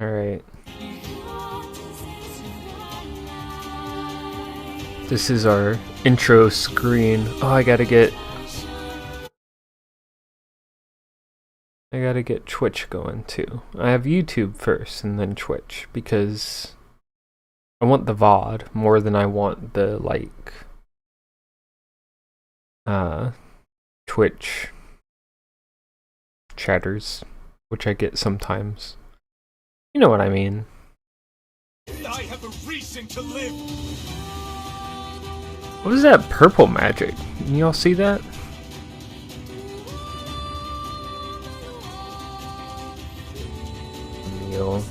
Alright. This is our intro screen. Oh, I gotta get Twitch going too. I have YouTube first and then Twitch because I want the VOD more than I want the Twitch chatters, which I get sometimes. You know what I mean. I have a reason to live. What is that purple magic? Can y'all see that? Neil.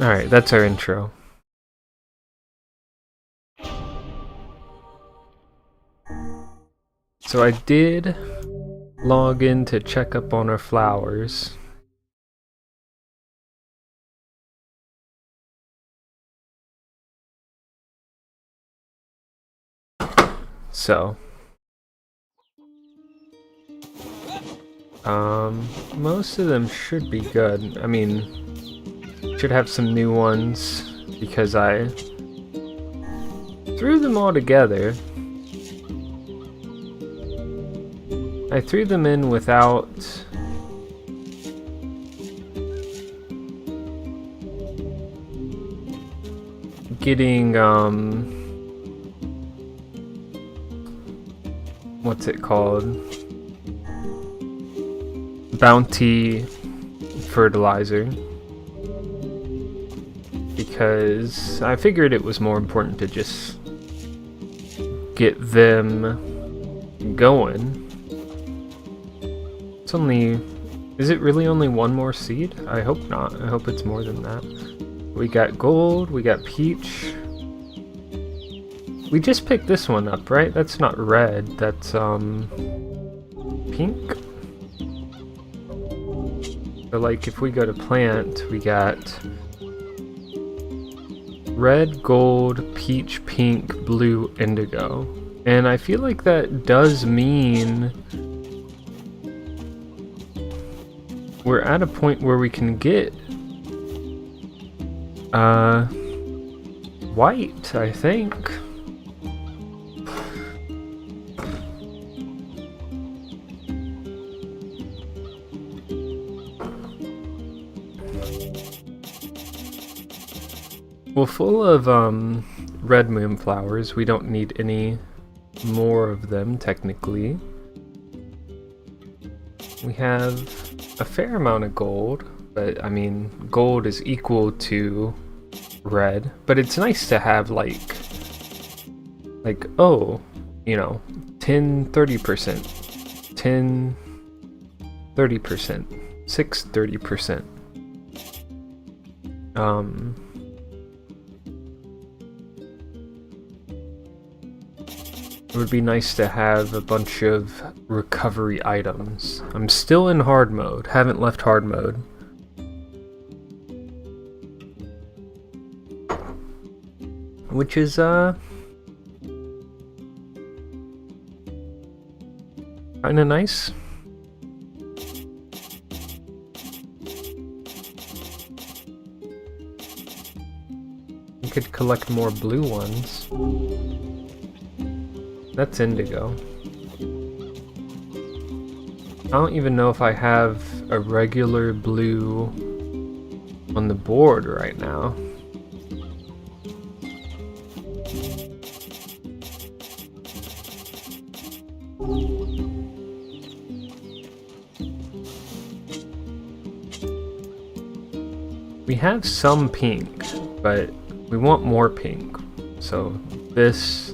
Alright, that's our intro. So I did log in to check up on our flowers. So, most of them should be good. I mean, should have some new ones because I threw them all together. I threw them in without getting, what's it called? Bounty fertilizer. Because I figured it was more important to just get them going. It's only... Is it really only one more seed? I hope not. I hope it's more than that. We got gold, we got peach. We just picked this one up, right? That's not red, that's pink. So like if we go to plant, we got red, gold, peach, pink, blue, indigo. And I feel like that does mean we're at a point where we can get white, I think. Well, full of red moon flowers. We don't need any more of them, technically. We have a fair amount of gold, but I mean, gold is equal to red. But it's nice to have like, oh, you know, 10, 30%, 10, 30%, 6, 30%. It would be nice to have a bunch of recovery items. I'm still in hard mode, haven't left hard mode. Which is, kinda nice. You could collect more blue ones. That's indigo. I don't even know if I have a regular blue on the board right now. We have some pink, but we want more pink. So this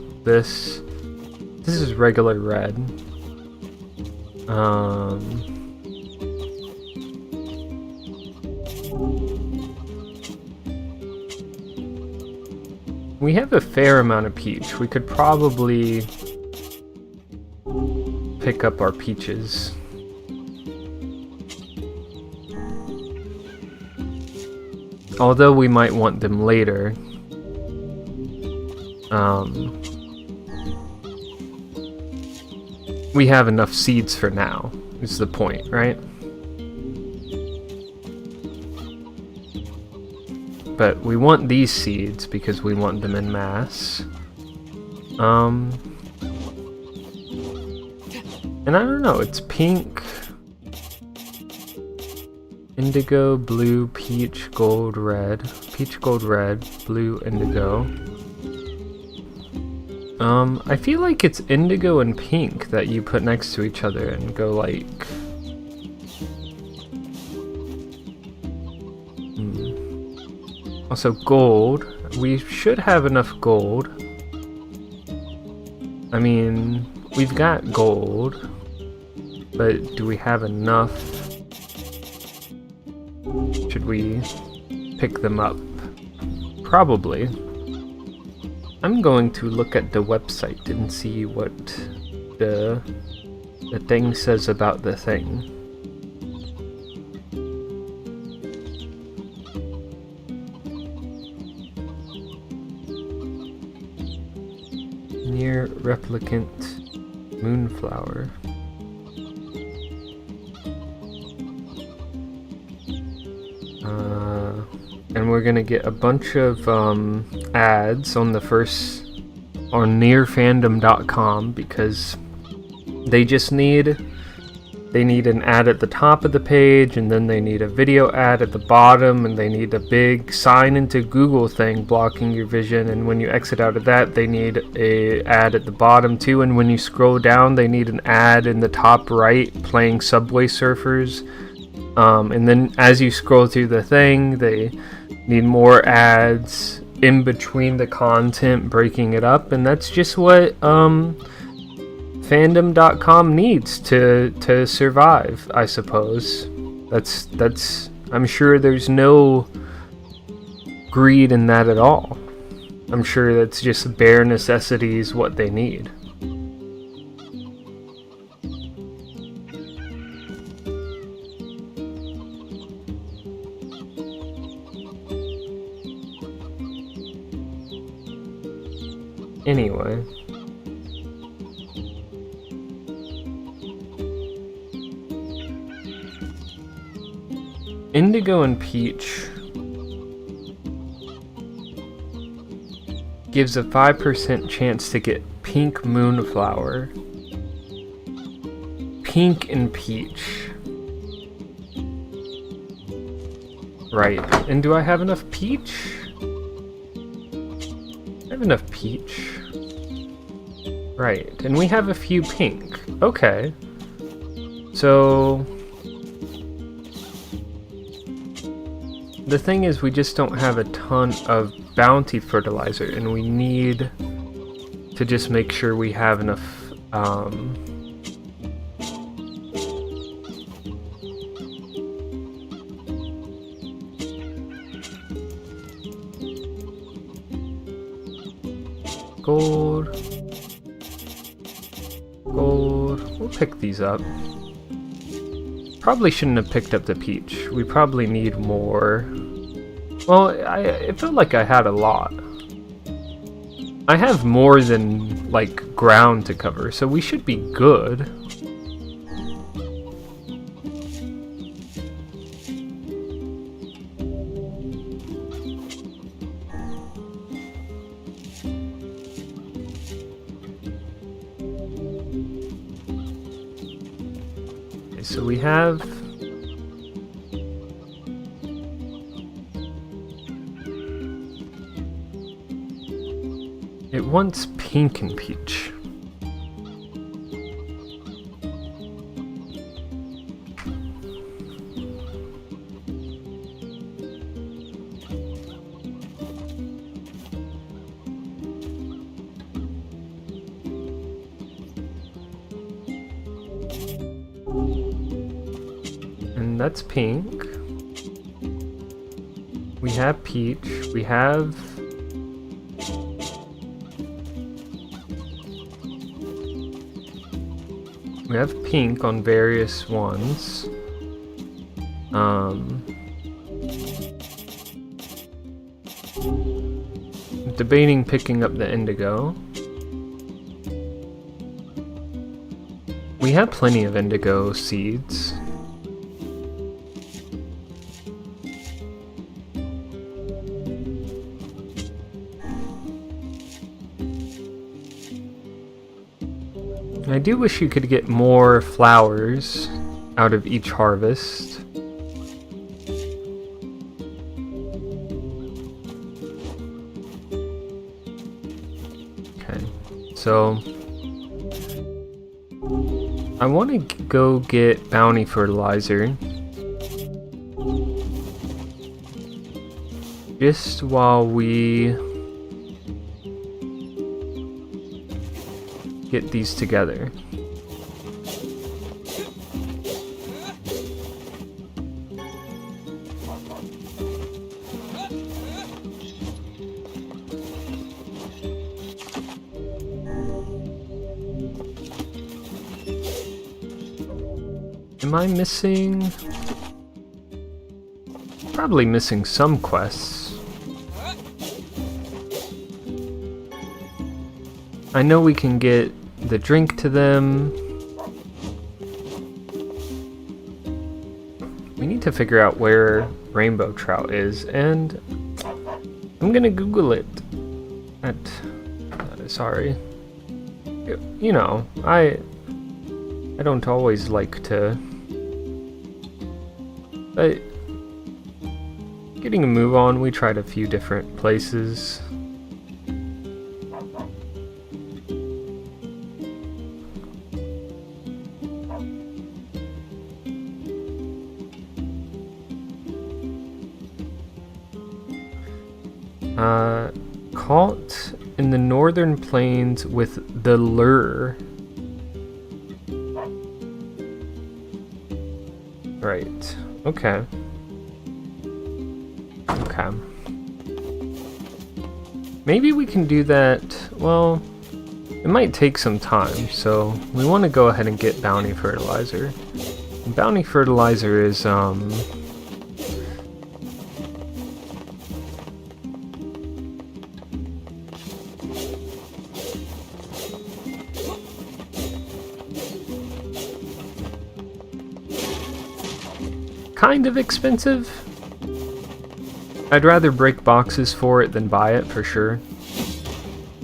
is regular red. We have a fair amount of peach. We could probably pick up our peaches. Although we might want them later. we have enough seeds for now, is the point, right? But we want these seeds because we want them in mass. And I don't know, it's pink, indigo, blue, peach, gold, red. Peach, gold, red, blue, indigo. I feel like it's indigo and pink that you put next to each other and go like... Also gold. We should have enough gold. I mean, we've got gold. But do we have enough? Should we pick them up? Probably. I'm going to look at the website and see what the thing says about the thing. NieR Replicant Moonflower. And we're gonna get a bunch of ads on NieRfandom.com because they just need an ad at the top of the page, and then they need a video ad at the bottom, and they need a big sign into Google thing blocking your vision, and when you exit out of that they need a ad at the bottom too, and when you scroll down they need an ad in the top right playing Subway Surfers. And then as you scroll through the thing, they need more ads in between the content, breaking it up, and that's just what fandom.com needs to survive, I suppose. That's I'm sure there's no greed in that at all. I'm sure that's just bare necessities what they need. Anyway, indigo and peach gives a 5% chance to get pink moonflower. Pink and peach. Right, and do I have enough peach? I have enough peach. Right, and we have a few pink. Okay. So... the thing is, we just don't have a ton of bounty fertilizer, and we need to just make sure we have enough, gold. Gold. We'll pick these up. Probably shouldn't have picked up the peach. We probably need more. Well, it felt like I had a lot. I have more than, like, ground to cover, so we should be good. Okay, so we have... it wants pink and peach. And that's pink. We have peach. We have... we have pink on various ones. Debating picking up the indigo. We have plenty of indigo seeds. I do wish you could get more flowers out of each harvest. Okay, so I want to go get bounty fertilizer just while we get these together. Am I missing? Probably missing some quests. I know we can get the drink to them. We need to figure out where rainbow trout is, and I'm gonna Google it. Sorry. You know, I don't always like to, but getting a move on, we tried a few different places. Caught in the northern plains with the lure. Right. Okay. Okay. Maybe we can do that. Well, it might take some time, so we want to go ahead and get bounty fertilizer. And bounty fertilizer is kind of expensive. I'd rather break boxes for it than buy it, for sure.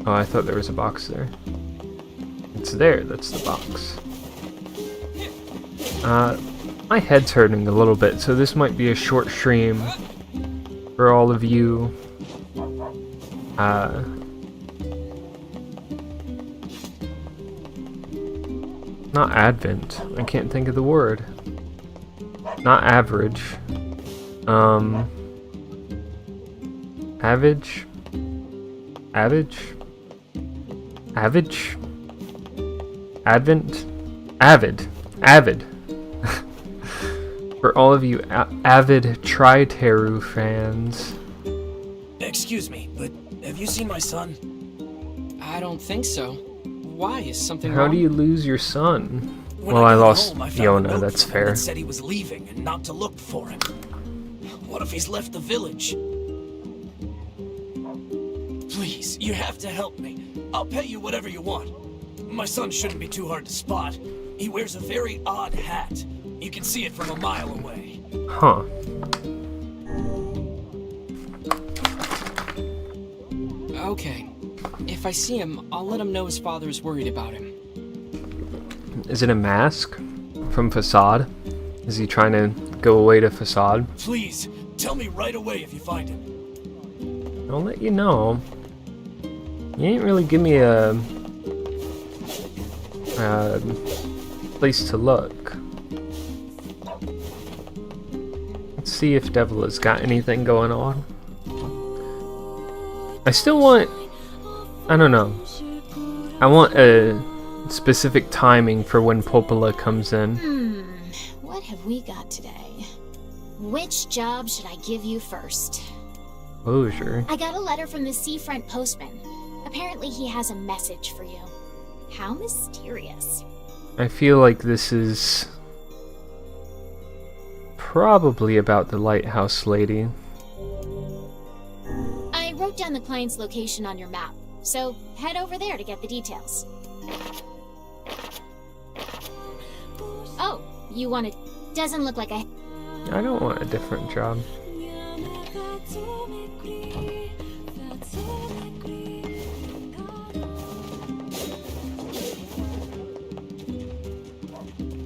Oh, I thought there was a box there. It's there, that's the box. My head's hurting a little bit, so this might be a short stream for all of you. Not Advent. I can't think of the word. Not average. Average? Average? Average? Advent? Avid. Avid. For all of you avid Tri-Teru fans. Excuse me, but have you seen my son? I don't think so. Why? Is something How wrong? do you lose your son? When Well, I got lost home, I found a Yona, note that's from him fair. that said he was leaving and not to look for him. What if he's left the village? Please, you have to help me. I'll pay you whatever you want. My son shouldn't be too hard to spot. He wears a very odd hat. You can see it from a mile away. Huh. Okay. If I see him, I'll let him know his father is worried about him. Is it a mask from Facade? Is he trying to go away to Facade? Please, tell me right away if you find him. I'll let you know. You didn't really give me a place to look. Let's see if Devil has got anything going on. I still want... I don't know. I want a specific timing for when Popola comes in. What have we got today? Which job should I give you first? Closure. I got a letter from the seafront postman. Apparently he has a message for you. How mysterious. I feel like this is probably about the lighthouse lady. I wrote down the client's location on your map, so head over there to get the details. You want it? Doesn't look like a... I don't want a different job.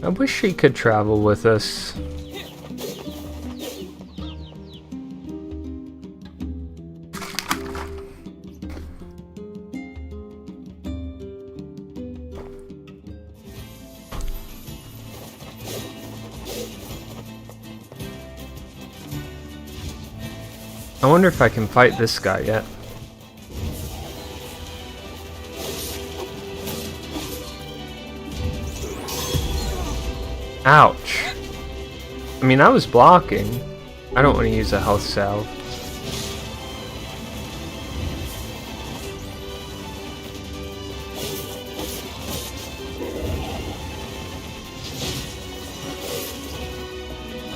I wish she could travel with us. I wonder if I can fight this guy yet. Ouch. I mean, I was blocking. I don't want to use a health salve.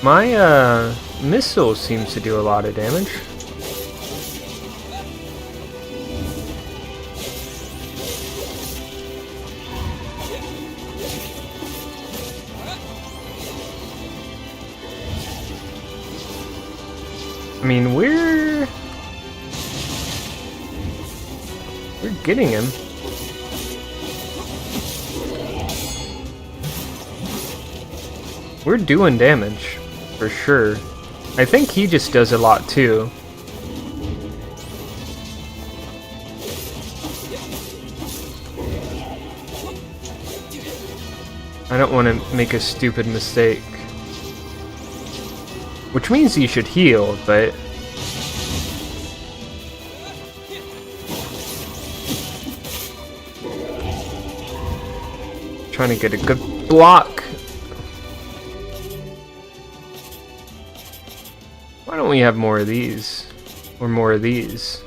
My missile seems to do a lot of damage. I mean, we're getting him. We're doing damage, for sure. I think he just does a lot too. I don't want to make a stupid mistake. Which means you should heal, but... trying to get a good block. Why don't we have more of these? Or more of these?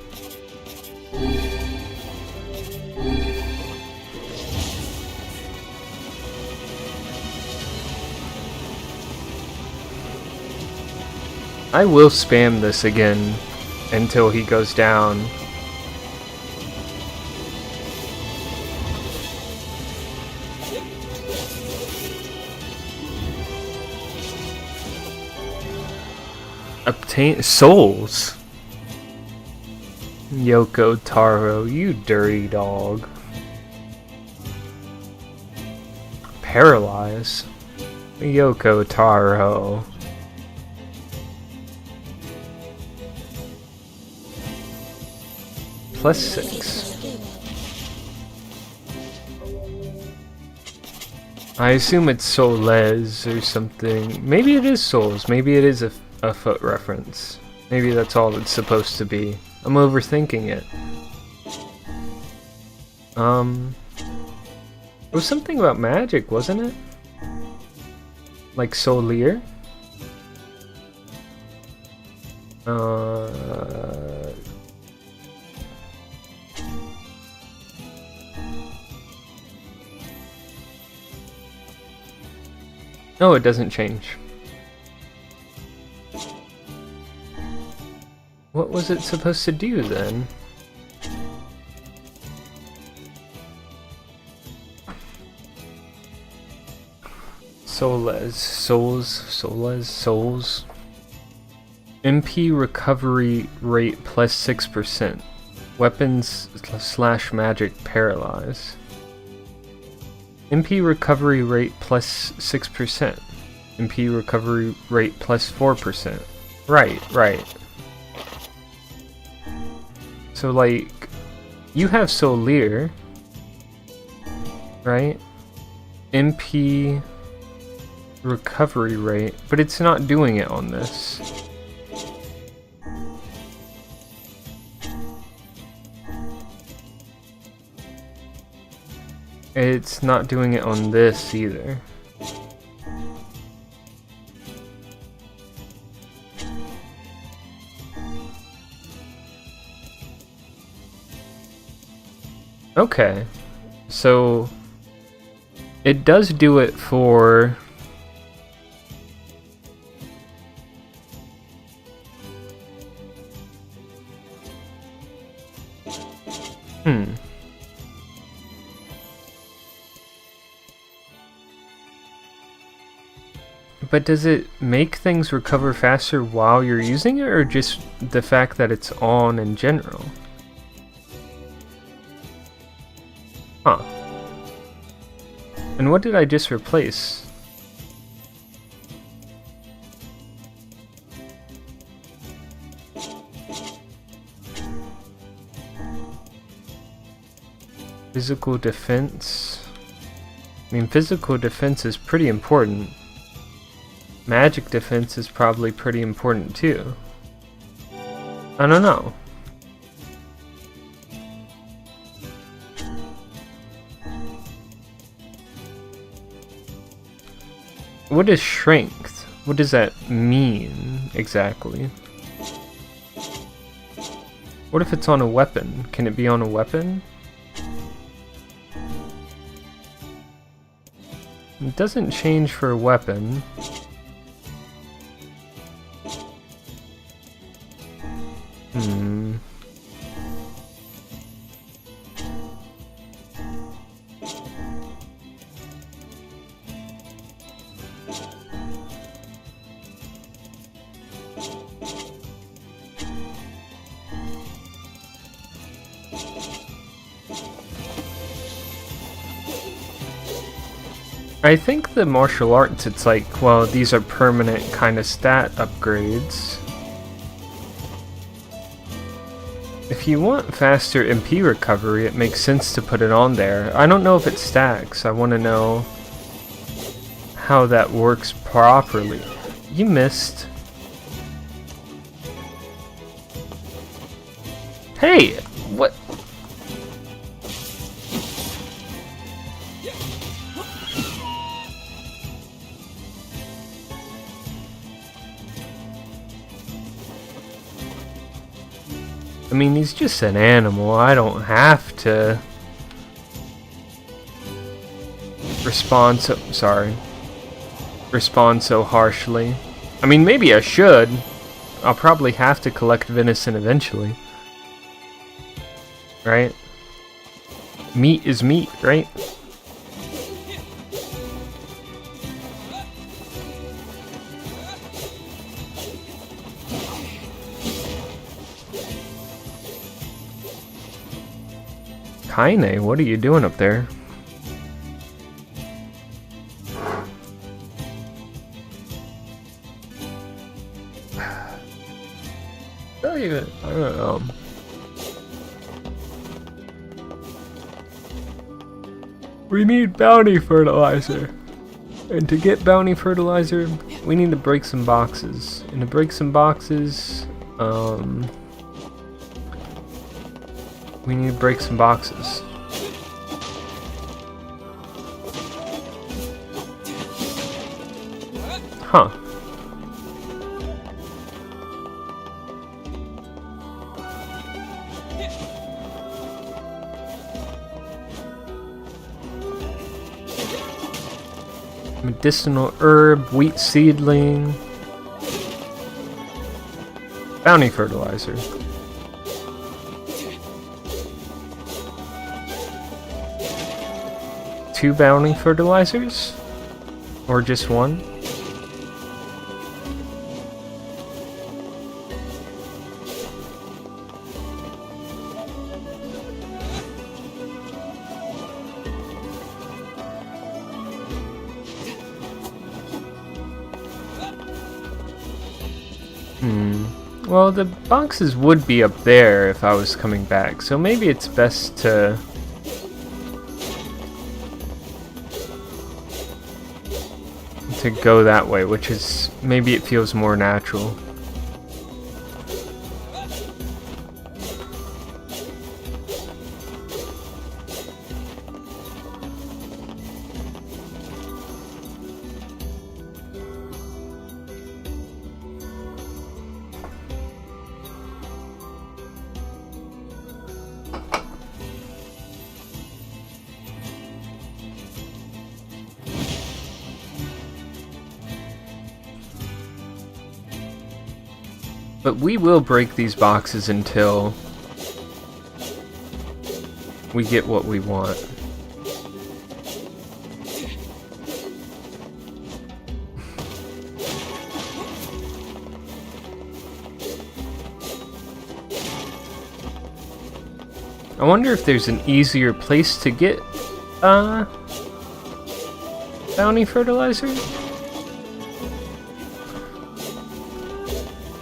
I will spam this again until he goes down. Obtain souls. Yoko Taro, you dirty dog. Paralyze. Yoko Taro. +6. I assume it's Soles or something. Maybe it is Souls. Maybe it is a foot reference. Maybe that's all it's supposed to be. I'm overthinking it. It was something about magic, wasn't it? Like Solier? No, it doesn't change. What was it supposed to do then? Souls. MP recovery rate +6%. Weapons / magic paralyze. MP recovery rate +6%. MP recovery rate +4%. Right. So, like, you have Solier, right? MP recovery rate, but it's not doing it on this. It's not doing it on this either. Okay, so it does do it for But does it make things recover faster while you're using it, or just the fact that it's on in general? Huh. And what did I just replace? Physical defense. I mean, physical defense is pretty important. Magic defense is probably pretty important too. I don't know. What is strength? What does that mean exactly? What if it's on a weapon? Can it be on a weapon? It doesn't change for a weapon. I think the martial arts, it's like, well, these are permanent kind of stat upgrades. If you want faster MP recovery, it makes sense to put it on there. I don't know if it stacks. I want to know how that works properly. You missed. Hey! What? I mean, he's just an animal. I don't have to respond so harshly. I mean, maybe I should. I'll probably have to collect venison eventually. Right? Meat is meat, right? Kaine, what are you doing up there? Not even, I don't know. We need bounty fertilizer. And to get bounty fertilizer, we need to break some boxes. And to break some boxes, we need to break some boxes. Huh. Medicinal herb, wheat seedling, bounty fertilizer. Two bounty fertilizers? Or just one? Well, the boxes would be up there if I was coming back, so maybe it's best to go that way, which is, maybe it feels more natural. But we will break these boxes until we get what we want. I wonder if there's an easier place to get bounty fertilizer?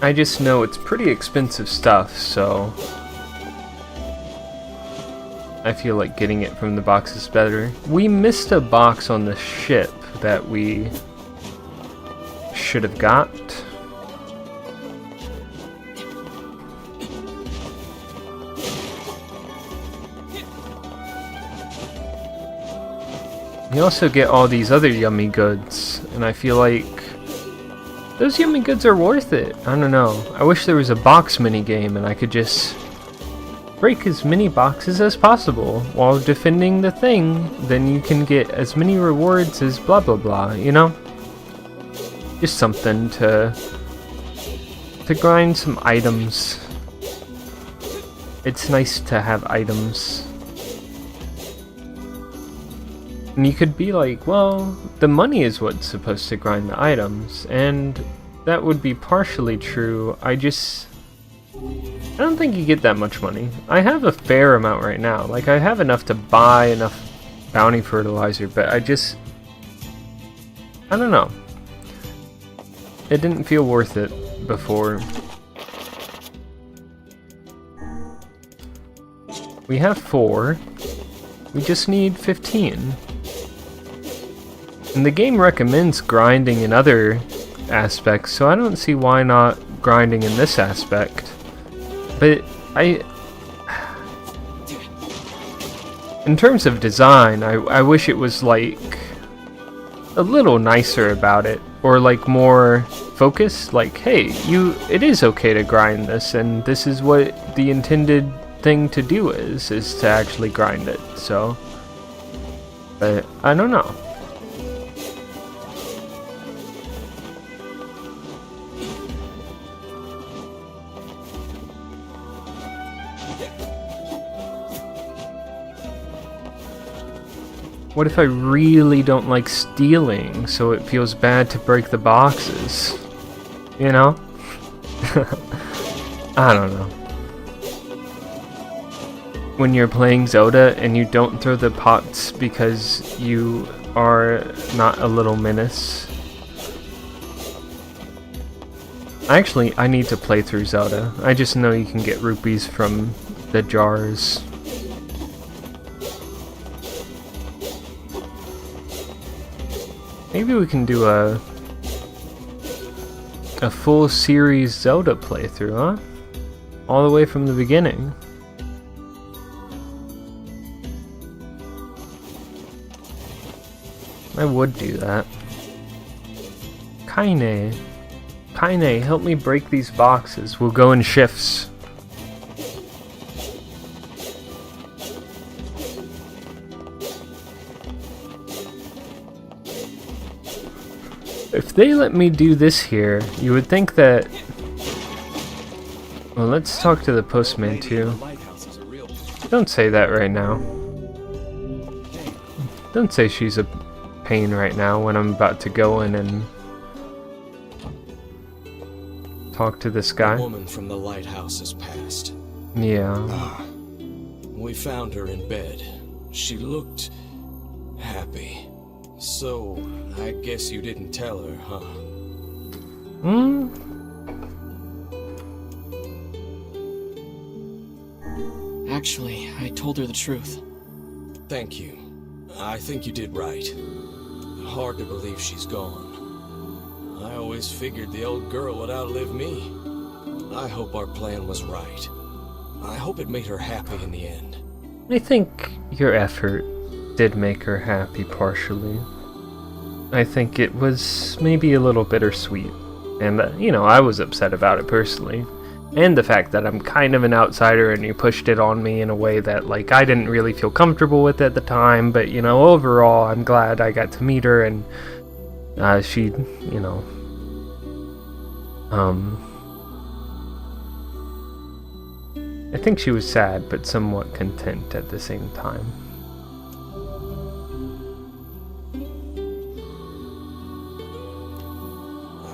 I just know it's pretty expensive stuff, so I feel like getting it from the box is better. We missed a box on the ship that we should have got. You also get all these other yummy goods, and I feel like those yummy goods are worth it. I don't know. I wish there was a box minigame and I could just break as many boxes as possible while defending the thing. Then you can get as many rewards as blah blah blah, you know? Just something to grind some items. It's nice to have items. And you could be like, well, the money is what's supposed to grind the items, and that would be partially true. I don't think you get that much money. I have a fair amount right now. Like, I have enough to buy enough bounty fertilizer, but I don't know. It didn't feel worth it before. We have 4. We just need 15. And the game recommends grinding in other aspects, so I don't see why not grinding in this aspect. But in terms of design, I wish it was like a little nicer about it, or like more focused, like, hey, it is okay to grind this, and this is what the intended thing to do is to actually grind it. So, but I don't know. What if I really don't like stealing, so it feels bad to break the boxes? You know? I don't know. When you're playing Zelda and you don't throw the pots because you are not a little menace. Actually, I need to play through Zelda. I just know you can get rupees from the jars. Maybe we can do a full series Zelda playthrough, huh? All the way from the beginning. I would do that. Kaine, help me break these boxes. We'll go in shifts. If they let me do this here, you would think that... Well, let's talk to the postman too. Don't say that right now. Don't say she's a pain right now when I'm about to go in and talk to this guy. The woman from the lighthouse has passed. Yeah. We found her in bed. She looked happy. So, I guess you didn't tell her, huh? Actually, I told her the truth. Thank you. I think you did right. Hard to believe she's gone. I always figured the old girl would outlive me. I hope our plan was right. I hope it made her happy in the end. I think your effort did make her happy partially. I think it was maybe a little bittersweet. And, you know, I was upset about it personally. And the fact that I'm kind of an outsider and you pushed it on me in a way that, like, I didn't really feel comfortable with at the time. But, you know, overall, I'm glad I got to meet her and she, you know, I think she was sad, but somewhat content at the same time.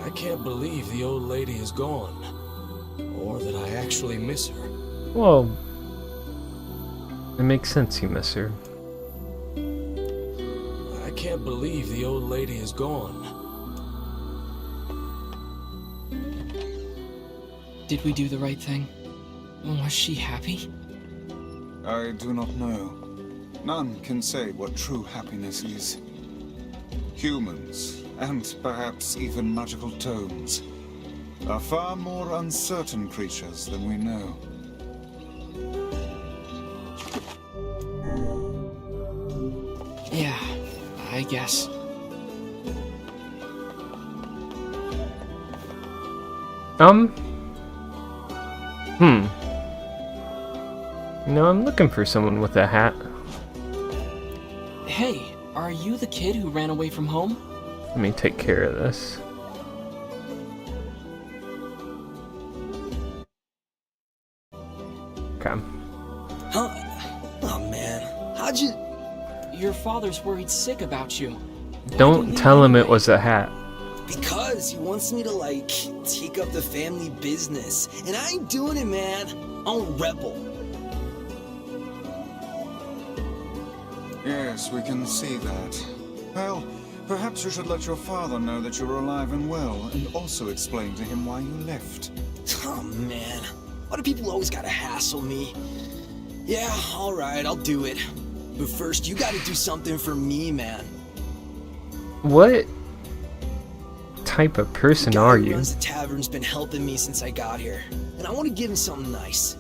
I can't believe the old lady is gone. Or that I actually miss her. Well, It makes sense you miss her. I can't believe the old lady is gone. Did we do the right thing? Was she happy? I do not know. None can say what true happiness is. Humans, and perhaps even magical tomes, are far more uncertain creatures than we know. Yeah, I guess. No, I'm looking for someone with a hat. Hey, are you the kid who ran away from home? Let me take care of this. Okay. Huh? Oh man, how'd you... Your father's worried sick about you. Don't tell him it was a hat. Because he wants me to, like, take up the family business. And I ain't doing it, man. I'm a rebel. Yes, we can see that. Well, perhaps you should let your father know that you're alive and well, and also explain to him why you left. Oh man, why do people always gotta hassle me? Yeah, alright, I'll do it. But first, you gotta do something for me, man. What type of person are The guy who you? runs the tavern's been helping me since I got here, and I want to give him something nice.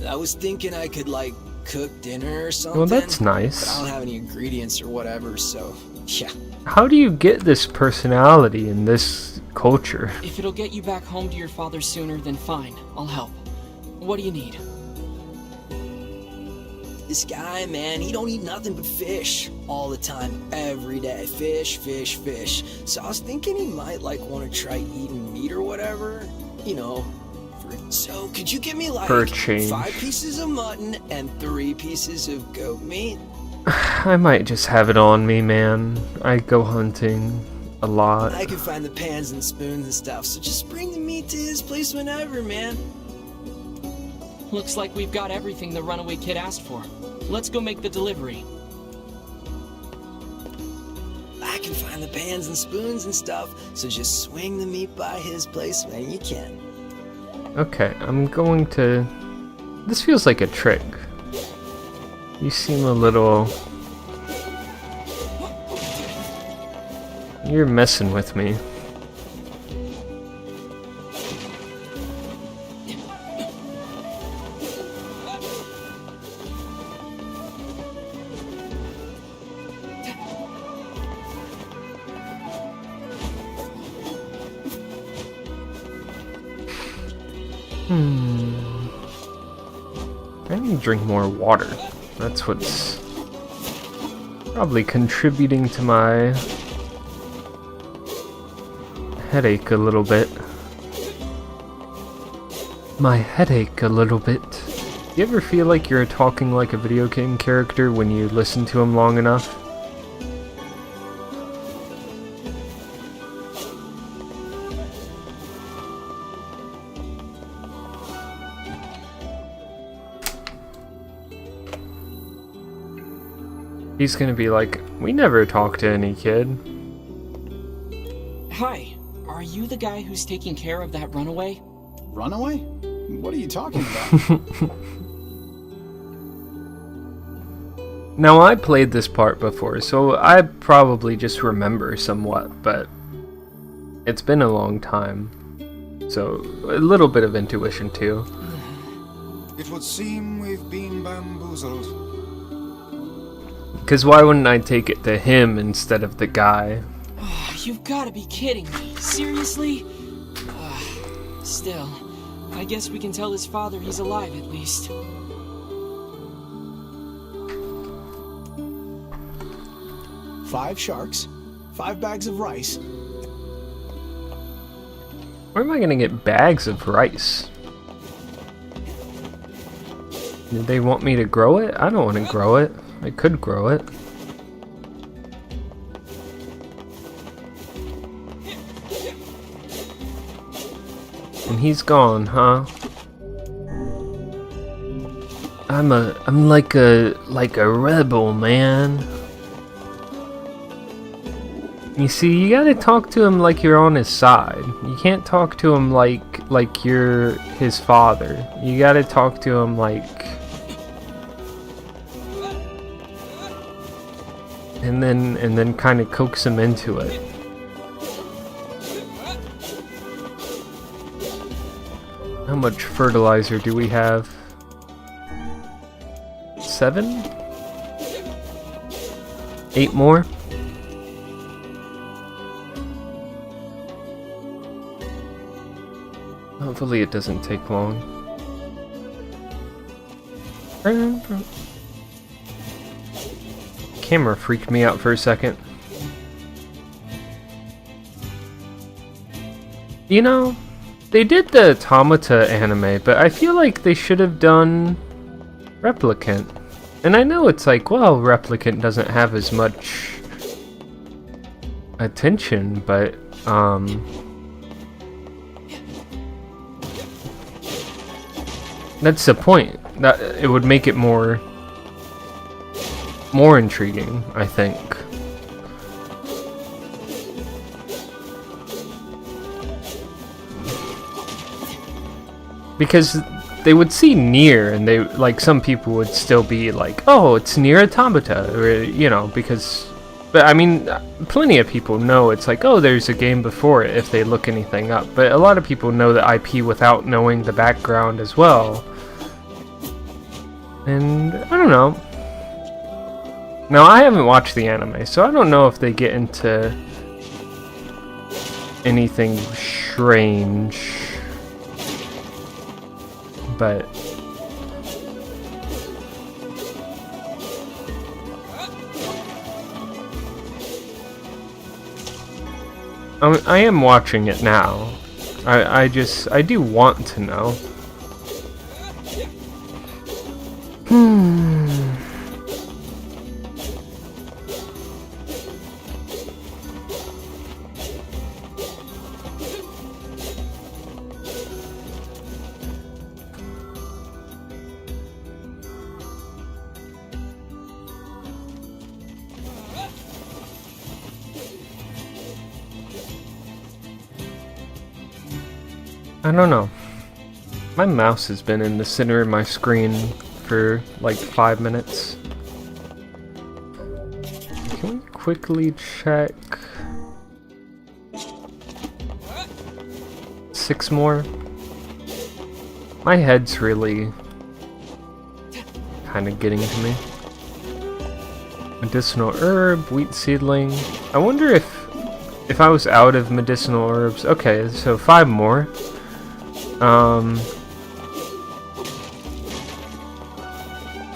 I was thinking I could, like, cook dinner or something. Well, that's But I nice. don't have any ingredients or whatever, so yeah. How do you get this personality in this culture? If it'll get you back home to your father sooner, then fine. I'll help. What do you need? This guy, man, he don't eat nothing but fish all the time, every day. Fish, fish, fish. So I was thinking he might, like, want to try eating meat or whatever. You know. So could you give me, like, For a change. 5 pieces of mutton and 3 pieces of goat meat? I might just have it on me, man. I go hunting a lot. I can find the pans and spoons and stuff, so just bring the meat to his place whenever, man. Looks like we've got everything the runaway kid asked for. Let's go make the delivery. I can find the pans and spoons and stuff, so just swing the meat by his place when you can. Okay, I'm going to... This feels like a trick. You seem a little... You're messing with me. I need to drink more water. That's what's probably contributing to my headache a little bit. My headache a little bit. You ever feel like you're talking like a video game character when you listen to him long enough? He's gonna be like, we never talk to any kid. Hi, are you the guy who's taking care of that runaway? Runaway? What are you talking about? Now, I played this part before, so I probably just remember somewhat, but it's been a long time. So, a little bit of intuition too. It would seem we've been bamboozled. Because why wouldn't I take it to him instead of the guy? You've got to be kidding me. Seriously? Still, I guess we can tell his father he's alive at least. Five sharks, 5 bags of rice. Where am I gonna get bags of rice? Did they want me to grow it? I don't want to grow it. I could grow it. And he's gone, huh? I'm like a rebel, man. You see, you gotta talk to him like you're on his side. You can't talk to him like you're his father. You gotta talk to him like... And then kind of coax him into it. How much fertilizer do we have? 7? 8 more? Hopefully it doesn't take long. Camera freaked me out for a second. You know, they did the Automata anime, but I feel like they should have done Replicant. And I know it's like, well, Replicant doesn't have as much attention, but that's the point. That it would make it more intriguing, I think. Because they would see NieR and they, like, some people would still be like, oh, it's NieR Automata, or, you know, because, but I mean, plenty of people know it's like, oh, there's a game before it if they look anything up, but a lot of people know the IP without knowing the background as well. And I don't know. Now, I haven't watched the anime, so I don't know if they get into anything strange. But I am watching it now. I do want to know. I don't know. My mouse has been in the center of my screen for like 5 minutes. Can we quickly check? 6 more? My head's really kind of getting to me. Medicinal herb, wheat seedling. I wonder if I was out of medicinal herbs. Okay, so 5 more.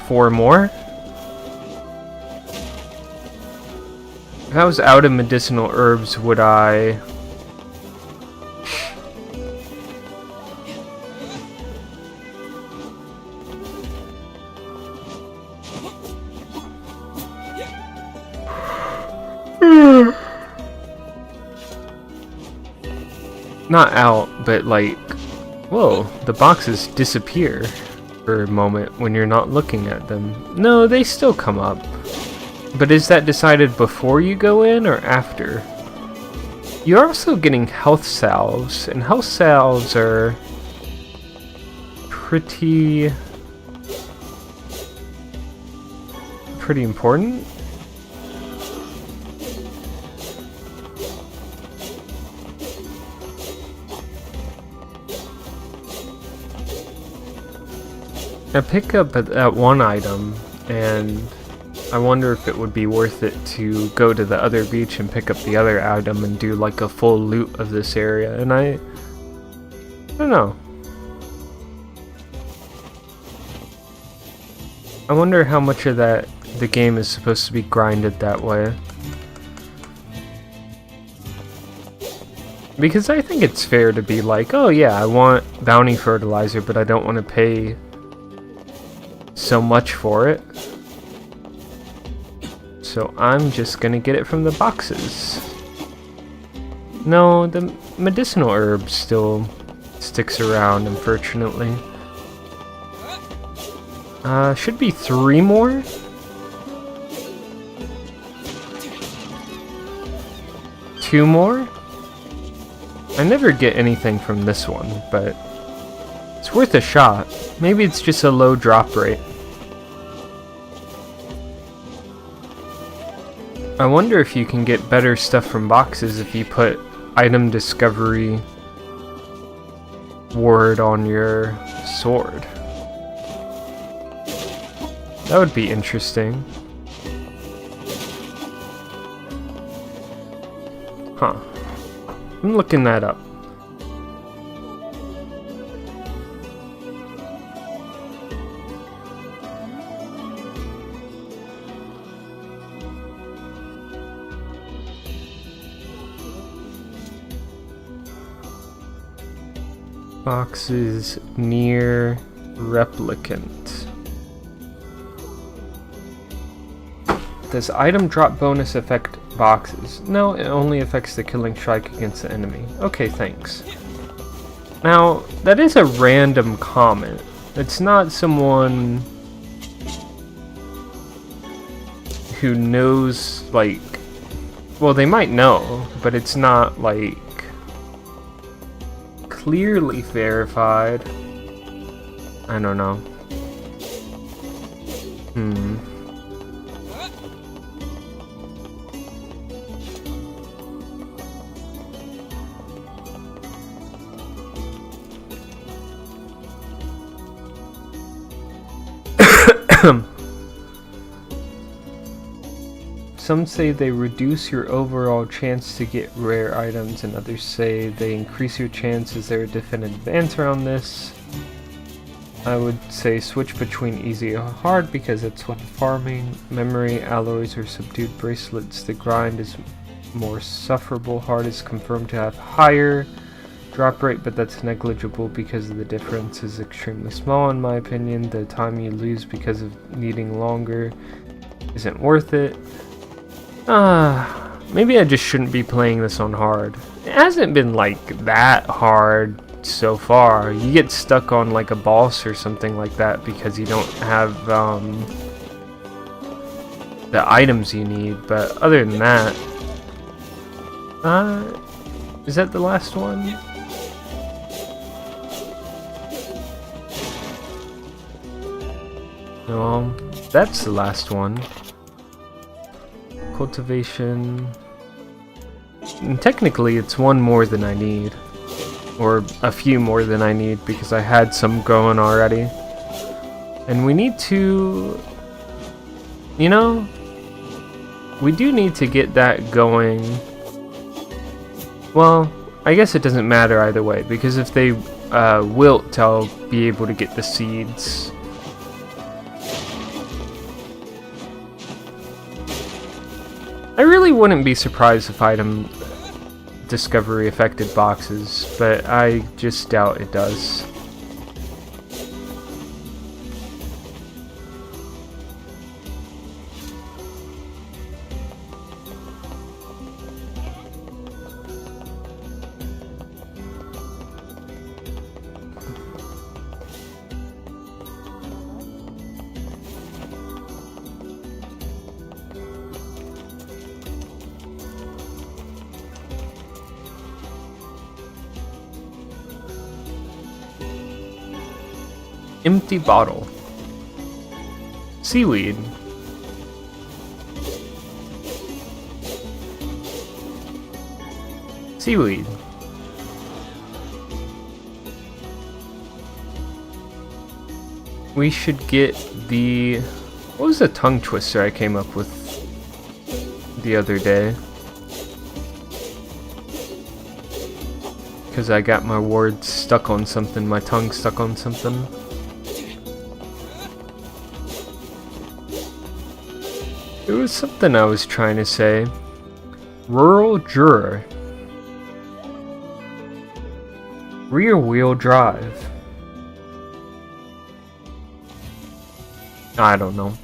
4 more? If I was out of medicinal herbs, would I... Not out, but like... Whoa, the boxes disappear for a moment when you're not looking at them. No, they still come up. But is that decided before you go in or after? You're also getting health salves, and health salves are pretty important. I pick up that one item, and I wonder if it would be worth it to go to the other beach and pick up the other item and do like a full loot of this area, and I don't know. I wonder how much of that the game is supposed to be grinded that way. Because I think it's fair to be like, oh yeah, I want bounty fertilizer, but I don't want to pay so much for it, so I'm just gonna get it from the boxes. No, the medicinal herb still sticks around, unfortunately. Should be 3 more. Two more? I never get anything from this one, but it's worth a shot. Maybe it's just a low drop rate. I wonder if you can get better stuff from boxes if you put item discovery word on your sword. That would be interesting. Huh. I'm looking that up. Boxes NieR Replicant. Does item drop bonus affect boxes? No, it only affects the killing strike against the enemy. Okay, thanks. Now, that is a random comment. It's not someone who knows, like... Well, they might know, but it's not, like... clearly verified. I don't know. Some say they reduce your overall chance to get rare items, and others say they increase your chance. Is there a definitive answer on this? I would say switch between easy or hard because it's when farming. Memory, alloys, or subdued bracelets, the grind is more sufferable. Hard is confirmed to have higher drop rate, but that's negligible because the difference is extremely small in my opinion. The time you lose because of needing longer isn't worth it. Maybe I just shouldn't be playing this on hard. It hasn't been like that hard so far. You get stuck on like a boss or something like that because you don't have the items you need, but other than that, is that the last one? No, that's the last one. Cultivation. And technically it's one more than I need. Or a few more than I need because I had some going already. And we need to... You know, we do need to get that going. Well, I guess it doesn't matter either way, because if they wilt, I'll be able to get the seeds. I really wouldn't be surprised if item discovery affected boxes, but I just doubt it does. Empty bottle. Seaweed. Seaweed. We should get the... What was the tongue twister I came up with the other day? Because I got my words stuck on something, my tongue stuck on something. There was something I was trying to say. Rural juror. Rear wheel drive. I don't know.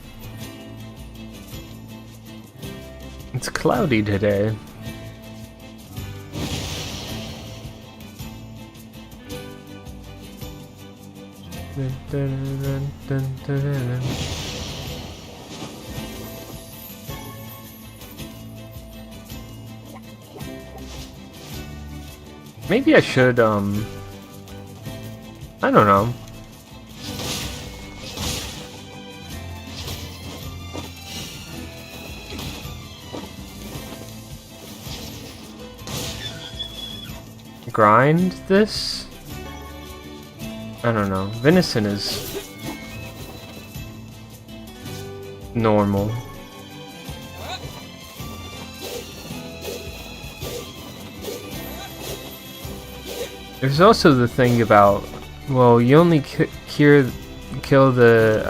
It's cloudy today. Maybe I should, I don't know. Grind this? I don't know. Venison is normal. There's also the thing about, well, you only kill the,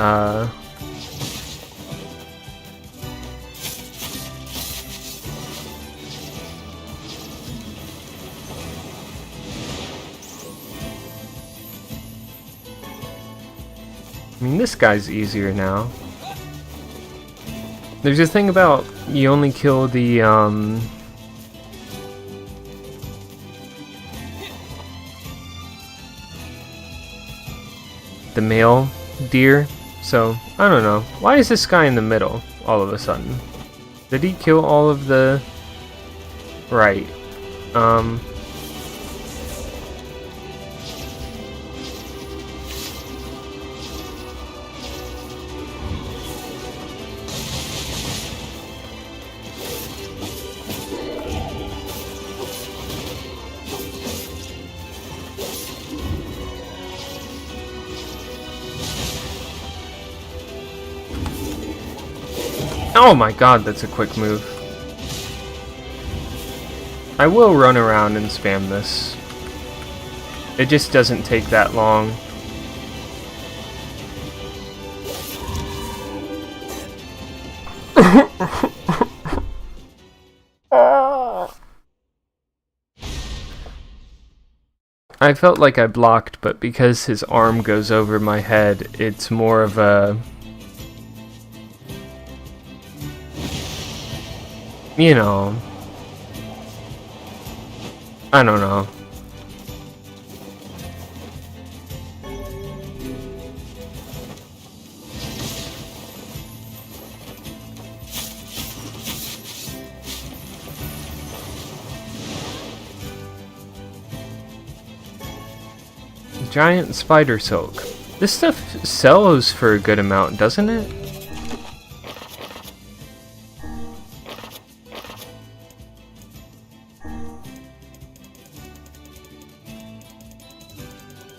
I mean, this guy's easier now. There's a thing about you only kill the male deer, so I don't know. Why is this guy in the middle all of a sudden? Did he kill all of the... Right. Oh my god, that's a quick move. I will run around and spam this. It just doesn't take that long. I felt like I blocked, but because his arm goes over my head, it's more of a... You know, I don't know. Giant spider silk. This stuff sells for a good amount, doesn't it?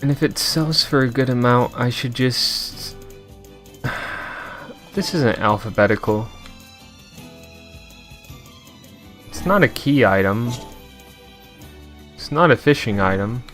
And if it sells for a good amount, I should just... This isn't alphabetical. It's not a key item. It's not a fishing item.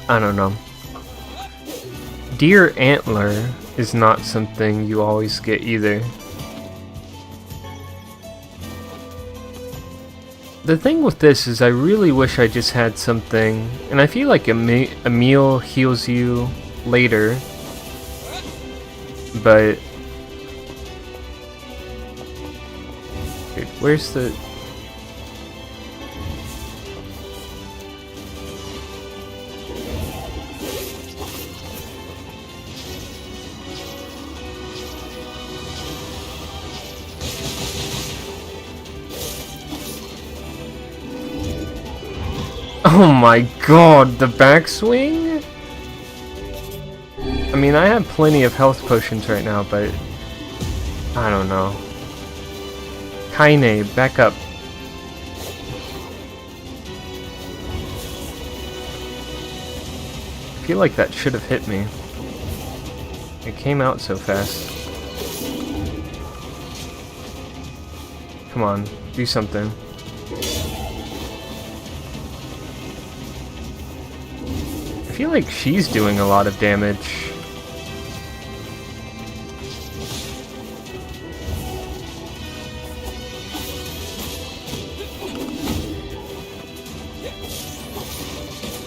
I don't know. Deer antler is not something you always get either. The thing with this is I really wish I just had something, and I feel like a meal heals you later, but... Dude, where's the... Oh my god, the backswing? I mean, I have plenty of health potions right now, but... I don't know. Kaine, back up. I feel like that should have hit me. It came out so fast. Come on, do something. feel like she's doing a lot of damage.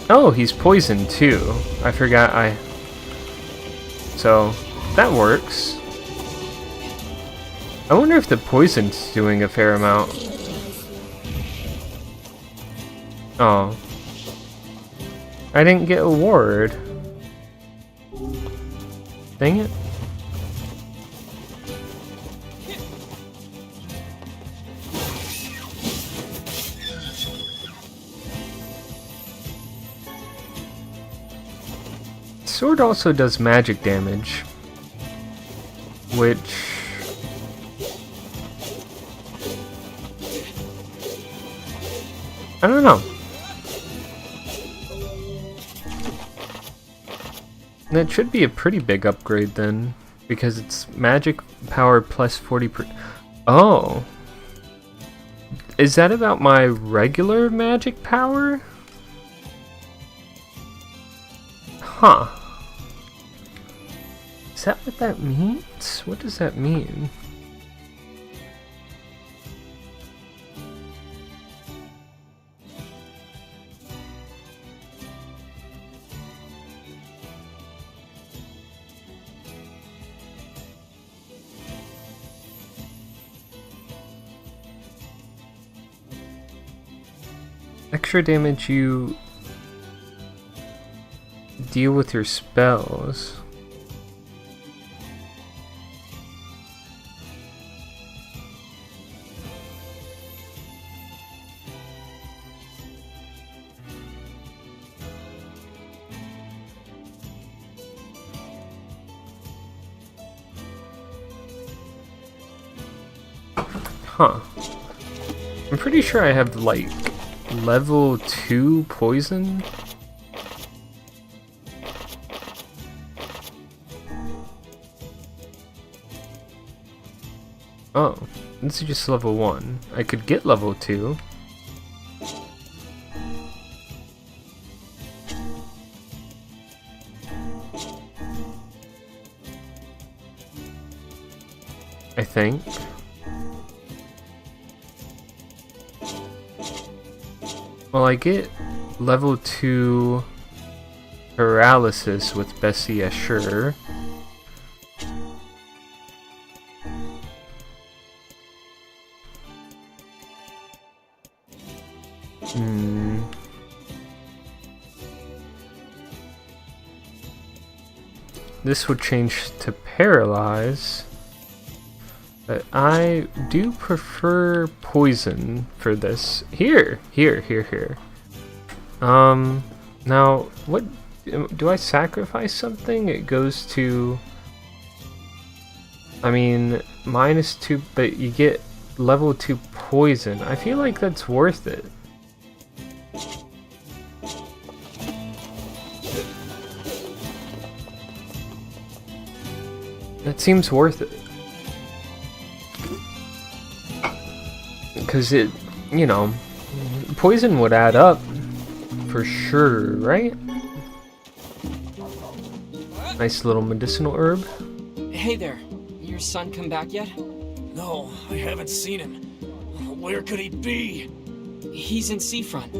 Oh, he's poisoned too. I forgot So, that works. I wonder if the poison's doing a fair amount. Oh. I didn't get a ward. Dang it. Sword also does magic damage, which I don't know. That should be a pretty big upgrade then, because it's magic power plus 40%. Oh, is that about my regular magic power? Huh. Is that what that means? What does that mean? Extra damage you deal with your spells. Huh. I'm pretty sure I have like level 2 poison. Oh, this is just level 1. I could get level 2. I think. Well, I get level 2 paralysis with Bessie Asher. This would change to paralyze, but I do prefer poison for this. Here. Now, what do I sacrifice something? It goes to, I mean, -2, but you get level 2 poison. I feel like that's worth it. That seems worth it. Because it, you know, poison would add up for sure, right? Nice little medicinal herb. Hey there, your son come back yet? No, I haven't seen him. Where could he be? He's in Seafront.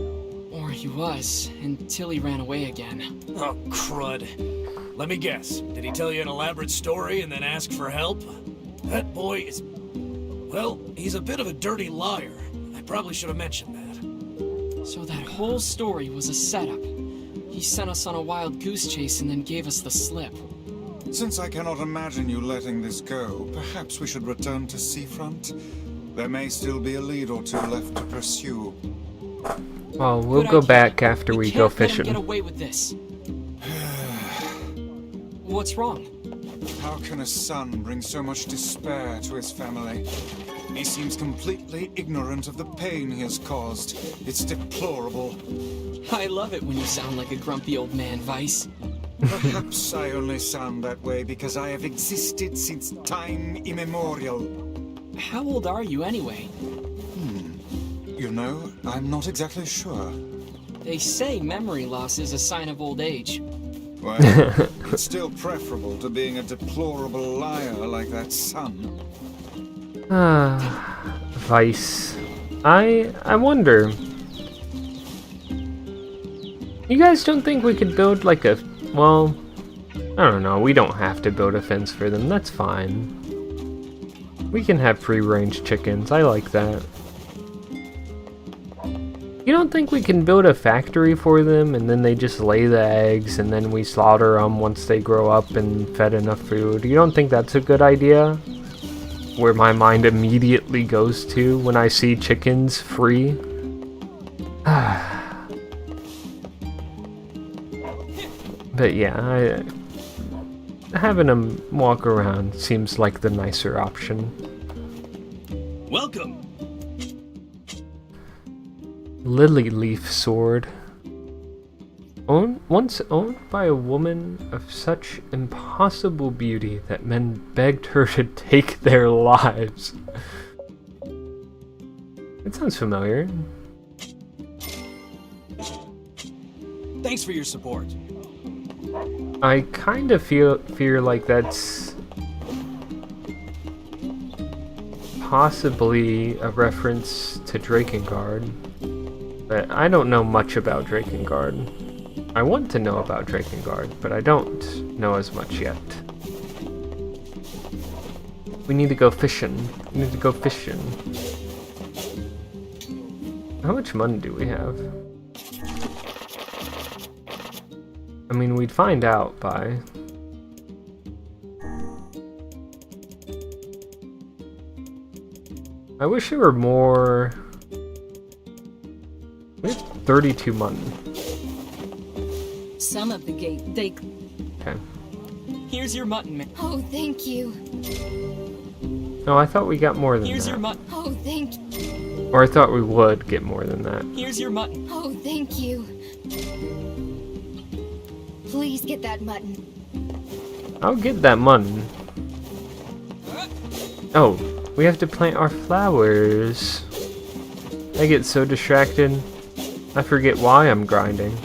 Or he was, until he ran away again. Oh, crud. Let me guess. Did he tell you an elaborate story and then ask for help? That boy is... well, he's a bit of a dirty liar. I probably should have mentioned that. So that whole story was a setup. He sent us on a wild goose chase and then gave us the slip. Since I cannot imagine you letting this go, perhaps we should return to Seafront? There may still be a lead or two left to pursue. Well, we'll go back after we go can't let him fishing. get away with this. What's wrong? How can a son bring so much despair to his family? He seems completely ignorant of the pain he has caused. It's deplorable. I love it when you sound like a grumpy old man, Vice. Perhaps I only sound that way because I have existed since time immemorial. How old are you anyway? You know, I'm not exactly sure. They say memory loss is a sign of old age. Well, it's still preferable to being a deplorable liar like that son. Vice. I wonder. You guys don't think we could build like a... Well, I don't know. We don't have to build a fence for them. That's fine. We can have free-range chickens. I like that. You don't think we can build a factory for them and then they just lay the eggs and then we slaughter them once they grow up and fed enough food? You don't think that's a good idea? Where my mind immediately goes to when I see chickens free? But yeah, having them walk around seems like the nicer option. Welcome! Lily leaf sword. Once owned by a woman of such impossible beauty that men begged her to take their lives. It sounds familiar. Thanks for your support. I kind of fear like that's possibly a reference to Drakengard, but I don't know much about Drakengard. I want to know about Drakengard, but I don't know as much yet. We need to go fishing. We need to go fishing. How much money do we have? I mean, we'd find out by... I wish there were more... We have 32 money. Some of the gate, they... Okay. Here's your mutton, man. Oh, thank you. No, I thought we got more than Here's that. your mutton. Oh, thank you. Or I thought we would get more than that. Here's your mutton. Oh, thank you. Please get that mutton. I'll get that mutton. Oh, we have to plant our flowers. I get so distracted, I forget why I'm grinding.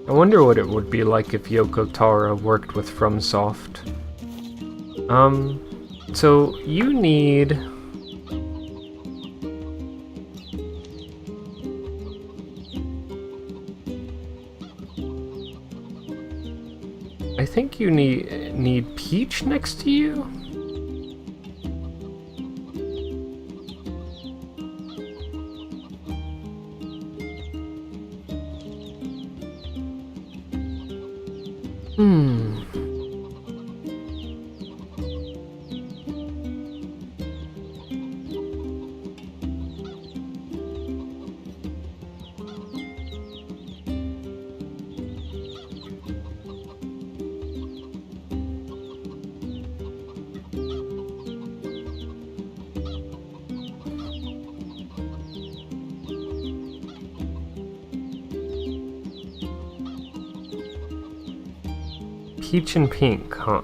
I wonder what it would be like if Yoko Taro worked with FromSoft. So you need... I think you need Peach next to you? Peach and pink, huh?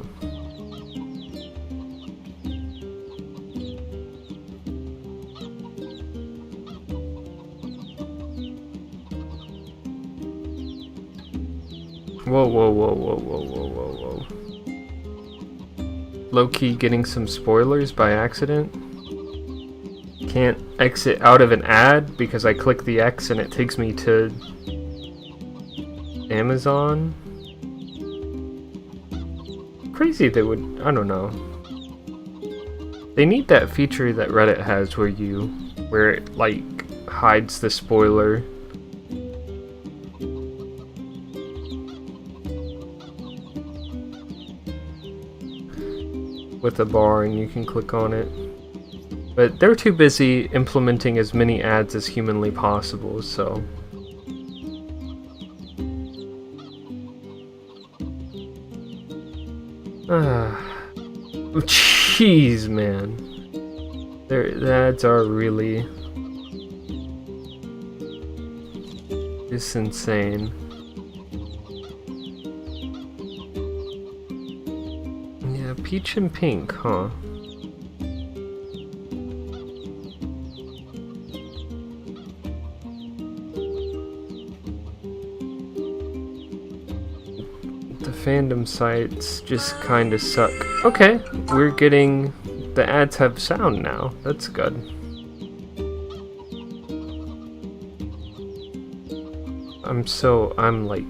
Whoa, whoa, whoa, whoa, whoa, whoa, whoa, whoa. Low-key getting some spoilers by accident. Can't exit out of an ad because I click the X and it takes me to Amazon. Crazy they would, I don't know. They need that feature that Reddit has where it like hides the spoiler. With a bar and you can click on it. But they're too busy implementing as many ads as humanly possible, so... Jeez, man. The ads are really... It's insane. peach and pink, huh? The fandom sites just kinda suck. Okay, we're getting... the ads have sound now. That's good. I'm like...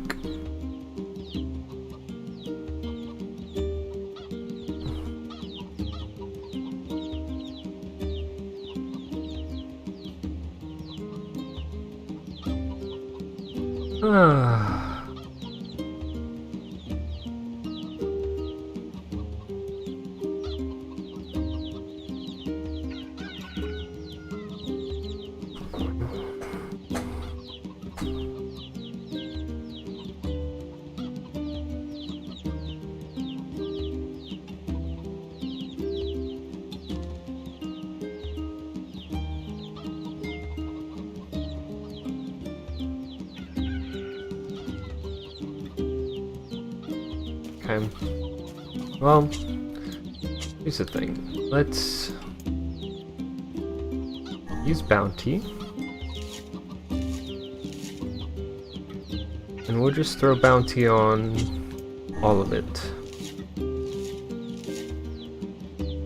Okay. Well, here's the thing. Let's use bounty. And we'll just throw bounty on all of it.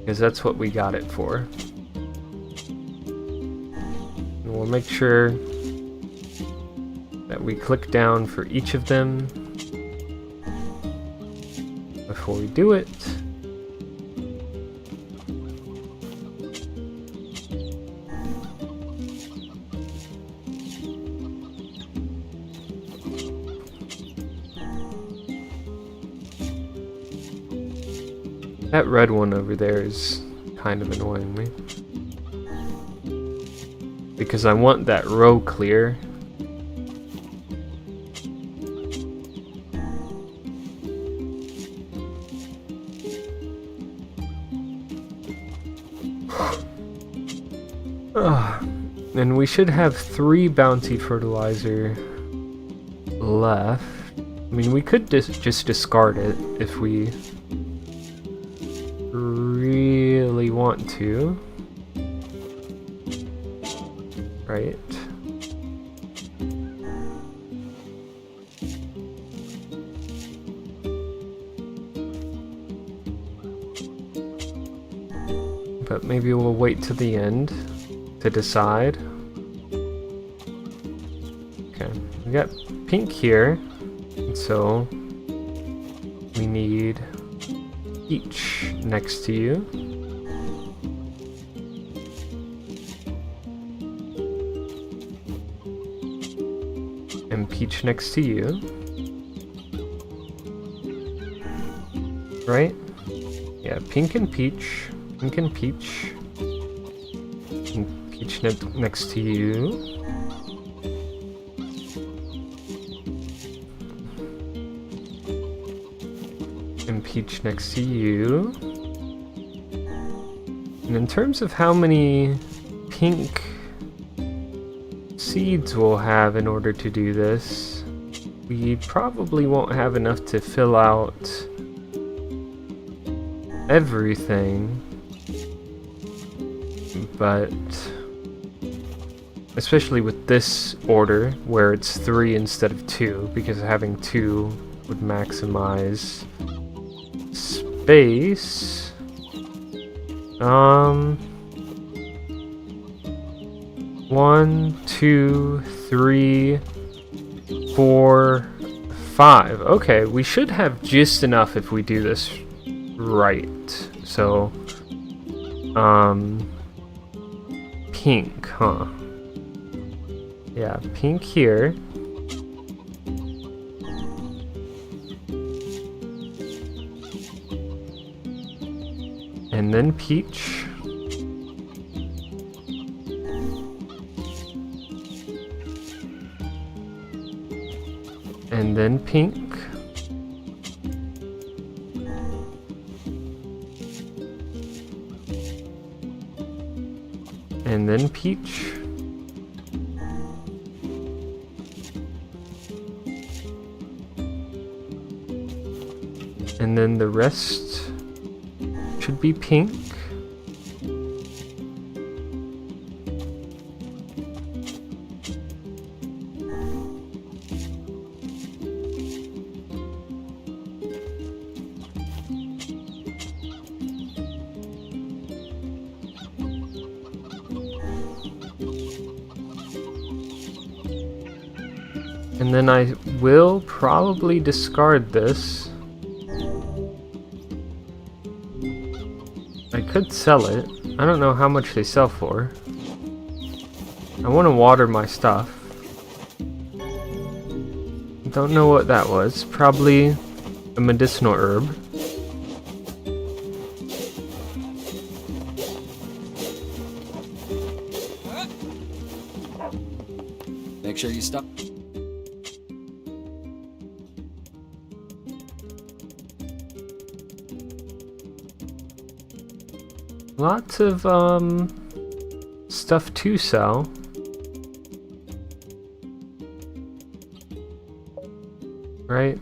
Because that's what we got it for. And we'll make sure that we click down for each of them before we do it. That red one over there is kind of annoying me. Because I want that row clear. And we should have 3 bounty fertilizer left. I mean, we could just discard it if we really want to. Right? But maybe we'll wait to the end to decide. Okay, we got pink here, and so we need peach next to you. And peach next to you. Right? Yeah, pink and peach. Pink and peach. And peach next to you. And peach next to you. And in terms of how many pink seeds we'll have in order to do this, we probably won't have enough to fill out everything. But especially with this order where it's 3 instead of 2, because having 2 would maximize space. 1, 2, 3, 4, 5. Okay, we should have just enough if we do this right. So pink, huh? Yeah, pink here. And then peach. And then pink. And then peach. And then the rest should be pink. And then I will probably discard this. I could sell it. I don't know how much they sell for. I want to water my stuff. Don't know what that was. Probably a medicinal herb. Make sure you stop. Lots of stuff to sell. Right?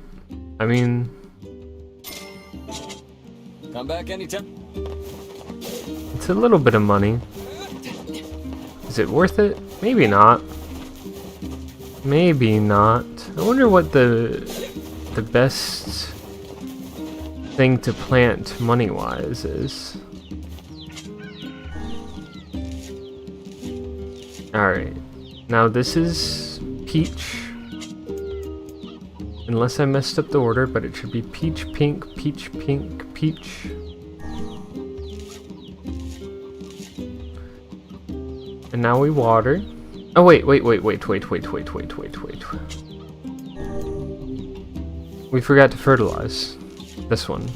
I mean, Come back anytime. it's a little bit of money. Is it worth it? Maybe not. Maybe not. I wonder what the best thing to plant money-wise is. Alright, now this is peach. Unless I messed up the order, but it should be peach, pink, peach, pink, peach. And now we water. Oh wait. We forgot to fertilize this one.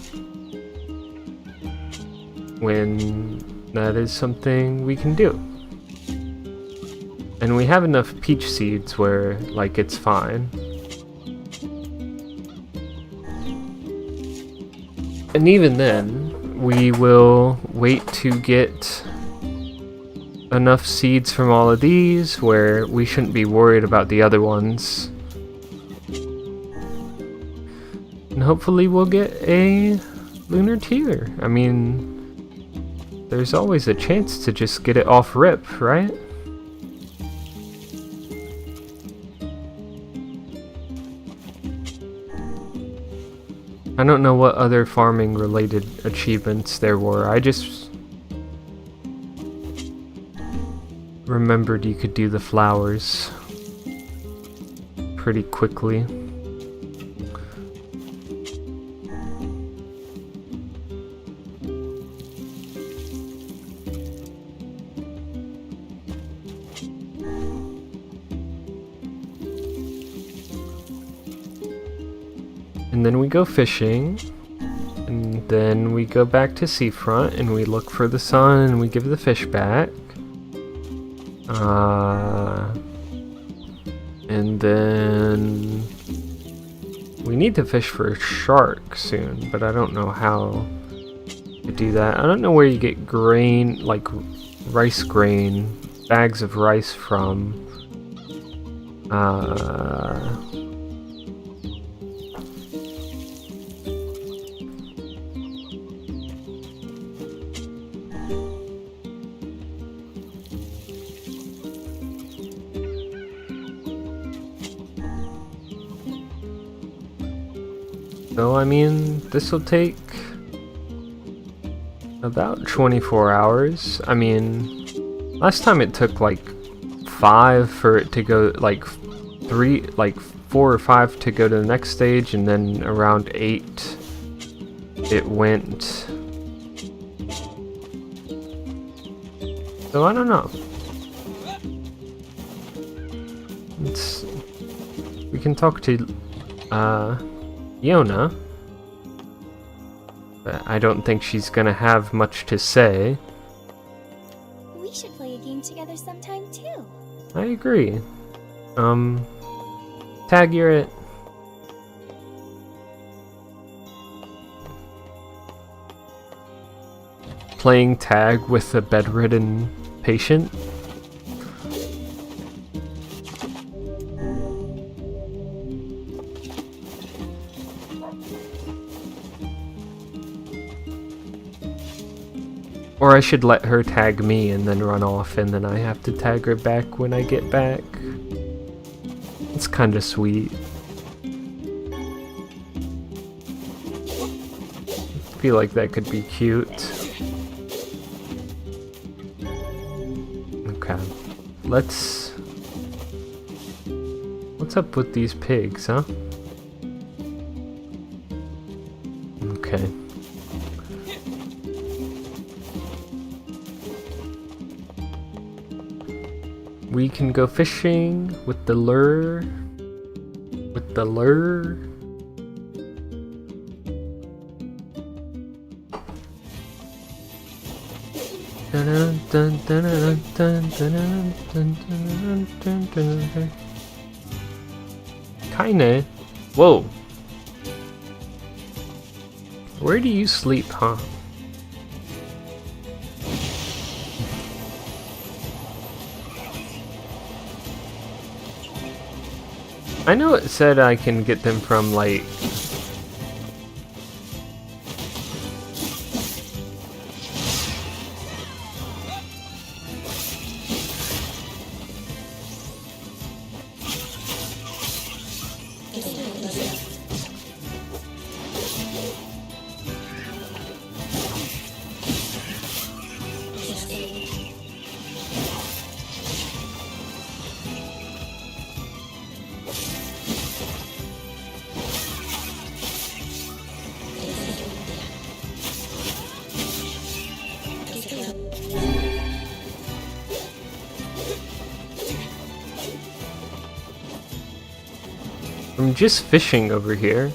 When that is something we can do. And we have enough peach seeds where, like, it's fine. And even then, we will wait to get enough seeds from all of these where we shouldn't be worried about the other ones. And hopefully we'll get a lunar tier. I mean, there's always a chance to just get it off rip, right? I don't know what other farming related achievements there were. I just remembered you could do the flowers pretty quickly. And then we go fishing, and then we go back to seafront, and we look for the sun, and we give the fish back. And then we need to fish for a shark soon, but I don't know how to do that. I don't know where you get grain, like rice grain, bags of rice from. So, I mean, this will take about 24 hours. I mean, last time it took like 5 for it to go, like 4 or 5 to go to the next stage, and then around 8 it went. So I don't know. We can talk to Yona, but I don't think she's gonna have much to say. We should play a game together sometime too. I agree. Tag, you're it. Playing tag with a bedridden patient. Or I should let her tag me and then run off, and then I have to tag her back when I get back. It's kinda sweet. I feel like that could be cute. Okay. What's up with these pigs, huh? Okay. We can go fishing with the lure. With the lure. Kinda. Whoa. Where do you sleep, huh? I know it said I can get them from, like... I'm just fishing over here.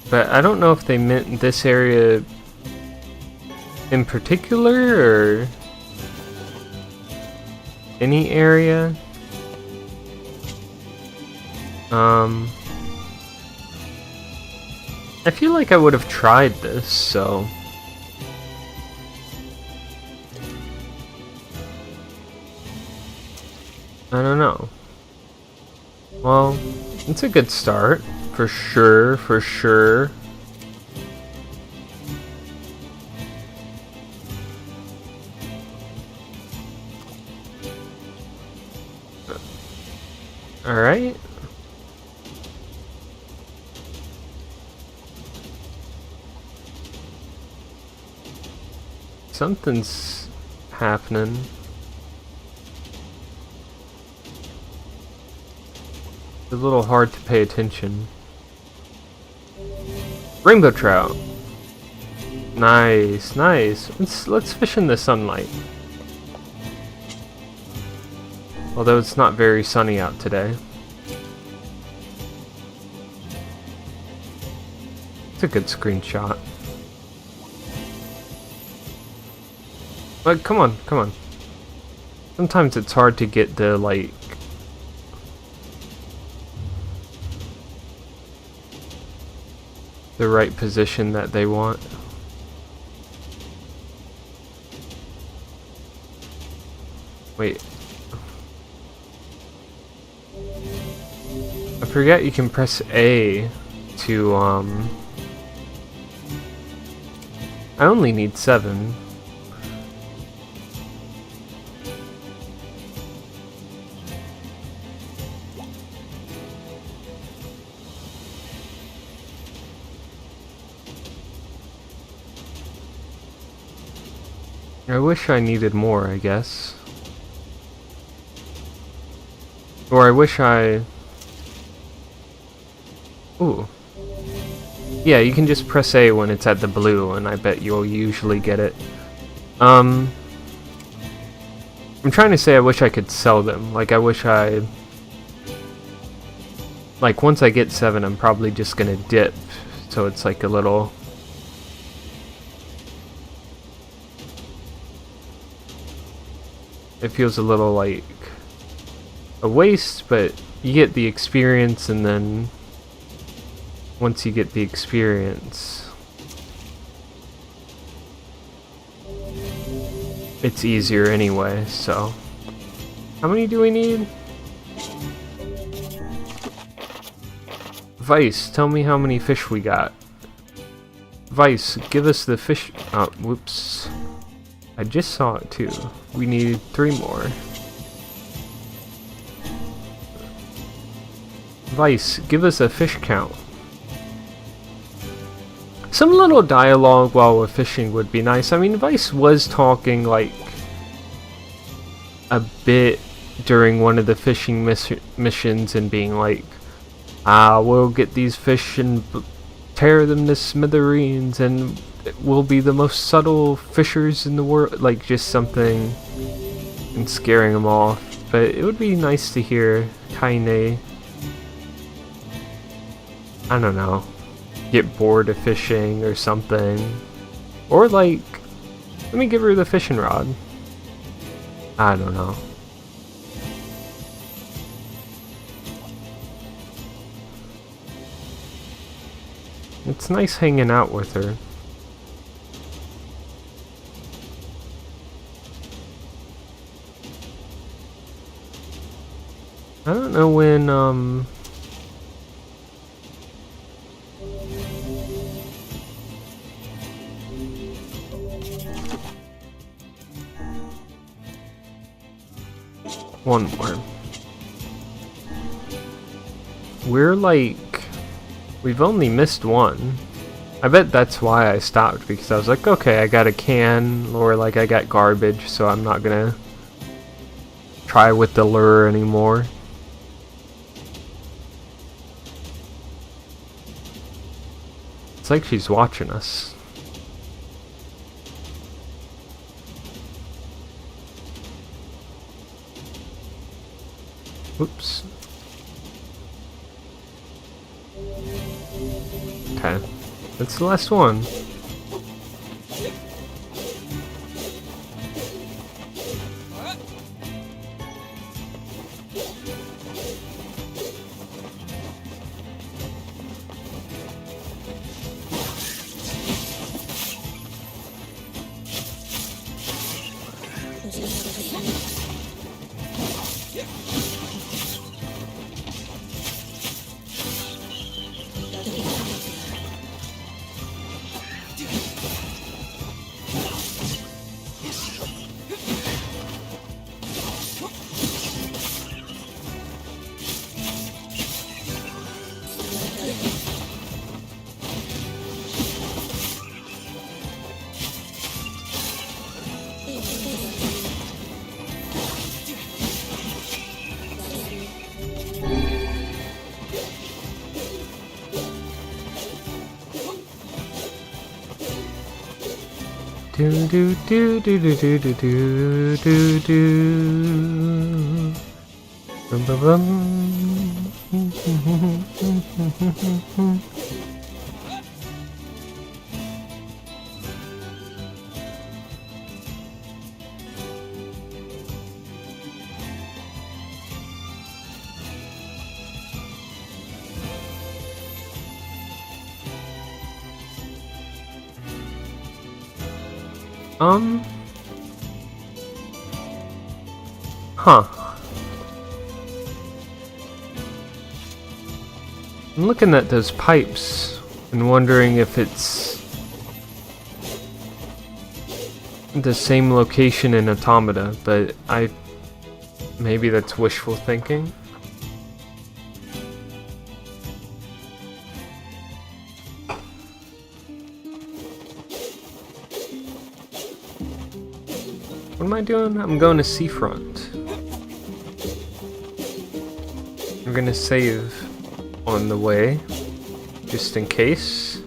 But I don't know if they meant this area in particular or any area. I feel like I would have tried this, so I don't know. Well, it's a good start, for sure, for sure. Alright. Something's happening. It's a little hard to pay attention. Rainbow trout. Nice, nice. Let's fish in the sunlight. Although it's not very sunny out today. It's a good screenshot. But come on, come on. Sometimes it's hard to get the, like, the right position that they want. Wait. I forget you can press A to, I only need 7. I wish I needed more, I guess. Or I wish I... Ooh. Yeah, you can just press A when it's at the blue, and I bet you'll usually get it. I'm trying to say I wish I could sell them. Like, I wish I... Like, once I get 7, I'm probably just gonna dip. So it's like a little... It feels a little like a waste, but you get the experience, and then once you get the experience, it's easier anyway, so. How many do we need? Vice, tell me how many fish we got. Vice, give us the fish. Oh, whoops. I just saw it too. We need 3 more. Vice, give us a fish count. Some little dialogue while we're fishing would be nice. I mean, Vice was talking like a bit during one of the fishing missions and being like, we'll get these fish and tear them to smithereens and we'll be the most subtle fishers in the world. Like just something and scaring them off. But it would be nice to hear Kaine, I don't know, get bored of fishing or something. Or like, let me give her the fishing rod. I don't know. It's nice hanging out with her. I don't know when, one more. We're like, we've only missed one. I bet that's why I stopped, because I was like, okay, I got a can, or like I got garbage, so I'm not gonna try with the lure anymore. It's like she's watching us. Oops. Okay, that's the last one. Do do do do do do do do do do. Bum bum bum. Huh. I'm looking at those pipes and wondering if it's the same location in Automata, but maybe that's wishful thinking. What am I doing? I'm going to Seafront. I'm gonna save on the way, just in case.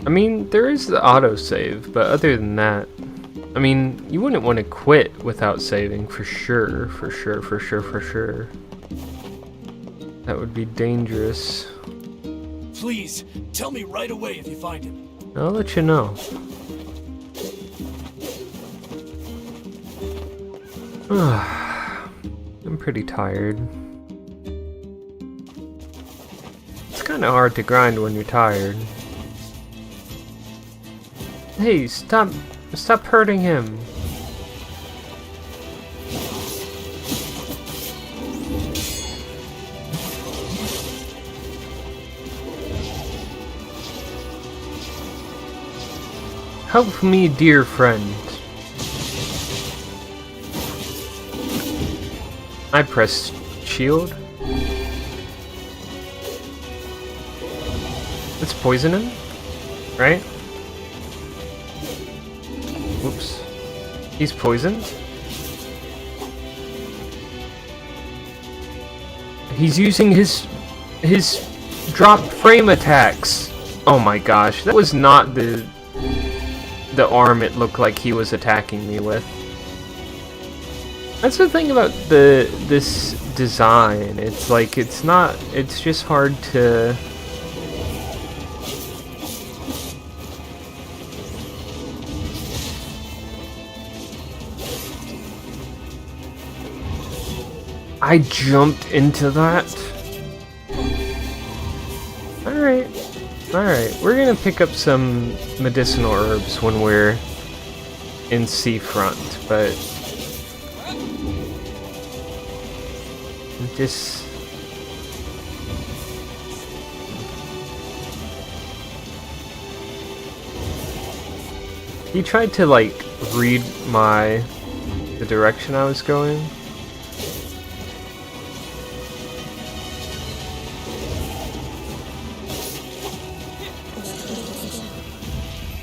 I mean, there is the autosave, but other than that, I mean, you wouldn't want to quit without saving, for sure, for sure, for sure, for sure. That would be dangerous. Please, tell me right away if you find him. I'll let you know. I'm pretty tired. It's kind of hard to grind when you're tired. Hey, stop hurting him. Help me, dear friend. I pressed shield. Let's poison him, right? Whoops. He's poisoned? He's using his drop frame attacks. Oh my gosh, that was not the arm it looked like he was attacking me with. That's the thing about this design. It's like it's just hard to I jumped into that. Alright, we're gonna pick up some medicinal herbs when we're in seafront, but just he tried to like read the direction I was going.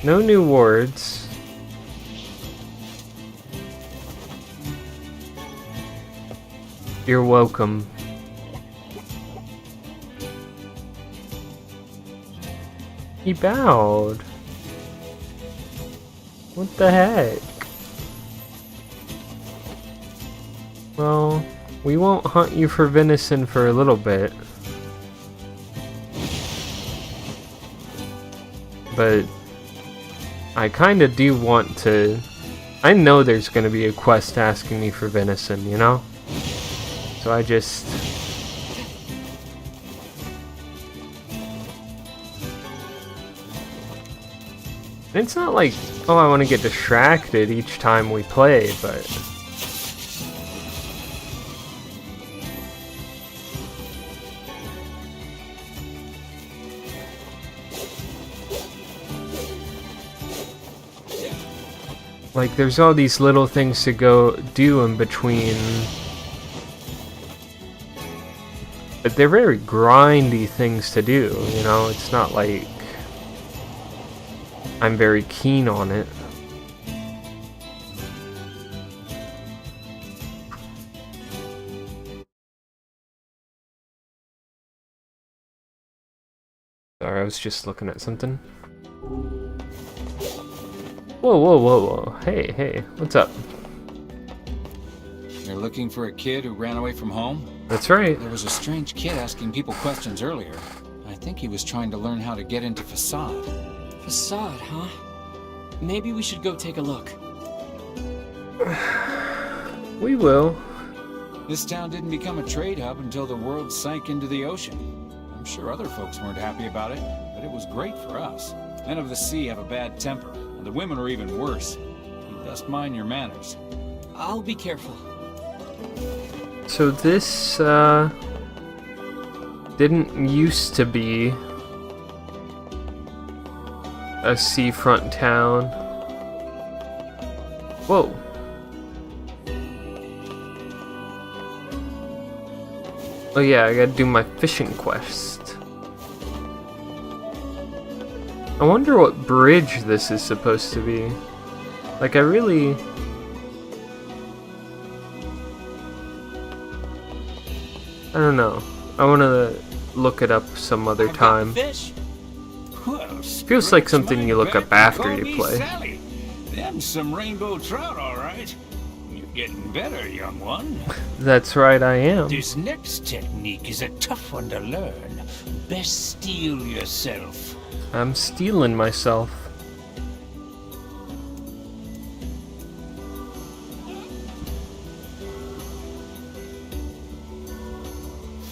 No new wards. You're welcome. He bowed. What the heck? Well, we won't hunt you for venison for a little bit. But I kinda do want to... I know there's gonna be a quest asking me for venison, you know? So I just... It's not like, oh, I want to get distracted each time we play, but... Like, there's all these little things to go do in between. But they're very grindy things to do, you know? It's not like I'm very keen on it. Sorry, I was just looking at something. Whoa, whoa, whoa, whoa. Hey, hey, what's up? You're looking for a kid who ran away from home? That's right. There was a strange kid asking people questions earlier. I think he was trying to learn how to get into Facade. Facade, huh? Maybe we should go take a look. We will. This town didn't become a trade hub until the world sank into the ocean. I'm sure other folks weren't happy about it, but it was great for us. Men of the sea have a bad temper, and the women are even worse. You best mind your manners. I'll be careful. So this, didn't used to be a seafront town. Whoa. Oh yeah, I gotta do my fishing quest. I wonder what bridge this is supposed to be. Like, I really... I don't know. I want to look it up some other time. Well, Feels like something you look up after you play. Sally. Them's some rainbow trout, all right. You're getting better, young one. That's right, I am. This next technique is a tough one to learn. Best steel yourself. I'm stealing myself.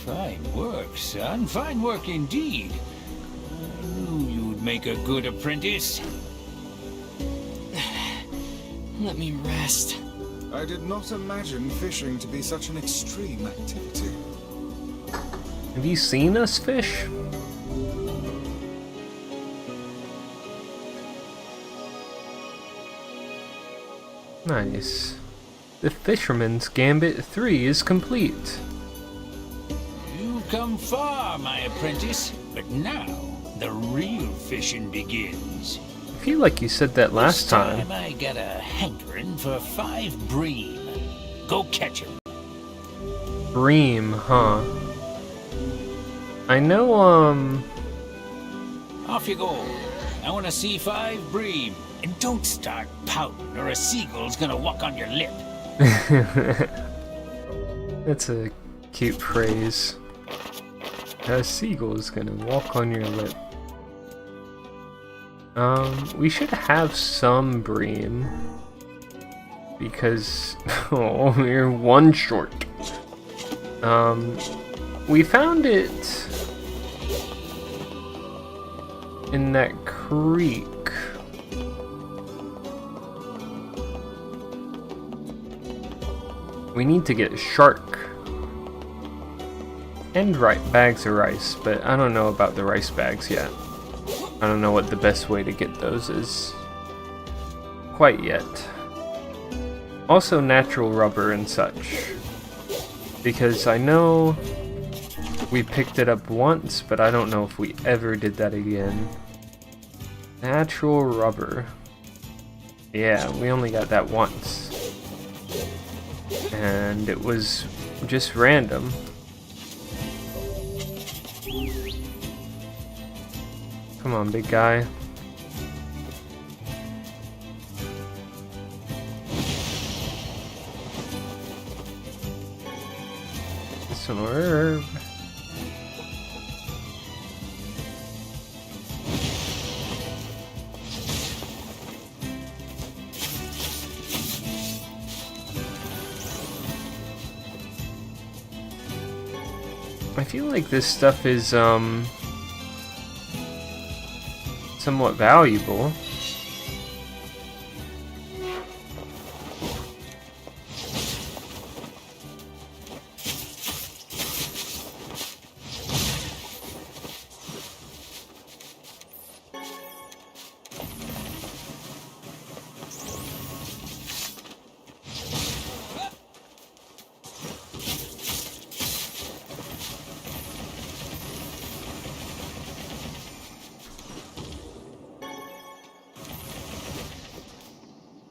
Fine work, son. Fine work indeed. I knew you'd make a good apprentice. Let me rest. I did not imagine fishing to be such an extreme activity. Have you seen us fish? Nice. The Fisherman's Gambit 3 is complete. You've come far, my apprentice, but now the real fishing begins. I feel like you said that last time. I got a hankering for 5 bream. Go catch 'em. Bream, huh? I know, Off you go. I want to see 5 bream. And don't start pouting, or a seagull's gonna walk on your lip. That's a cute phrase. A seagull's gonna walk on your lip. We should have some bream. Because, oh, we're 1 short. We found it in that creek. We need to get shark and bags of rice, but I don't know about the rice bags yet. I don't know what the best way to get those is quite yet. Also natural rubber and such, because I know we picked it up once, but I don't know if we ever did that again. Natural rubber. Yeah, we only got that once. And it was just random. Come on, big guy. This one herb. I feel like this stuff is somewhat valuable.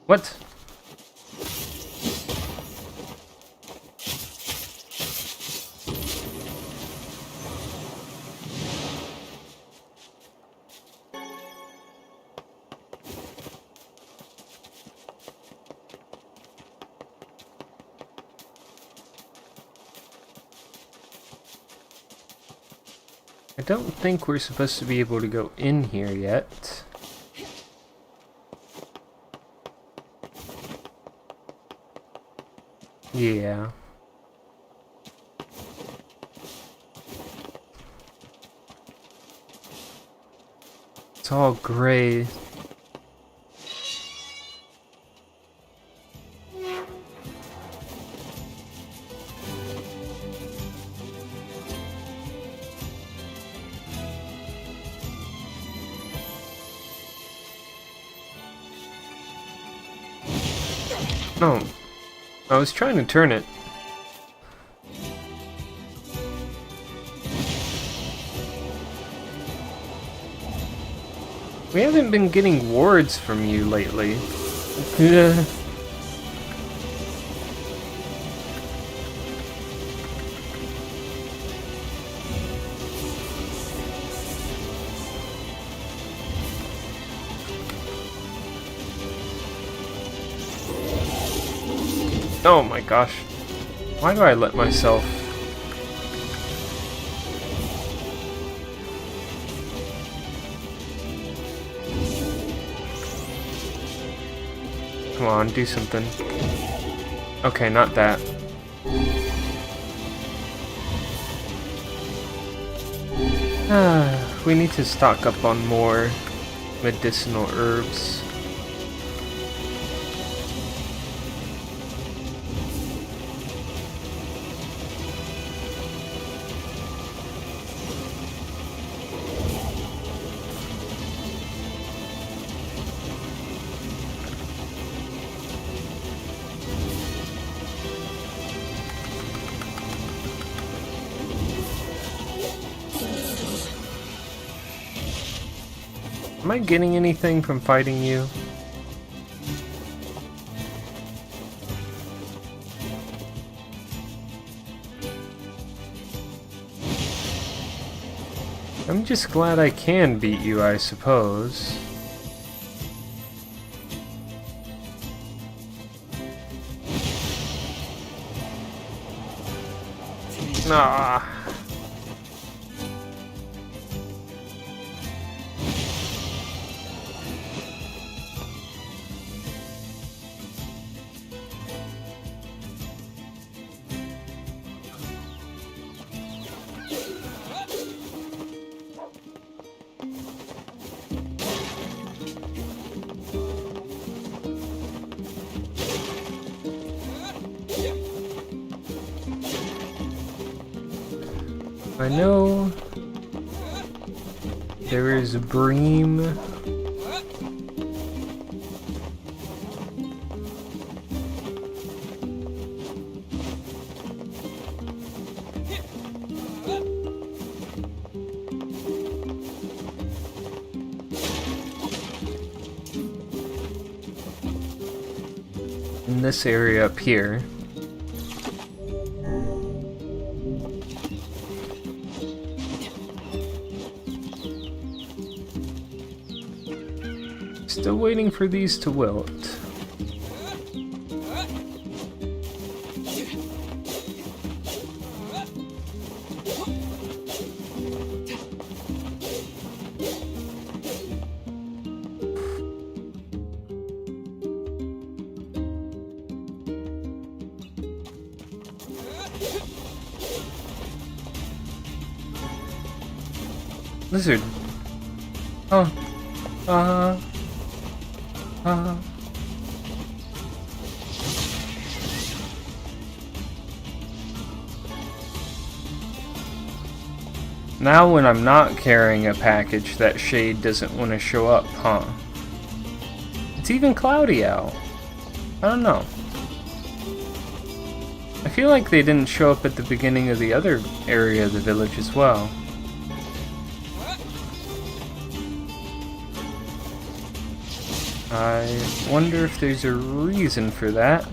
What? I don't think we're supposed to be able to go in here yet. Yeah. It's all gray. No. I was trying to turn it. We haven't been getting wards from you lately. Oh my gosh. Why do I let myself... Come on, do something. Okay, not that. We need to stock up on more medicinal herbs. Am I getting anything from fighting you? I'm just glad I can beat you, I suppose. Ah. I know there is a bream. In this area up here. Still waiting for these to wilt. Lizard. Oh. Now when I'm not carrying a package, that shade doesn't want to show up, huh? It's even cloudy out. I don't know. I feel like they didn't show up at the beginning of the other area of the village as well. I wonder if there's a reason for that.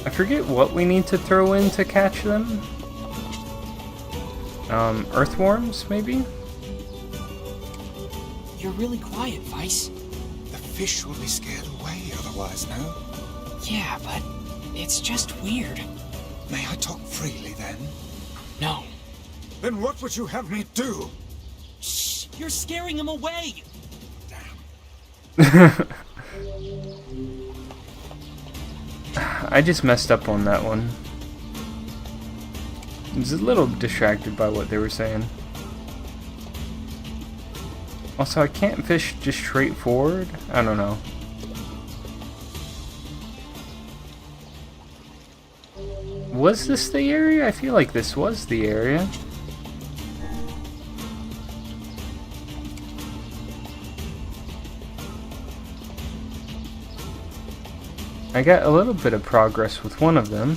I forget what we need to throw in to catch them. Earthworms, maybe? You're really quiet, Vice. The fish will be scared away otherwise, no? Yeah, but it's just weird. May I talk freely then? No. Then what would you have me do? Shh! You're scaring him away! Damn. I just messed up on that one. I was a little distracted by what they were saying. Also, I can't fish just straight forward? I don't know. Was this the area? I feel like this was the area. I got a little bit of progress with one of them.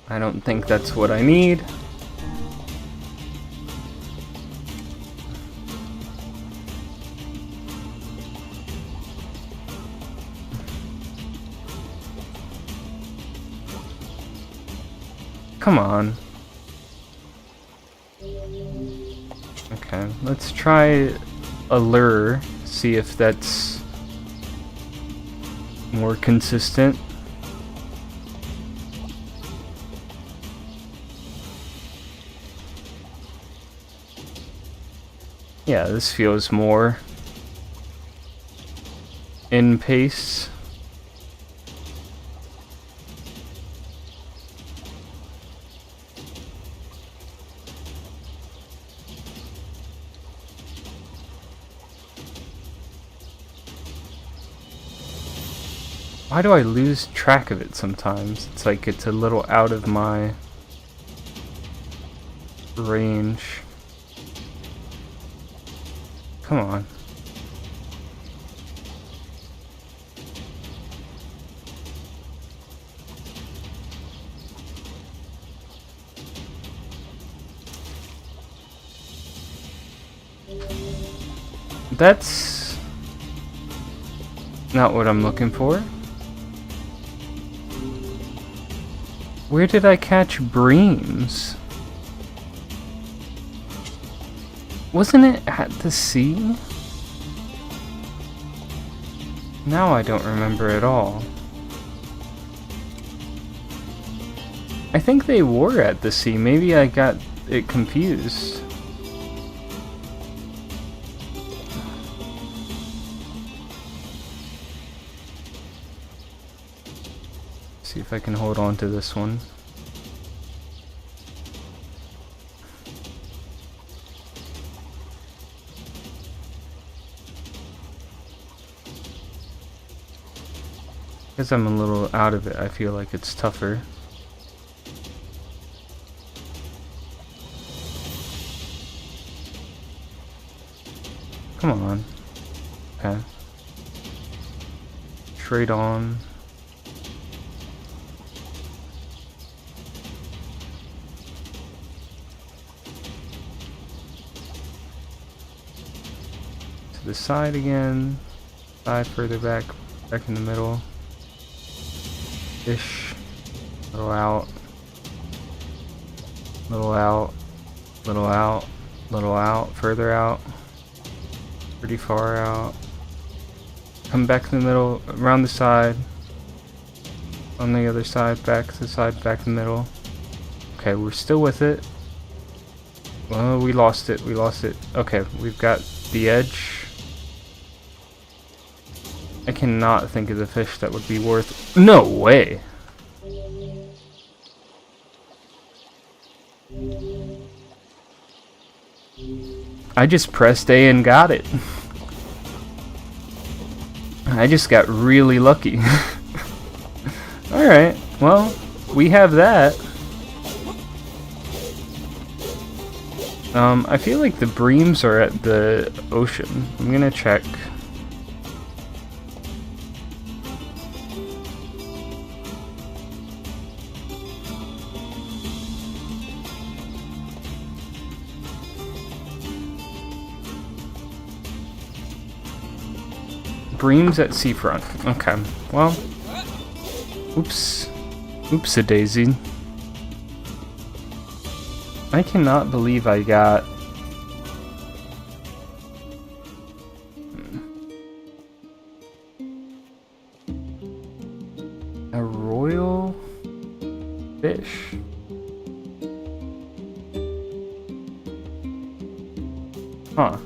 I don't think that's what I need. Come on. Okay, let's try a lure, see if that's more consistent. Yeah, this feels more in pace. Why do I lose track of it sometimes? It's like it's a little out of my range. Come on. That's not what I'm looking for. Where did I catch breams? Wasn't it at the sea? Now I don't remember at all. I think they were at the sea. Maybe I got it confused. See if I can hold on to this one. Because I'm a little out of it, I feel like it's tougher. Come on. Okay. Straight on. To the side again. Side further back. Back in the middle. Ish. Little out. Little out. Little out. Little out. Further out. Pretty far out. Come back in the middle. Around the side. On the other side. Back to the side. Back in the middle. Okay, we're still with it. Well, we lost it. We lost it. Okay, we've got the edge. I cannot think of the fish that would be worth... No way! I just pressed A and got it. I just got really lucky. Alright, well, we have that. I feel like the breams are at the ocean. I'm gonna check. Breams at seafront. Okay, well. Oops. Oops-a-daisy. I cannot believe I got... a royal fish. Huh.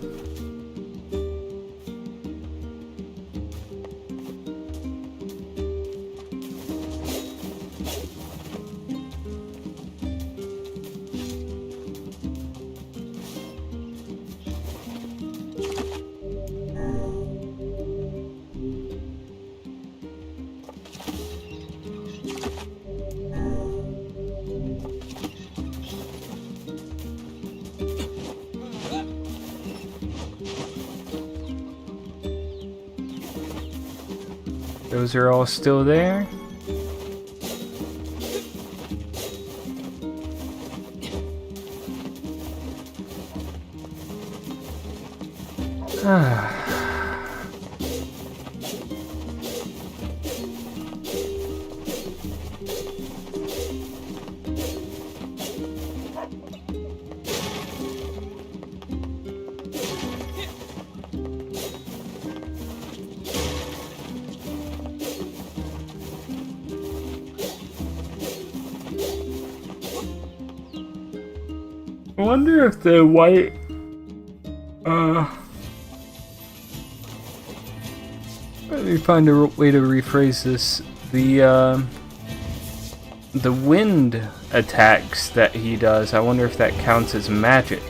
Those are all still there. I wonder if the white, let me find a way to rephrase this. The wind attacks that he does, I wonder if that counts as magic.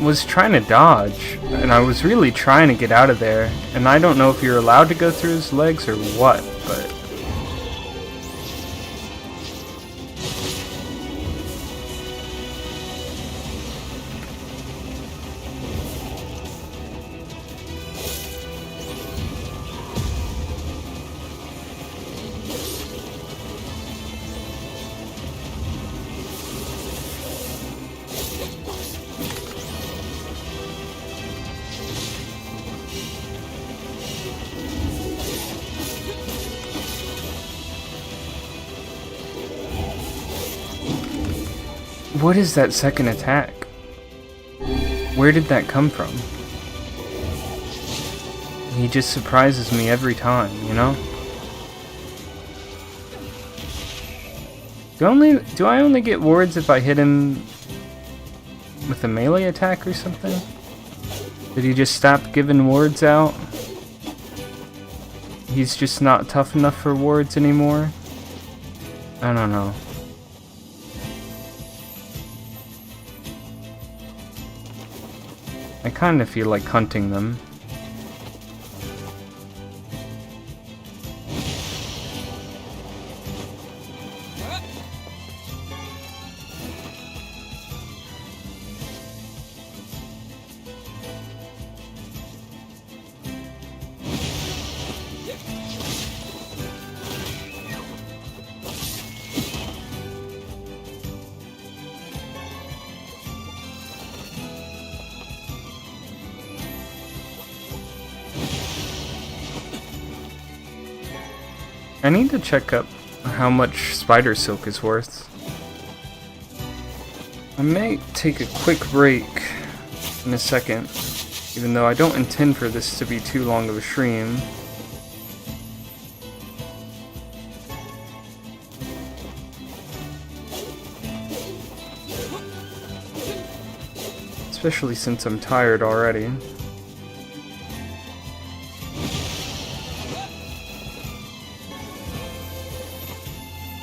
was trying to dodge, and I was really trying to get out of there, and I don't know if you're allowed to go through his legs or what, but... What is that second attack? Where did that come from? He just surprises me every time, you know? Do I only get wards if I hit him with a melee attack or something? Did he just stop giving wards out? He's just not tough enough for wards anymore? I don't know. I kind of feel like hunting them. I need to check up how much spider silk is worth. I may take a quick break in a second, even though I don't intend for this to be too long of a stream. Especially since I'm tired already.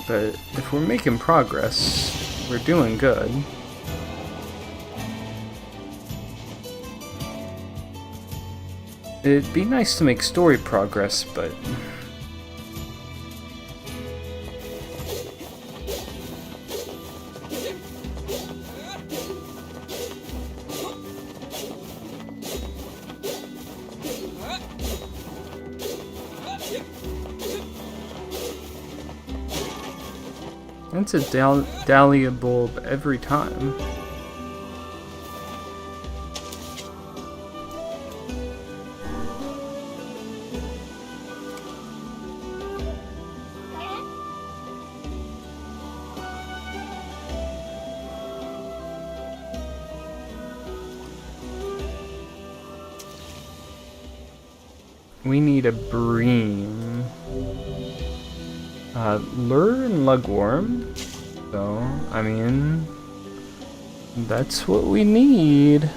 But if we're making progress, we're doing good. It'd be nice to make story progress, but... That's a dahlia bulb every time. We need a bream. Lure and lugworm. So, I mean, that's what we need.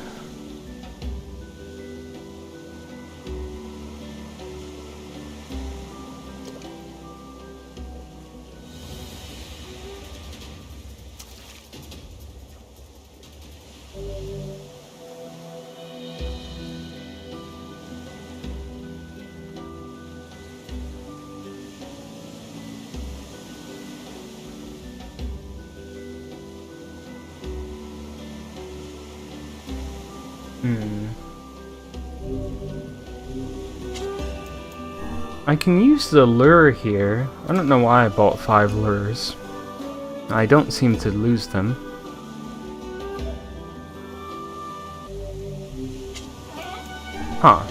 I can use the lure here. I don't know why I bought 5 lures. I don't seem to lose them. Huh.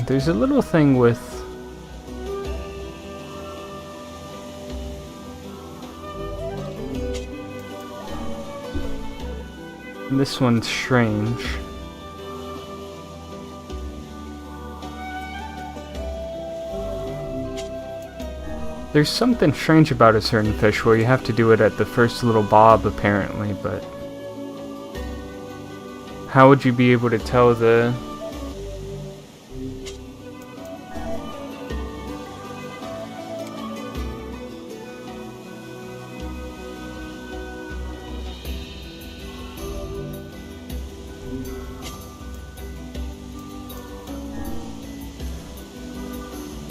There's a little thing with... This one's strange. There's something strange about a certain fish where you have to do it at the first little bob, apparently, but... How would you be able to tell the...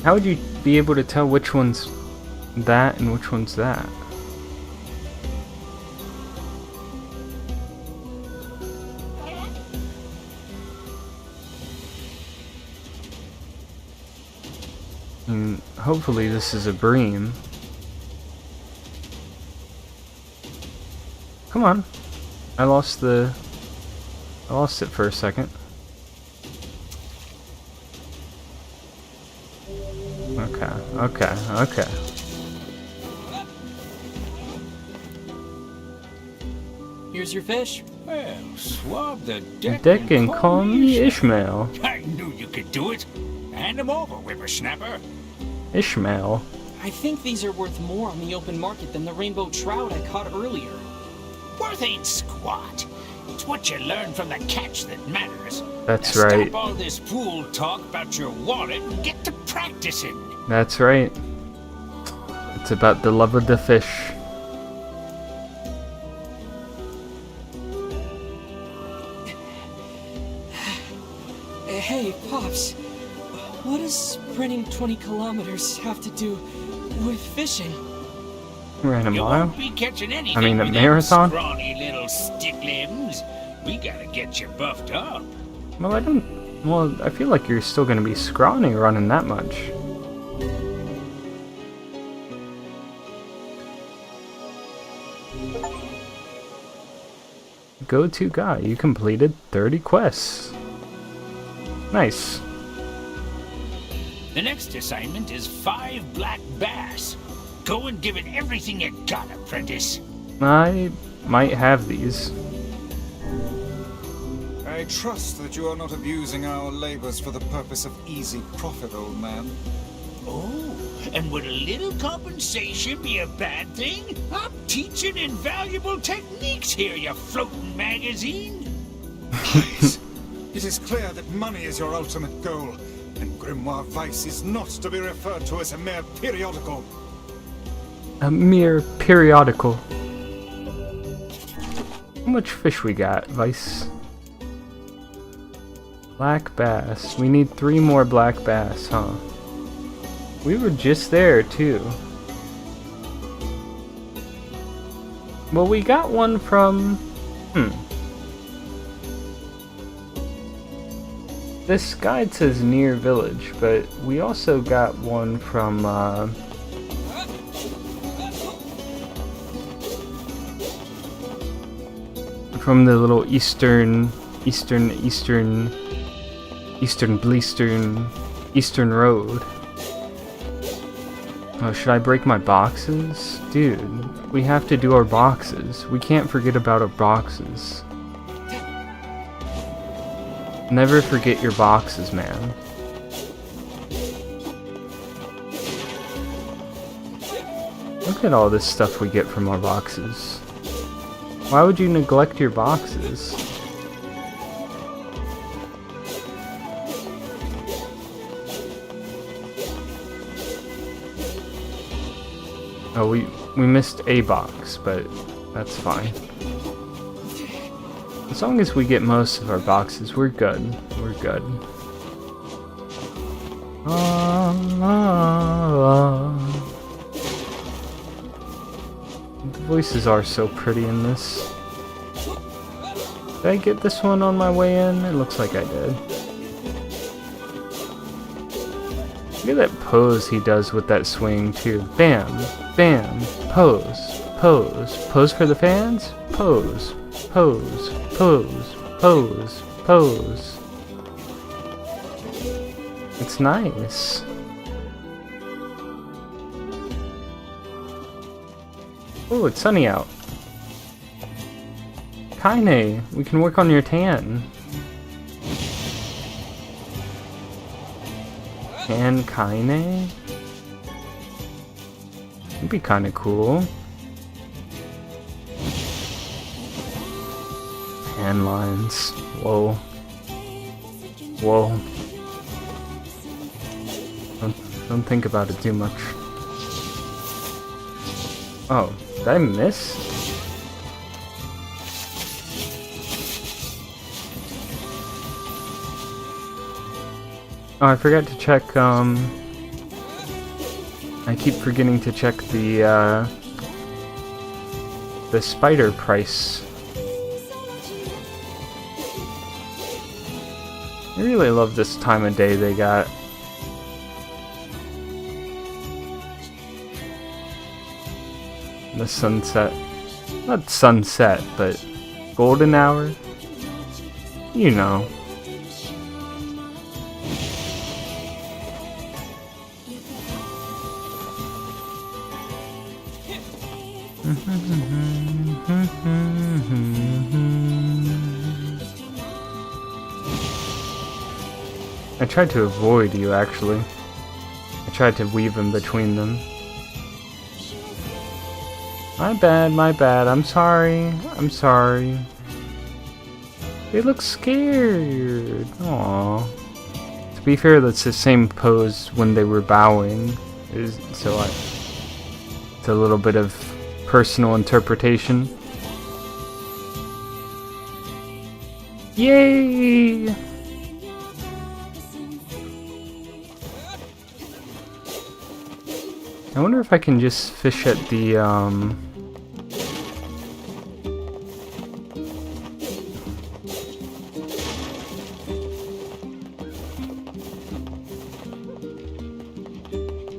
How would you be able to tell which one's that and which one's that? And hopefully this is a bream. Come on. I lost it for a second. Okay. Here's your fish. Well, swab the deck, Deck and call me Ishmael. I knew you could do it. Hand him over, whippersnapper. Ishmael. I think these are worth more on the open market than the rainbow trout I caught earlier. Worth ain't squat. It's what you learn from the catch that matters. That's now right. Stop all this fool talk about your wallet and get to practicing. That's right. It's about the love of the fish. Hey, Pops. What does sprinting 20 kilometers have to do with fishing? Ran a You mile? won't be catching anything I mean, a with them marathon? scrawny little stick limbs. We gotta get you buffed up. Well, I feel like you're still gonna be scrawny running that much. Go-to guy, you completed 30 quests. Nice. The next assignment is 5 black bass. Go and give it everything you got, apprentice. I might have these. I trust that you are not abusing our labors for the purpose of easy profit, old man. Oh, and would a little compensation be a bad thing? I'm teaching invaluable techniques here, you floating magazine. Please, it is clear that money is your ultimate goal, and Grimoire Vice is not to be referred to as a mere periodical. A mere periodical. How much fish we got, Vice? Black bass. We need 3 more black bass, huh? We were just there, too. Well, we got one from... This guide says NieR Village, but we also got one from, from the little eastern road. Oh, should I break my boxes? Dude, we have to do our boxes. We can't forget about our boxes. Never forget your boxes, man. Look at all this stuff we get from our boxes. Why would you neglect your boxes? Oh, we missed a box, but that's fine. As long as we get most of our boxes, we're good. We're good. The voices are so pretty in this. Did I get this one on my way in? It looks like I did. Look at that pose he does with that swing too. Bam, bam, pose, pose, pose for the fans, pose, pose, pose, pose, pose. It's nice. Oh, it's sunny out. Kaine, we can work on your tan. Tan Kaine? That'd be kinda cool. Tan lines. Whoa. Whoa. Don't think about it too much. Oh, did I miss? Oh, I forgot to check, I keep forgetting to check the spider price. I really love this time of day they got. The sunset. Not sunset, but golden hour. You know. I tried to avoid you, actually. I tried to weave in between them. My bad, I'm sorry. I'm sorry. They look scared. Aww. To be fair, that's the same pose when they were bowing. It's a little bit of personal interpretation. Yay! I wonder if I can just fish at the,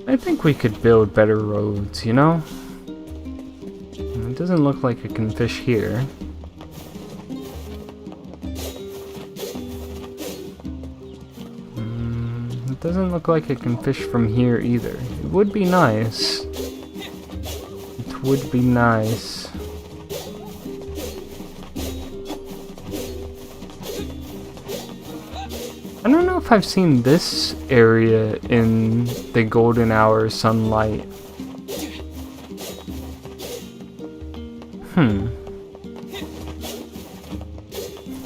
I think we could build better roads, you know? It doesn't look like I can fish here. It doesn't look like I can fish from here either. It would be nice. It would be nice. I don't know if I've seen this area in the golden hour sunlight.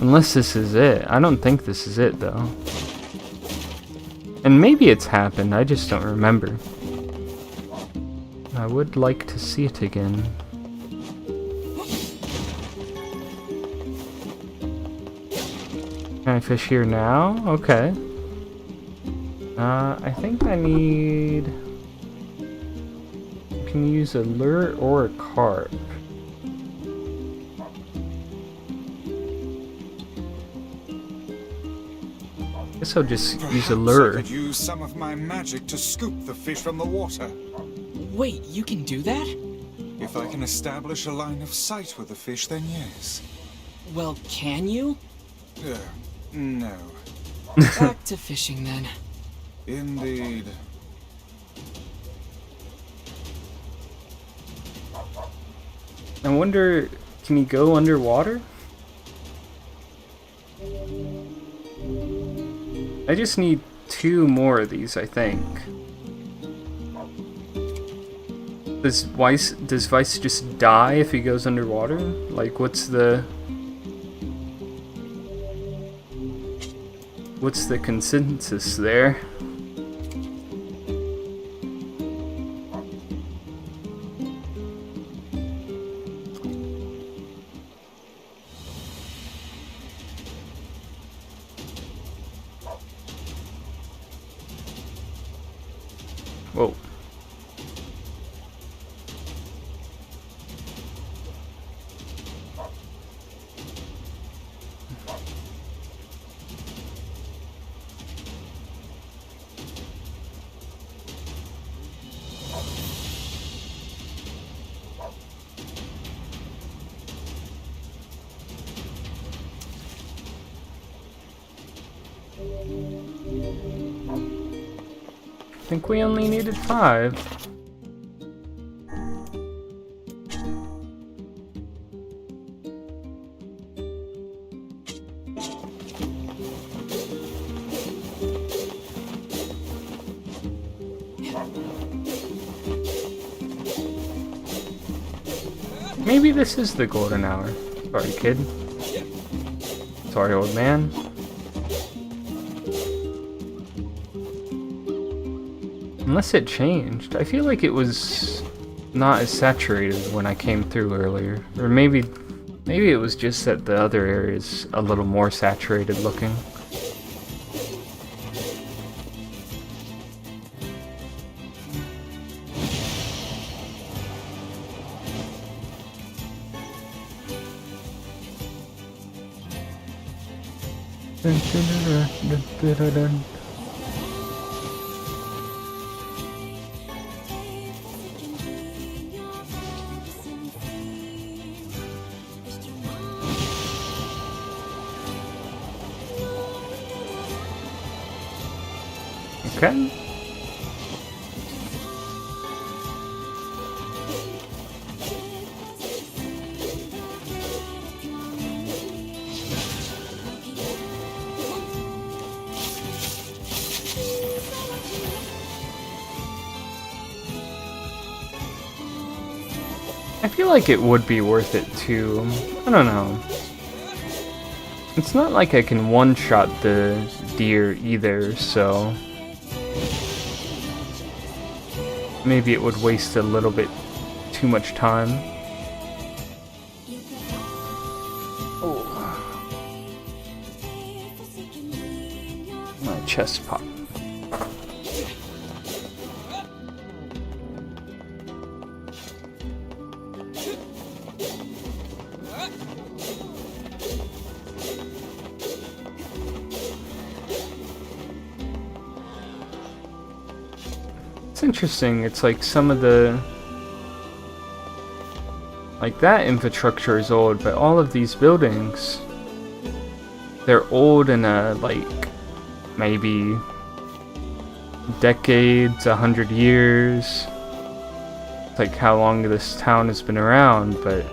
Unless this is it. I don't think this is it though. And maybe it's happened, I just don't remember. I would like to see it again. Can I fish here now? Okay. I think I need... I can use a lure or a carp. I guess I'll just use a lure. I could use some of my magic to scoop the fish from the water. Wait, you can do that? If I can establish a line of sight with the fish, then yes. Well, can you? No. Back to fishing then. Indeed. I wonder, can he go underwater? I just need 2 more of these, I think. Does Vice just die if he goes underwater? Like, what's the consensus there? Whoa. I think we only needed 5. Maybe this is the golden hour. Sorry, kid. Sorry, old man. Unless it changed. I feel like it was not as saturated when I came through earlier. Or maybe it was just that the other area is a little more saturated looking. Okay. I feel like it would be worth it too. I don't know. It's not like I can one-shot the deer either, so maybe it would waste a little bit too much time. Oh. My chest pop. It's interesting, it's like some of the... like that infrastructure is old, but all of these buildings, they're old in a, like, maybe decades, 100 years. It's like how long this town has been around, but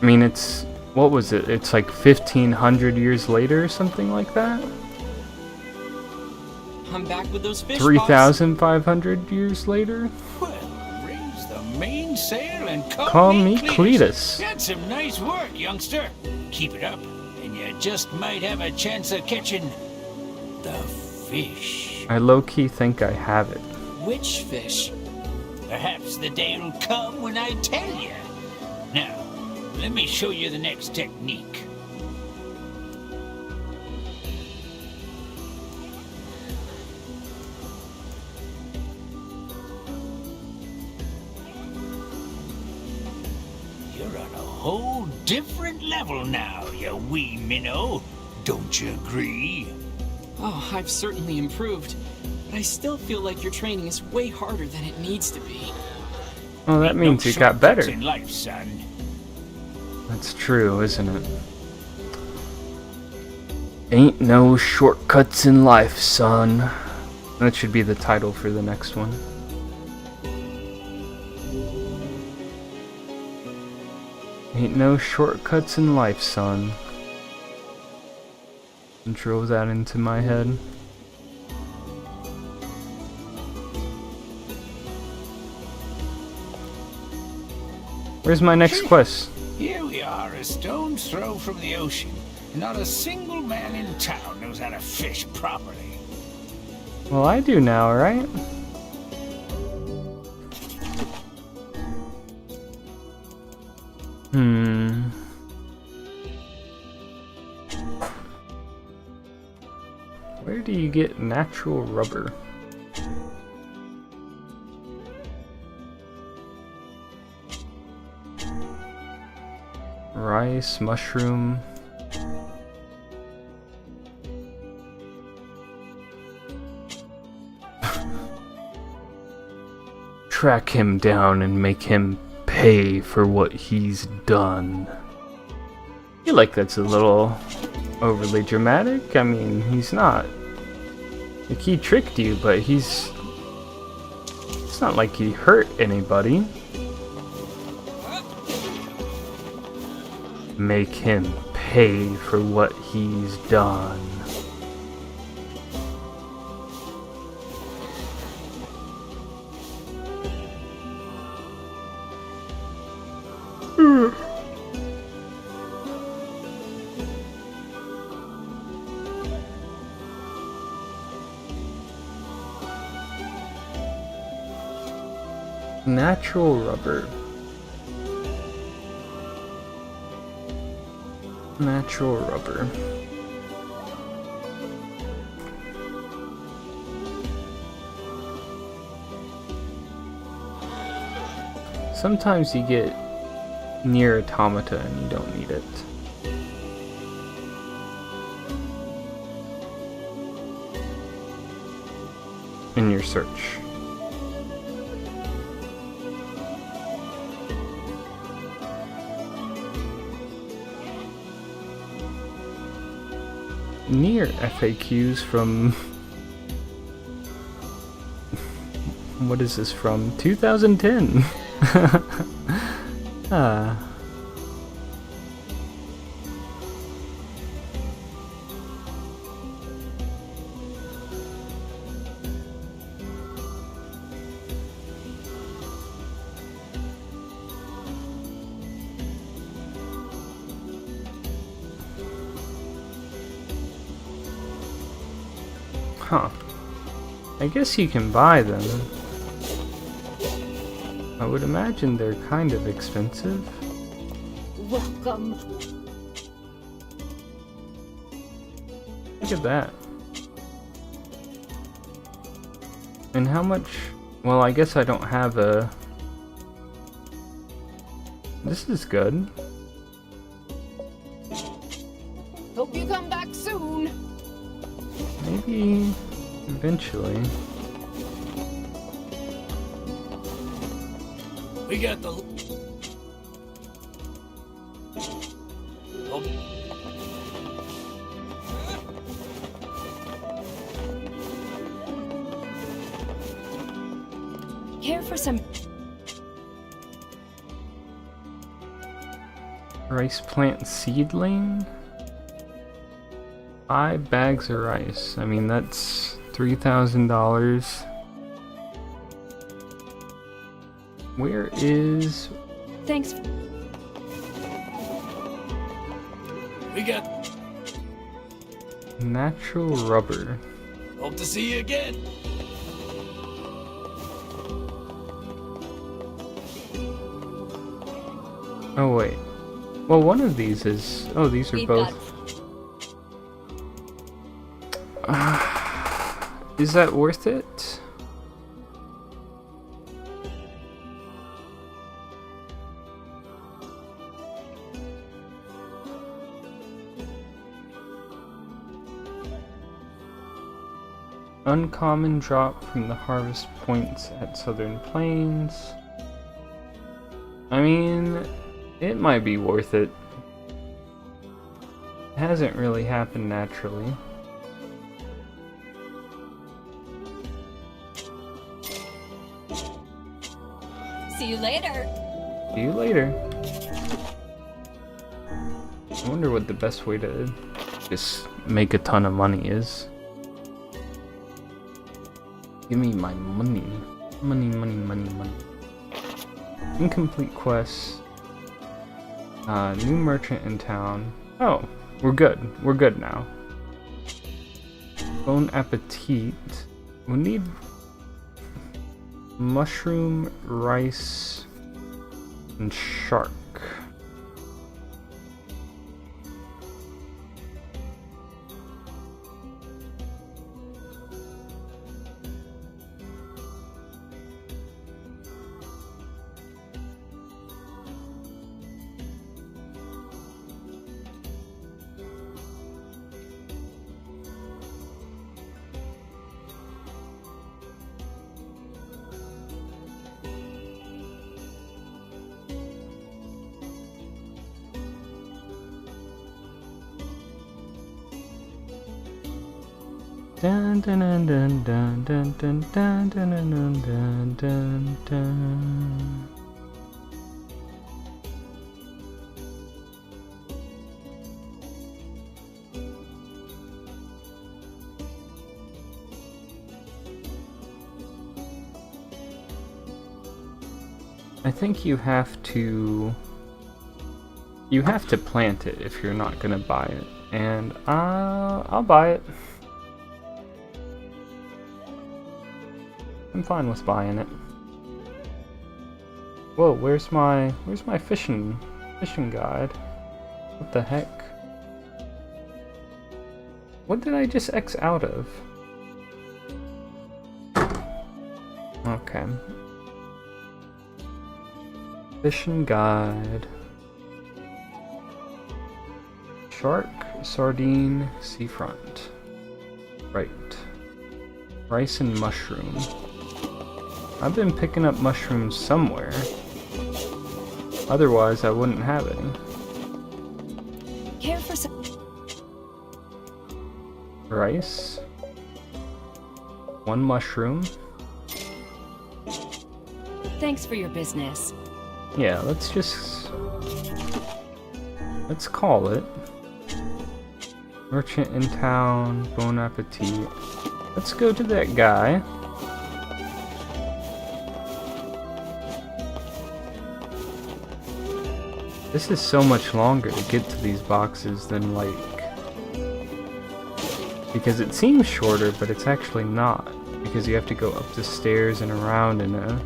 I mean, it's, what was it? It's like 1,500 years later or something like that? I'm back with those fish 3,500 years later? Well, raise the mainsail and Call me Cletus. That's some nice work, youngster. Keep it up, and you just might have a chance of catching the fish. I low-key think I have it. Which fish? Perhaps the day will come when I tell you. Now, let me show you the next technique. You're on a whole different level now, you wee minnow. Don't you agree? Oh, I've certainly improved. But I still feel like your training is way harder than it needs to be. Well, that means you got better. In life, son. That's true, isn't it? Ain't no shortcuts in life, son. That should be the title for the next one. Ain't no shortcuts in life, son. And drove that into my head. Where's my next quest? Here we are, a stone's throw from the ocean. Not a single man in town knows how to fish properly. Well, I do now, right? Where do you get natural rubber? Rice, mushroom. Track him down and make him pay for what he's done. I feel like that's a little overly dramatic. I mean, he's not. Like, he tricked you, but it's not like he hurt anybody. Make him pay for what he's done. Natural rubber. Natural rubber. Sometimes you get NieR Automata and you don't need it. in your search. NieR FAQs from what is this from? 2010. Ah. Huh. I guess you can buy them. I would imagine they're kind of expensive. Welcome. Look at that. And how much? Well, I guess I don't have a... This is good. Hope you come back soon. Maybe eventually. We got the... Oh. Care for some... Rice plant seedling? 5 bags of rice. I mean, that's $3,000. Where is... Thanks. We got... Natural rubber. Hope to see you again. Oh, wait. Well, one of these is... Oh, these are both... Is that worth it? Uncommon drop from the harvest points at Southern Plains. I mean, it might be worth it. It hasn't really happened naturally. See you later. See you later. I wonder what the best way to just make a ton of money is. Give me my money. Money, money, money, money. Incomplete quests. New merchant in town. Oh, we're good. We're good now. Bon appetit. We need mushroom, rice, and shark. Dun dun dun dun dun dun dun dun dun dun dun dun dun. I think you have to plant it if you're not gonna buy it, and I'll buy it. I'm fine with buying it. Whoa, where's my fishing guide? What the heck? What did I just X out of? Okay. Fishing guide. Shark, sardine, seafront. Right. Rice and mushroom. I've been picking up mushrooms somewhere. Otherwise, I wouldn't have any. Care for some... Rice. 1 mushroom. Thanks for your business. Yeah, let's call it. Merchant in town, bon appetit. Let's go to that guy. This is so much longer to get to these boxes than like... Because it seems shorter, but it's actually not. Because you have to go up the stairs and around in a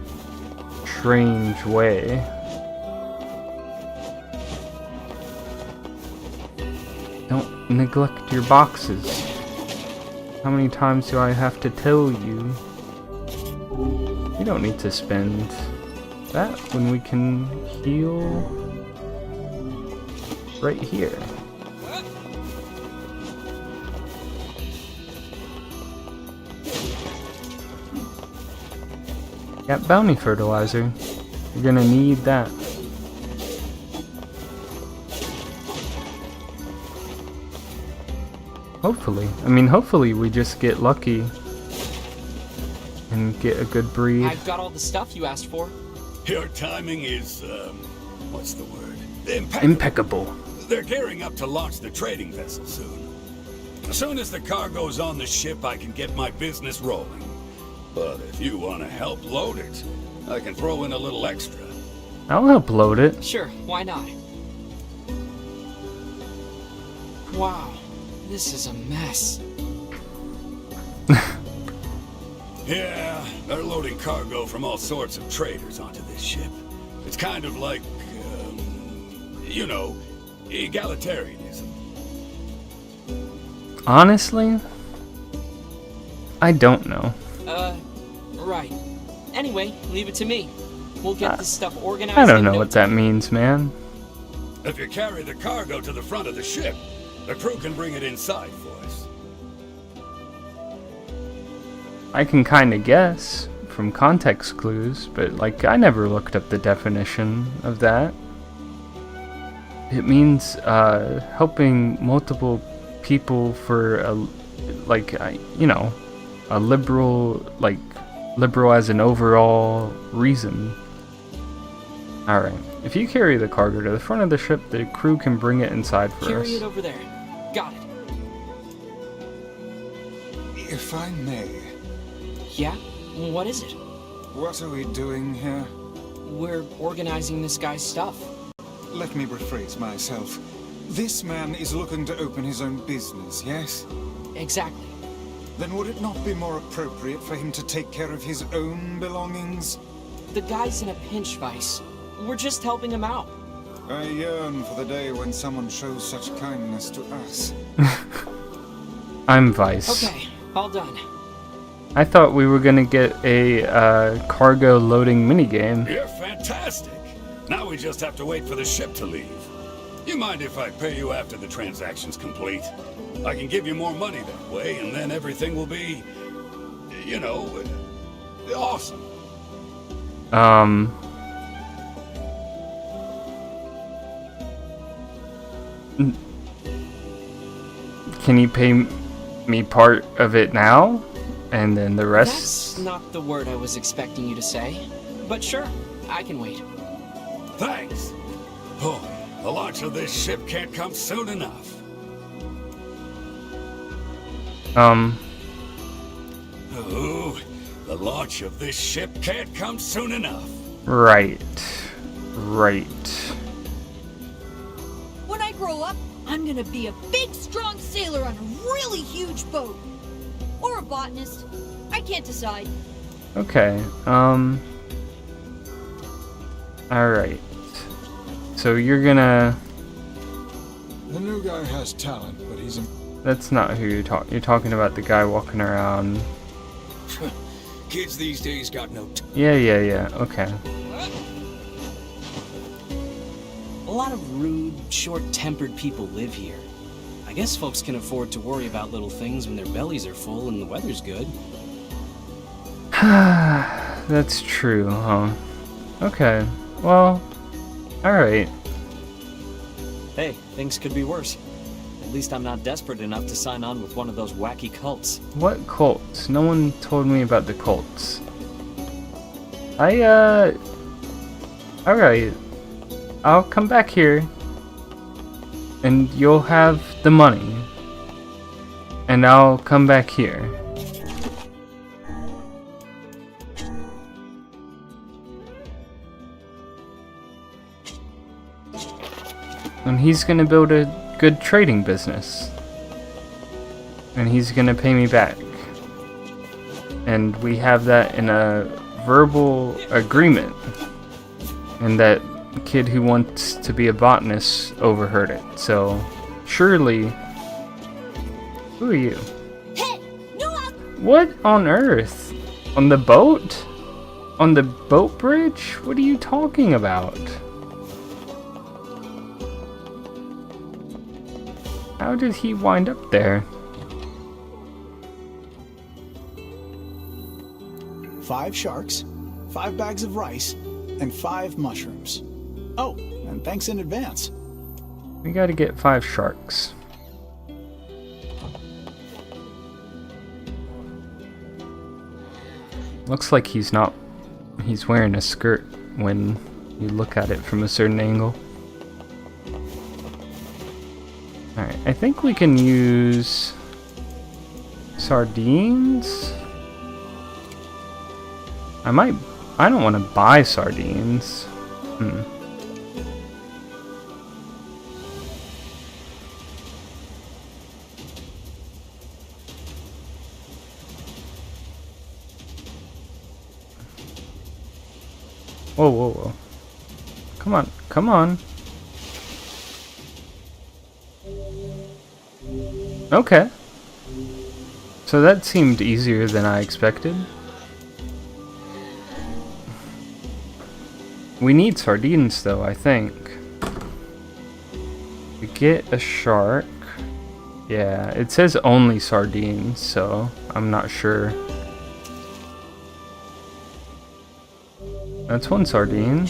strange way. Don't neglect your boxes. How many times do I have to tell you? You don't need to spend that when we can heal right here. Got bounty fertilizer. You're gonna need that. Hopefully we just get lucky and get a good breed. I've got all the stuff you asked for. Your timing is, what's the word? Impeccable. They're gearing up to launch the trading vessel soon. As soon as the cargo's on the ship, I can get my business rolling. But if you want to help load it, I can throw in a little extra. I'll help load it. Sure, why not? Wow, this is a mess. Yeah, they're loading cargo from all sorts of traders onto this ship. It's kind of like, you know, egalitarianism. Honestly, I don't know. Right. Anyway, leave it to me. We'll get this stuff organized. I don't know what that means, man. If you carry the cargo to the front of the ship, the crew can bring it inside for us. I can kind of guess from context clues, but like I never looked up the definition of that. It means helping multiple people for a a liberal as an overall reason. Alright, if you carry the cargo to the front of the ship, the crew can bring it inside for us. Carry it over there. Got it. If I may. Yeah? What is it? What are we doing here? We're organizing this guy's stuff. Let me rephrase myself. This man is looking to open his own business, yes? Exactly. Then would it not be more appropriate for him to take care of his own belongings? The guy's in a pinch, Vice. We're just helping him out. I yearn for the day when someone shows such kindness to us. I'm Vice. Okay, all done. I thought we were gonna get a cargo loading minigame. You're fantastic. Now we just have to wait for the ship to leave. You mind if I pay you after the transaction's complete? I can give you more money that way, and then everything will be, you know, awesome. Can you pay me part of it now? And then the rest? That's not the word I was expecting you to say. But sure, I can wait. Thanks. Oh, the launch of this ship can't come soon enough. Oh, the launch of this ship can't come soon enough. Right. When I grow up, I'm gonna be a big, strong sailor on a really huge boat. Or a botanist. I can't decide. Okay, alright. So you're gonna... The new guy has talent, but he's a... That's not who you're talking... You're talking about the guy walking around... Kids these days got no... Yeah, okay. A lot of rude, short-tempered people live here. I guess folks can afford to worry about little things when their bellies are full and the weather's good. That's true, huh? Okay, well, alright. Hey, things could be worse. At least I'm not desperate enough to sign on with one of those wacky cults. What cults? No one told me about the cults. Alright. I'll come back here. And you'll have the money. And I'll come back here. And he's gonna build a good trading business. And he's gonna pay me back. And we have that in a verbal agreement. And that kid who wants to be a botanist overheard it. So, surely... Who are you? Hey, Noah! What on earth? On the boat? On the boat bridge? What are you talking about? How did he wind up there? 5 sharks, 5 bags of rice, and 5 mushrooms. Oh, and thanks in advance. We gotta get 5 sharks. Looks like he's wearing a skirt when you look at it from a certain angle. Alright, I think we can use sardines. I don't want to buy sardines. Whoa, whoa, whoa. Come on, come on. Okay. So that seemed easier than I expected. We need sardines though, I think. We get a shark. Yeah, it says only sardines, so I'm not sure. That's 1 sardine.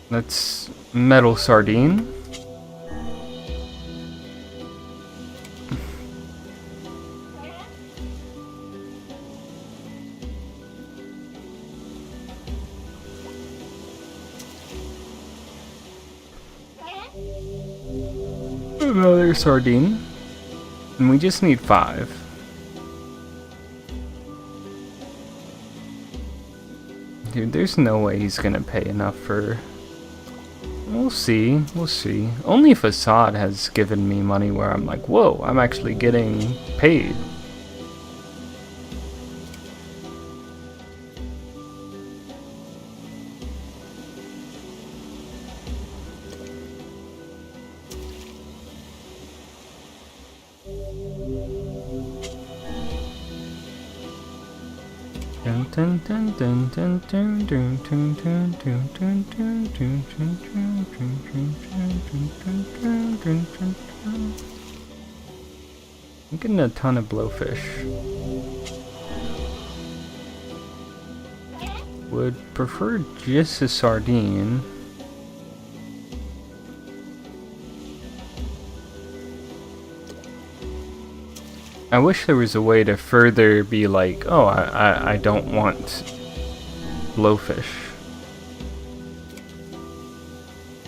That's metal sardine. Another sardine. And we just need 5. Dude, there's no way he's gonna pay enough for... We'll see, we'll see. Only Facade has given me money where I'm like, whoa, I'm actually getting paid. I'm getting a ton of blowfish. Would prefer just a sardine. I wish there was a way to further be like, oh, I don't want blowfish.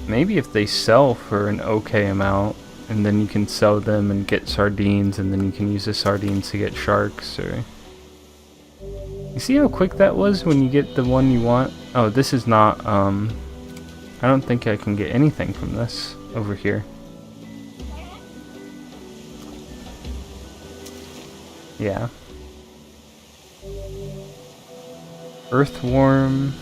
Maybe if they sell for an okay amount, and then you can sell them and get sardines, and then you can use the sardines to get sharks, or... You see how quick that was when you get the one you want? Oh, this is not, I don't think I can get anything from this over here. Yeah. Earthworm.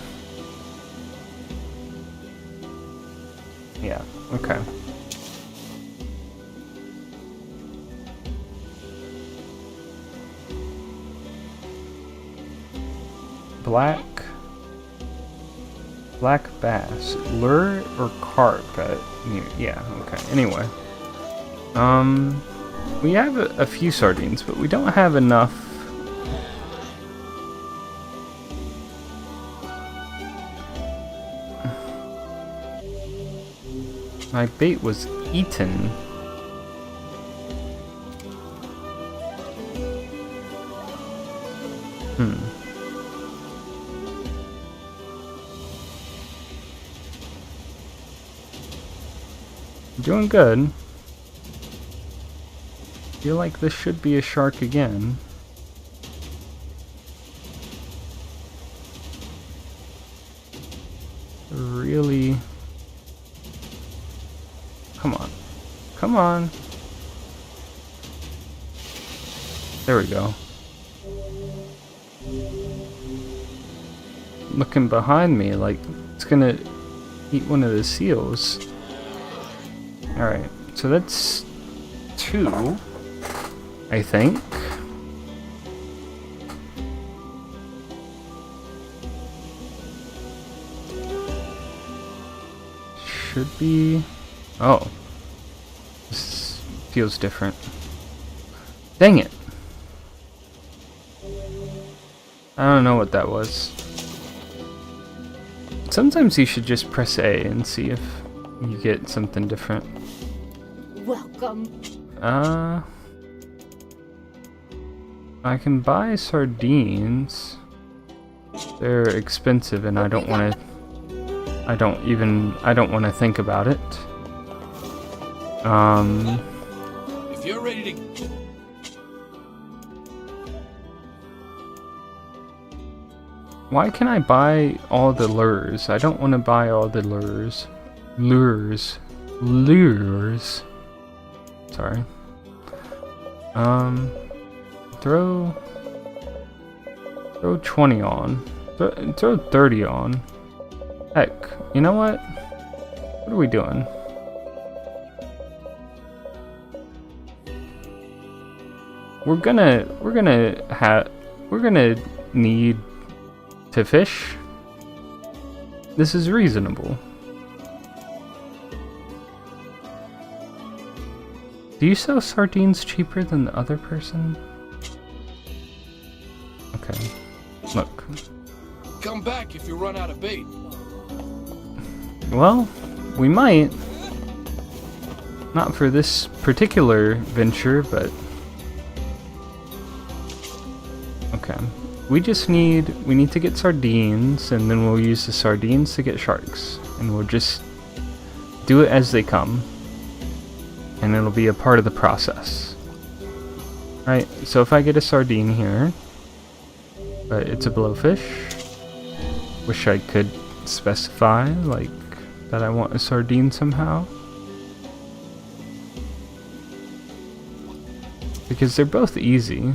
Yeah, okay. Black. Black bass. Lure or carp at NieR? Yeah, okay. Anyway. We have a few sardines, but we don't have enough. My bait was eaten. Doing good. Feel like this should be a shark again. Really? Come on. Come on. There we go. Looking behind me like it's gonna eat one of the seals. Alright, so that's 2, I think. Should be... Oh. This feels different. Dang it! I don't know what that was. Sometimes you should just press A and see if you get something different. Welcome. I can buy sardines. They're expensive and I don't want to... I don't want to think about it. If you're ready to... Why can I buy all the lures? I don't want to buy all the lures. Lures. Sorry. Throw 20 on. Throw 30 on. Heck, you know what? What are we doing? We're gonna need to fish. This is reasonable. Do you sell sardines cheaper than the other person? Okay. Look. Come back if you run out of bait. Well, we might. Not for this particular venture, but... Okay. We need to get sardines, and then we'll use the sardines to get sharks. And we'll just do it as they come. And it'll be a part of the process. Right, so if I get a sardine here, but it's a blowfish, wish I could specify, like, that I want a sardine somehow. Because they're both easy.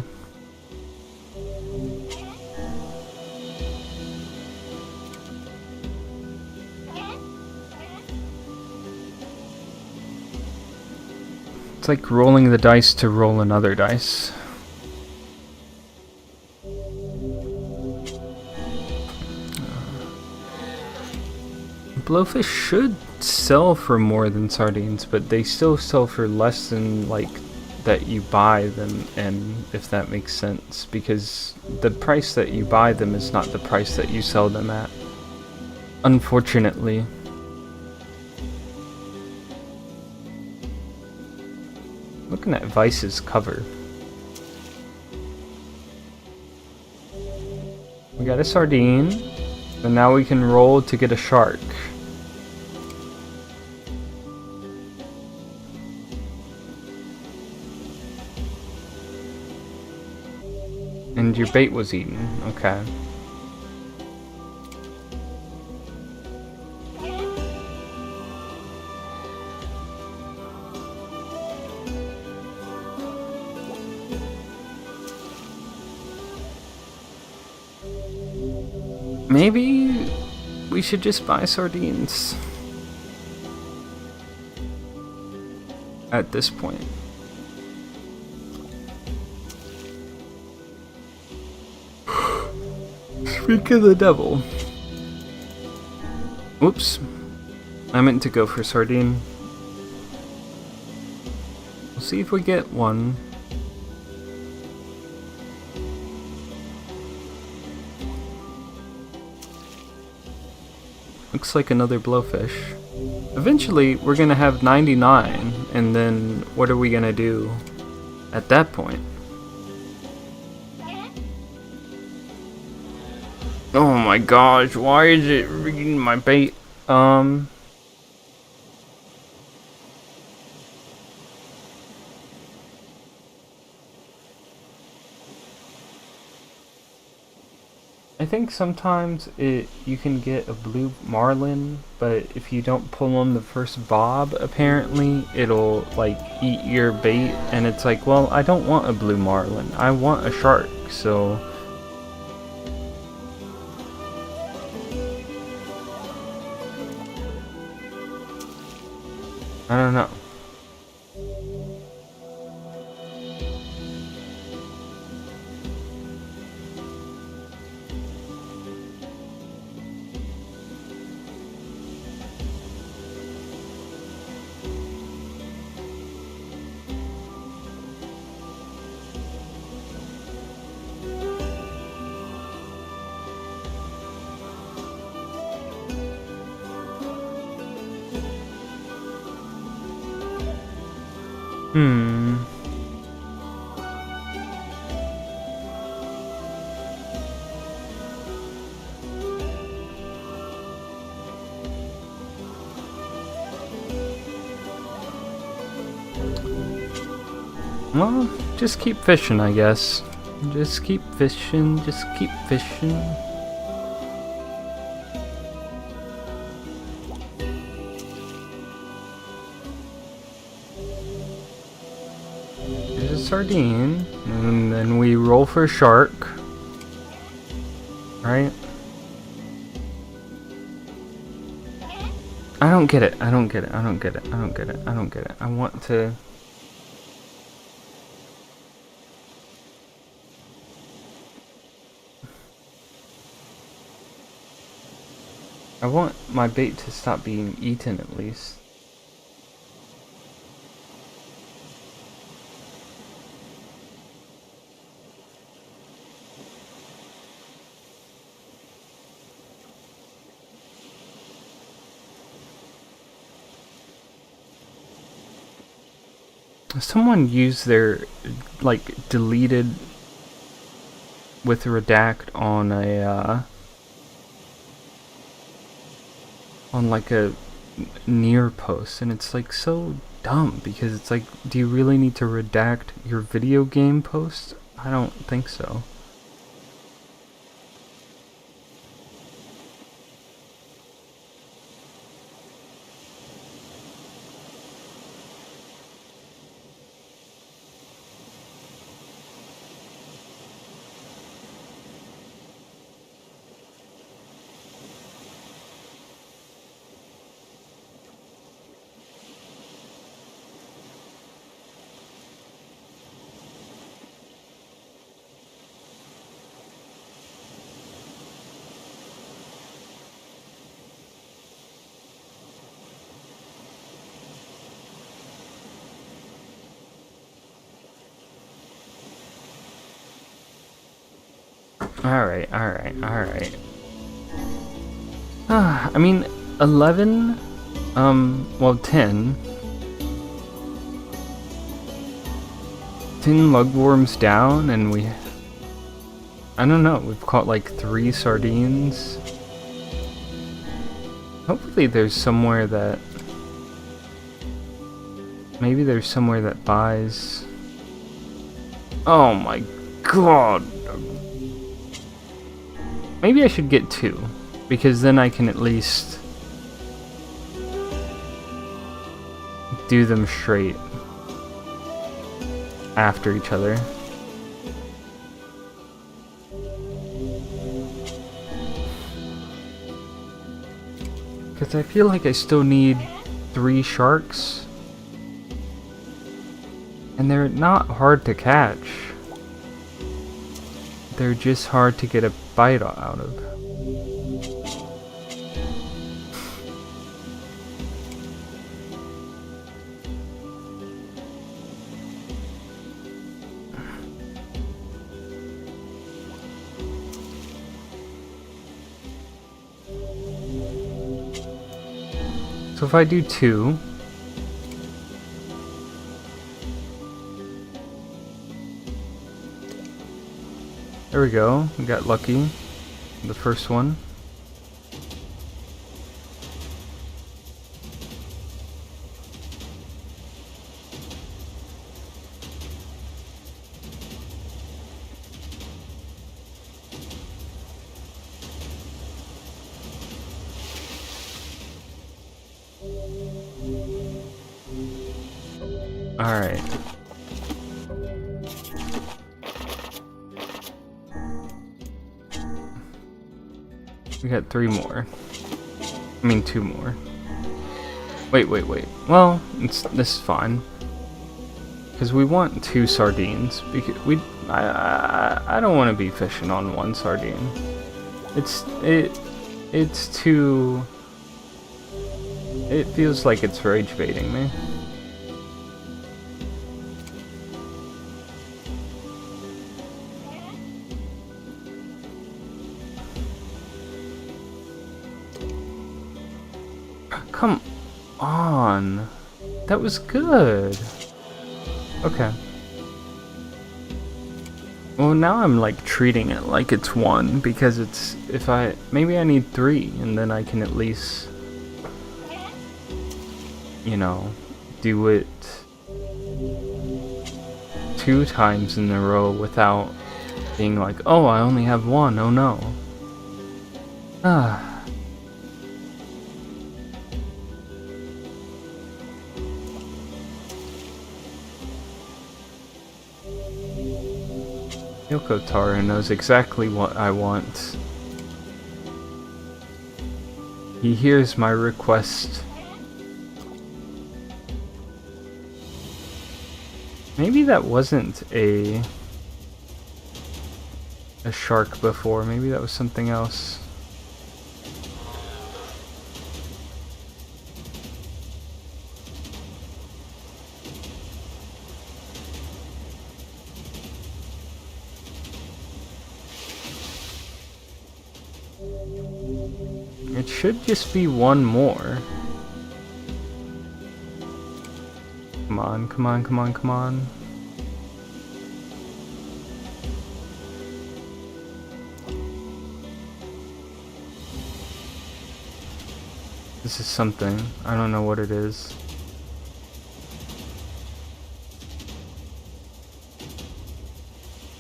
It's like rolling the dice to roll another dice. Blowfish should sell for more than sardines, but they still sell for less than, like, that you buy them, and if that makes sense, because the price that you buy them is not the price that you sell them at, unfortunately. Looking at Vice's cover. We got a sardine, and now we can roll to get a shark. And your bait was eaten, okay. Maybe we should just buy sardines at this point. Speak of the devil. Oops. I meant to go for sardine. We'll see if we get one. Looks like another blowfish. Eventually, we're gonna have 99, and then what are we gonna do at that point? Oh my gosh, why is it reading my bait? I think sometimes you can get a blue marlin, but if you don't pull on the first bob, apparently it'll like eat your bait, and it's like, well, I don't want a blue marlin, I want a shark, so I don't know. Well, just keep fishing, I guess. Just keep fishing, just keep fishing. There's a sardine, and then we roll for a shark. Right? I don't get it, I don't get it, I don't get it, I don't get it, I don't get it. I want to... I want my bait to stop being eaten at least. Someone used their, like, deleted with redact on a, on like a NieR post, and it's like so dumb because it's like, do you really need to redact your video game post? I don't think so. Alright, alright, alright. I mean, 11? Well, 10. 10 lugworms down, and we... I don't know, we've caught like 3 sardines. Hopefully there's somewhere that... Maybe there's somewhere that buys... Oh my god! Maybe I should get 2, because then I can at least do them straight after each other. Because I feel like I still need 3 sharks, and they're not hard to catch. They're just hard to get a bite out of. So if I do 2, there we go. We got lucky. The first one. Alright. We got 3 more. I mean 2 more. Wait. Well, this is fine. Because we want 2 sardines. Because I don't want to be fishing on 1 sardine. It's too. It feels like it's rage baiting me. Come on. That was good. Okay. Well, now I'm like treating it like it's 1 because it's maybe I need 3 and then I can at least, you know, do it 2 times in a row without being like, oh, I only have 1. Oh no. Ah. Yoko Taro knows exactly what I want. He hears my request. Maybe that wasn't a shark before. Maybe that was something else. It should just be 1 more. Come on, come on, come on, come on. This is something. I don't know what it is.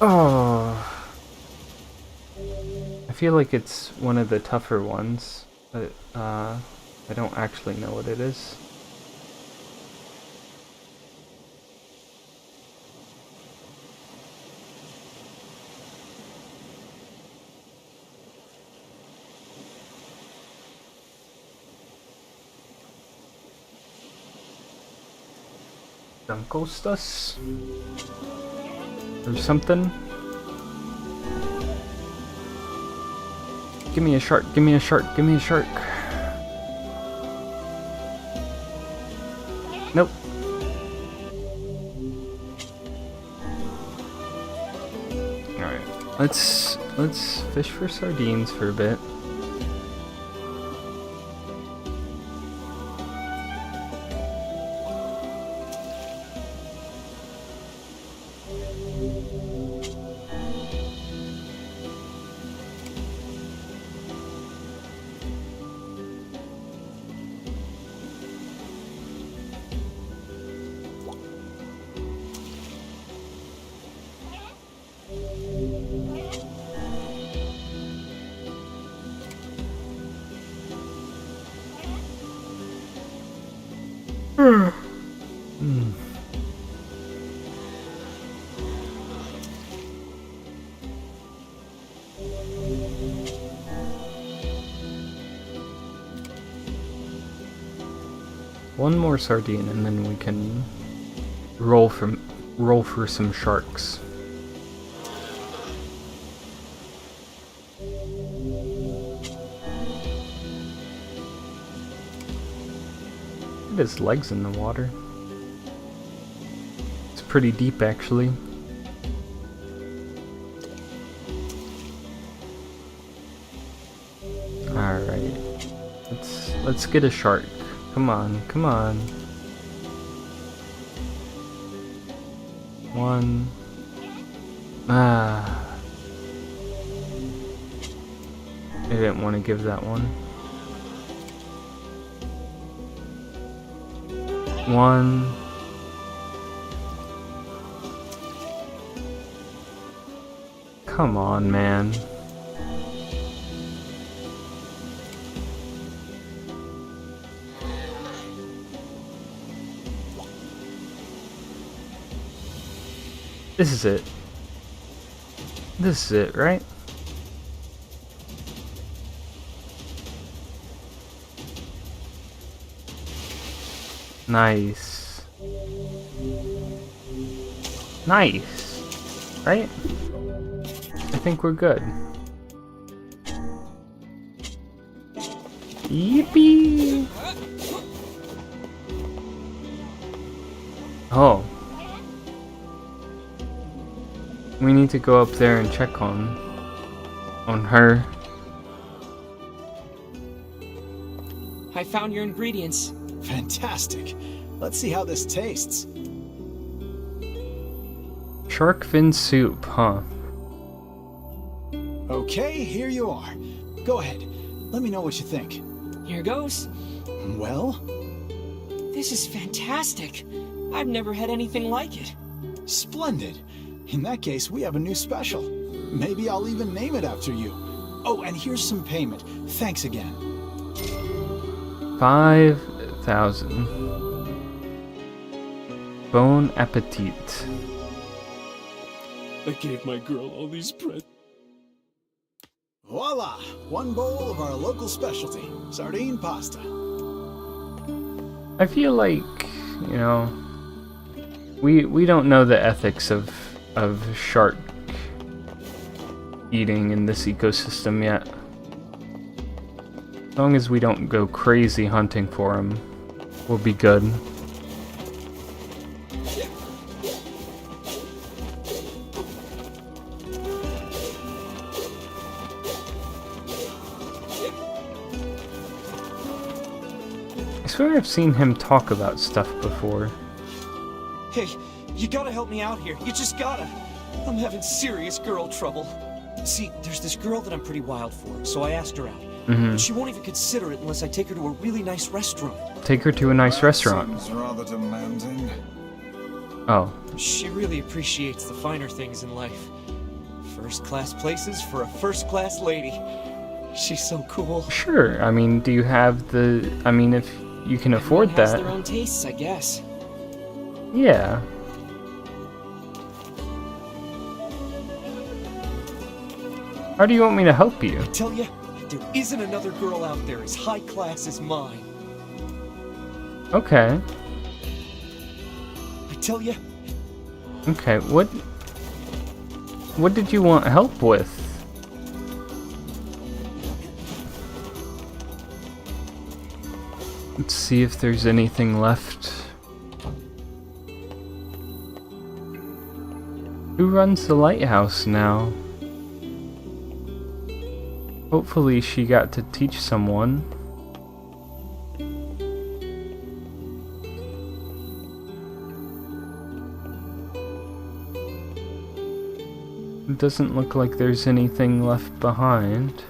Oh. I feel like it's one of the tougher ones, but I don't actually know what it is. Dunkostas? Or something? Give me a shark, give me a shark, give me a shark. Nope. Alright. Let's fish for sardines for a bit. One more sardine and then we can roll for some sharks. Look at his legs in the water. It's pretty deep actually. Alright. Let's get a shark. Come on, come on. 1. Ah. I didn't want to give that one. 1. Come on, man. This is it. This is it, right? Nice. Nice. Right? I think we're good. Yippee! Oh. We need to go up there and check on her. I found your ingredients. Fantastic. Let's see how this tastes. Shark fin soup, huh? Okay, here you are. Go ahead. Let me know what you think. Here goes. Well? This is fantastic. I've never had anything like it. Splendid. In that case, we have a new special. Maybe I'll even name it after you. Oh, and here's some payment. Thanks again. 5,000. Bon appetit. I gave my girl all these presents. Voila! One bowl of our local specialty, sardine pasta. I feel like, you know, we don't know the ethics of shark eating in this ecosystem yet. As long as we don't go crazy hunting for them, we'll be good. I swear I've seen him talk about stuff before. Hey, you gotta help me out here. You just gotta. I'm having serious girl trouble. See, there's this girl that I'm pretty wild for, so I asked her out. But she won't even consider it unless I take her to a really nice restaurant. Take her to a nice restaurant. Seems rather demanding. Oh. She really appreciates the finer things in life. First-class places for a first-class lady. She's so cool. Sure. I mean, do you have the... I mean, if you can afford Everyone has that... their own tastes, I guess. Yeah. How do you want me to help you? I tell ya, there isn't another girl out there as high class as mine. Okay. I tell ya. Okay, what did you want help with? Let's see if there's anything left. Who runs the lighthouse now? Hopefully she got to teach someone. It doesn't look like there's anything left behind.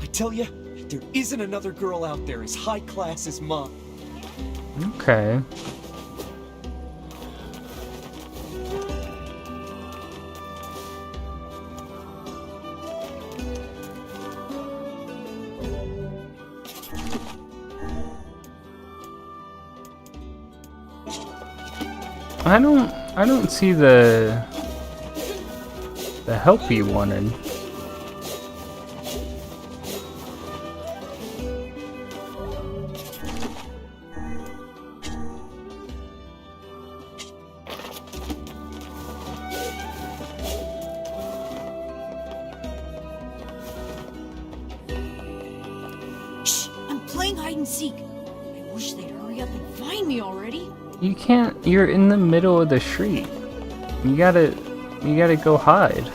I tell ya, there isn't another girl out there as high class as mine. Okay. I don't see the help you wanted. Hide and seek. I wish they'd hurry up and find me already. You can't. You're in the middle of the street. You gotta go hide.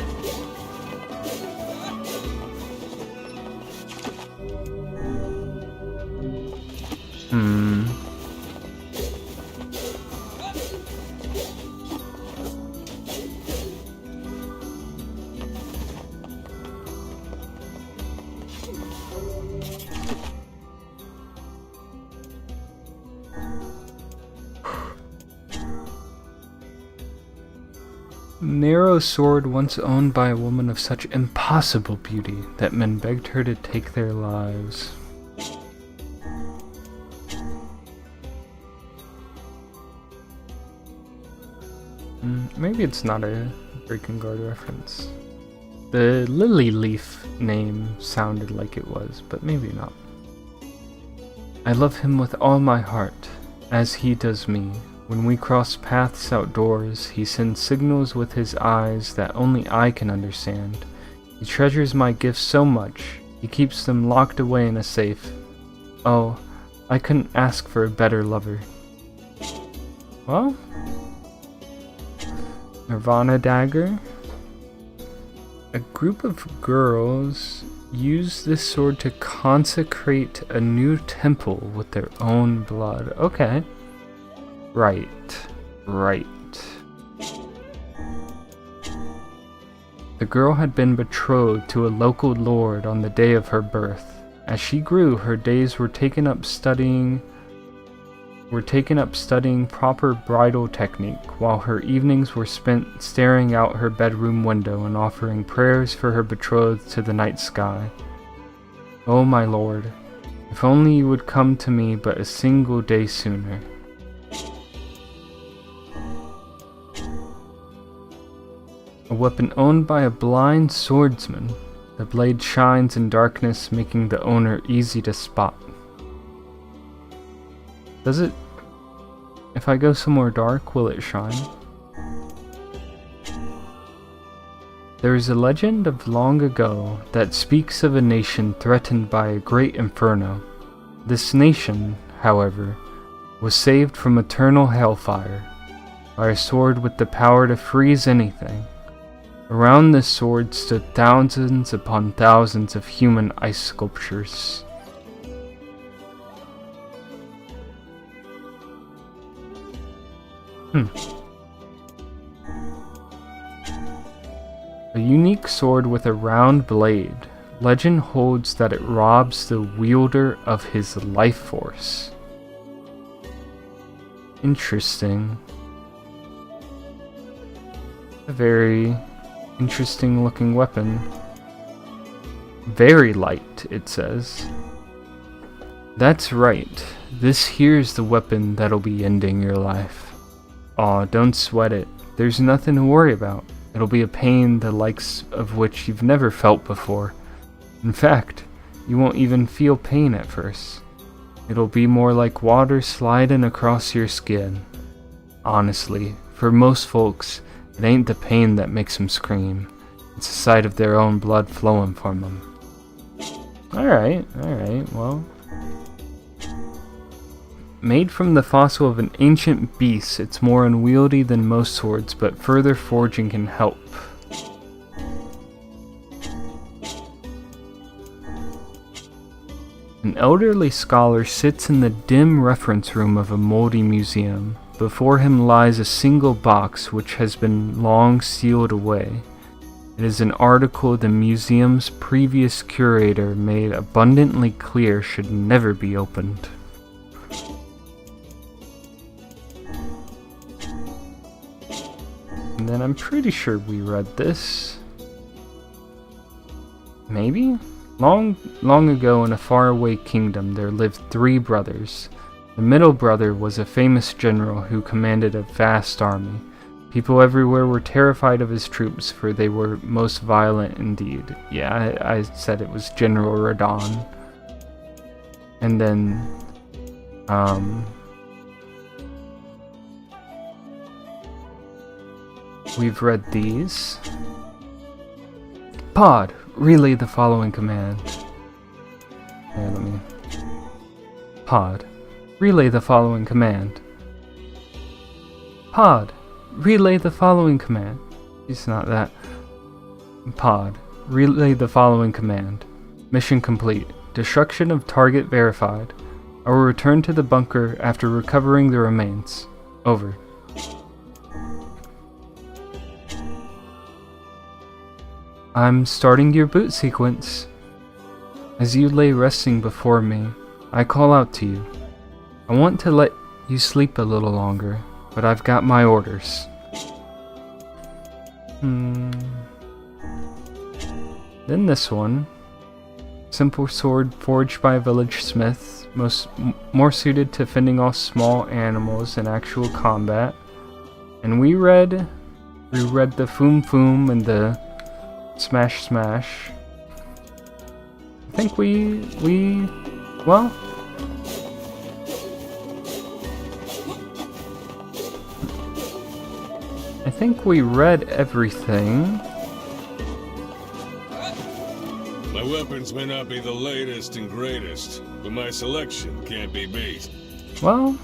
Narrow sword once owned by a woman of such impossible beauty that men begged her to take their lives. Maybe it's not a Breaking Guard reference. The Lily Leaf name sounded like it was, but maybe not. I love him with all my heart, as he does me. When we cross paths outdoors, he sends signals with his eyes that only I can understand. He treasures my gifts so much, he keeps them locked away in a safe. Oh, I couldn't ask for a better lover. Well, Nirvana Dagger. A group of girls use this sword to consecrate a new temple with their own blood. Okay. Right. The girl had been betrothed to a local lord on the day of her birth. As she grew, her days were taken up studying proper bridal technique, while her evenings were spent staring out her bedroom window and offering prayers for her betrothed to the night sky. Oh my lord, if only you would come to me but a single day sooner. A weapon owned by a blind swordsman. The blade shines in darkness, making the owner easy to spot. Does it? If I go somewhere dark, will it shine? There is a legend of long ago that speaks of a nation threatened by a great inferno. This nation, however, was saved from eternal hellfire by a sword with the power to freeze anything. Around this sword stood thousands upon thousands of human ice sculptures. A unique sword with a round blade. Legend holds that it robs the wielder of his life force. Interesting. A very interesting looking weapon. Very light, it says. That's right. This here's the weapon that'll be ending your life. Aw, don't sweat it. There's nothing to worry about. It'll be a pain the likes of which you've never felt before. In fact, you won't even feel pain at first. It'll be more like water sliding across your skin. Honestly, for most folks, it ain't the pain that makes them scream. It's the sight of their own blood flowing from them. Alright, well. Made from the fossil of an ancient beast, it's more unwieldy than most swords, but further forging can help. An elderly scholar sits in the dim reference room of a moldy museum. Before him lies a single box which has been long sealed away. It is an article the museum's previous curator made abundantly clear should never be opened. And then I'm pretty sure we read this. Maybe? Long ago in a faraway kingdom there lived 3 brothers. The middle brother was a famous general who commanded a vast army. People everywhere were terrified of his troops, for they were most violent indeed. Yeah, I said it was General Radon. And then, we've read these. Pod, relay the following command. Here, let me... Pod, relay the following command. Pod, relay the following command. It's not that. Pod, relay the following command. Mission complete. Destruction of target verified. I will return to the bunker after recovering the remains. Over. I'm starting your boot sequence. As you lay resting before me, I call out to you. I want to let you sleep a little longer, but I've got my orders. Then this one. Simple sword forged by a village smith, more suited to fending off small animals in actual combat. And we read the Foom Foom and the Smash Smash. I think well, I think we read everything. My weapons may not be the latest and greatest, but my selection can't be beat. Well,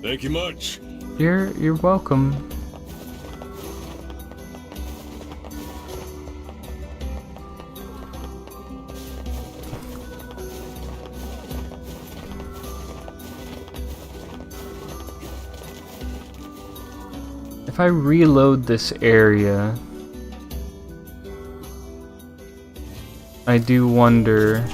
Thank you much. You're welcome. If I reload this area, I do wonder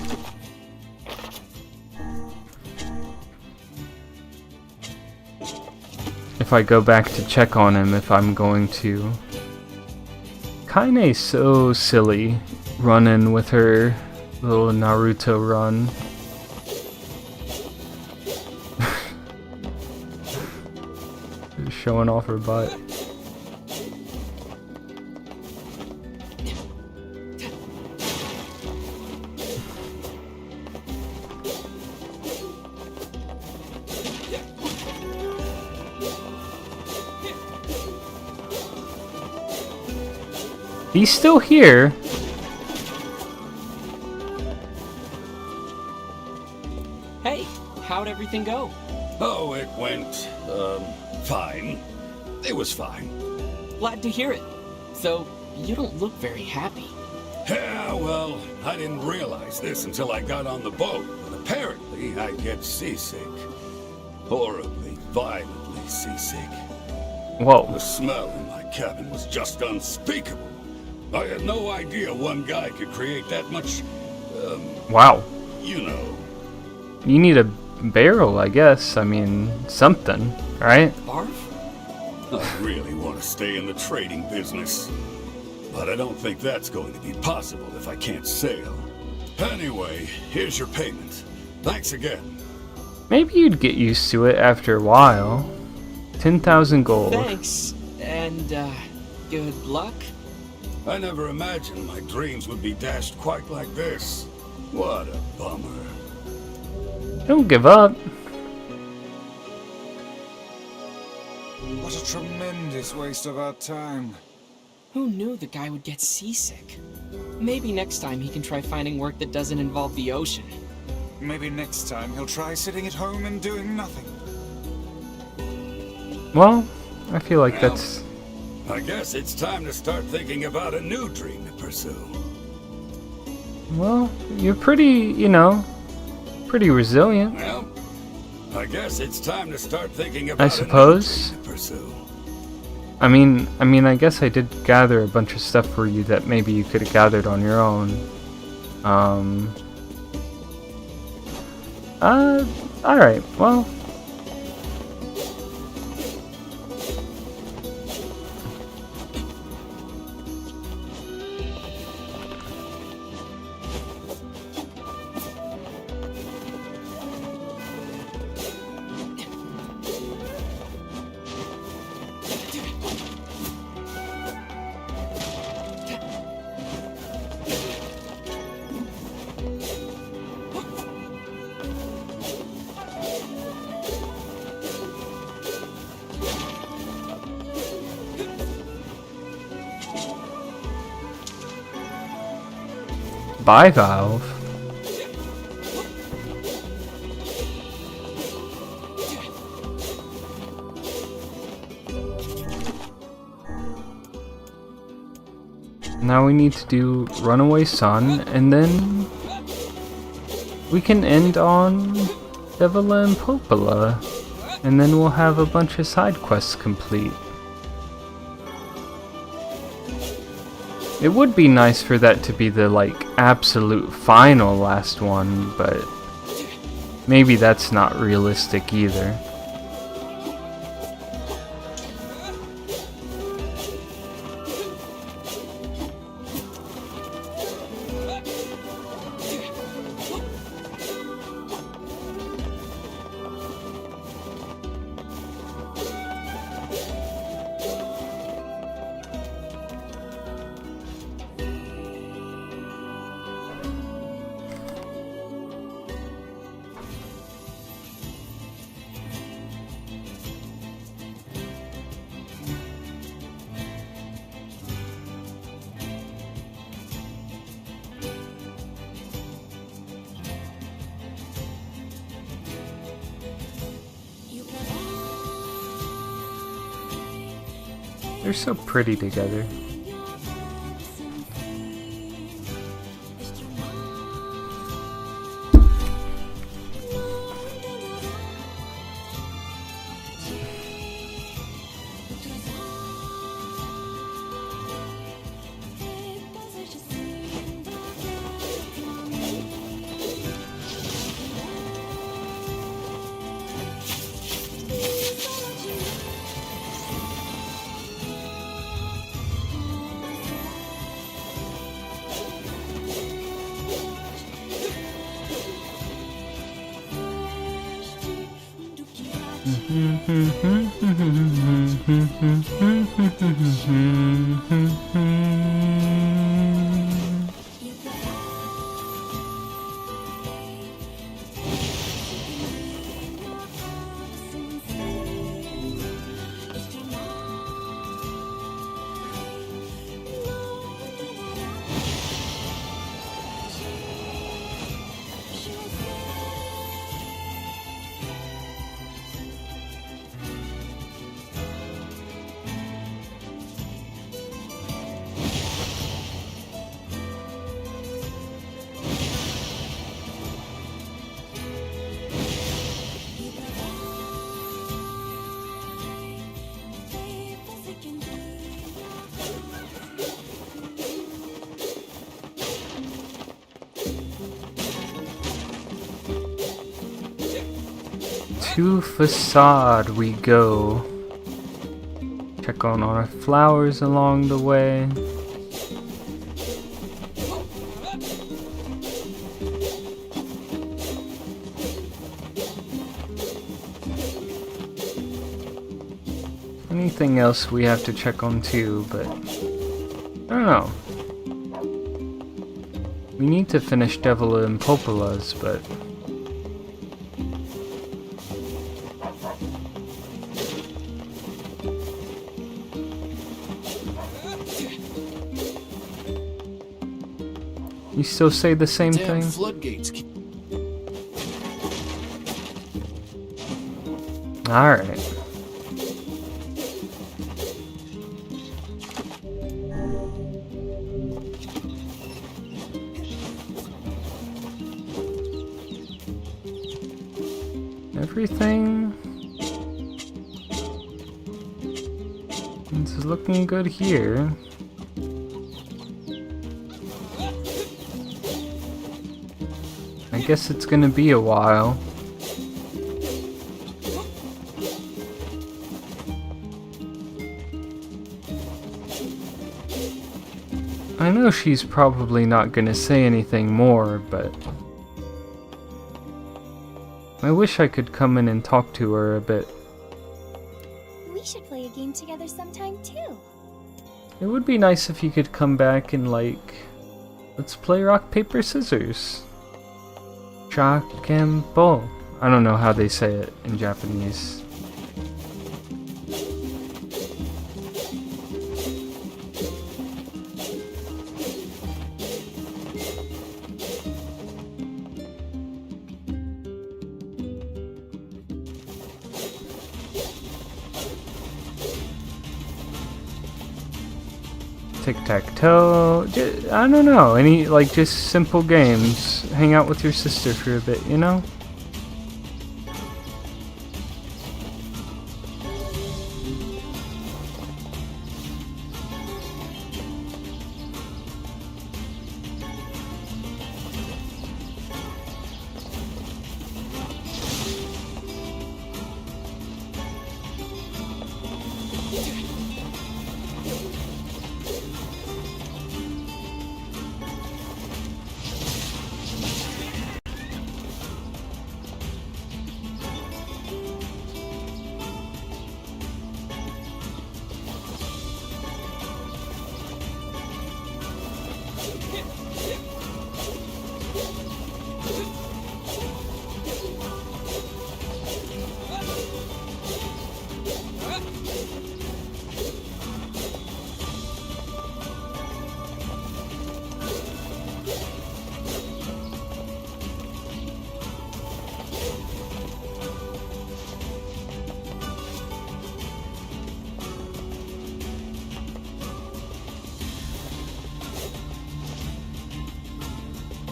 if I go back to check on him, if I'm going to. Kaine's so silly, running with her little Naruto run. Showing off her butt. He's still here. Hey, how'd everything go? Oh, it went, fine. It was fine. Glad to hear it. So, you don't look very happy. Yeah, well, I didn't realize this until I got on the boat. But apparently, I get seasick. Horribly, violently seasick. Whoa. The smell in my cabin was just unspeakable. I had no idea one guy could create that much, wow. You know. You need a barrel, I guess. I mean, something, right? Barf? I really want to stay in the trading business. But I don't think that's going to be possible if I can't sail. Anyway, here's your payment. Thanks again. Maybe you'd get used to it after a while. 10,000 gold. Thanks. And, good luck? I never imagined my dreams would be dashed quite like this. What a bummer. Don't give up. What a tremendous waste of our time. Who knew the guy would get seasick? Maybe next time he can try finding work that doesn't involve the ocean. Maybe next time he'll try sitting at home and doing nothing. Well, I feel like that's... I guess it's time to start thinking about a new dream to pursue. Well, you're pretty, you know, pretty resilient. Well, I guess it's time to start thinking about I suppose. a new dream to pursue. I mean, I guess I did gather a bunch of stuff for you that maybe you could have gathered on your own. Alright, well. Bivalve? Now we need to do Runaway Sun, and then we can end on Devila and Popola, and then we'll have a bunch of side quests complete. It would be nice for that to be the, like, absolute final last one, but maybe that's not realistic either. They're so pretty together. To Facade we go. Check on our flowers along the way. Anything else we have to check on too, but I don't know. We need to finish Devila and Popola's, but you still say the same thing? Floodgates. Alright. Everything is looking good here. I guess it's gonna be a while. I know she's probably not gonna say anything more, but I wish I could come in and talk to her a bit. We should play a game together sometime too. It would be nice if you could come back and, like, let's play rock, paper, scissors. Chakempo. I don't know how they say it in Japanese. Tic-tac-toe. I don't know. Any, like, just simple games. Hang out with your sister for a bit, you know?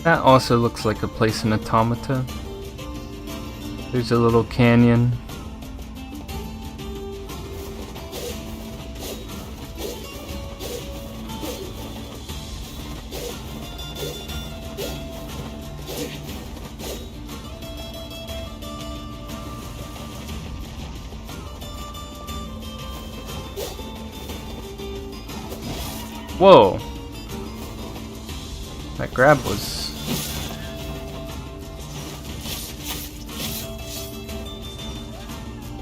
That also looks like a place in Automata. There's a little canyon. Whoa! That grab was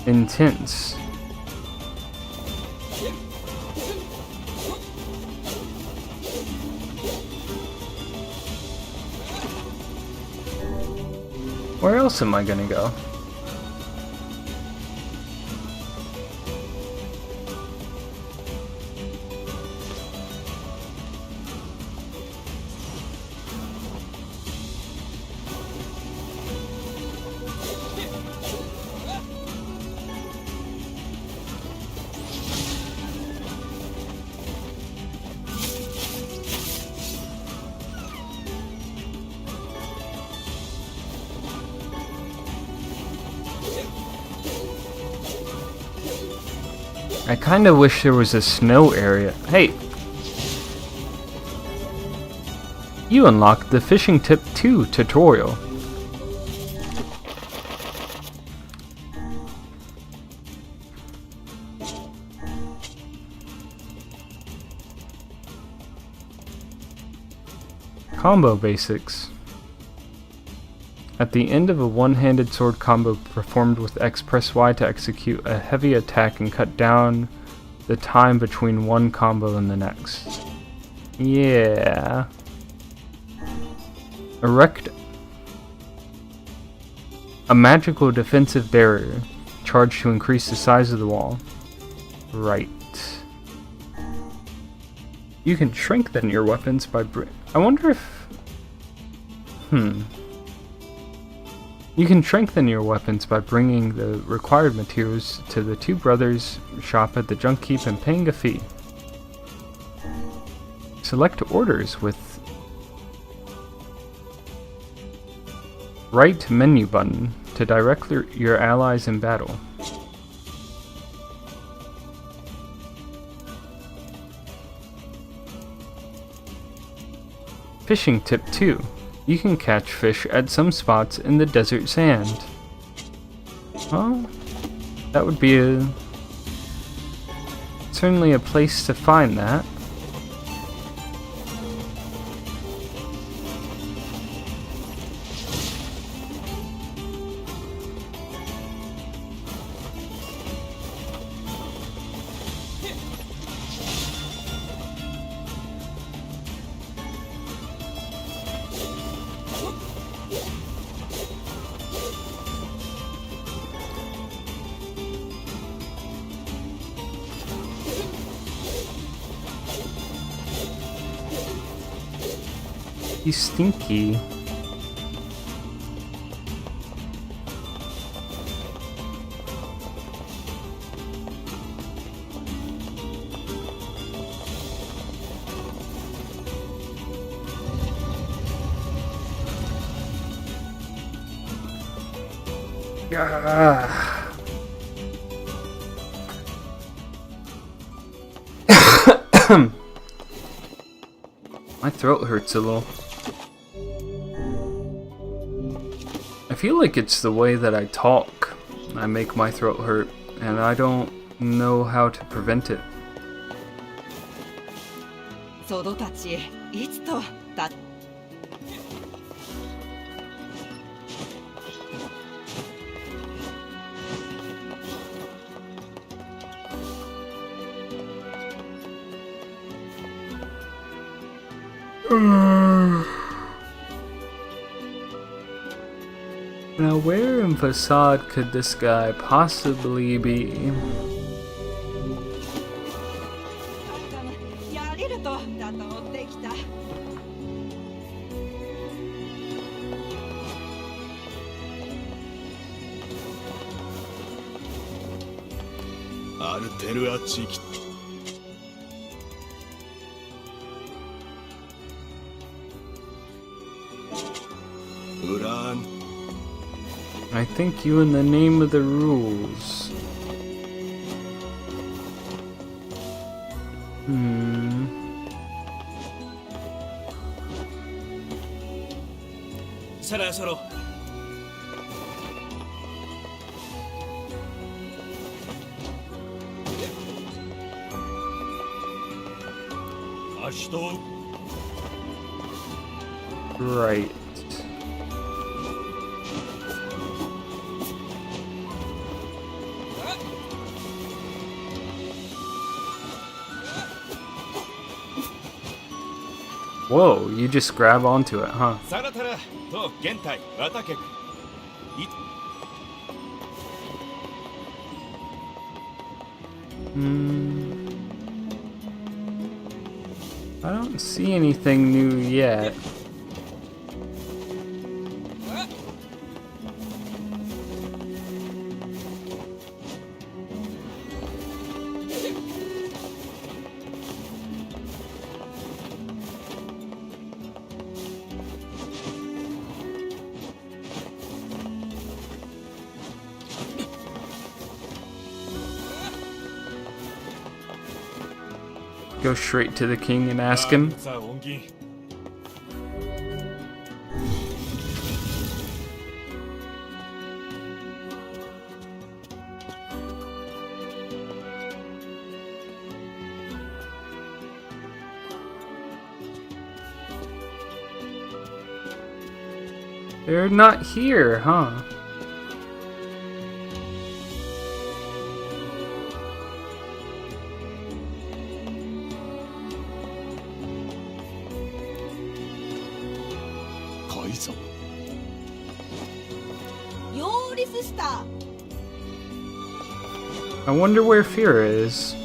intense. Where else am I gonna go? I kinda wish there was a snow area. Hey! You unlocked the Fishing Tip 2 tutorial. Combo basics. At the end of a one-handed sword combo performed with X, press Y to execute a heavy attack and cut down the time between one combo and the next. Yeah. Erect a magical defensive barrier charged to increase the size of the wall. Right. You can strengthen your weapons by I wonder if... You can strengthen your weapons by bringing the required materials to the Two Brothers shop at the Junk Keep and paying a fee. Select orders with right menu button to direct your allies in battle. Fishing Tip 2. You can catch fish at some spots in the desert sand. Well, that would be certainly a place to find that. He's stinky. My throat hurts a little. I feel like it's the way that I talk. I make my throat hurt, and I don't know how to prevent it. ソドたち、いつとだ。Now, where in Facade could this guy possibly be? やれるとだと思ってきた。アルテルア地域。ウラン。 I think you in the name of the rules. Sarasoro. Ashto. Right. Whoa, you just grab onto it, huh? I don't see anything new yet. Go straight to the king and ask him. They're not here, huh? I wonder where Fira is.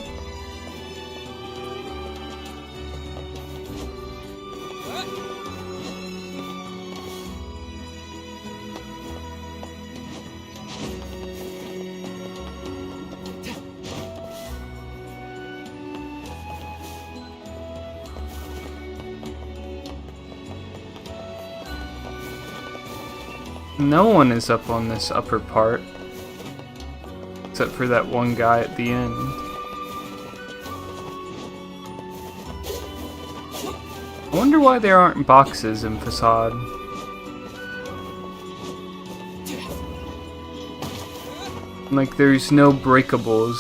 No one is up on this upper part. Except for that one guy at the end. I wonder why there aren't boxes in Facade. Like there's no breakables.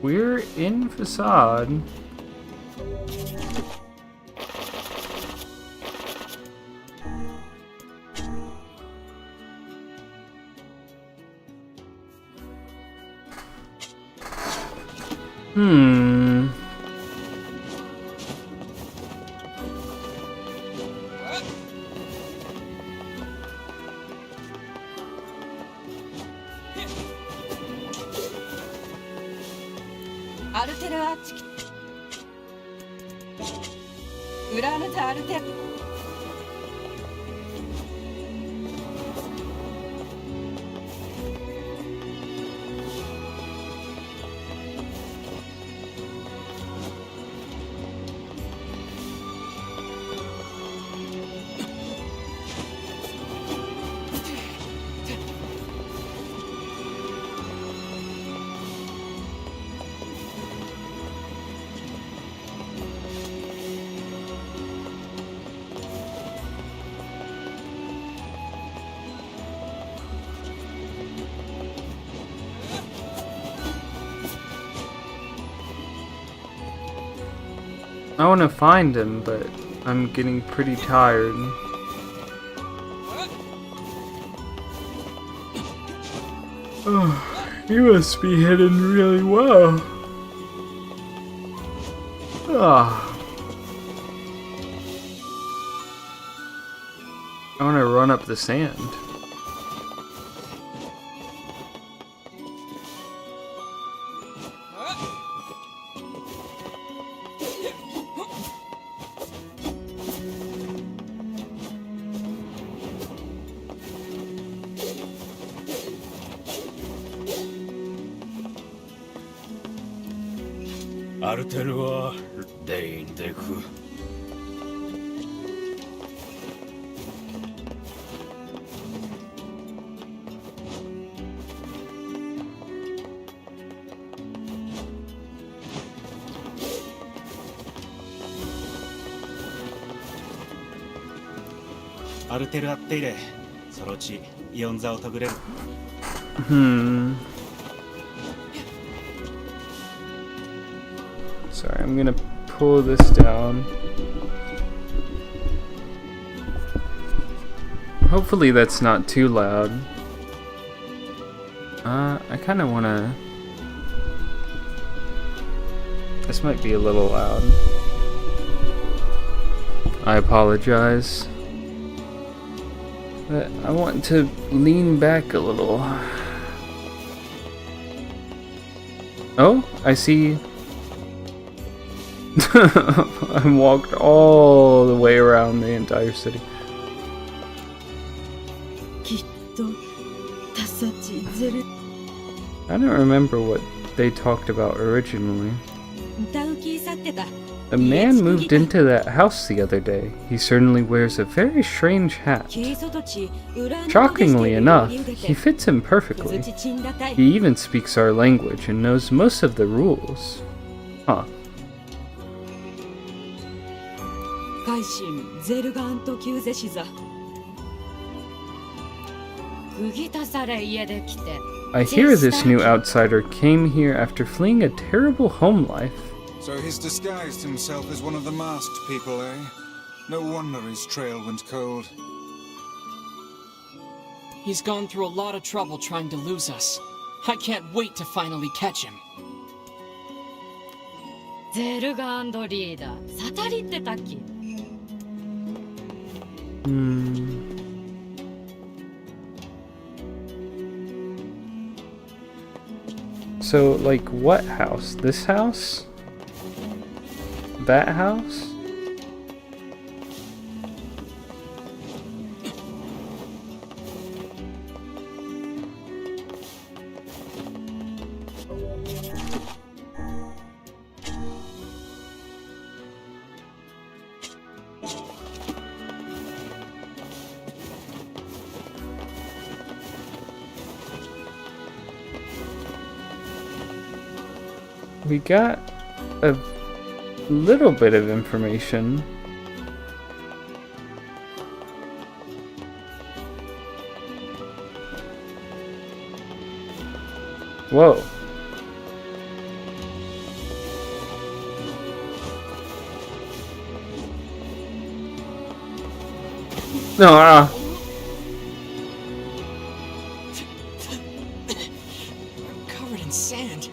We're in Facade. アルテルアーチウラヌタアルテI want to find him, but I'm getting pretty tired. Oh, you must be hidden really well. Ah. I want to run up the sand. Artelua Deindeku. Artelua Teire. Sorochi Ionza Otogureru. Sorry, I'm gonna pull this down. Hopefully that's not too loud. I kinda wanna... This might be a little loud. I apologize. But I want to lean back a little. Oh, I see... I walked all the way around the entire city. I don't remember what they talked about originally. A man moved into that house the other day. He certainly wears a very strange hat. Shockingly enough, he fits him perfectly. He even speaks our language and knows most of the rules. Huh. I hear this new outsider came here after fleeing a terrible home life. So he's disguised himself as one of the masked people, eh? No wonder his trail went cold. He's gone through a lot of trouble trying to lose us. I can't wait to finally catch him. So, like, what house? This house? That house? We got a little bit of information. Whoa. No, I'm covered in sand.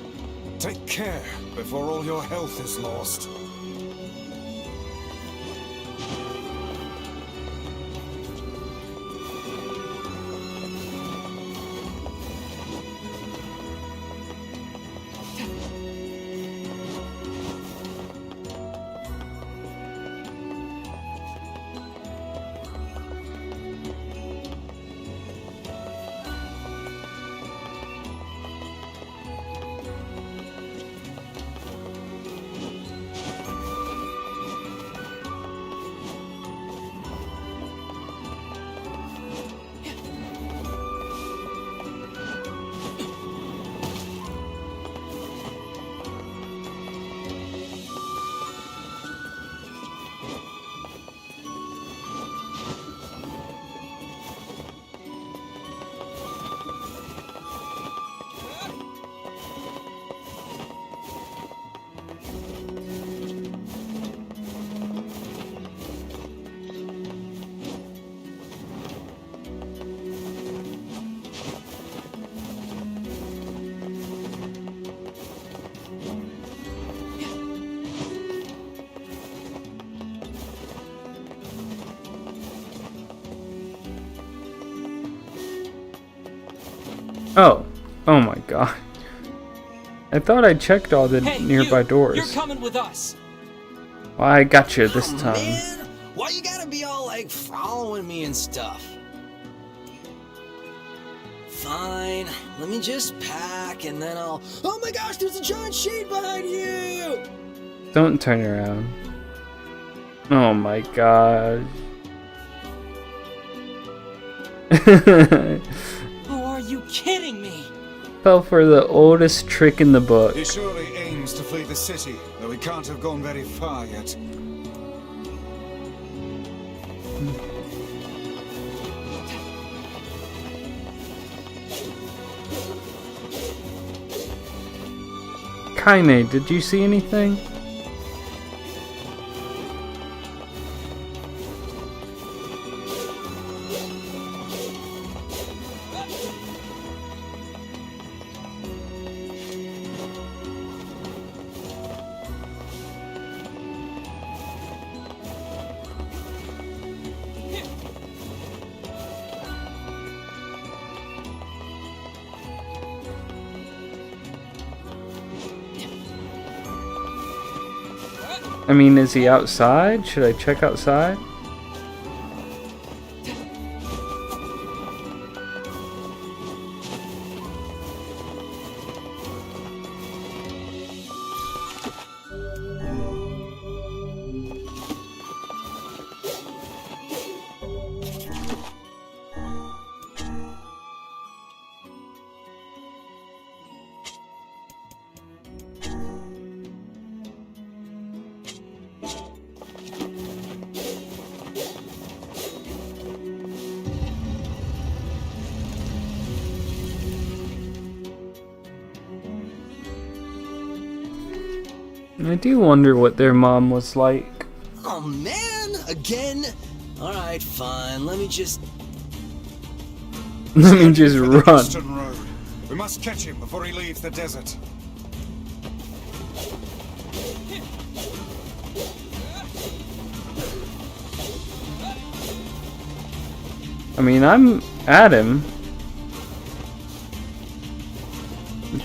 Take care before all your health is lost. Oh. Oh my god. I thought I checked all the Hey, nearby doors. You're coming with us. Well, I got you this time. Man, why you gotta be all like following me and stuff? Fine, let me just pack and then I'll... Oh my gosh, there's a giant shade behind you! Don't turn around. Oh my god. Oh, are you kidding me? Fell for the oldest trick in the book. He surely aims to flee the city, though he can't have gone very far yet. Kaine, did you see anything? I mean, is he outside? Should I check outside? I do wonder what their mom was like. Oh man, again? Alright, fine, let me just... Let me just run. Western Road. We must catch him before he leaves the desert. I mean, I'm at him.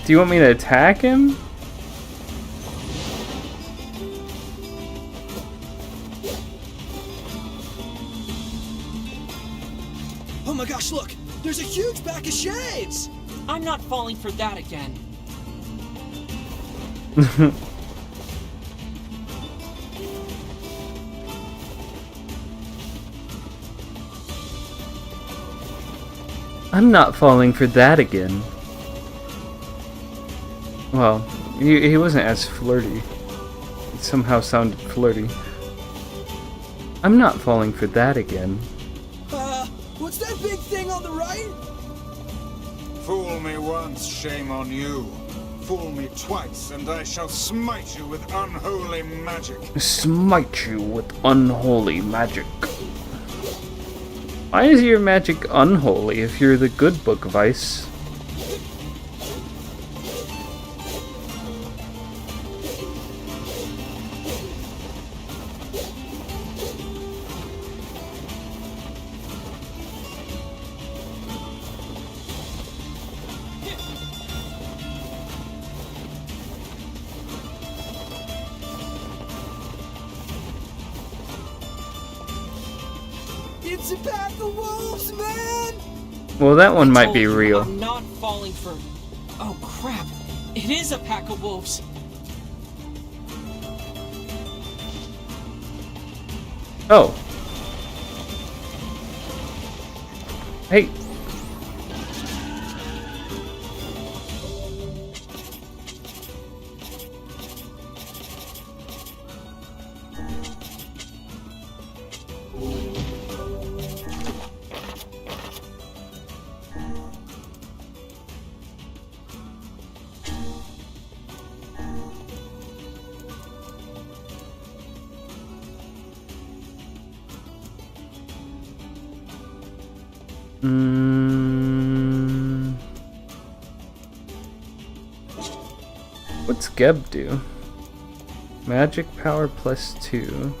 Do you want me to attack him? Oh my gosh, look! There's a huge pack of shades! I'm not falling for that again. I'm not falling for that again. Well, he wasn't as flirty. It somehow sounded flirty. I'm not falling for that again. What's that big thing on the right? Fool me once, shame on you. Fool me twice, and I shall smite you with unholy magic. Smite you with unholy magic. Why is your magic unholy if you're the good book, Vice? It's a pack of wolves, man! Well, that one might be Told you, real. I'm not falling for... Oh crap! It is a pack of wolves! Oh. Hey. What's Geb do? Magic power +2.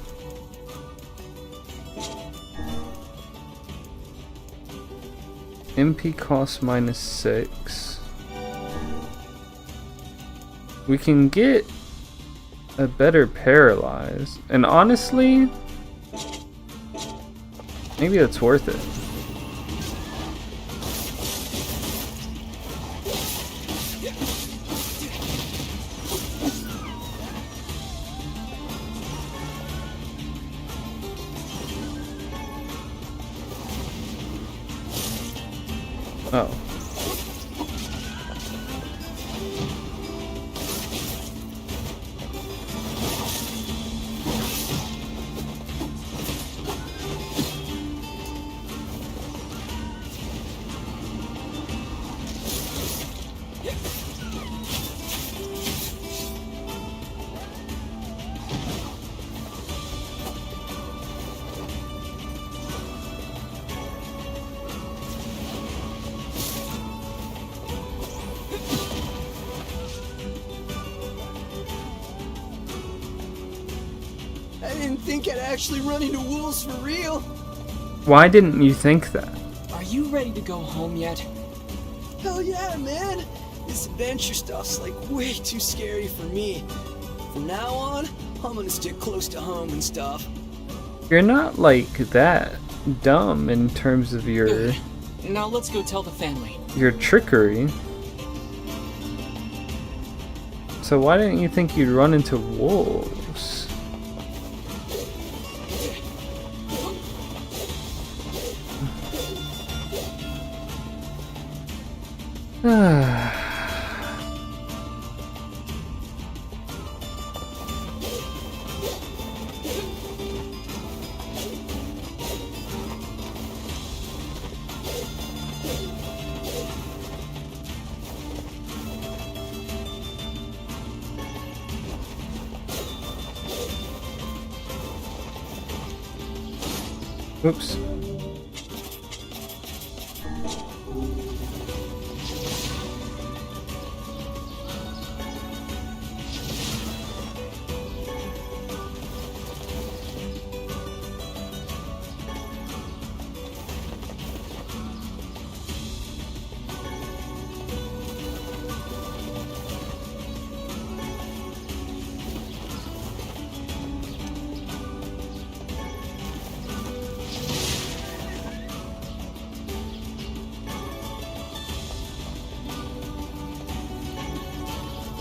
MP cost -6. We can get a better paralyze, and honestly, maybe that's worth it. Oh. I didn't think I'd actually run into wolves for real. Why didn't you think that? Are you ready to go home yet? Hell yeah, man. This adventure stuff's like way too scary for me. From now on, I'm gonna stick close to home and stuff. You're not like that dumb in terms of your Now let's go tell the family. your trickery. So why didn't you think you'd run into wolves? Oops.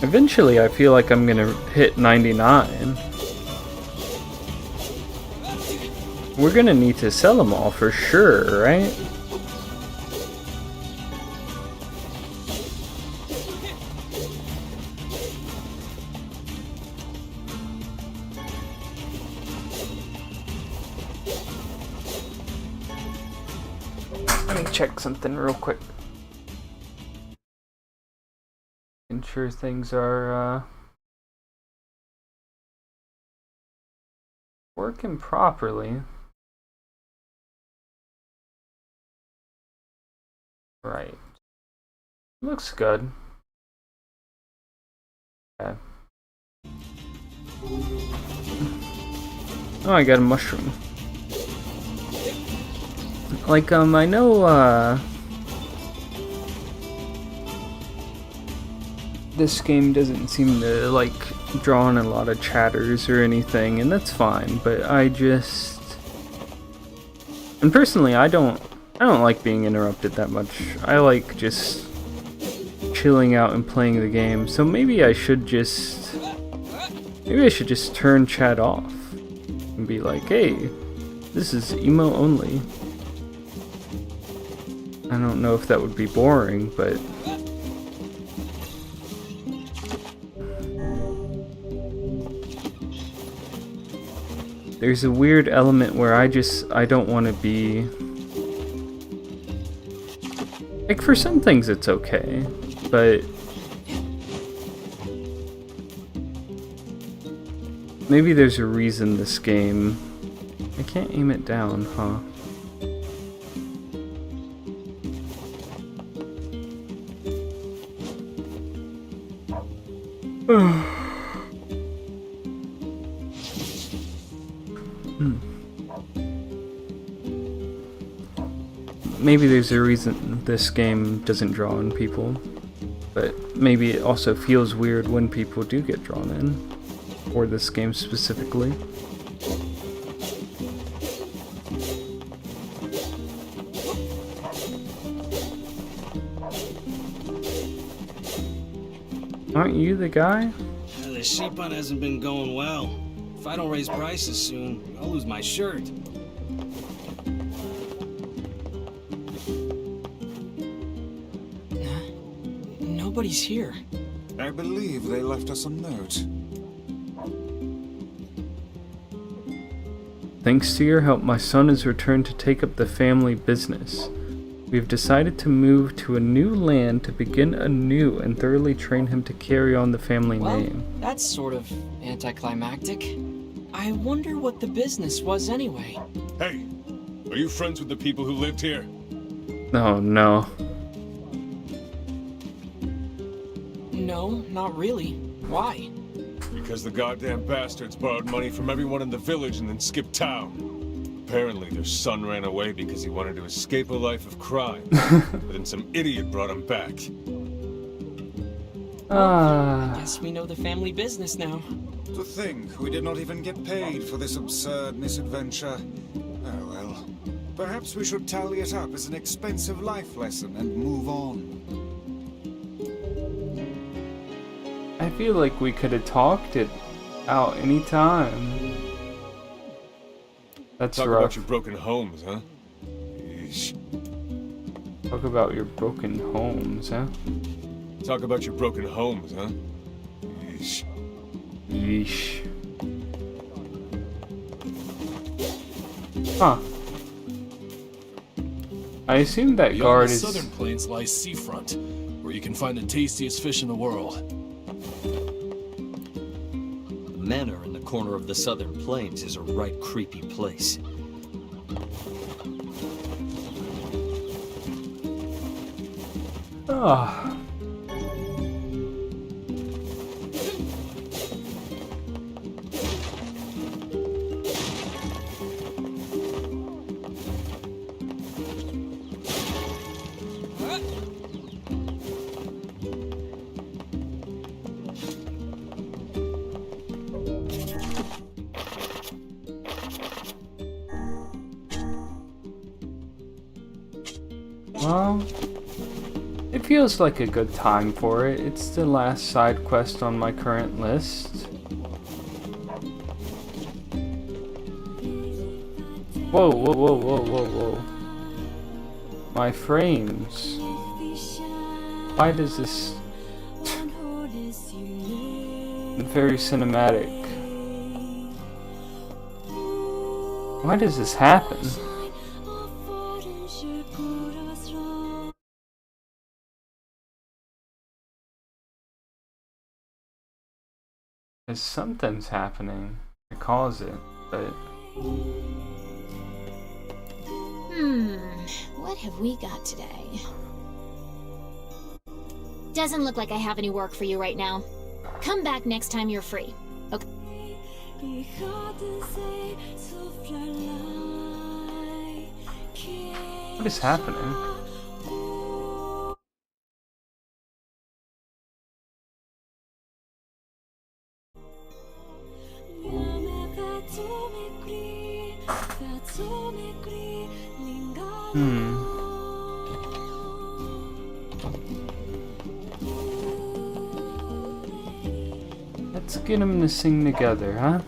Eventually, I feel like I'm gonna hit 99. We're gonna need to sell them all for sure, right? Let me check something real quick. Ensure things are working properly. Right. Looks good. Okay. Oh, I got a mushroom. Like, I know, this game doesn't seem to, like, draw on a lot of chatters or anything, and that's fine, but I just... And personally, I don't like being interrupted that much. I like just chilling out and playing the game, so maybe I should just turn chat off and be like, hey, this is emo only. I don't know if that would be boring, but there's a weird element where I don't want to be... Like, for some things it's okay, but maybe there's a reason this game... I can't aim it down, huh? maybe there's a reason this game doesn't draw in people, but maybe it also feels weird when people do get drawn in, for this game specifically. Aren't you the guy? The sheep hunt hasn't been going well. If I don't raise prices soon, I'll lose my shirt. Nobody's here. I believe they left us a note. Thanks to your help, my son has returned to take up the family business. We have decided to move to a new land to begin anew and thoroughly train him to carry on the family name. That's sort of anticlimactic. I wonder what the business was anyway. Hey, are you friends with the people who lived here? Oh no. No, not really. Why? Because the goddamn bastards borrowed money from everyone in the village and then skipped town. Apparently their son ran away because he wanted to escape a life of crime. But then some idiot brought him back. I guess we know the family business now. To think we did not even get paid for this absurd misadventure. Oh well. Perhaps we should tally it up as an expensive life lesson and move on. I feel like we could have talked it out any time. That's Talk rough. about your broken homes, huh? Yeesh. Talk about your broken homes, huh? Talk about your broken homes, huh? Yeesh. Yeesh. Huh. I assume that Beyond guard the is... southern plains lies seafront, where you can find the tastiest fish in the world. The manor in the corner of the southern plains is a right creepy place. Ah. Well, it feels like a good time for it. It's the last side quest on my current list. Whoa, whoa, whoa, whoa, whoa, whoa. My frames. Why does this... Very cinematic. Why does this happen? Because something's happening to cause it, but... What have we got today? Doesn't look like I have any work for you right now. Come back next time you're free. Okay. What is happening? Let's get them to sing together, huh?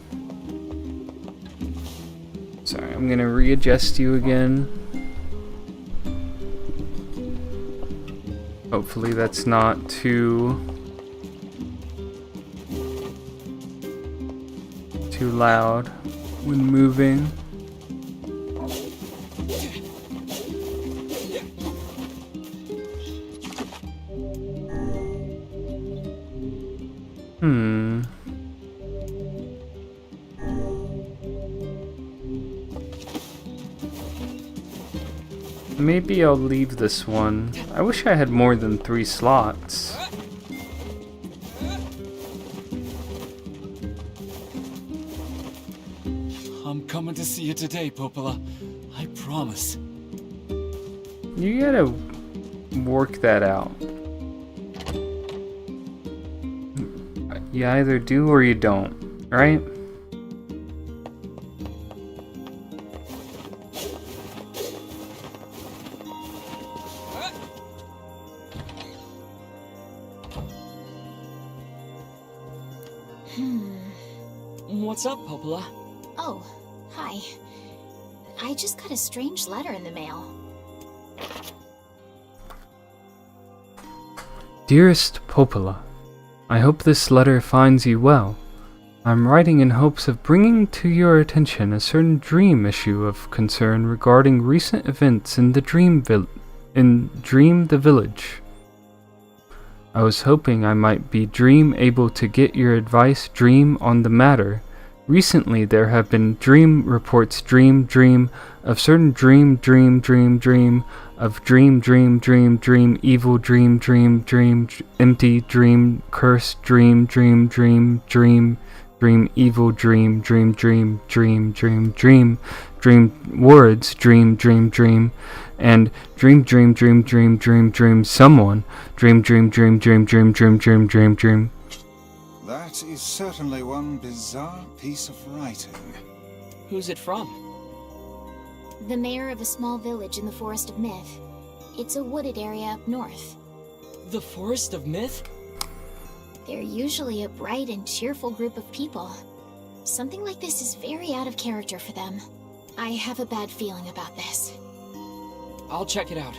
Sorry, I'm gonna readjust you again. Hopefully that's not too loud when moving. Maybe I'll leave this one. I wish I had more than 3 slots. I'm coming to see you today, Popola. I promise. You gotta work that out. You either do or you don't, right? What's up, Popola? Oh, hi. I just got a strange letter in the mail. Dearest Popola, I hope this letter finds you well. I'm writing in hopes of bringing to your attention a certain dream issue of concern regarding recent events in the Dream the Village. I was hoping I might be able to get your advice on the matter. Recently there have been dream reports of certain dream of dream evil dream empty dream curse dream evil dream words dream and dream someone dream. That is certainly one bizarre piece of writing. Who's it from? The mayor of a small village in the Forest of Myth. It's a wooded area up north. The Forest of Myth? They're usually a bright and cheerful group of people. Something like this is very out of character for them. I have a bad feeling about this. I'll check it out.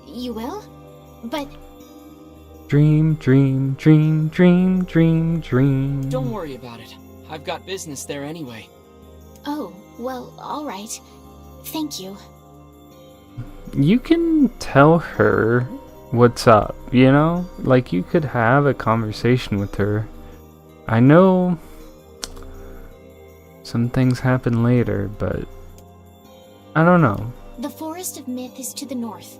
You will? But... Dream. Don't worry about it. I've got business there anyway. Oh, well, alright. Thank you. You can tell her what's up, you know? Like, you could have a conversation with her. I know some things happen later, but I don't know. The Forest of Myth is to the north,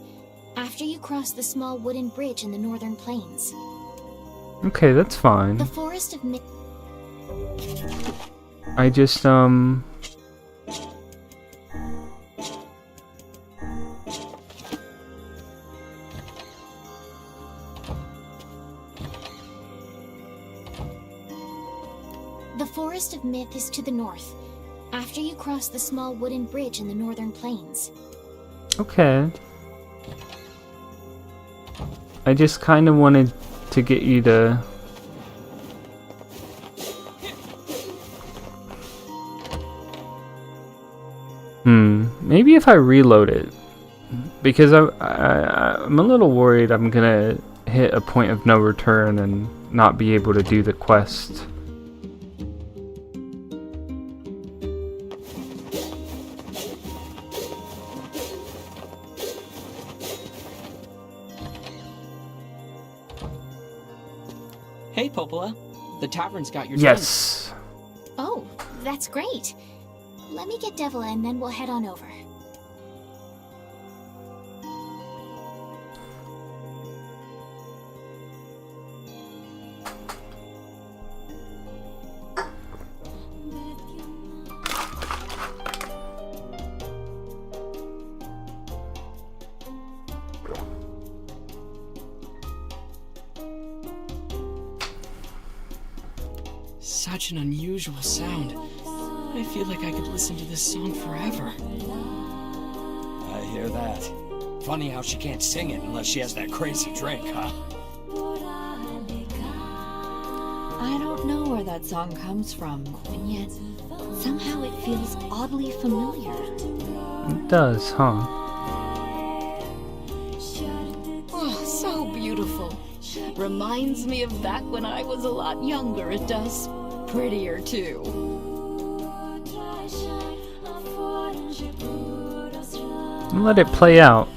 after you cross the small wooden bridge in the northern plains. Okay, that's fine. The Forest of Myth... I just, The Forest of Myth is to the north, after you cross the small wooden bridge in the northern plains. Okay. I just kind of wanted to get you to... Maybe if I reload it. Because I'm a little worried I'm gonna hit a point of no return and not be able to do the quest. Hey, Popola. The tavern's got your Yes. drink. Oh, that's great. Let me get Devila and then we'll head on over. Such an unusual sound. I feel like I could listen to this song forever. I hear that. Funny how she can't sing it unless she has that crazy drink, huh? I don't know where that song comes from, and yet somehow it feels oddly familiar. It does, huh? Oh, so beautiful. Reminds me of back when I was a lot younger, it does. Prettier, too. Let it play out.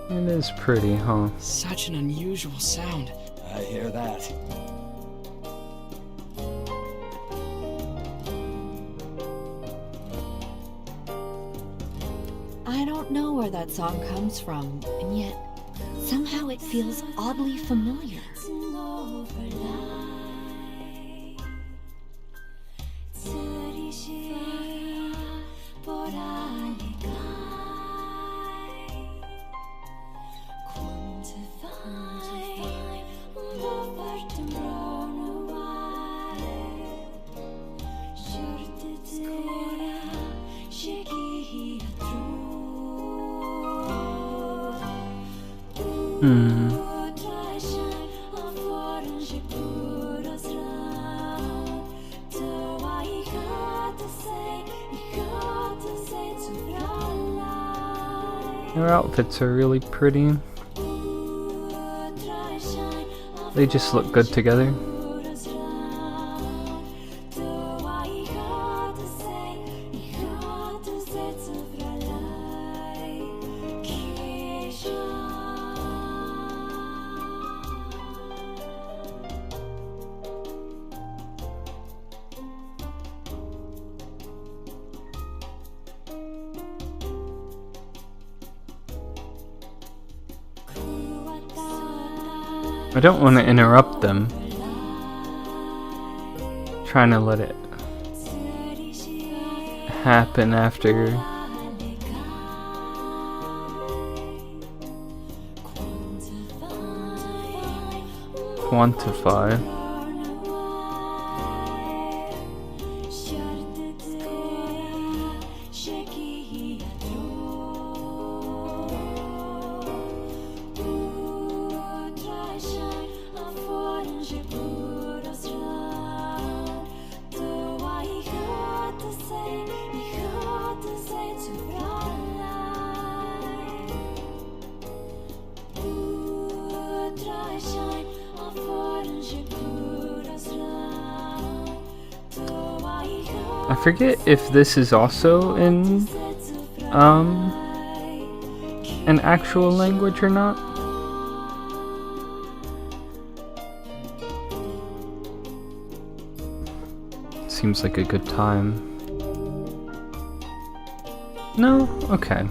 It is pretty, huh? Such an unusual sound. I hear that. I don't know where that song comes from, and yet somehow it feels oddly familiar. Their outfits are really pretty. They just look good together. I don't want to interrupt them. Trying to let it happen after. Quantify. I forget if this is also in an actual language or not. Seems like a good time. No? Okay.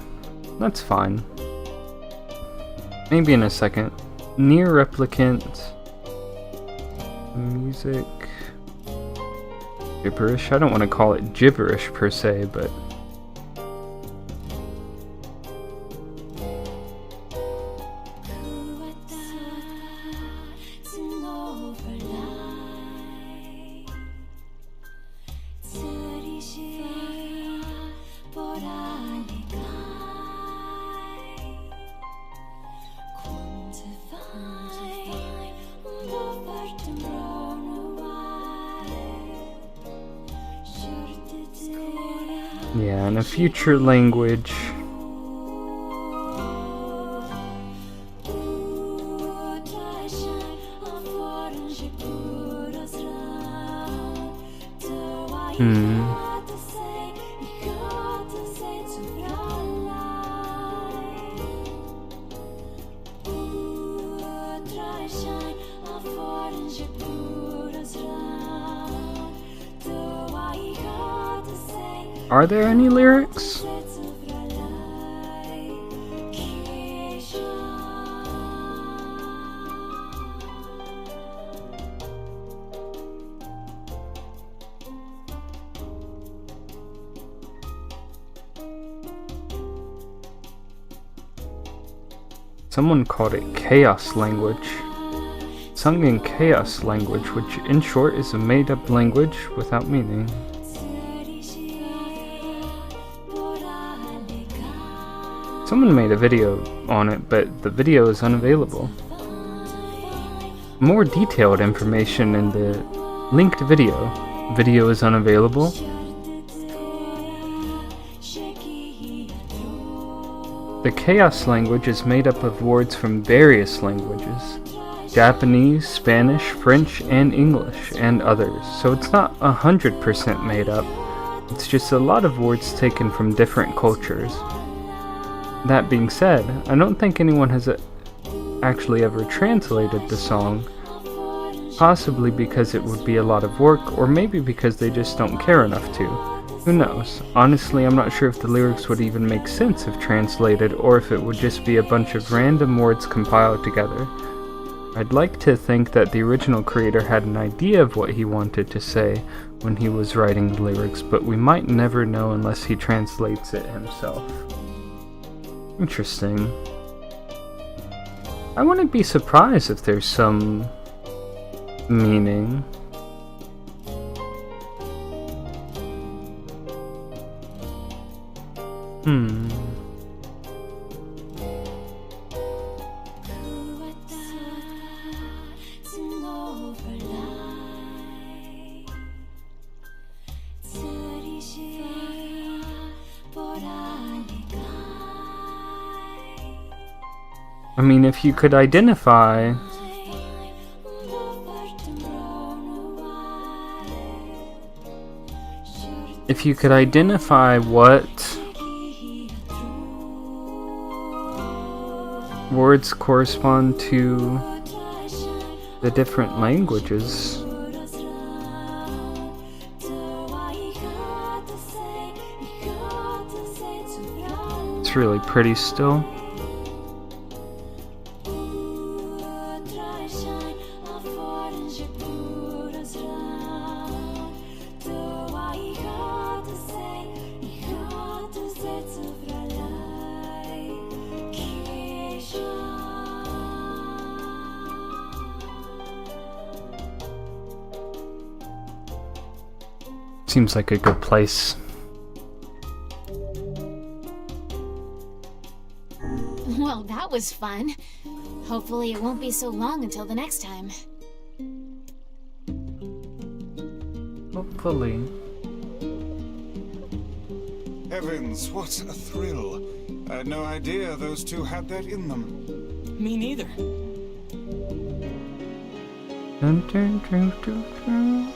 That's fine. Maybe in a second. NieR Replicant. Music. Gibberish? I don't want to call it gibberish per se, but... yeah, in a future language. Are there any lyrics? Someone called it chaos language. Sung in chaos language, which in short is a made-up language without meaning. Someone made a video on it, but the video is unavailable. More detailed information in the linked video. Video is unavailable. The chaos language is made up of words from various languages. Japanese, Spanish, French, and English, and others. So it's not 100% made up. It's just a lot of words taken from different cultures. That being said, I don't think anyone has actually ever translated the song, possibly because it would be a lot of work, or maybe because they just don't care enough to. Who knows? Honestly, I'm not sure if the lyrics would even make sense if translated, or if it would just be a bunch of random words compiled together. I'd like to think that the original creator had an idea of what he wanted to say when he was writing the lyrics, but we might never know unless he translates it himself. Interesting. I wouldn't be surprised if there's some meaning. I mean, if you could identify what words correspond to the different languages. It's really pretty still. Seems like a good place. Well, that was fun. Hopefully it won't be so long until the next time. Hopefully. Heavens, what a thrill. I had no idea those two had that in them. Me neither. Dun, dun, dun, dun, dun.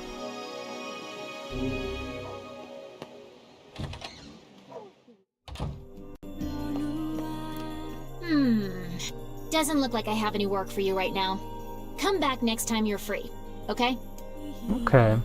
Doesn't look like I have any work for you right now. Come back next time you're free, okay? Okay.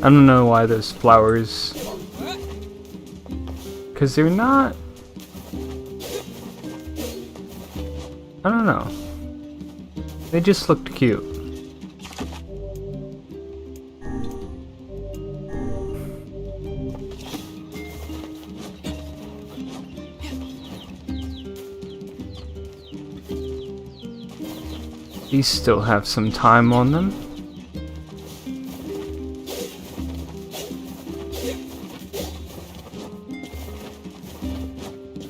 I don't know why those flowers, because they're not, I don't know, they just looked cute. These still have some time on them.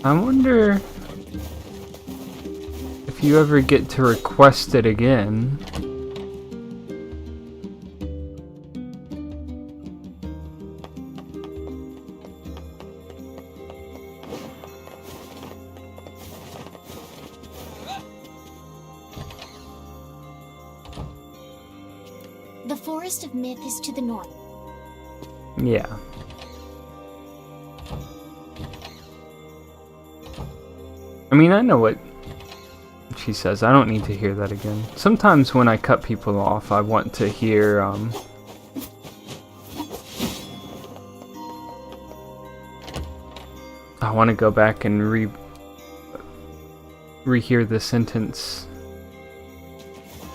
I wonder if you ever get to request it again. The Forest of Myth is to the north. Yeah. I mean, I know what she says. I don't need to hear that again. Sometimes when I cut people off, I want to hear, I want to go back and rehear the sentence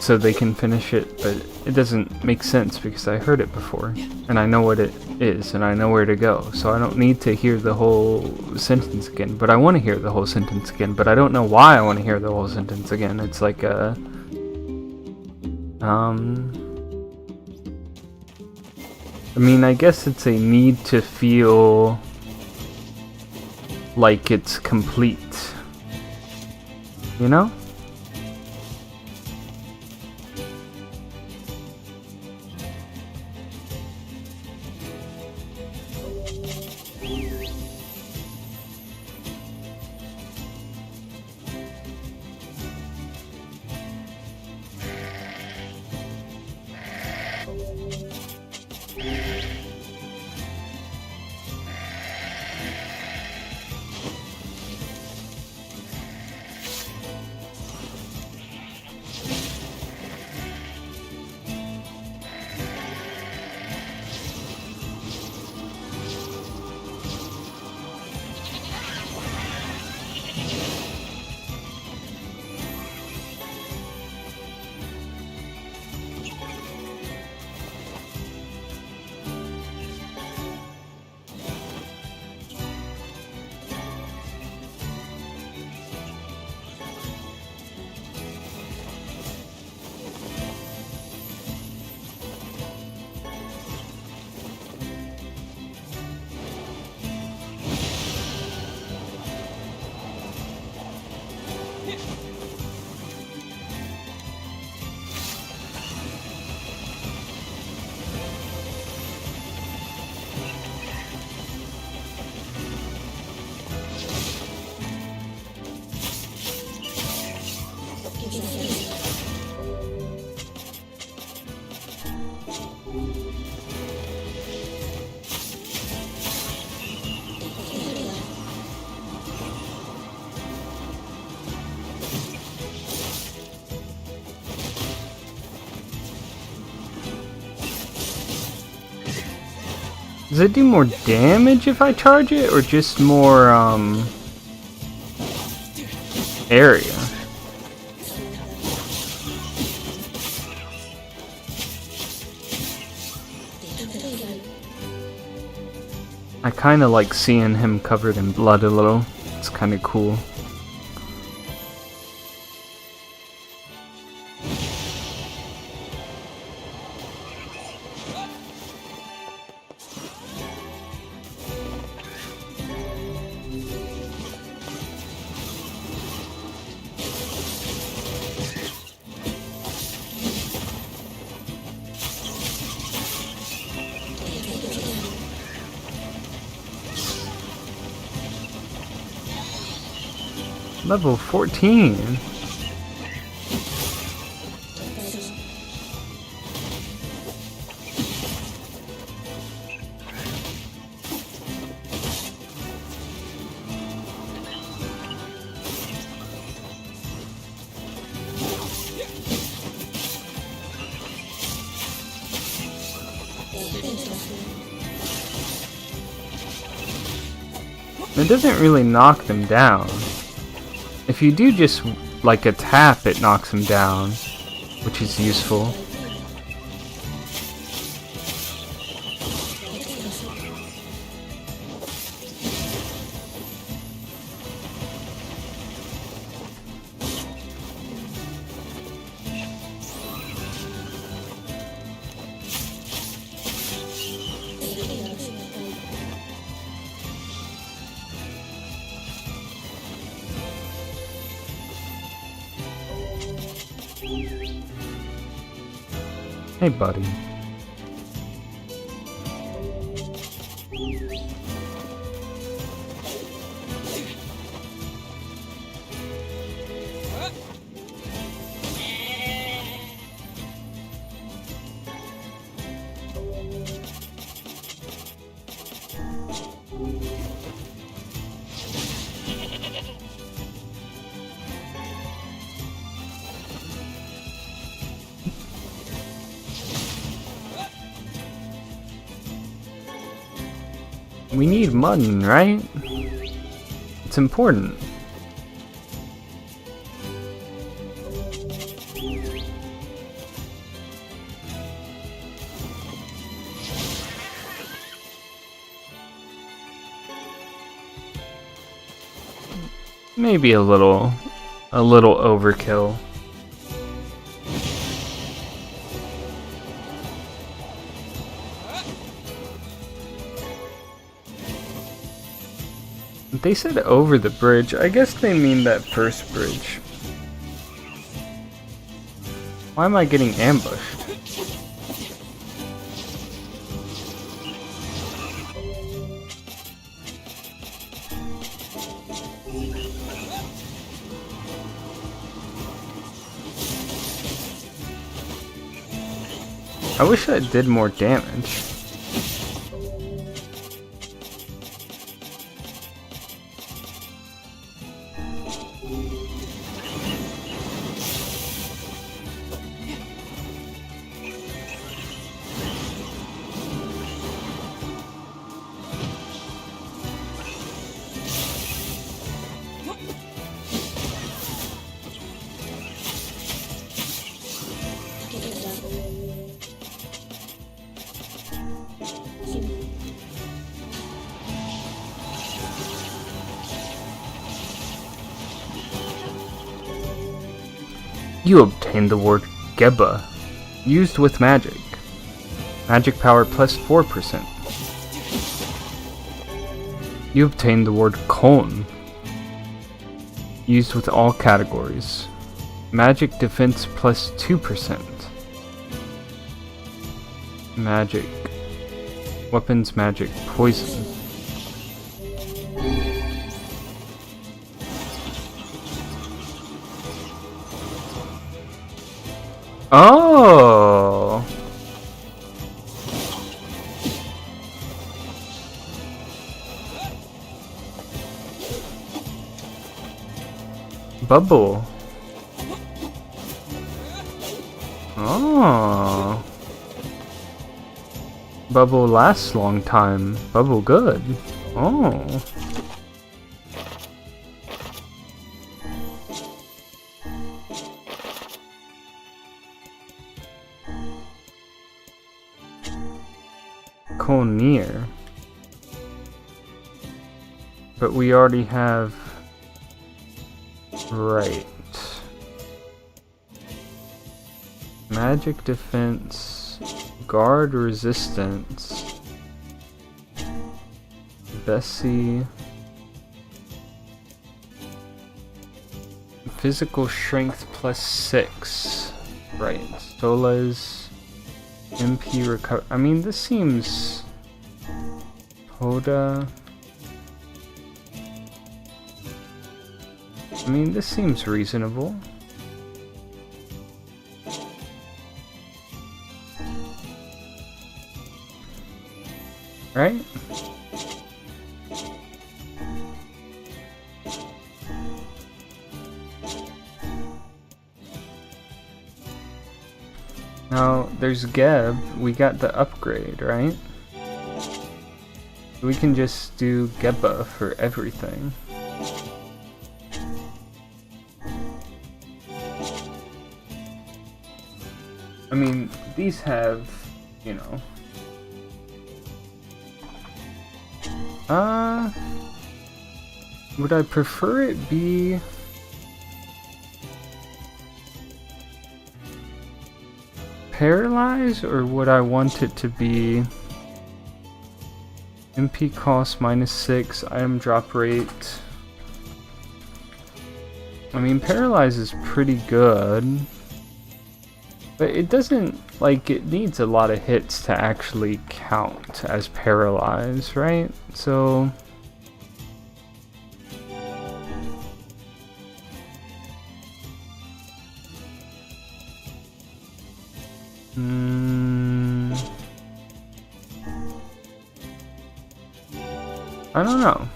so they can finish it, but it doesn't make sense because I heard it before, and I know what it is, and I know where to go, so I don't need to hear the whole sentence again, but I want to hear the whole sentence again, but I don't know why I want to hear the whole sentence again. It's like I mean, I guess it's a need to feel like it's complete. You know? Does it do more damage if I charge it, or just more, area? I kinda like seeing him covered in blood a little. It's kinda cool. Level 14. It doesn't really knock them down. If you do just like a tap, it knocks him down, which is useful. Hey, buddy. We need mutton, right? It's important. Maybe a little overkill. They said over the bridge. I guess they mean that first bridge. Why am I getting ambushed? I wish that did more damage. You obtained the word Geba, used with magic. Magic power plus 4%. You obtained the word Kon, used with all categories. Magic defense plus 2%. Magic. Weapons magic poison. Oh! Bubble. Oh. Bubble lasts long time. Bubble good. Oh. NieR, but we already have right magic defense, guard resistance, Bessie, physical strength plus 6, right? Solas, MP recover. I mean, this seems Hoda. I mean, this seems reasonable. Right? Now, there's Geb. We got the upgrade, right? We can just do Geba for everything. I mean, these have, you know... would I prefer it be... Paralyze, or would I want it to be... MP cost -6, item drop rate... I mean, Paralyze is pretty good. But it doesn't, like, it needs a lot of hits to actually count as Paralyze, right? So... I don't know.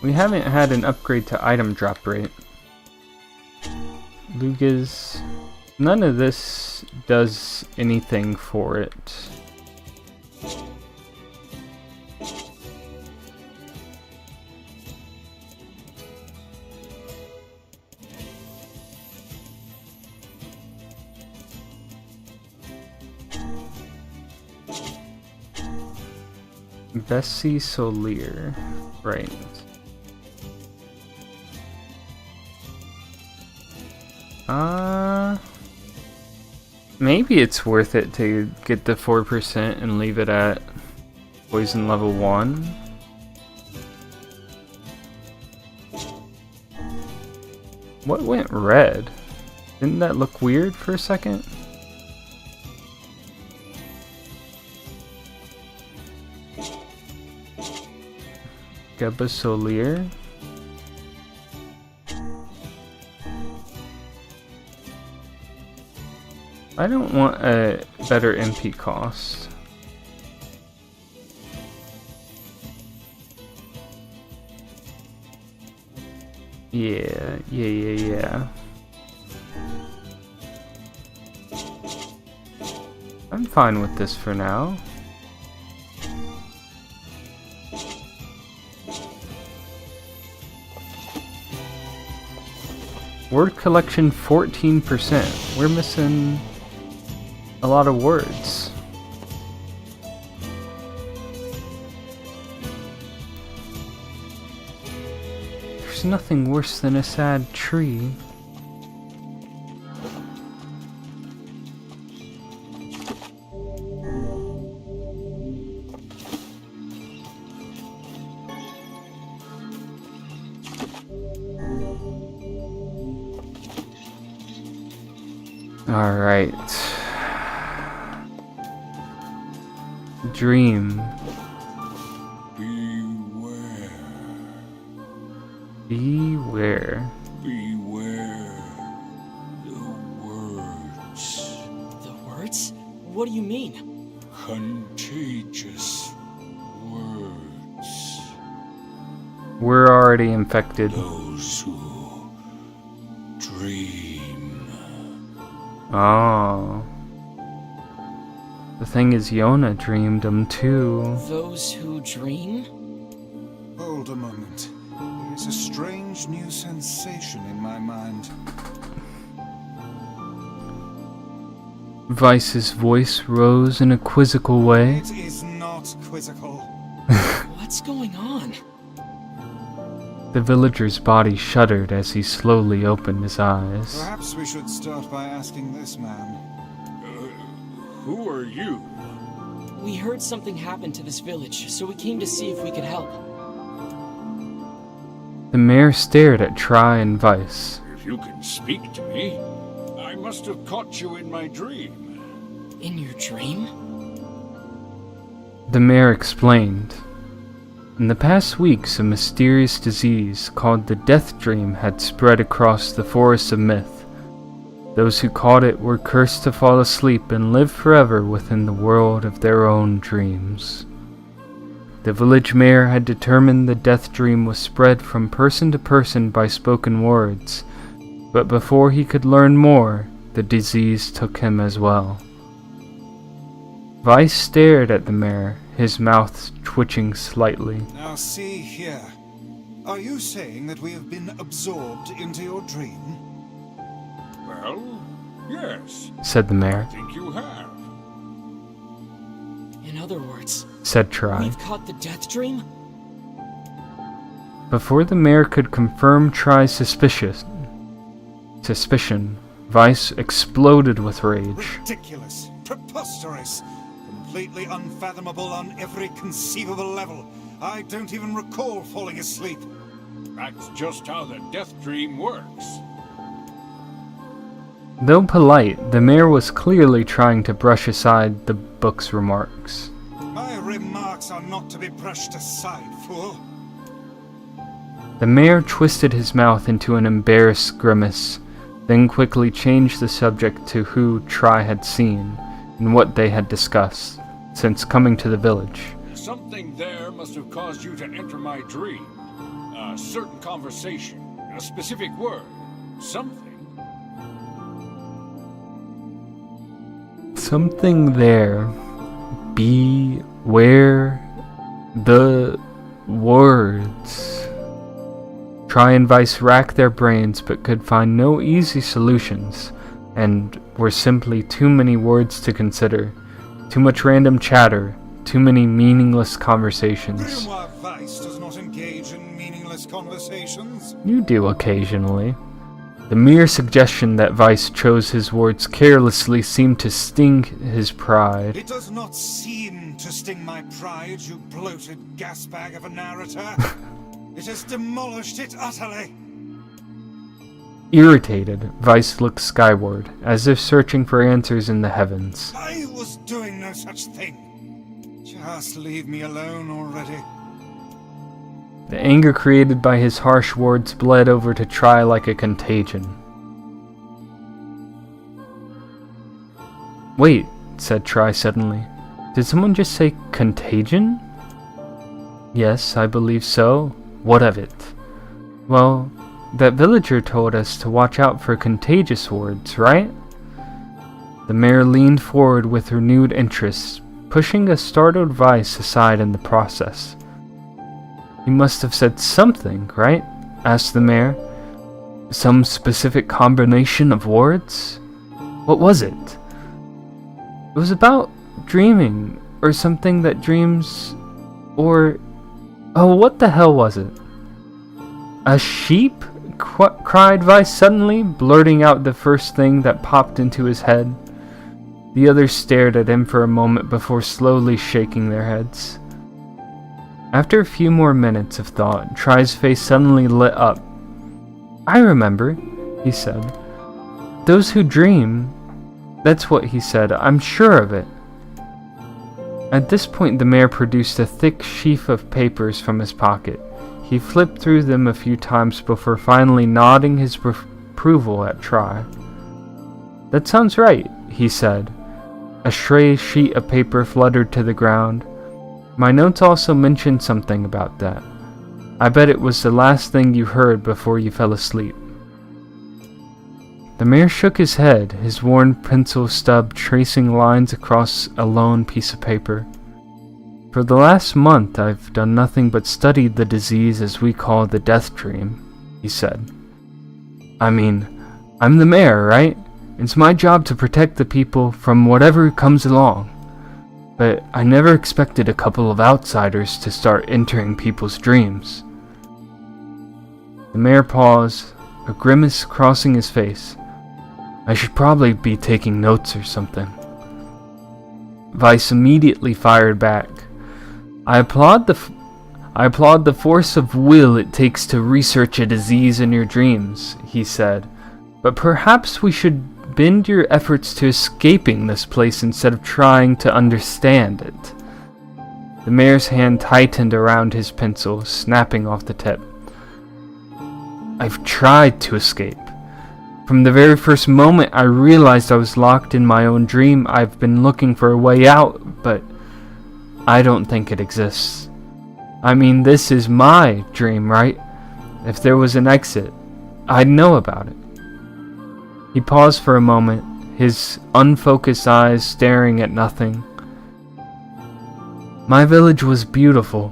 We haven't had an upgrade to item drop rate. Lugas, none of this does anything for it. Bessie Solier, right. Maybe it's worth it to get the 4% and leave it at poison level 1. What went red? Didn't that look weird for a second? Gabasolier. I don't want a better MP cost. Yeah. I'm fine with this for now. Word collection 14%. We're missing a lot of words. There's nothing worse than a sad tree. Alright. Dream. Beware. Beware the words. The words? What do you mean? Contagious words. We're already infected. Those who dream. Oh. The thing is, Yona dreamed them too. Those who dream? Hold a moment. There's a strange new sensation in my mind. Vice's voice rose in a quizzical way. It is not quizzical. What's going on? The villager's body shuddered as he slowly opened his eyes. Perhaps we should start by asking this man. Who are you? We heard something happened to this village, so we came to see if we could help. The mayor stared at Try and Vice. If you can speak to me, I must have caught you in my dream. In your dream? The mayor explained. In the past weeks, a mysterious disease called the Death Dream had spread across the forests of myth. Those who caught it were cursed to fall asleep and live forever within the world of their own dreams. The village mayor had determined the Death Dream was spread from person to person by spoken words, but before he could learn more, the disease took him as well. Vice stared at the mayor, his mouth twitching slightly. Now see here. Are you saying that we have been absorbed into your dream? Well, yes, said the mayor. I think you have. In other words, said Try. We've caught the Death Dream? Before the mayor could confirm Try's suspicion, Vice exploded with rage. Ridiculous, preposterous, completely unfathomable on every conceivable level. I don't even recall falling asleep. That's just how the Death Dream works. Though polite, the mayor was clearly trying to brush aside the book's remarks. My remarks are not to be brushed aside, fool. The mayor twisted his mouth into an embarrassed grimace, then quickly changed the subject to who Try had seen and what they had discussed since coming to the village. Something there must have caused you to enter my dream. A certain conversation, a specific word, something. Something there. Beware the words. Try and Vice racked their brains but could find no easy solutions, and were simply too many words to consider, too much random chatter, too many meaningless conversations. Why Vice does not engage in meaningless conversations? You do occasionally. The mere suggestion that Weiss chose his words carelessly seemed to sting his pride. It does not seem to sting my pride, you bloated gasbag of a narrator. It has demolished it utterly. Irritated, Weiss looked skyward, as if searching for answers in the heavens. I was doing no such thing. Just leave me alone already. The anger created by his harsh words bled over to Try like a contagion. Wait, said Try suddenly. Did someone just say contagion? Yes, I believe so. What of it? Well, that villager told us to watch out for contagious words, right? The mayor leaned forward with renewed interest, pushing a startled Weiss aside in the process. He must have said something, right? Asked the mayor. Some specific combination of words? What was it? It was about dreaming, or something that dreams, or... Oh, what the hell was it? A sheep? Cried Weiss suddenly, blurting out the first thing that popped into his head. The others stared at him for a moment before slowly shaking their heads. After a few more minutes of thought, Try's face suddenly lit up. I remember, he said. Those who dream. That's what he said, I'm sure of it. At this point the mayor produced a thick sheaf of papers from his pocket. He flipped through them a few times before finally nodding his approval at Try. That sounds right, he said. A stray sheet of paper fluttered to the ground. My notes also mentioned something about that. I bet it was the last thing you heard before you fell asleep. The mayor shook his head, his worn pencil stub tracing lines across a lone piece of paper. For the last month I've done nothing but studied the disease as we call the death dream, he said. I mean, I'm the mayor, right? It's my job to protect the people from whatever comes along. But I never expected a couple of outsiders to start entering people's dreams. The mayor paused, a grimace crossing his face. I should probably be taking notes or something. Weiss immediately fired back. I applaud the force of will it takes to research a disease in your dreams, he said. But perhaps we should bend your efforts to escaping this place instead of trying to understand it. The mayor's hand tightened around his pencil, snapping off the tip. I've tried to escape. From the very first moment I realized I was locked in my own dream, I've been looking for a way out, but I don't think it exists. I mean, this is my dream, right? If there was an exit, I'd know about it. He paused for a moment, his unfocused eyes staring at nothing. My village was beautiful,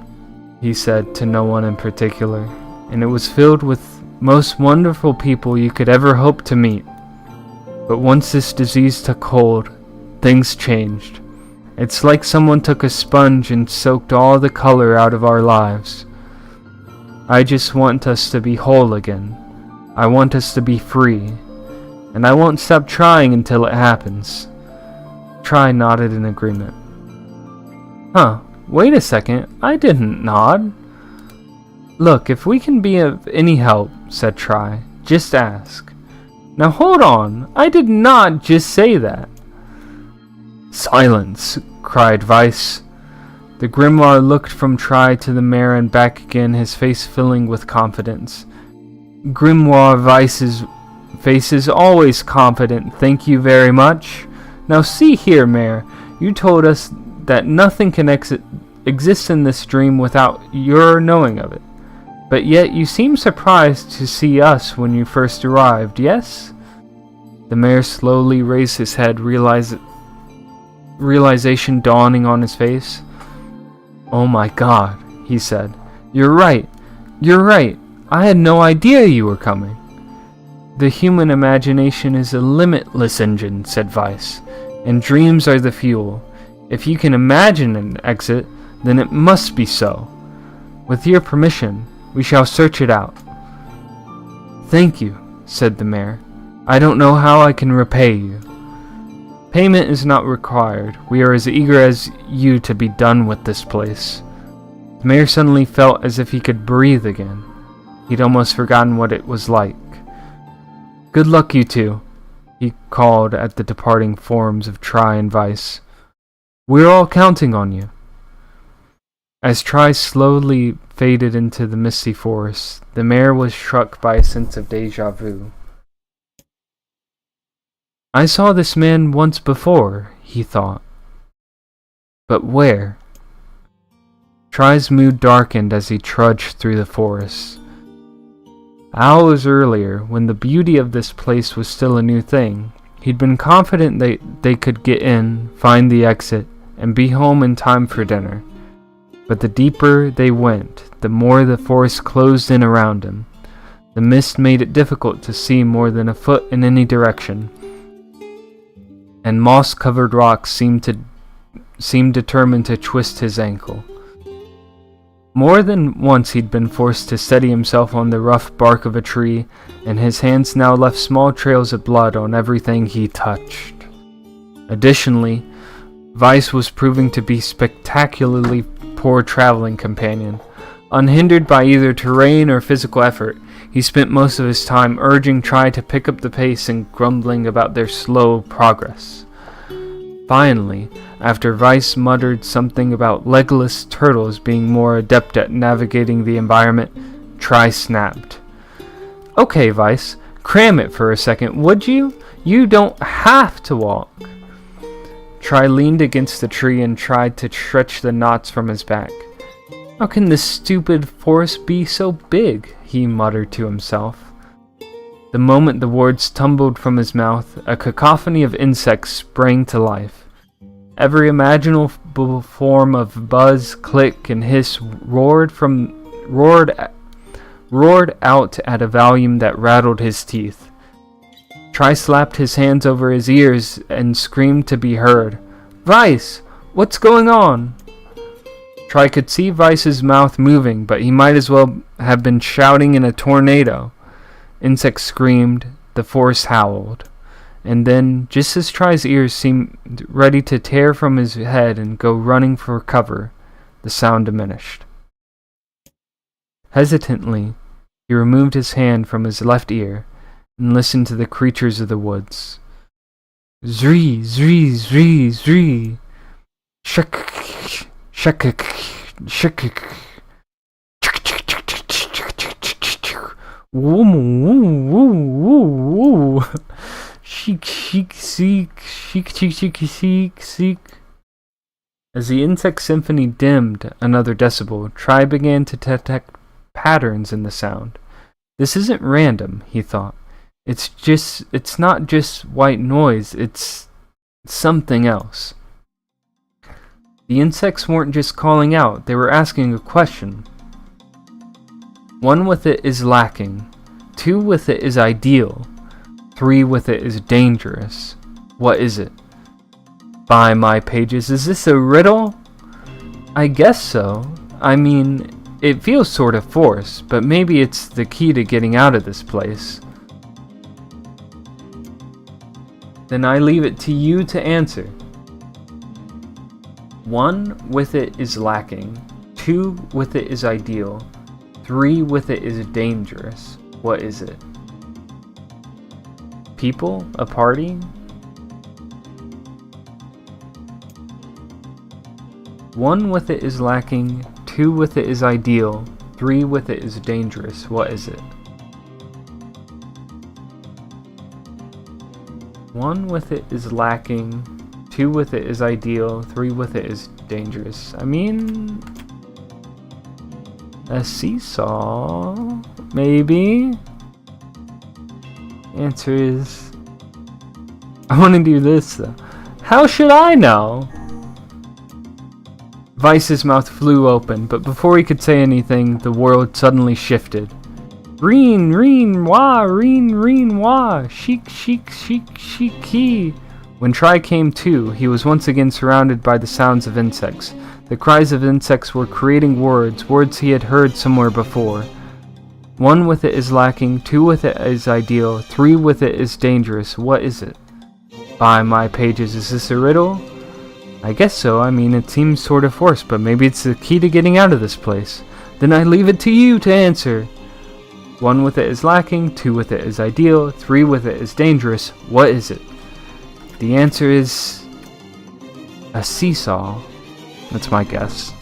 he said to no one in particular, and it was filled with most wonderful people you could ever hope to meet. But once this disease took hold, things changed. It's like someone took a sponge and soaked all the color out of our lives. I just want us to be whole again. I want us to be free. And I won't stop trying until it happens. Try nodded in agreement. Huh, wait a second, I didn't nod. Look, if we can be of any help, said Try, just ask. Now hold on, I did not just say that. Silence, cried Weiss. The grimoire looked from Try to the mayor and back again, his face filling with confidence. Grimoire Weiss's face is always confident, thank you very much. Now see here, Mayor, you told us that nothing can exist in this dream without your knowing of it. But yet you seem surprised to see us when you first arrived, yes? The mayor slowly raised his head, realization dawning on his face. Oh my god, he said. You're right. I had no idea you were coming. The human imagination is a limitless engine, said Weiss, and dreams are the fuel. If you can imagine an exit, then it must be so. With your permission, we shall search it out. Thank you, said the mayor. "I don't know how I can repay you." "Payment is not required. We are as eager as you to be done with this place." The mayor suddenly felt as if he could breathe again. He'd almost forgotten what it was like. "Good luck, you two," he called at the departing forms of Try and Vice. "We're all counting on you." As Try slowly faded into the misty forest, the mayor was struck by a sense of deja vu. "I saw this man once before," he thought. "But where?" Try's mood darkened as he trudged through the forest. Hours earlier, when the beauty of this place was still a new thing, he'd been confident they could get in, find the exit, and be home in time for dinner. But the deeper they went, the more the forest closed in around him. The mist made it difficult to see more than a foot in any direction, and moss-covered rocks seemed determined to twist his ankle. More than once he'd been forced to steady himself on the rough bark of a tree, and his hands now left small trails of blood on everything he touched. Additionally, Vice was proving to be spectacularly poor traveling companion. Unhindered by either terrain or physical effort, he spent most of his time urging Try to pick up the pace and grumbling about their slow progress. Finally, after Vice muttered something about legless turtles being more adept at navigating the environment, Try snapped. "Okay, Vice, cram it for a second, would you? You don't have to walk." Try leaned against the tree and tried to stretch the knots from his back. "How can this stupid forest be so big?" he muttered to himself. The moment the words tumbled from his mouth, a cacophony of insects sprang to life. Every imaginable form of buzz, click, and hiss roared out at a volume that rattled his teeth. Try slapped his hands over his ears and screamed to be heard. "Vice! What's going on?" Try could see Vice's mouth moving, but he might as well have been shouting in a tornado. Insects screamed, the forest howled, and then, just as Try's ears seemed ready to tear from his head and go running for cover, the sound diminished. Hesitantly, he removed his hand from his left ear and listened to the creatures of the woods. Zree, zree, zree, zree. Shuk, shuk, shuk. Woo, woo, woo, woo, woo. Sheek, sheek, seek, sheek, sheek, sheek, sheek, seek. As the insect symphony dimmed another decibel, Try began to detect patterns in the sound. This isn't random, he thought. It's not just white noise, it's something else. The insects weren't just calling out, they were asking a question. 1 with it is lacking. 2 with it is ideal. 3 with it is dangerous. What is it? By my pages, is this a riddle? I guess so. I mean, it feels sort of forced, but maybe it's the key to getting out of this place. Then I leave it to you to answer. 1 with it is lacking. 2 with it is ideal. 3 with it is dangerous. What is it? People? A party? 1 with it is lacking. 2 with it is ideal. 3 with it is dangerous. What is it? 1 with it is lacking. 2 with it is ideal. 3 with it is dangerous. I mean, a seesaw, maybe? Answer is, I want to do this though. How should I know? Vice's mouth flew open, but before he could say anything, the world suddenly shifted. Reen, reen, wah, reen, reen, wah, chic, chic, chic, chic, he. When Try came to, he was once again surrounded by the sounds of insects. The cries of insects were creating words he had heard somewhere before. 1 with it is lacking, 2 with it is ideal, 3 with it is dangerous. What is it? By my pages, is this a riddle? I guess so. I mean, it seems sort of forced, but maybe it's the key to getting out of this place. Then I leave it to you to answer. 1 with it is lacking, 2 with it is ideal, 3 with it is dangerous. What is it? The answer is a seesaw. That's my guess.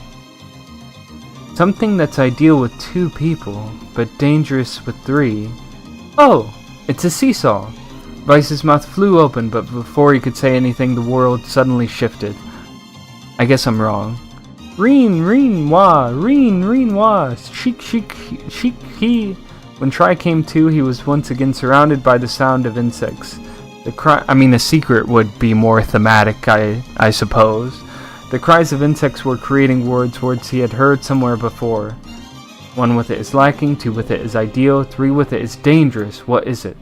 Something that's ideal with 2 people, but dangerous with 3. Oh, it's a seesaw. Vice's mouth flew open, but before he could say anything, the world suddenly shifted. I guess I'm wrong. Reen, wah, chic, he. When Try came to, he was once again surrounded by the sound of insects. The secret would be more thematic, I suppose. The cries of insects were creating words he had heard somewhere before. 1 with it is lacking, 2 with it is ideal, 3 with it is dangerous. What is it?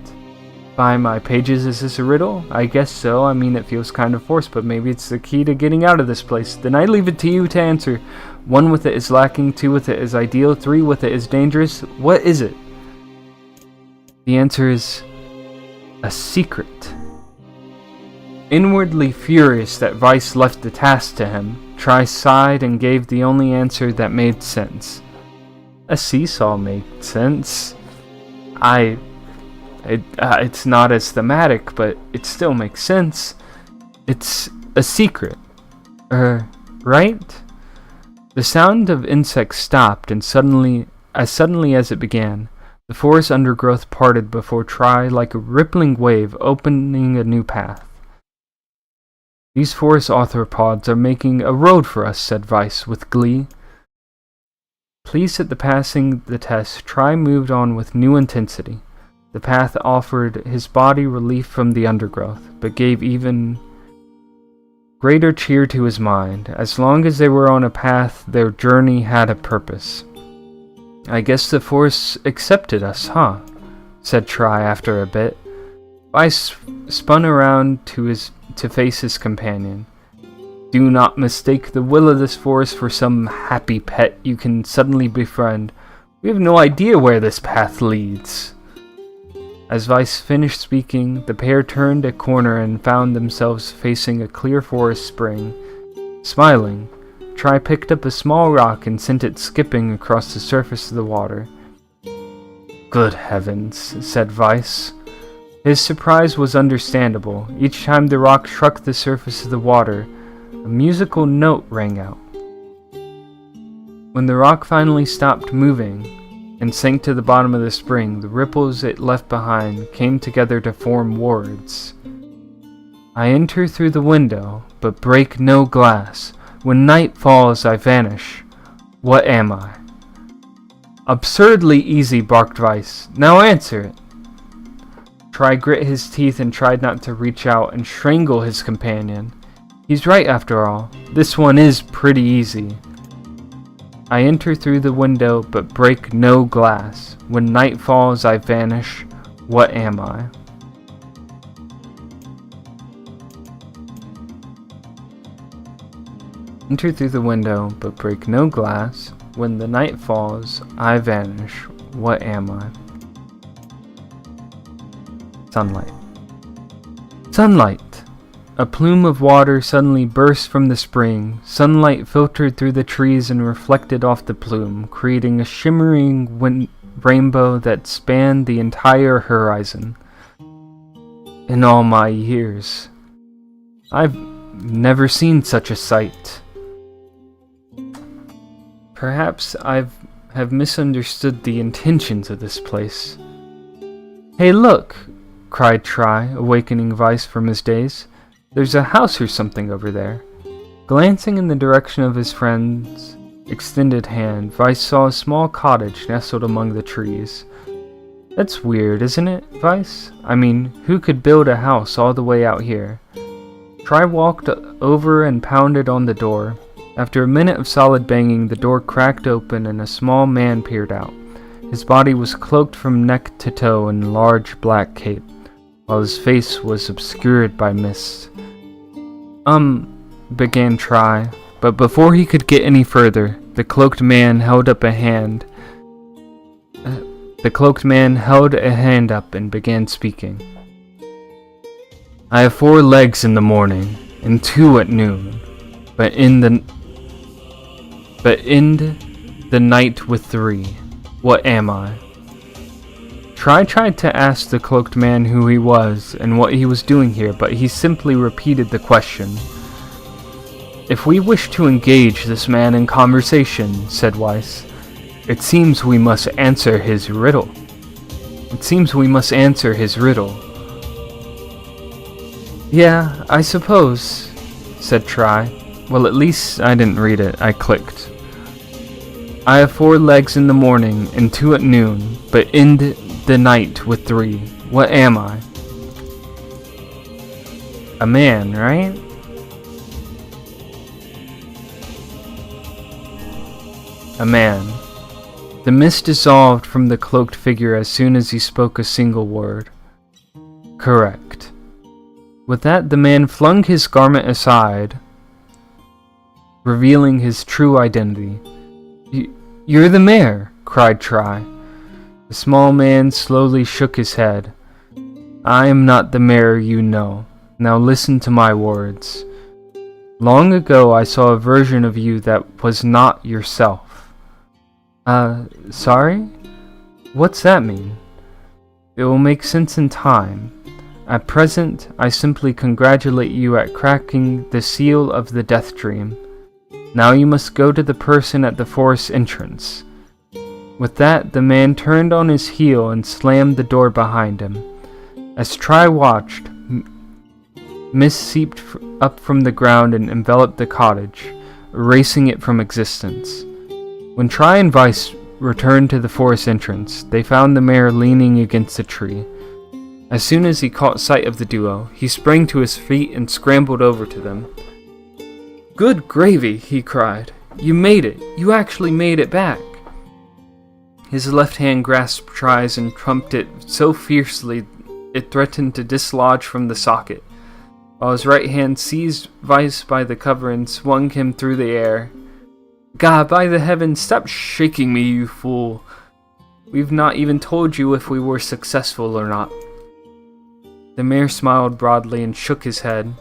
By my pages, is this a riddle? I guess so. I mean, it feels kind of forced, but maybe it's the key to getting out of this place. Then I leave it to you to answer. 1 with it is lacking, 2 with it is ideal, 3 with it is dangerous. What is it? The answer is a secret. Inwardly furious that Vice left the task to him, Try sighed and gave the only answer that made sense. A seesaw made sense. It's not as thematic, but it still makes sense. It's a secret. Right? The sound of insects stopped, and suddenly as it began, the forest undergrowth parted before Try like a rippling wave, opening a new path. These forest arthropods are making a road for us, said Vice with glee. Pleased at passing the test, Try moved on with new intensity. The path offered his body relief from the undergrowth, but gave even greater cheer to his mind. As long as they were on a path, their journey had a purpose. I guess the forest accepted us, huh? Said Try after a bit. Vice spun around to face his companion. Do not mistake the will of this forest for some happy pet you can suddenly befriend. We have no idea where this path leads. As Vice finished speaking, the pair turned a corner and found themselves facing a clear forest spring. Smiling, Try picked up a small rock and sent it skipping across the surface of the water. Good heavens, said Vice. His surprise was understandable. Each time the rock struck the surface of the water, a musical note rang out. When the rock finally stopped moving and sank to the bottom of the spring, the ripples it left behind came together to form words. I enter through the window, but break no glass. When night falls, I vanish. What am I? Absurdly easy, barked Vice. Now answer it. Try grit his teeth and tried not to reach out and strangle his companion. He's right after all. This one is pretty easy. I enter through the window but break no glass. When night falls I vanish. What am I? Enter through the window but break no glass. When the night falls I vanish. What am I? Sunlight. Sunlight! A plume of water suddenly burst from the spring. Sunlight filtered through the trees and reflected off the plume, creating a shimmering rainbow that spanned the entire horizon. In all my years, I've never seen such a sight. Perhaps I have misunderstood the intentions of this place. Hey, look! Cried Try, awakening Vice from his daze. There's a house or something over there. Glancing in the direction of his friend's extended hand, Vice saw a small cottage nestled among the trees. That's weird, isn't it, Vice? I mean, who could build a house all the way out here? Try walked over and pounded on the door. After a minute of solid banging, the door cracked open and a small man peered out. His body was cloaked from neck to toe in a large black cape, while his face was obscured by mist. Began Try, but before he could get any further, the cloaked man held up a hand. The cloaked man held a hand up and began speaking. I have 4 legs in the morning, and 2 at noon, but end the night with 3. What am I? Tri tried to ask the cloaked man who he was and what he was doing here, but he simply repeated the question. If we wish to engage this man in conversation, said Weiss, it seems we must answer his riddle. Yeah, I suppose, said Tri. Well, at least I didn't read it, I clicked. I have 4 legs in the morning and 2 at noon, but end the night with 3. What am I? A man, right? A man. The mist dissolved from the cloaked figure as soon as he spoke a single word. Correct. With that, the man flung his garment aside, revealing his true identity. You're the mayor, cried Tri. The small man slowly shook his head. I am not the mayor you know. Now listen to my words. Long ago I saw a version of you that was not yourself. Sorry? What's that mean? It will make sense in time. At present, I simply congratulate you at cracking the seal of the death dream. Now you must go to the person at the forest entrance. With that, the man turned on his heel and slammed the door behind him. As Tri watched, mist seeped up from the ground and enveloped the cottage, erasing it from existence. When Tri and Weiss returned to the forest entrance, they found the mayor leaning against a tree. As soon as he caught sight of the duo, he sprang to his feet and scrambled over to them. Good gravy, he cried. You made it. You actually made it back. His left hand grasped Tri's and trumped it so fiercely it threatened to dislodge from the socket, while his right hand seized Weiss by the cover and swung him through the air. God, by the heavens, stop shaking me, you fool. We've not even told you if we were successful or not. The mayor smiled broadly and shook his head.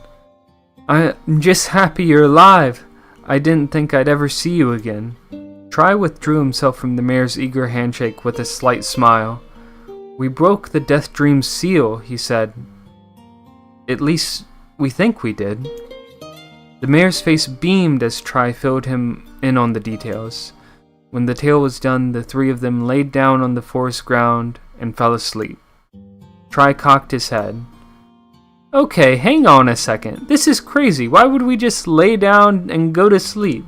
I'm just happy you're alive. I didn't think I'd ever see you again. Tri withdrew himself from the mayor's eager handshake with a slight smile. We broke the death dream's seal, he said. At least, we think we did. The mayor's face beamed as Tri filled him in on the details. When the tale was done, the 3 of them laid down on the forest ground and fell asleep. Tri cocked his head. Okay, hang on a second. This is crazy. Why would we just lay down and go to sleep?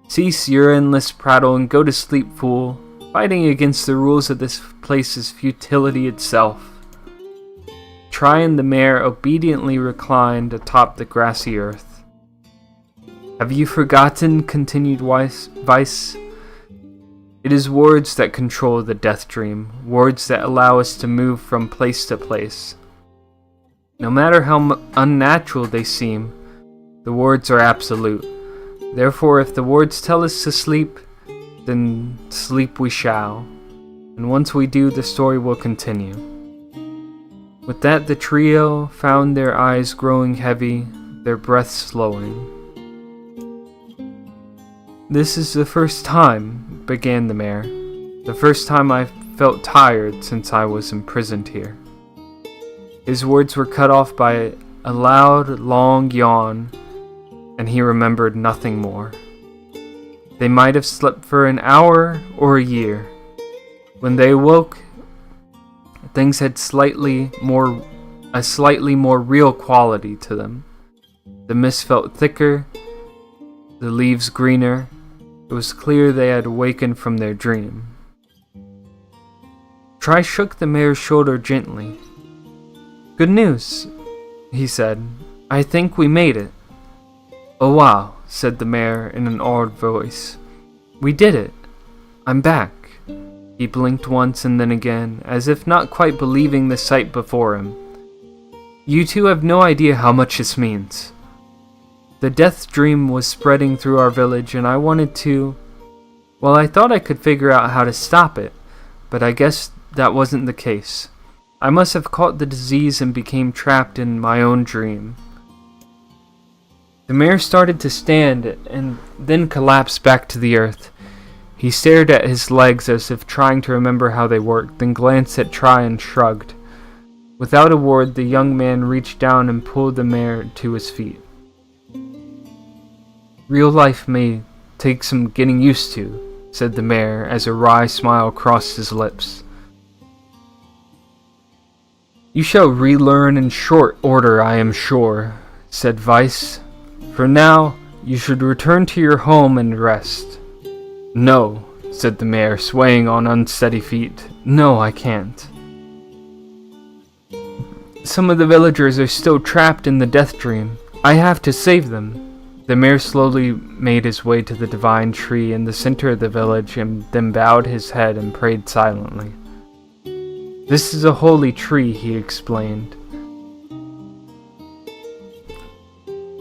Cease your endless prattle and go to sleep, fool. Fighting against the rules of this place is futility itself. Tri and the mayor obediently reclined atop the grassy earth. Have you forgotten, continued Weiss? It is words that control the death dream, words that allow us to move from place to place. No matter how unnatural they seem, the words are absolute. Therefore, if the words tell us to sleep, then sleep we shall. And once we do, the story will continue. With that, the trio found their eyes growing heavy, their breaths slowing. This is the first time, began the mayor. The first time I felt tired since I was imprisoned here. His words were cut off by a loud, long yawn, and he remembered nothing more. They might have slept for an hour or a year. When they awoke, things had a slightly more real quality to them. The mist felt thicker, the leaves greener. It was clear they had awakened from their dream. Tri shook the mayor's shoulder gently. Good news, he said. I think we made it. Oh wow, said the mayor in an awed voice. We did it. I'm back. He blinked once and then again, as if not quite believing the sight before him. You two have no idea how much this means. The death dream was spreading through our village and I wanted to... Well, I thought I could figure out how to stop it, but I guess that wasn't the case. I must have caught the disease and became trapped in my own dream. The mayor started to stand and then collapsed back to the earth. He stared at his legs as if trying to remember how they worked, then glanced at Try and shrugged. Without a word, the young man reached down and pulled the mayor to his feet. Real life may take some getting used to, said the mayor as a wry smile crossed his lips. You shall relearn in short order, I am sure, said Vice. For now, you should return to your home and rest. No, said the mayor, swaying on unsteady feet. No, I can't. Some of the villagers are still trapped in the death dream. I have to save them. The mayor slowly made his way to the divine tree in the center of the village and then bowed his head and prayed silently. This is a holy tree, he explained.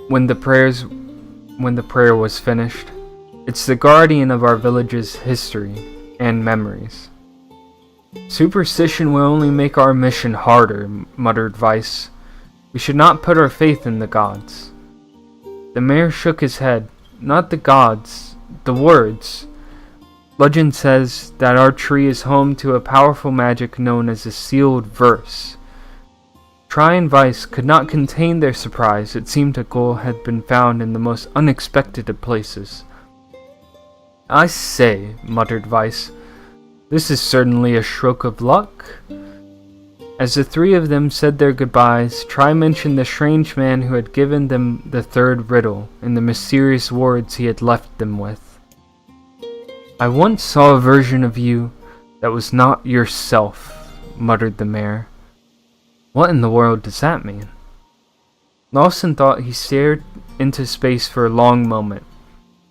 When the prayer was finished, it's the guardian of our village's history and memories. Superstition will only make our mission harder, muttered Vice. We should not put our faith in the gods. The mayor shook his head. Not the gods, the words. Legend says that our tree is home to a powerful magic known as a sealed verse. Try and Vice could not contain their surprise. It seemed a goal had been found in the most unexpected of places. I say, muttered Vice, this is certainly a stroke of luck. As the three of them said their goodbyes, Try mentioned the strange man who had given them the third riddle and the mysterious words he had left them with. I once saw a version of you that was not yourself, muttered the mayor. What in the world does that mean? Lawson thought he stared into space for a long moment.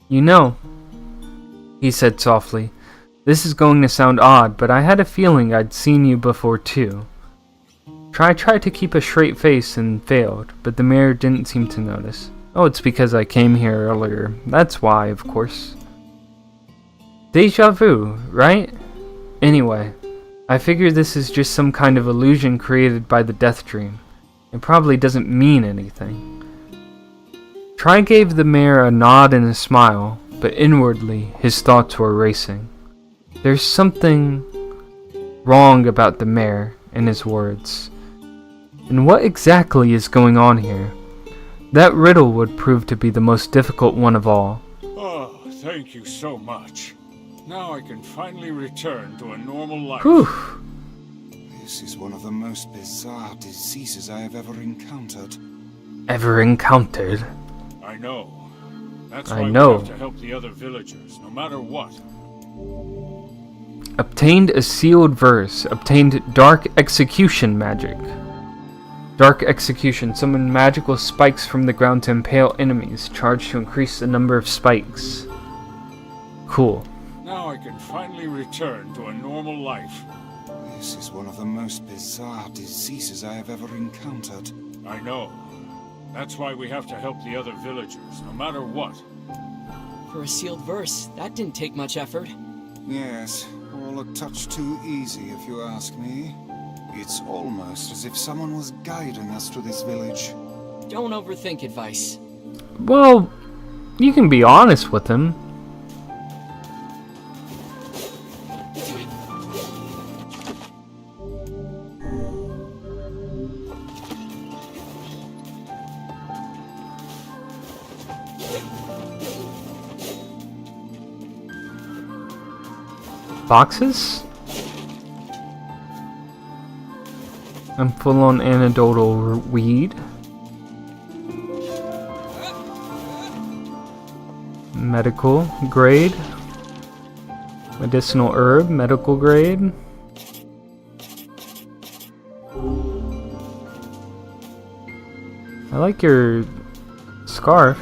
You know, he said softly, this is going to sound odd, but I had a feeling I'd seen you before too. Try tried to keep a straight face and failed, but the mayor didn't seem to notice. Oh, it's because I came here earlier. That's why, of course. Deja vu, right? Anyway, I figure this is just some kind of illusion created by the death dream. It probably doesn't mean anything. Try gave the mayor a nod and a smile, but inwardly his thoughts were racing. There's something wrong about the mayor and his words. And what exactly is going on here? That riddle would prove to be the most difficult one of all. Oh, thank you so much. Now I can finally return to a normal life. Whew. This is one of the most bizarre diseases I have ever encountered. Ever encountered? I know. That's I why know. we have to help the other villagers, no matter what. Obtained a sealed verse. Obtained dark execution magic. Dark execution. Summon magical spikes from the ground to impale enemies. Charged to increase the number of spikes. Cool. Now I can finally return to a normal life. This is one of the most bizarre diseases I have ever encountered. I know. That's why we have to help the other villagers, no matter what. For a sealed verse, that didn't take much effort. Yes, all a touch too easy if you ask me. It's almost as if someone was guiding us to this village. Don't overthink advice. Well, you can be honest with him. Boxes? I'm full on anecdotal weed. Medical grade. Medicinal herb, medical grade. I like your scarf.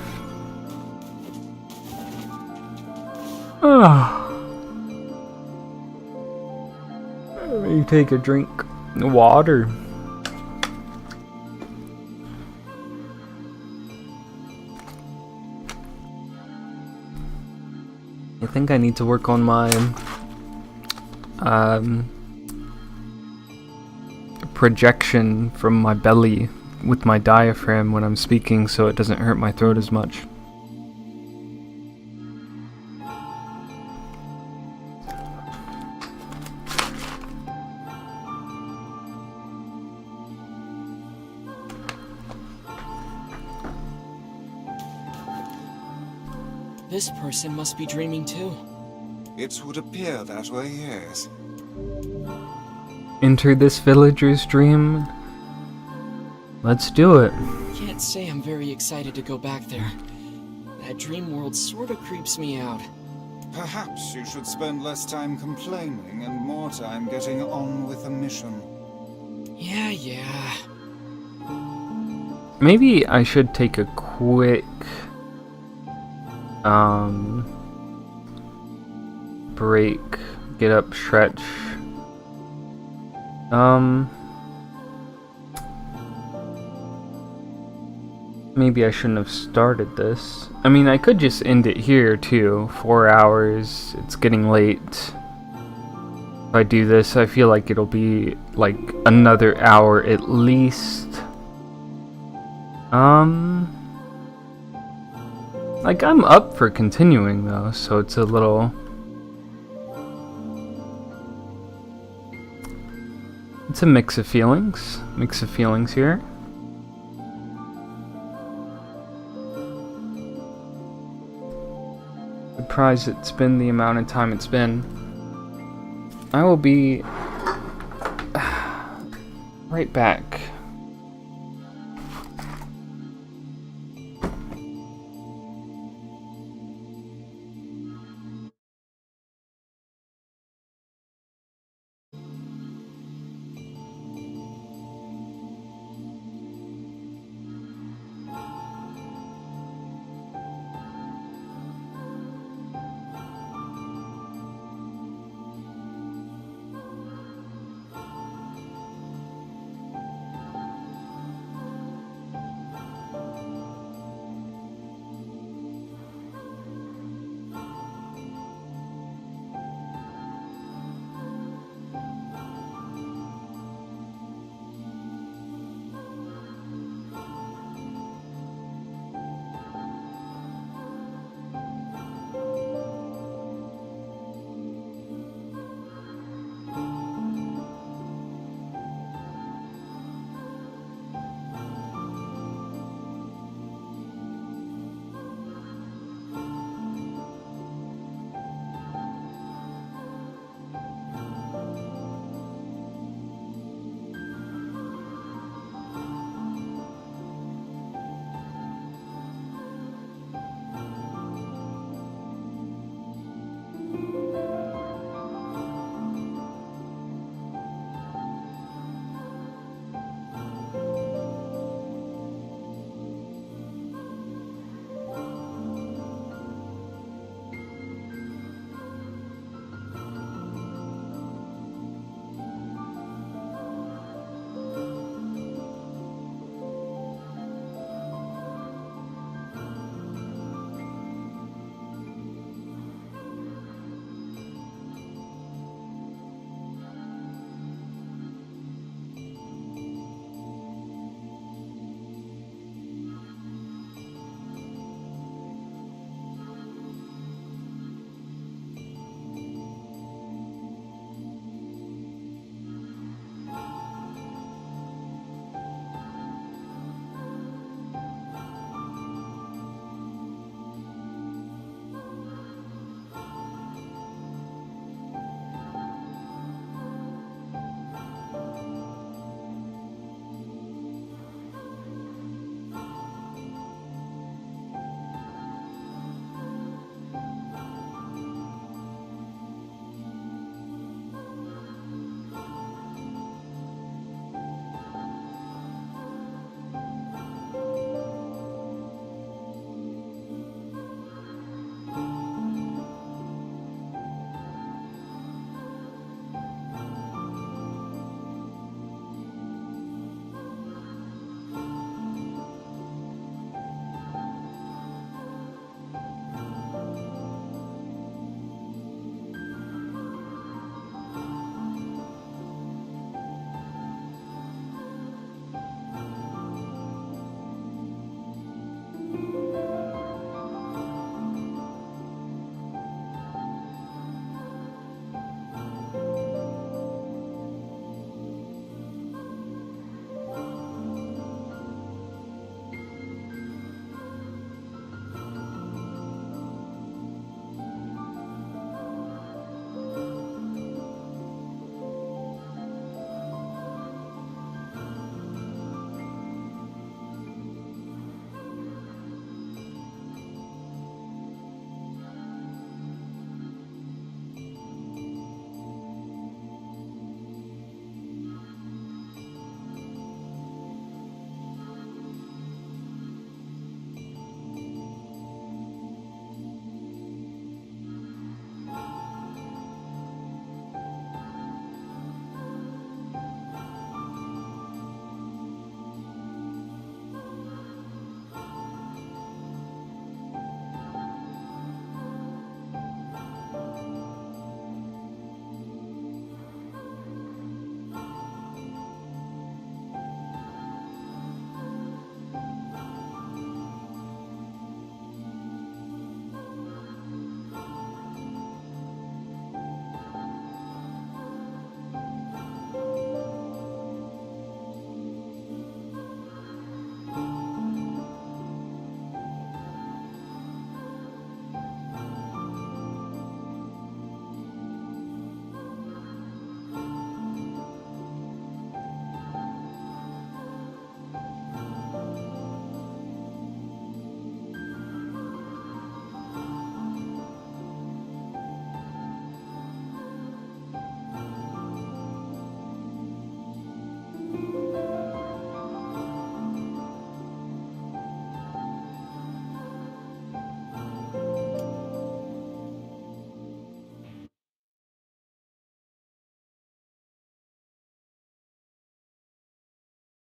You take a drink of water. I think I need to work on my projection from my belly with my diaphragm when I'm speaking, so it doesn't hurt my throat as much. This person must be dreaming too. It would appear that way, yes. Enter this villager's dream? Let's do it. Can't say I'm very excited to go back there. That dream world sorta creeps me out. Perhaps you should spend less time complaining and more time getting on with the mission. Yeah. Maybe I should take a quick break, get up, stretch. Maybe I shouldn't have started this. I mean, I could just end it here too. 4 hours, it's getting late. If I do this, I feel like it'll be like another hour at least. Like, I'm up for continuing though, so it's a little... It's a mix of feelings here. Surprised it's been the amount of time it's been. I will be right back.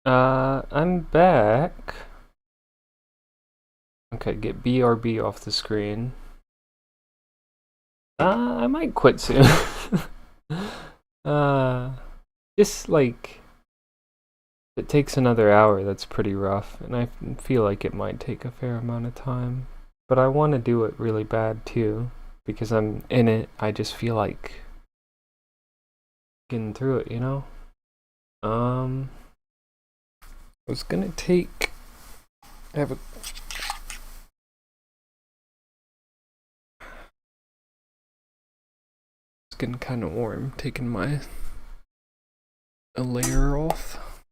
I'm back. Okay, get BRB off the screen. I might quit soon. Just like, if it takes another hour, that's pretty rough, and I feel like it might take a fair amount of time. But I want to do it really bad too, because I'm in it. I just feel like getting through it, you know? I was gonna take... it's getting kind of warm, taking a layer off.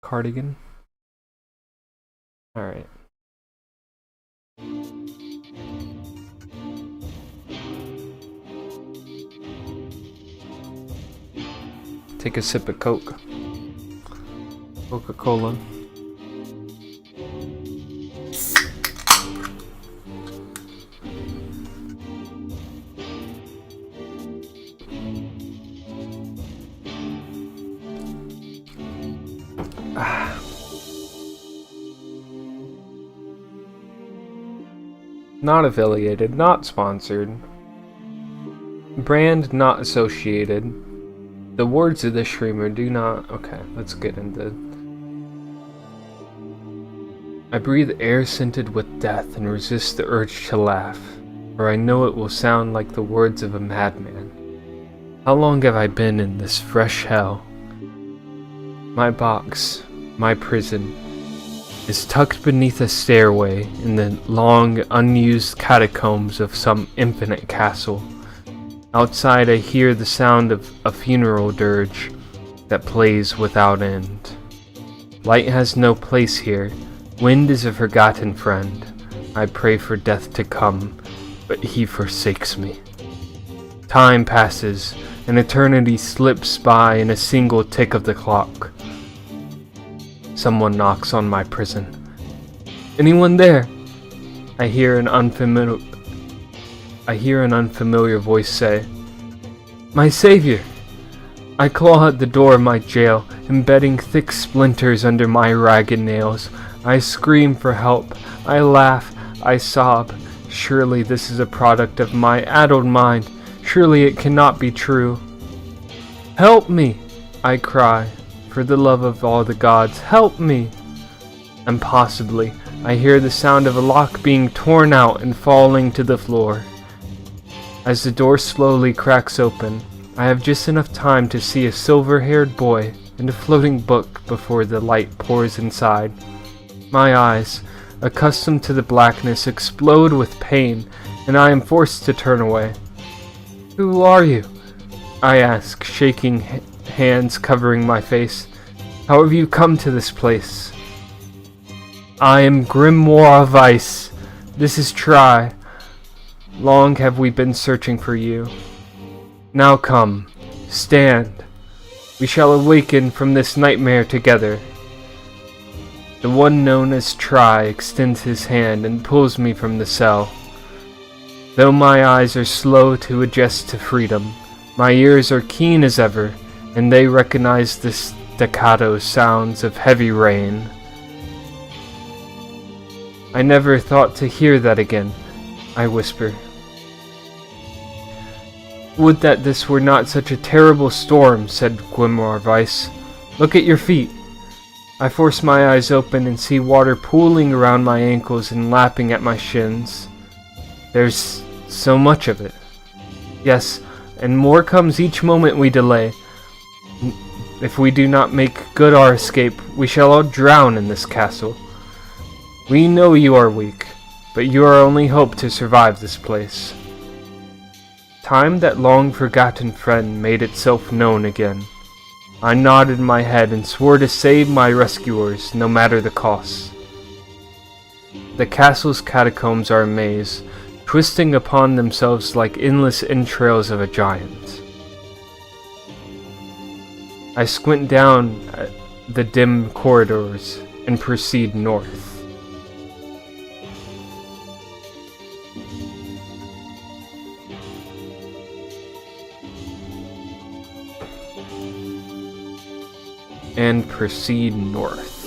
Cardigan. Alright. Take a sip of Coke. Coca-Cola. Not affiliated, not sponsored. Brand not associated. The words of the streamer do not... Okay, let's get into... I breathe air scented with death and resist the urge to laugh, for I know it will sound like the words of a madman. How long have I been in this fresh hell? My box, my prison, is tucked beneath a stairway in the long, unused catacombs of some infinite castle. Outside I hear the sound of a funeral dirge that plays without end. Light has no place here. Wind is a forgotten friend. I pray for death to come, but he forsakes me. Time passes, and eternity slips by in a single tick of the clock. Someone knocks on my prison. Anyone there? I hear an unfamiliar voice say, "My savior!" I claw at the door of my jail, embedding thick splinters under my ragged nails. I scream for help. I laugh. I sob. Surely this is a product of my addled mind. Surely it cannot be true. Help me! I cry. For the love of all the gods, help me! And possibly, I hear the sound of a lock being torn out and falling to the floor. As the door slowly cracks open, I have just enough time to see a silver-haired boy and a floating book before the light pours inside. My eyes, accustomed to the blackness, explode with pain, and I am forced to turn away. Who are you? I ask, shaking hands covering my face. How have you come to this place? I am Grimoire Weiss. This is Try. Long have we been searching for you. Now come, stand. We shall awaken from this nightmare together. The one known as Try extends his hand and pulls me from the cell. Though my eyes are slow to adjust to freedom, my ears are keen as ever, and they recognize the staccato sounds of heavy rain. I never thought to hear that again, I whisper. Would that this were not such a terrible storm, said Grimoire Weiss. Look at your feet. I force my eyes open and see water pooling around my ankles and lapping at my shins. There's so much of it. Yes, and more comes each moment we delay. If we do not make good our escape, we shall all drown in this castle. We know you are weak, but you are our only hope to survive this place. Time, that long-forgotten friend, made itself known again. I nodded my head and swore to save my rescuers, no matter the cost. The castle's catacombs are a maze, twisting upon themselves like endless entrails of a giant. I squint down at the dim corridors and proceed north. and proceed north.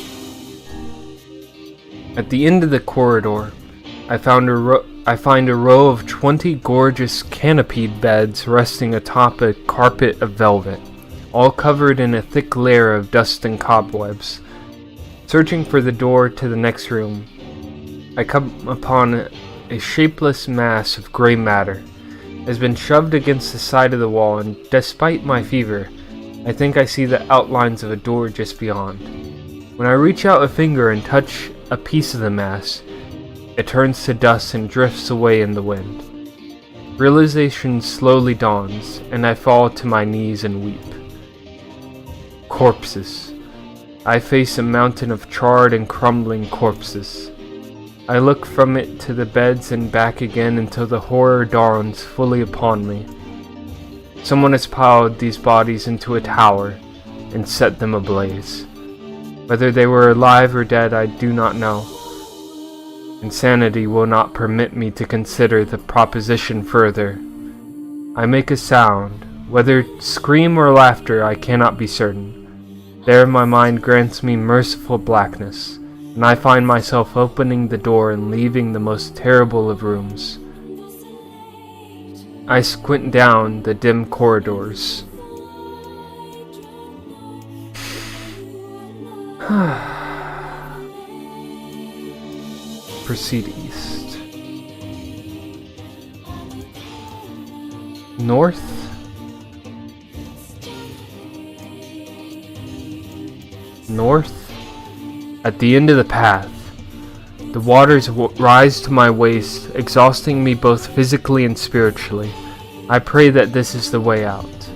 At the end of the corridor, I find a row of 20 gorgeous canopied beds resting atop a carpet of velvet, all covered in a thick layer of dust and cobwebs. Searching for the door to the next room, I come upon a shapeless mass of gray matter. It has been shoved against the side of the wall, and despite my fever, I think I see the outlines of a door just beyond. When I reach out a finger and touch a piece of the mass, it turns to dust and drifts away in the wind. Realization slowly dawns, and I fall to my knees and weep. Corpses. I face a mountain of charred and crumbling corpses. I look from it to the beds and back again until the horror dawns fully upon me. Someone has piled these bodies into a tower and set them ablaze. Whether they were alive or dead, I do not know. Insanity will not permit me to consider the proposition further. I make a sound, whether scream or laughter I cannot be certain. There my mind grants me merciful blackness, and I find myself opening the door and leaving the most terrible of rooms. I squint down the dim corridors. Proceed east. North? North? At the end of the path, the waters rise to my waist, exhausting me both physically and spiritually. I pray that this is the way out.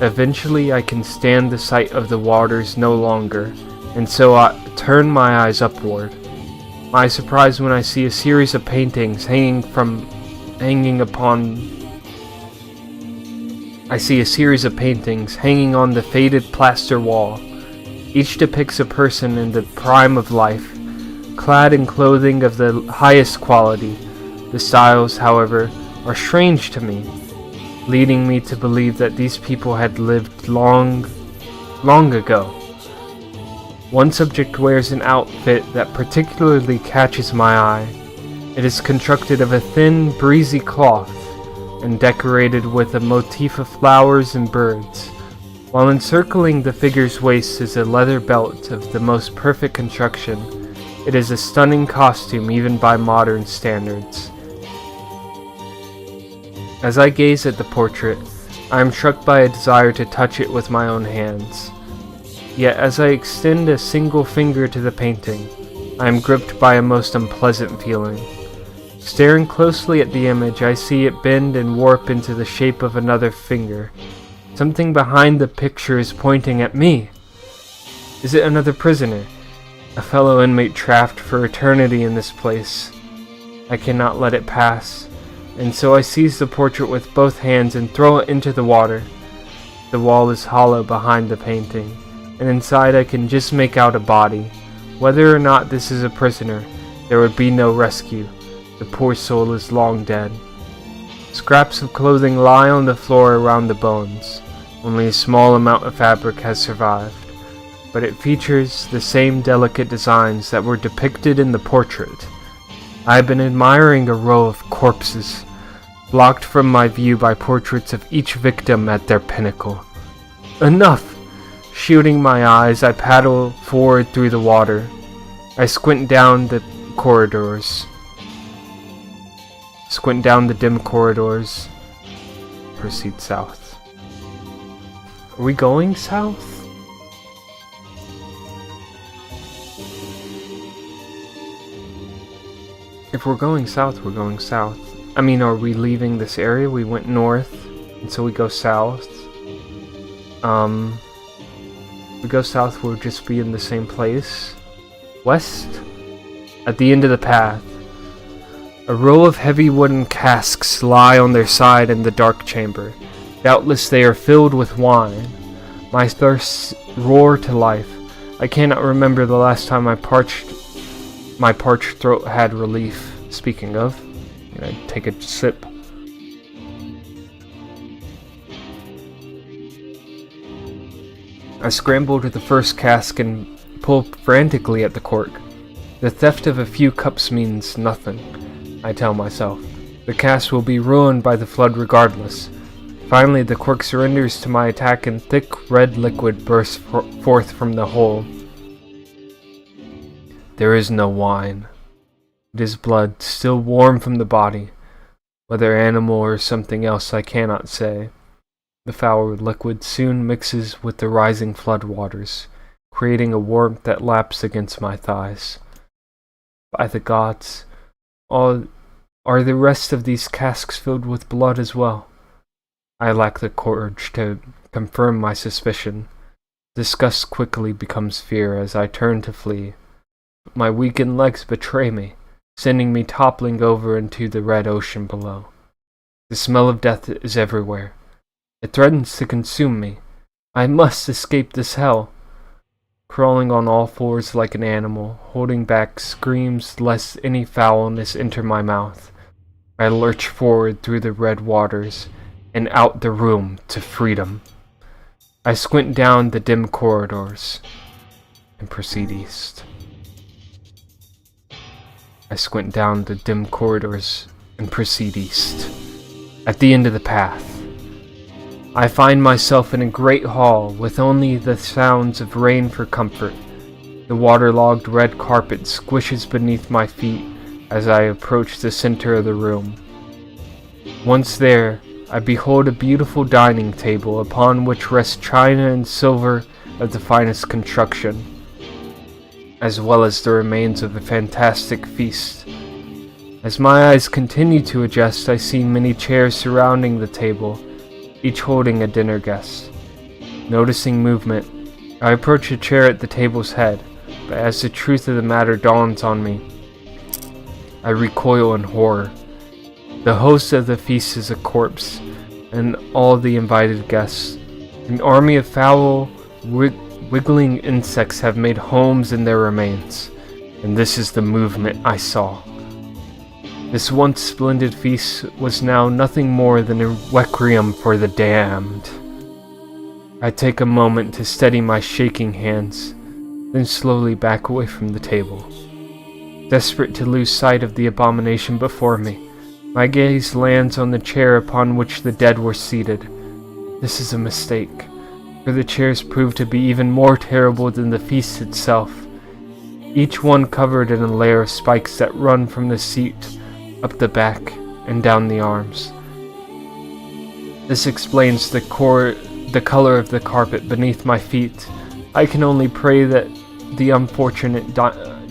Eventually I can stand the sight of the waters no longer, and so I turn my eyes upward. My surprise when I see a series of paintings hanging on the faded plaster wall. Each depicts a person in the prime of life, clad in clothing of the highest quality. The styles, however, are strange to me, leading me to believe that these people had lived long ago. One subject wears an outfit that particularly catches my eye. It is constructed of a thin, breezy cloth and decorated with a motif of flowers and birds. While encircling the figure's waist is a leather belt of the most perfect construction. It is a stunning costume even by modern standards. As I gaze at the portrait, I am struck by a desire to touch it with my own hands. Yet as I extend a single finger to the painting, I am gripped by a most unpleasant feeling. Staring closely at the image, I see it bend and warp into the shape of another finger. Something behind the picture is pointing at me. Is it another prisoner? A fellow inmate trapped for eternity in this place. I cannot let it pass, and so I seize the portrait with both hands and throw it into the water. The wall is hollow behind the painting, and inside I can just make out a body. Whether or not this is a prisoner, there would be no rescue. The poor soul is long dead. Scraps of clothing lie on the floor around the bones. Only a small amount of fabric has survived, but it features the same delicate designs that were depicted in the portrait. I have been admiring a row of corpses, blocked from my view by portraits of each victim at their pinnacle. Enough! Shielding my eyes, I paddle forward through the water. I squint down the dim corridors. Proceed south. Are we going south? If we're going south, we're going south. I mean, are we leaving this area? We went north, and so we go south. We go south, we'll just be in the same place. West? At the end of the path, a row of heavy wooden casks lie on their side in the dark chamber. Doubtless they are filled with wine. My thirsts roar to life. I cannot remember the last time my parched throat had relief. Speaking of, I'm gonna take a sip. I scramble to the first cask and pull frantically at the cork. The theft of a few cups means nothing, I tell myself. The cask will be ruined by the flood regardless. Finally, the cork surrenders to my attack and thick red liquid bursts forth from the hole. There is no wine. It is blood, still warm from the body. Whether animal or something else I cannot say. The foul liquid soon mixes with the rising flood waters, creating a warmth that laps against my thighs. By the gods, are the rest of these casks filled with blood as well? I lack the courage to confirm my suspicion. Disgust quickly becomes fear as I turn to flee. But my weakened legs betray me, sending me toppling over into the red ocean below. The smell of death is everywhere. It threatens to consume me. I must escape this hell. Crawling on all fours like an animal, holding back screams lest any foulness enter my mouth, I lurch forward through the red waters and out the room to freedom. I squint down the dim corridors and proceed east. I squint down the dim corridors and proceed east. At the end of the path, I find myself in a great hall with only the sounds of rain for comfort. The waterlogged red carpet squishes beneath my feet as I approach the center of the room. Once there, I behold a beautiful dining table upon which rest china and silver of the finest construction, as well as the remains of a fantastic feast. As my eyes continue to adjust, I see many chairs surrounding the table, each holding a dinner guest. Noticing movement, I approach a chair at the table's head, but as the truth of the matter dawns on me, I recoil in horror. The host of the feast is a corpse, and all the invited guests. An army of foul, wiggling insects have made homes in their remains, and this is the movement I saw. This once splendid feast was now nothing more than a requiem for the damned. I take a moment to steady my shaking hands, then slowly back away from the table. Desperate to lose sight of the abomination before me, my gaze lands on the chair upon which the dead were seated. This is a mistake, for the chairs prove to be even more terrible than the feast itself, each one covered in a layer of spikes that run from the seat up the back and down the arms. This explains the color of the carpet beneath my feet. I can only pray that the unfortunate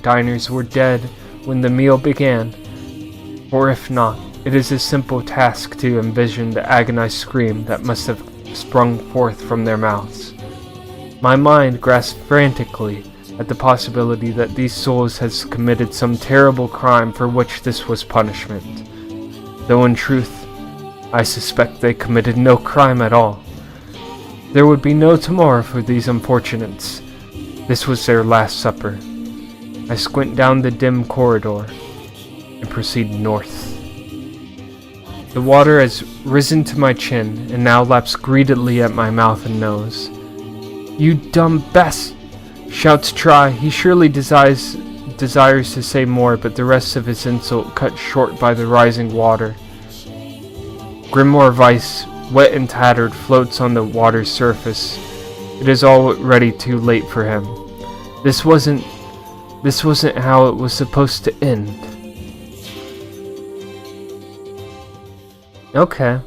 diners were dead when the meal began, or if not, it is a simple task to envision the agonized scream that must have sprung forth from their mouths. My mind grasps frantically at the possibility that these souls has committed some terrible crime for which this was punishment, though in truth, I suspect they committed no crime at all. There would be no tomorrow for these unfortunates. This was their last supper. I squint down the dim corridor and proceed north. The water has risen to my chin and now laps greedily at my mouth and nose. "You dumb best!" shouts Try. He surely desires to say more, but the rest of his insult cut short by the rising water. Grimoire Weiss, wet and tattered, floats on the water's surface. It is already too late for him. This wasn't how it was supposed to end. Okay.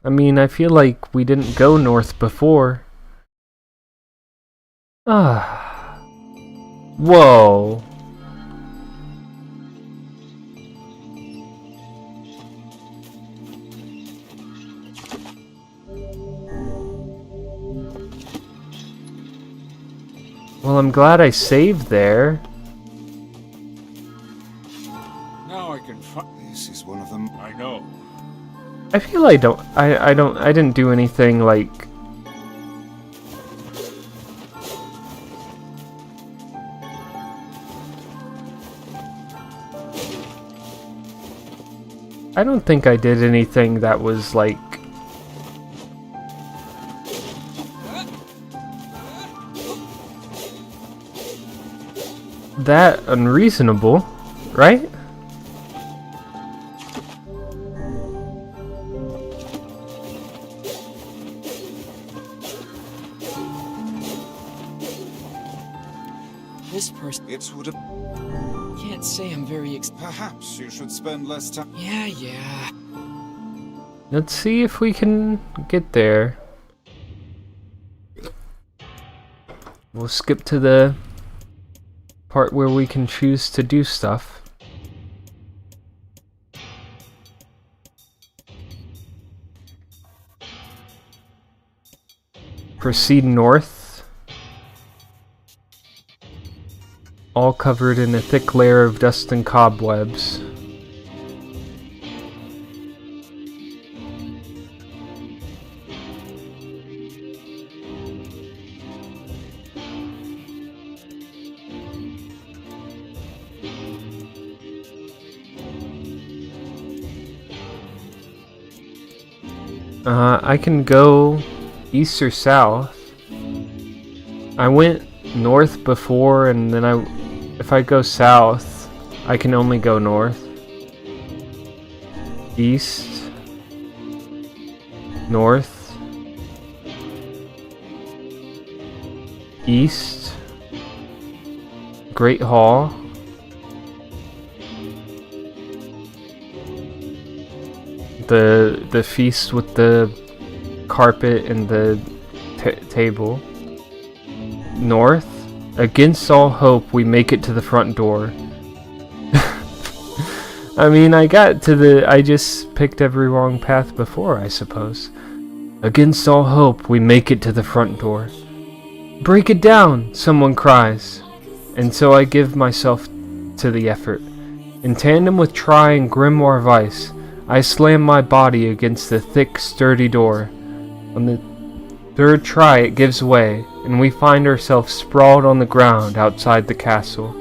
I mean, I feel like we didn't go north before. Whoa. Well, I'm glad I saved there. Now I can find. This is one of them. I know. I feel I didn't do anything like. I don't think I did anything that was like that unreasonable, right? This person. It would have. Can't say I'm very Perhaps you should spend less time. Yeah. Let's see if we can get there. We'll skip to the part where we can choose to do stuff. Proceed north. All covered in a thick layer of dust and cobwebs. I can go east or south. I went north before, and then if I go south, I can only go north. East. North. East. Great Hall. The feast with the carpet and the table. North. Against all hope, we make it to the front door. I mean, I just picked every wrong path before, I suppose. Against all hope, we make it to the front door. Break it down, someone cries. And so I give myself to the effort. In tandem with Try and Grimoire Vice, I slam my body against the thick, sturdy door. On the third try, it gives way, and we find ourselves sprawled on the ground outside the castle.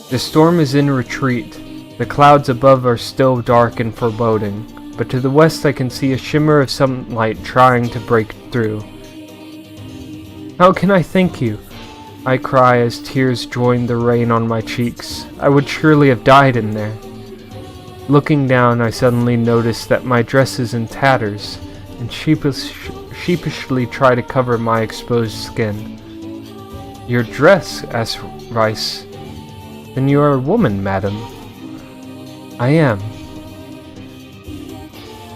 The storm is in retreat. The clouds above are still dark and foreboding, but to the west I can see a shimmer of sunlight trying to break through. How can I thank you? I cry as tears join the rain on my cheeks. I would surely have died in there. Looking down, I suddenly notice that my dress is in tatters, and sheepishly try to cover my exposed skin. Your dress? Asked Rice. Then you are a woman, madam. I am.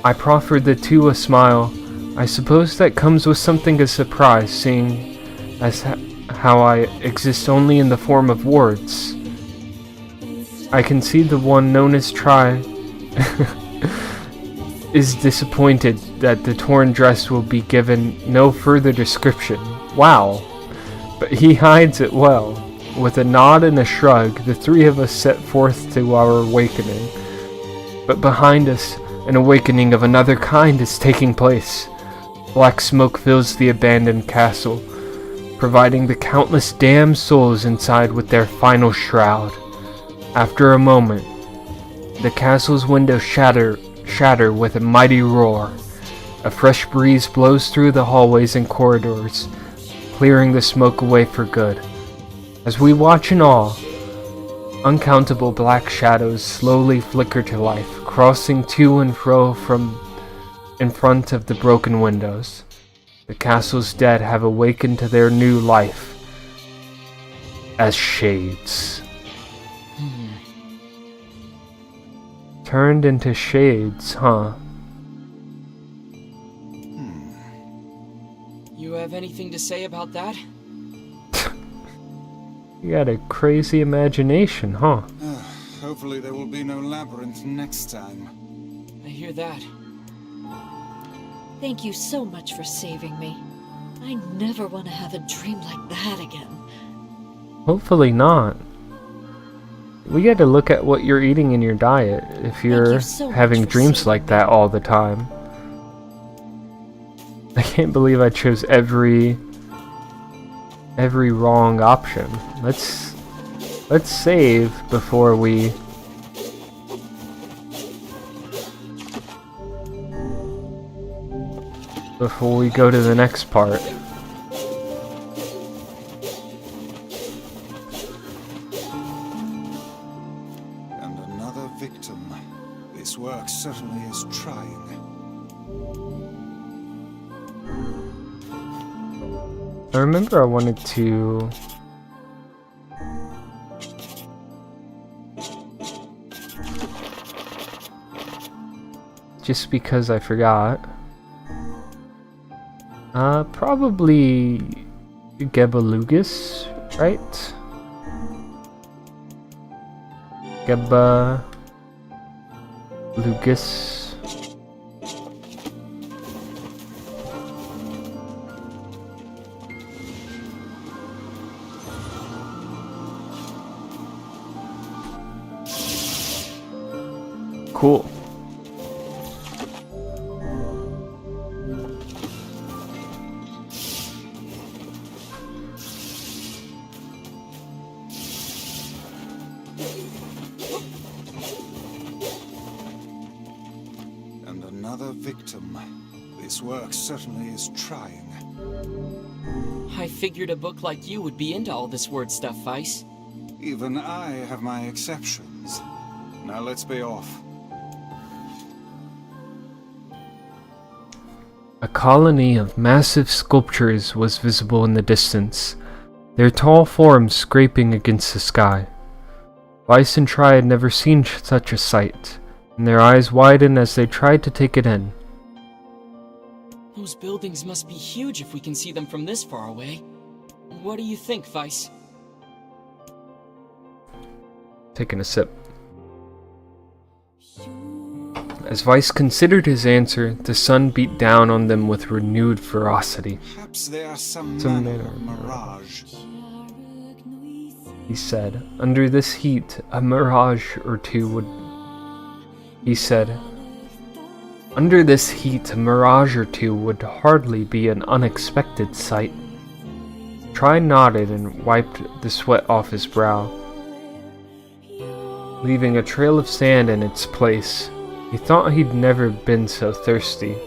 I proffered the two a smile. I suppose that comes with something of surprise, seeing as how I exist only in the form of words. I can see the one known as Try is disappointed that the torn dress will be given no further description. Wow! But he hides it well. With a nod and a shrug, the three of us set forth to our awakening. But behind us, an awakening of another kind is taking place. Black smoke fills the abandoned castle, providing the countless damned souls inside with their final shroud. After a moment, the castle's windows shatter with a mighty roar. A fresh breeze blows through the hallways and corridors, clearing the smoke away for good. As we watch in awe, uncountable black shadows slowly flicker to life, crossing to and fro from in front of the broken windows. The castle's dead have awakened to their new life as shades. Turned into shades, huh? You have anything to say about that? You got a crazy imagination, huh? Hopefully there will be no labyrinth next time. I hear that. Thank you so much for saving me. I never want to have a dream like that again. Hopefully not. We got to look at what you're eating in your diet if you're having dreams like that all the time. I can't believe I chose every wrong option. Let's save before we go to the next part. I remember I wanted to... Just because I forgot. Probably Gebalugus, right? Gebalugus. Cool. And another victim. This work certainly is trying. I figured a book like you would be into all this word stuff, Vice. Even I have my exceptions. Now let's be off. A colony of massive sculptures was visible in the distance, their tall forms scraping against the sky. Vice and Tri had never seen such a sight, and their eyes widened as they tried to take it in. Those buildings must be huge if we can see them from this far away. What do you think, Vice? Taking a sip. As Vice considered his answer, the sun beat down on them with renewed ferocity. Perhaps they are some manner of mirage. He said, under this heat, a mirage or two would... Under this heat, a mirage or two would hardly be an unexpected sight. Tri nodded and wiped the sweat off his brow, leaving a trail of sand in its place. He thought he'd never been so thirsty.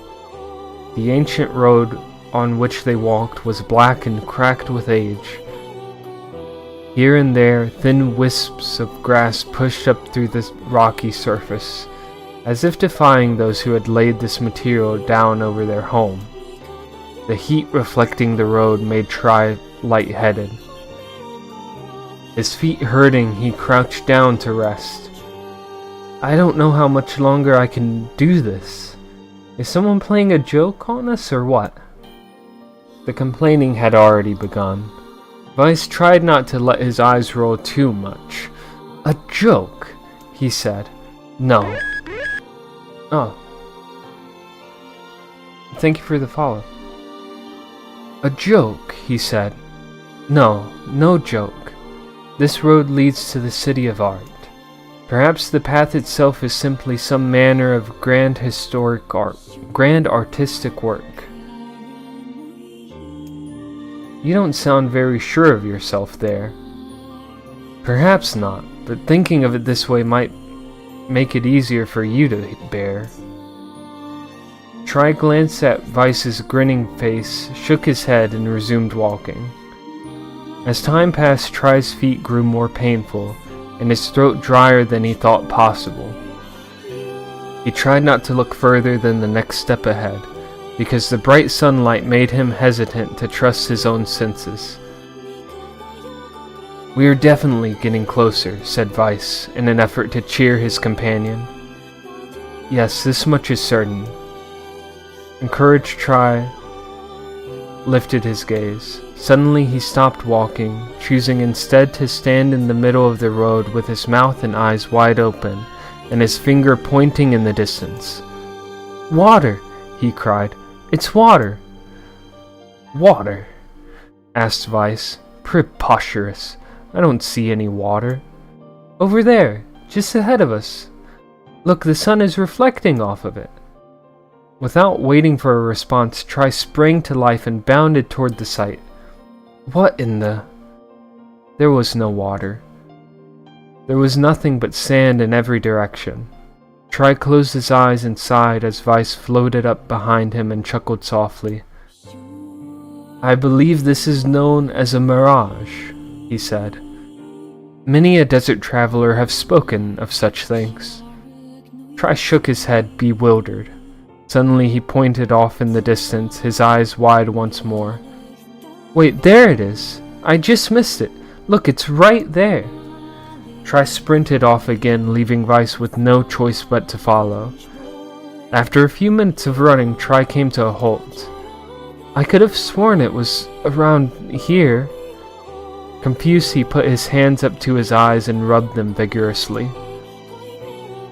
The ancient road on which they walked was black and cracked with age. Here and there, thin wisps of grass pushed up through the rocky surface, as if defying those who had laid this material down over their home. The heat reflecting the road made Tri lightheaded. His feet hurting, he crouched down to rest. I don't know how much longer I can do this. Is someone playing a joke on us or what? The complaining had already begun. Vice tried not to let his eyes roll too much. A joke, he said. No. Oh. Thank you for the follow. A joke, he said. No, no joke. This road leads to the city of art. Perhaps the path itself is simply some manner of grand artistic work. You don't sound very sure of yourself there. Perhaps not, but thinking of it this way might make it easier for you to bear. Tri glanced at Vice's grinning face, shook his head, and resumed walking. As time passed, Tri's feet grew more painful, and his throat drier than he thought possible. He tried not to look further than the next step ahead, because the bright sunlight made him hesitant to trust his own senses. We are definitely getting closer, said Vice, in an effort to cheer his companion. Yes, this much is certain. Encouraged Tri lifted his gaze. Suddenly he stopped walking, choosing instead to stand in the middle of the road with his mouth and eyes wide open, and his finger pointing in the distance. Water! He cried. It's water! Water? Asked Vice. Preposterous. I don't see any water. Over there, just ahead of us. Look, the sun is reflecting off of it. Without waiting for a response, Tri sprang to life and bounded toward the sight. What in the... There was no water. There was nothing but sand in every direction. Tri closed his eyes and sighed as Vice floated up behind him and chuckled softly. I believe this is known as a mirage, he said. Many a desert traveler have spoken of such things. Tri shook his head, bewildered. Suddenly he pointed off in the distance, his eyes wide once more. Wait, there it is. I just missed it. Look, it's right there. Tri sprinted off again, leaving Vice with no choice but to follow. After a few minutes of running, Tri came to a halt. I could have sworn it was around here. Confused, he put his hands up to his eyes and rubbed them vigorously.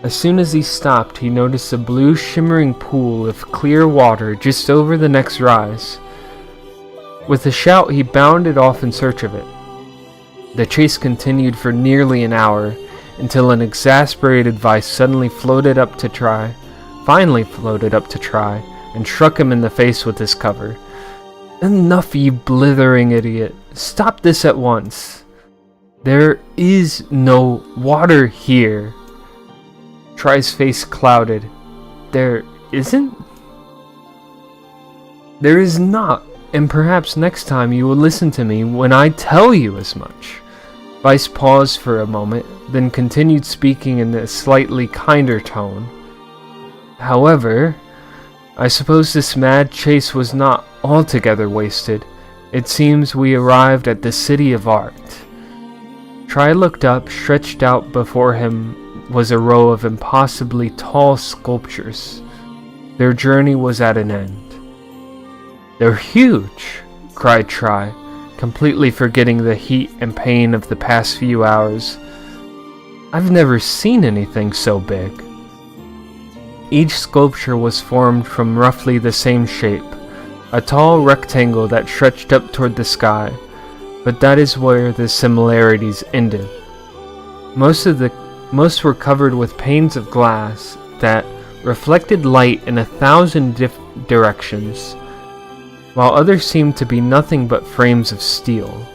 As soon as he stopped, he noticed a blue shimmering pool of clear water just over the next rise. With a shout, he bounded off in search of it. The chase continued for nearly an hour, until an exasperated Vice suddenly finally floated up to Tri, and struck him in the face with his cover. Enough, you blithering idiot. Stop this at once. There is no water here. Tri's face clouded. There isn't? There is not, and perhaps next time you will listen to me when I tell you as much. Vice paused for a moment, then continued speaking in a slightly kinder tone. However, I suppose this mad chase was not altogether wasted. It seems we arrived at the City of Art. Tri looked up. Stretched out before him was a row of impossibly tall sculptures. Their journey was at an end. They're huge, cried Tri, completely forgetting the heat and pain of the past few hours. I've never seen anything so big. Each sculpture was formed from roughly the same shape, a tall rectangle that stretched up toward the sky, but that is where the similarities ended. Most were covered with panes of glass that reflected light in 1,000 directions, while others seemed to be nothing but frames of steel.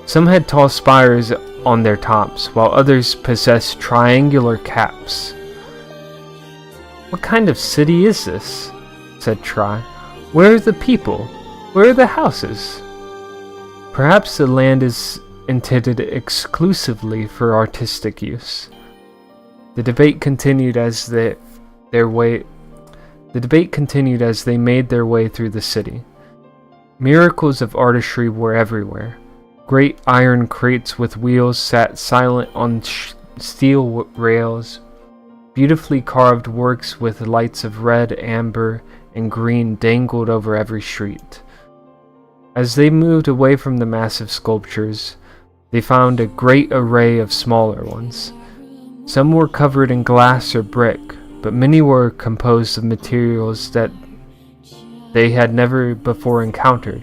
Some had tall spires on their tops, while others possessed triangular caps. What kind of city is this? Said Tri. Where are the people? Where are the houses? Perhaps the land is intended exclusively for artistic use. The debate continued as they made their way through the city. Miracles of artistry were everywhere. Great iron crates with wheels sat silent on steel rails. Beautifully carved works with lights of red, amber, and green dangled over every street. As they moved away from the massive sculptures, they found a great array of smaller ones. Some were covered in glass or brick, but many were composed of materials that they had never before encountered.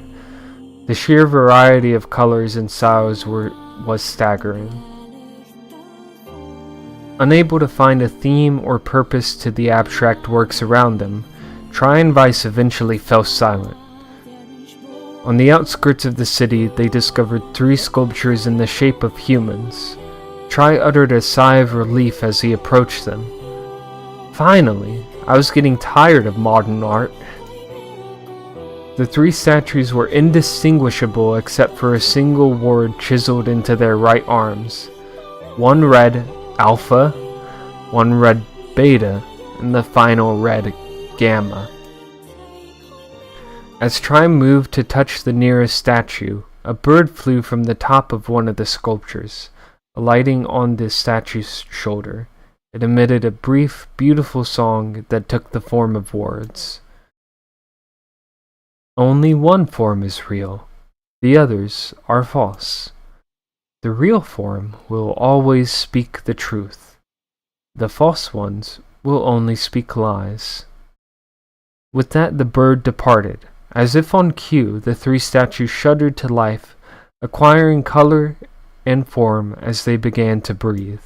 The sheer variety of colors and styles was staggering. Unable to find a theme or purpose to the abstract works around them, Tri and Vice eventually fell silent. On the outskirts of the city, they discovered 3 sculptures in the shape of humans. Tri uttered a sigh of relief as he approached them. Finally, I was getting tired of modern art. The 3 statues were indistinguishable except for a single word chiseled into their right arms. One read Alpha, one read Beta, and the final read Gamma. As Tri moved to touch the nearest statue, a bird flew from the top of one of the sculptures, alighting on the statue's shoulder. It emitted a brief, beautiful song that took the form of words. Only one form is real. The others are false. The real form will always speak the truth. The false ones will only speak lies. With that, the bird departed. As if on cue, the 3 statues shuddered to life, acquiring color and form as they began to breathe.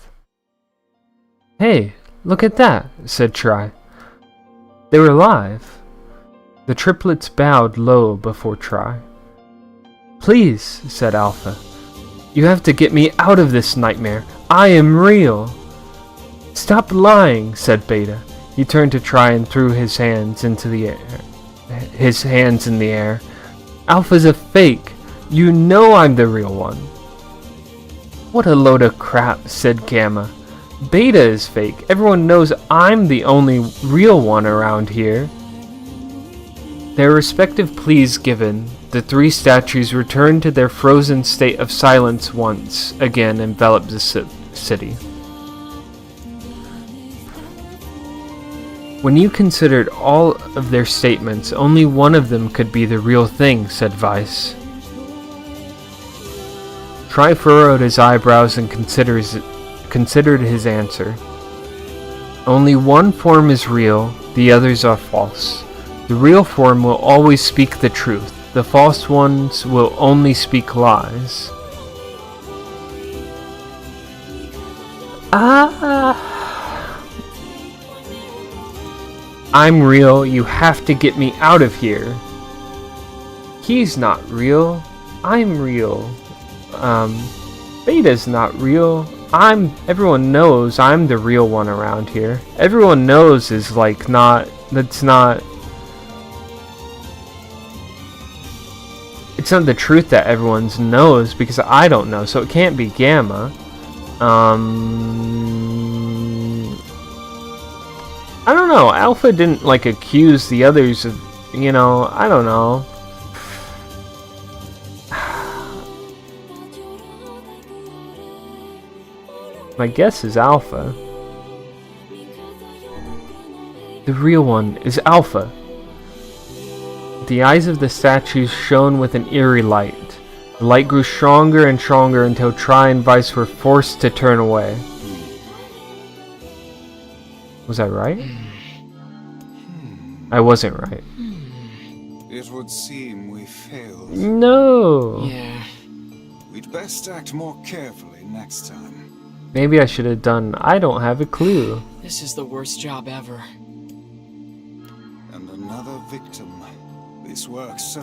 Hey, look at that, said Tri. They were alive. The triplets bowed low before Tri. Please, said Alpha. You have to get me out of this nightmare. I am real. Stop lying, said Beta. He turned to Tri and threw his hands in the air. Alpha's a fake. You know I'm the real one. What a load of crap, said Gamma. Beta is fake. Everyone knows I'm the only real one around here. Their respective pleas given, the The three statues returned to their frozen state of silence once again enveloped the city. When you considered all of their statements, only one of them could be the real thing, said Vice. Try furrowed his eyebrows and considered his answer. Only one form is real, the others are false. The real form will always speak the truth. The false ones will only speak lies. I'm real, you have to get me out of here. He's not real, I'm real. Beta's not real. Everyone knows I'm the real one around here. Everyone knows is like it's not the truth that everyone knows because I don't know, so it can't be Gamma. I don't know, Alpha didn't like accuse the others of, I don't know. My guess is Alpha. The real one is Alpha. The eyes of the statues shone with an eerie light. The light grew stronger and stronger until Tri and Vice were forced to turn away. Was I right? I wasn't right. It would seem we failed. No! Yeah. We'd best act more carefully next time. Maybe I should have done I don't have a clue. This is the worst job ever. And another victim. This works.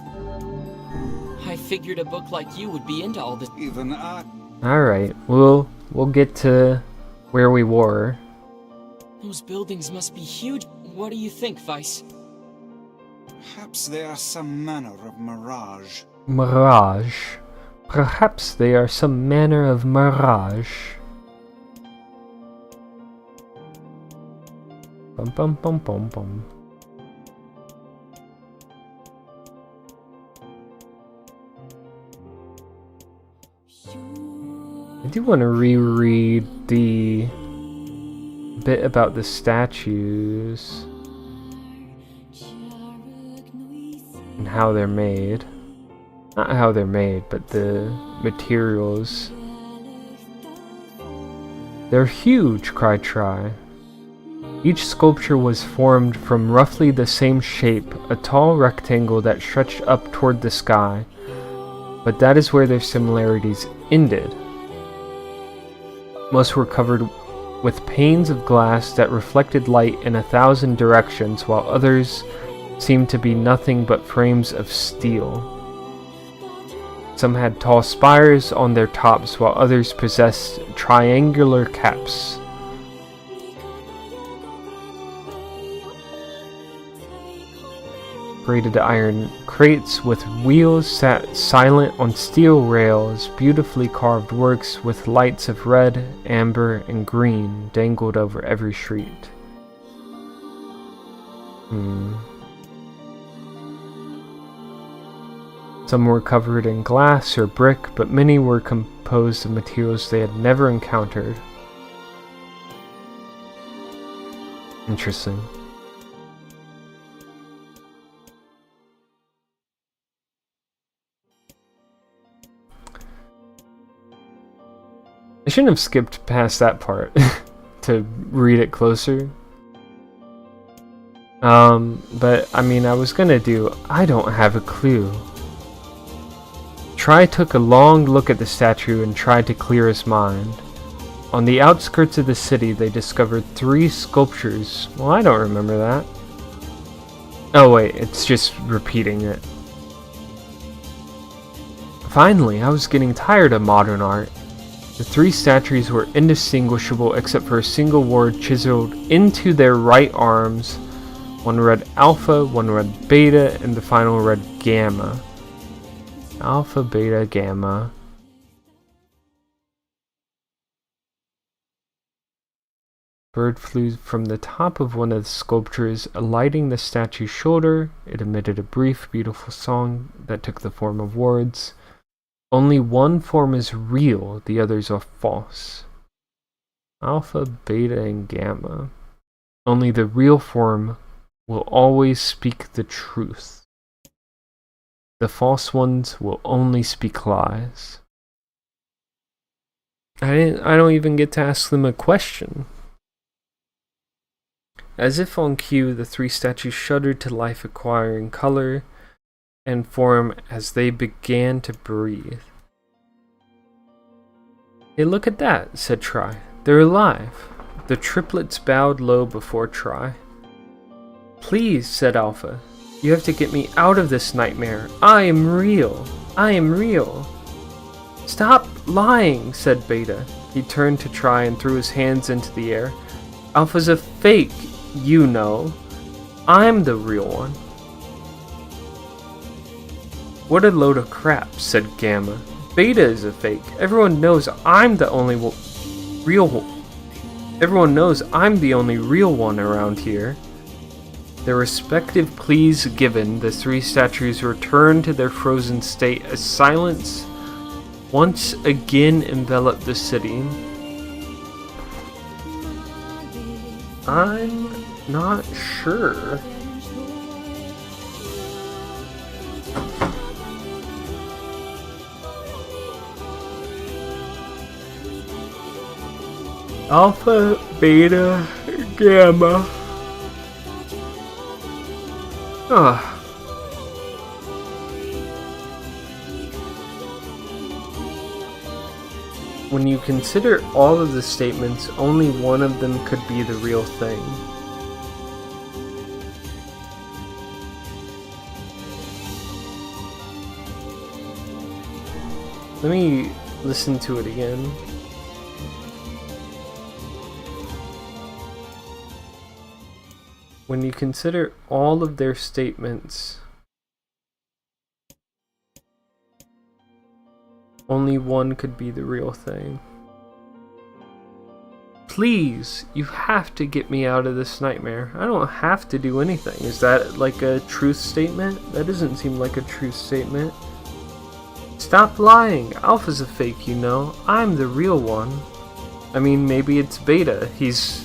I figured a book like you would be into all this. Even I. Alright, we'll get to where we were. Those buildings must be huge. What do you think, Vice? Perhaps they are some manner of mirage. Mirage. Perhaps they are some manner of mirage. Bum bum bum bum bum. I do want to reread the bit about the statues and how they're made. Not how they're made, but the materials. They're huge, cried Tri. Each sculpture was formed from roughly the same shape, a tall rectangle that stretched up toward the sky, but that is where their similarities ended. Most were covered with panes of glass that reflected light in 1,000 directions, while others seemed to be nothing but frames of steel. Some had tall spires on their tops, while others possessed triangular caps. Braided iron crates with wheels sat silent on steel rails. Beautifully carved works with lights of red, amber, and green dangled over every street. Some were covered in glass or brick, but many were composed of materials they had never encountered. Interesting. I shouldn't have skipped past that part to read it closer. But I mean, I was gonna do I don't have a clue. Tri took a long look at the statue and tried to clear his mind. On the outskirts of the city, they discovered 3 sculptures. Well, I don't remember that. Oh wait, it's just repeating it. Finally, I was getting tired of modern art. The 3 statues were indistinguishable except for a single word chiseled into their right arms. One read Alpha, one read Beta, and the final read Gamma. Alpha, Beta, Gamma. Bird flew from the top of one of the sculptures, alighting the statue's shoulder. It emitted a brief, beautiful song that took the form of words. Only one form is real, the others are false. Alpha, beta, and gamma. Only the real form will always speak the truth. The false ones will only speak lies. I don't even get to ask them a question. As if on cue, the three statues shuddered to life, acquiring color and form as they began to breathe. Hey, look at that, said Tri. They're alive. The triplets bowed low before Tri. Please, said Alpha. You have to get me out of this nightmare. I am real. I am real. Stop lying, said Beta. He turned to Tri and threw his hands into the air. Alpha's a fake, you know. I'm the real one. What a load of crap, said Gamma. Beta is a fake. Everyone knows I'm the only real one. Everyone knows I'm the only real one around here. Their respective pleas given, the three statues returned to their frozen state as silence once again enveloped the city. I'm not sure. Alpha, beta, gamma. When you consider all of the statements, only one of them could be the real thing. Let me listen to it again. When you consider all of their statements, only one could be the real thing. Please, you have to get me out of this nightmare. I don't have to do anything. Is that like a truth statement? That doesn't seem like a truth statement. Stop lying. Alpha's a fake, you know. I'm the real one. I mean, maybe it's Beta. He's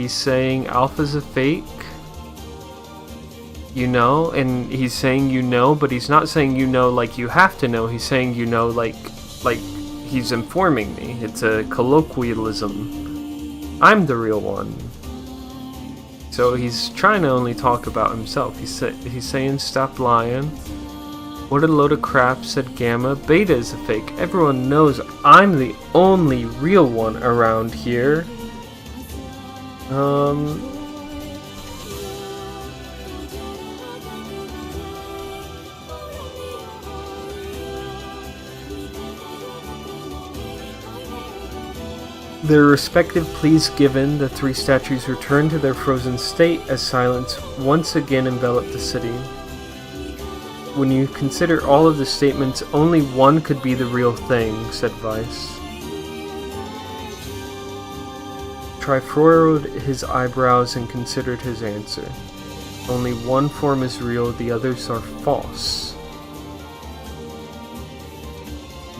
saying Alpha's a fake, you know, and he's saying you know, but he's not saying you know like you have to know. He's saying you know like he's informing me. It's a colloquialism. I'm the real one. So he's trying to only talk about himself. He's saying stop lying. What a load of crap, said Gamma. Beta is a fake. Everyone knows I'm the only real one around here. Their respective pleas given, the three statues returned to their frozen state as silence once again enveloped the city. When you consider all of the statements, only one could be the real thing, said Vice. Tri furrowed his eyebrows and considered his answer. Only one form is real, the others are false.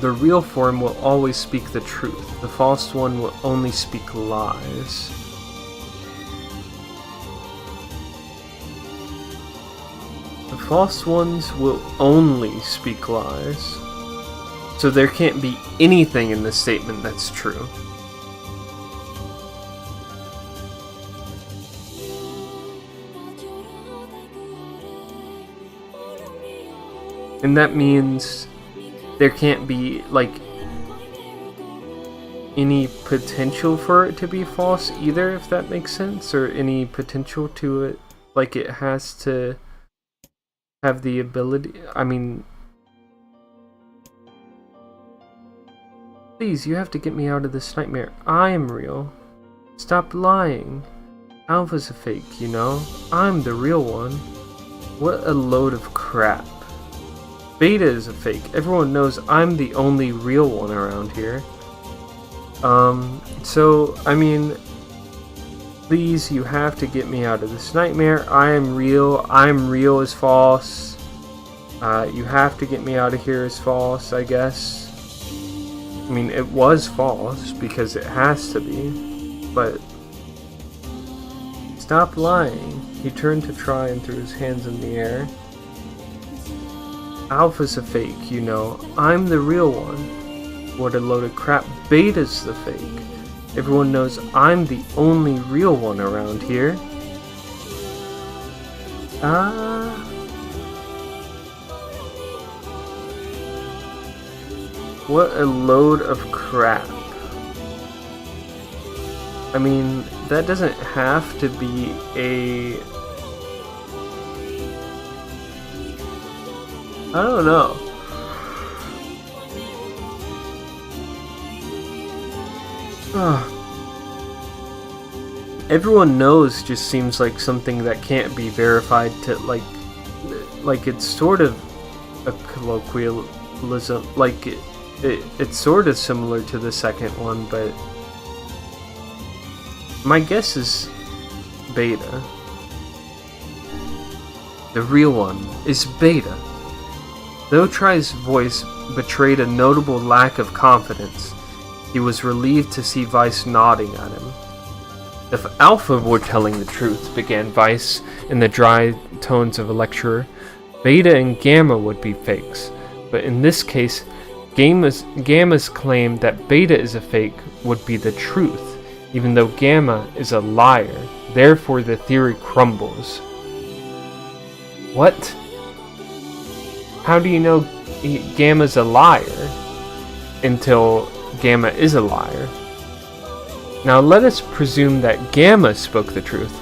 The real form will always speak the truth. The false one will only speak lies. The false ones will only speak lies. So there can't be anything in this statement that's true. And that means there can't be, like, any potential for it to be false either, if that makes sense, or any potential to it, like it has to have the ability, I mean, please, you have to get me out of this nightmare. I am real. Stop lying. Alpha's a fake, you know? I'm the real one. What a load of crap. Beta is a fake. Everyone knows I'm the only real one around here. So, I mean, please, you have to get me out of this nightmare. I am real is false. You have to get me out of here is false, I guess. I mean, it was false, because it has to be, but stop lying. He turned to try and threw his hands in the air. Alpha's a fake, you know. I'm the real one. What a load of crap. Beta's the fake. Everyone knows I'm the only real one around here. What a load of crap. I mean, that doesn't have to be a... I don't know. Everyone knows just seems like something that can't be verified to, like it's sort of a colloquialism, like it's sort of similar to the second one, but my guess is Beta. The real one is Beta. Though Try's voice betrayed a notable lack of confidence, he was relieved to see Vice nodding at him. If Alpha were telling the truth, began Vice in the dry tones of a lecturer, Beta and Gamma would be fakes. But in this case, Gamma's claim that Beta is a fake would be the truth, even though Gamma is a liar. Therefore, the theory crumbles. What? How do you know Gamma's a liar until Gamma is a liar? Now let us presume that Gamma spoke the truth.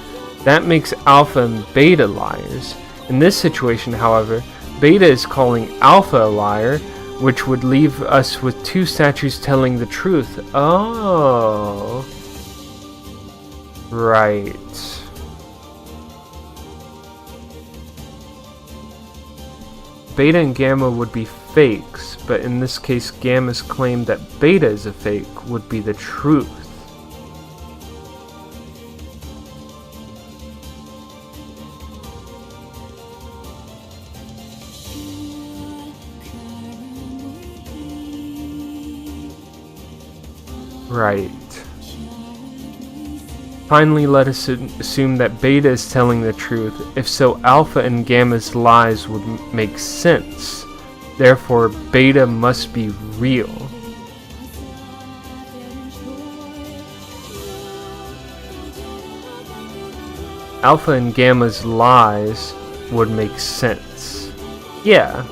That makes Alpha and Beta liars. In this situation, however, Beta is calling Alpha a liar, which would leave us with two statues telling the truth. Oh. Right. Beta and Gamma would be fakes, but in this case, Gamma's claim that Beta is a fake would be the truth. Right. Finally, let us assume that Beta is telling the truth. If so, Alpha and Gamma's lies would make sense. Therefore, Beta must be real. Alpha and Gamma's lies would make sense. Yeah.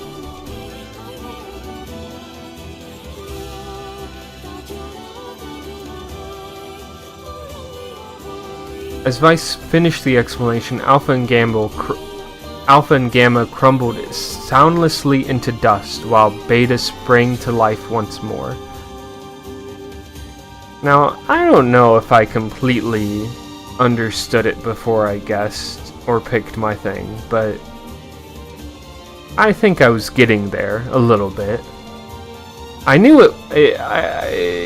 As Vice finished the explanation, Alpha and Gamma crumbled soundlessly into dust, while Beta sprang to life once more. Now, I don't know if I completely understood it before I guessed or picked my thing, but I think I was getting there a little bit. I knew it,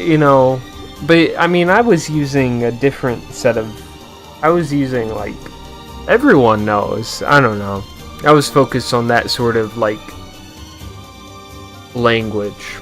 you know, but I mean, I was using a different set of... I was using, like, everyone knows. I don't know. I was focused on that sort of, like, language.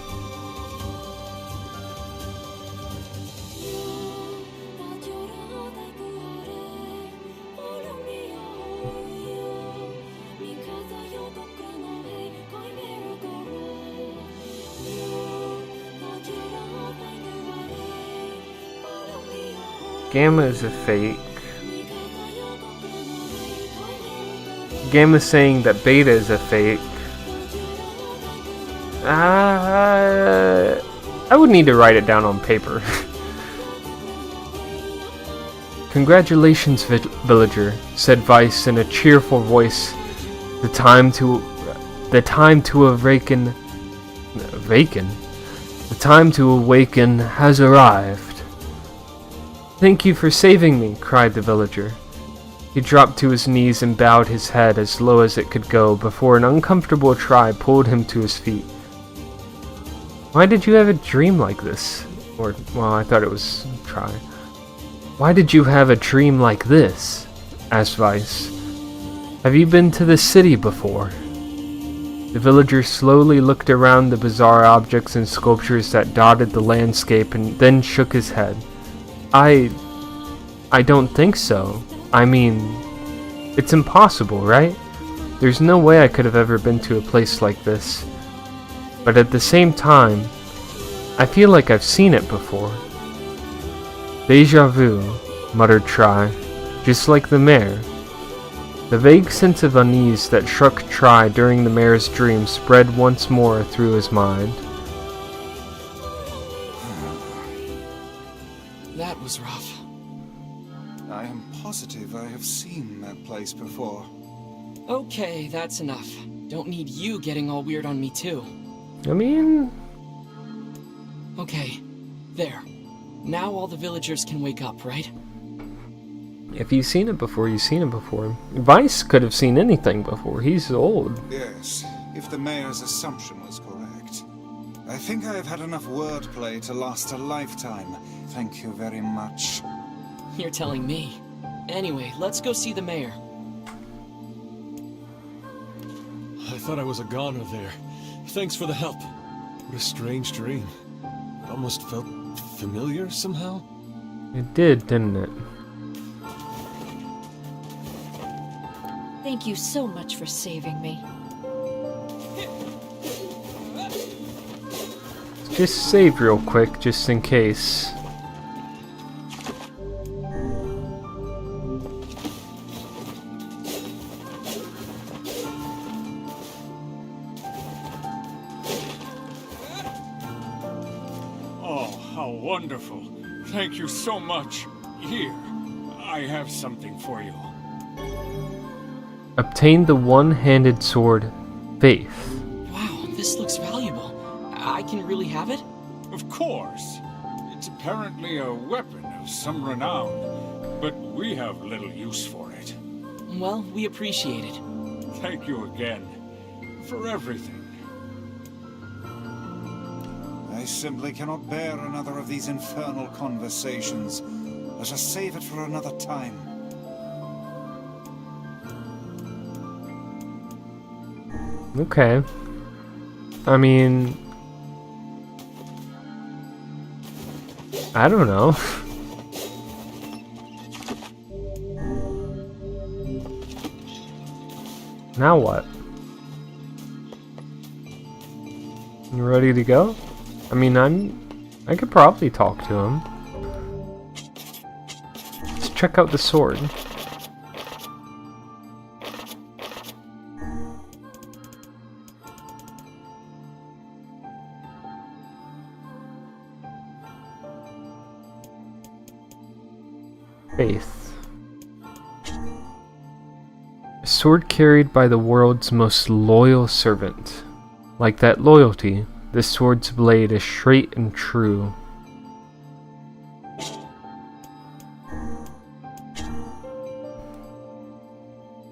Gamma is a fake. Gamma's saying that Beta is a fake. I would need to write it down on paper. Congratulations, villager, said Vice in a cheerful voice. The time to awaken has arrived. Thank you for saving me, cried the villager. He dropped to his knees and bowed his head as low as it could go before an uncomfortable Try pulled him to his feet. Why did you have a dream like this? Or, well, I thought it was try. Why did you have a dream like this? Asked Vice. Have you been to the city before? The villager slowly looked around the bizarre objects and sculptures that dotted the landscape and then shook his head. I don't think so. I mean, it's impossible, right? There's no way I could have ever been to a place like this. But at the same time, I feel like I've seen it before. Deja vu, muttered Tri, just like the mayor. The vague sense of unease that struck Tri during the mayor's dream spread once more through his mind. That was rough. I am positive I have seen that place before. Okay, that's enough. Don't need you getting all weird on me too. I mean... Okay, there. Now all the villagers can wake up, right? If you've seen it before, you've seen it before. Vice could have seen anything before. He's old. Yes, if the mayor's assumption was correct. I think I have had enough wordplay to last a lifetime. Thank you very much. You're telling me. Anyway, let's go see the mayor. I thought I was a goner there. Thanks for the help. What a strange dream. It almost felt familiar somehow. It did, didn't it? Thank you so much for saving me. Just save real quick, just in case. Oh, how wonderful. Thank you so much. Here, I have something for you. Obtain the one-handed sword, Faith. Wow, this looks valuable. I can really have it? Of course. It's apparently a weapon of some renown, but we have little use for it. Well, we appreciate it. Thank you again for everything. I simply cannot bear another of these infernal conversations. Let us save it for another time. Okay. I mean... I don't know. Now what? You ready to go? I mean, I could probably talk to him. Let's check out the sword. Faith. A sword carried by the world's most loyal servant. Like that loyalty, this sword's blade is straight and true.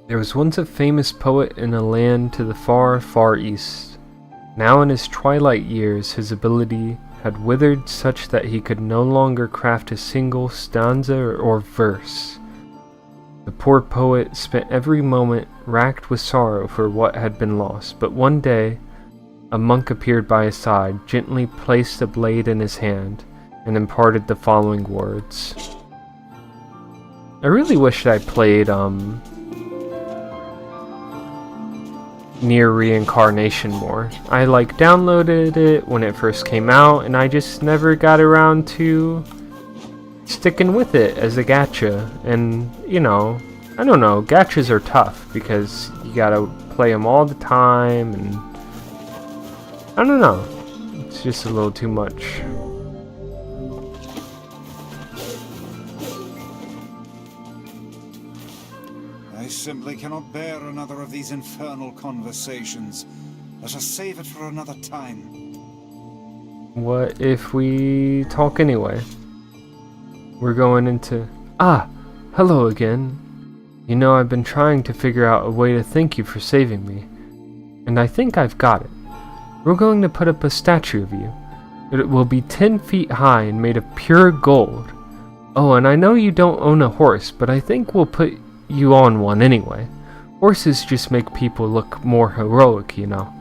There was once a famous poet in a land to the far, far east. Now in his twilight years, his ability had withered such that he could no longer craft a single stanza or verse. The poor poet spent every moment racked with sorrow for what had been lost, but one day a monk appeared by his side, gently placed a blade in his hand, and imparted the following words. I really wish I played NieR Reincarnation more. I downloaded it when it first came out, and I just never got around to sticking with it as a gacha. And you know, I don't know, gachas are tough because you gotta play them all the time, and I don't know, it's just a little too much. I simply cannot bear another of these infernal conversations. Let us save it for another time. What if we talk anyway? We're going into... Ah! Hello again. You know, I've been trying to figure out a way to thank you for saving me. And I think I've got it. We're going to put up a statue of you. It will be 10 feet high and made of pure gold. Oh, and I know you don't own a horse, but I think we'll put you on one anyway. Horses just make people look more heroic, you know.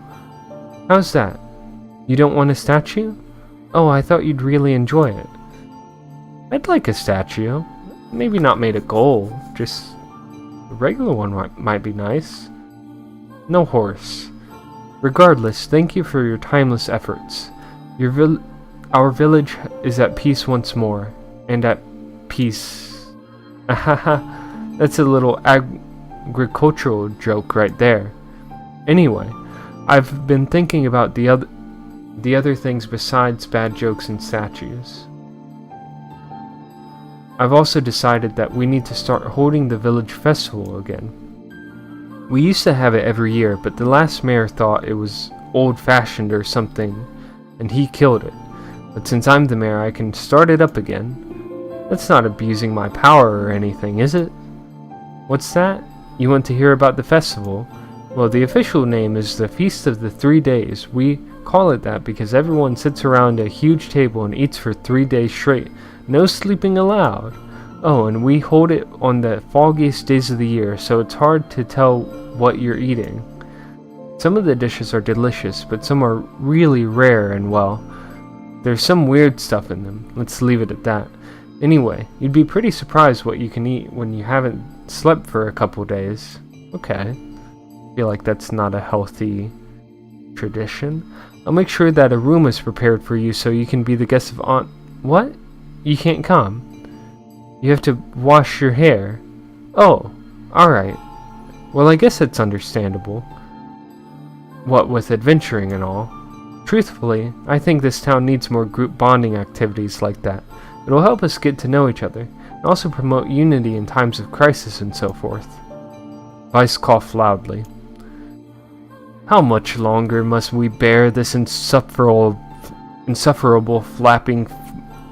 How's that? You don't want a statue? Oh, I thought you'd really enjoy it. I'd like a statue. Maybe not made of gold, just a regular one might be nice. No horse. Regardless, thank you for your timeless efforts. Our village is at peace once more, and at peace. Ahaha, that's a little agricultural joke right there. Anyway, I've been thinking about the other things besides bad jokes and statues. I've also decided that we need to start holding the village festival again. We used to have it every year, but the last mayor thought it was old-fashioned or something, and he killed it. But since I'm the mayor, I can start it up again. That's not abusing my power or anything, is it? What's that? You want to hear about the festival? Well, the official name is the Feast of the 3 Days. We call it that because everyone sits around a huge table and eats for 3 days straight. No sleeping allowed. Oh, and we hold it on the foggiest days of the year, so it's hard to tell what you're eating. Some of the dishes are delicious, but some are really rare and, well, there's some weird stuff in them. Let's leave it at that. Anyway, you'd be pretty surprised what you can eat when you haven't slept for a couple days. Okay. Feel like that's not a healthy tradition. I'll make sure that a room is prepared for you so you can be the guest of Aunt... What? You can't come. You have to wash your hair. Oh, alright. Well, I guess that's understandable. What with adventuring and all. Truthfully, I think this town needs more group bonding activities like that. It'll help us get to know each other, and also promote unity in times of crisis and so forth. Vice coughed loudly. How much longer must we bear this insufferable flapping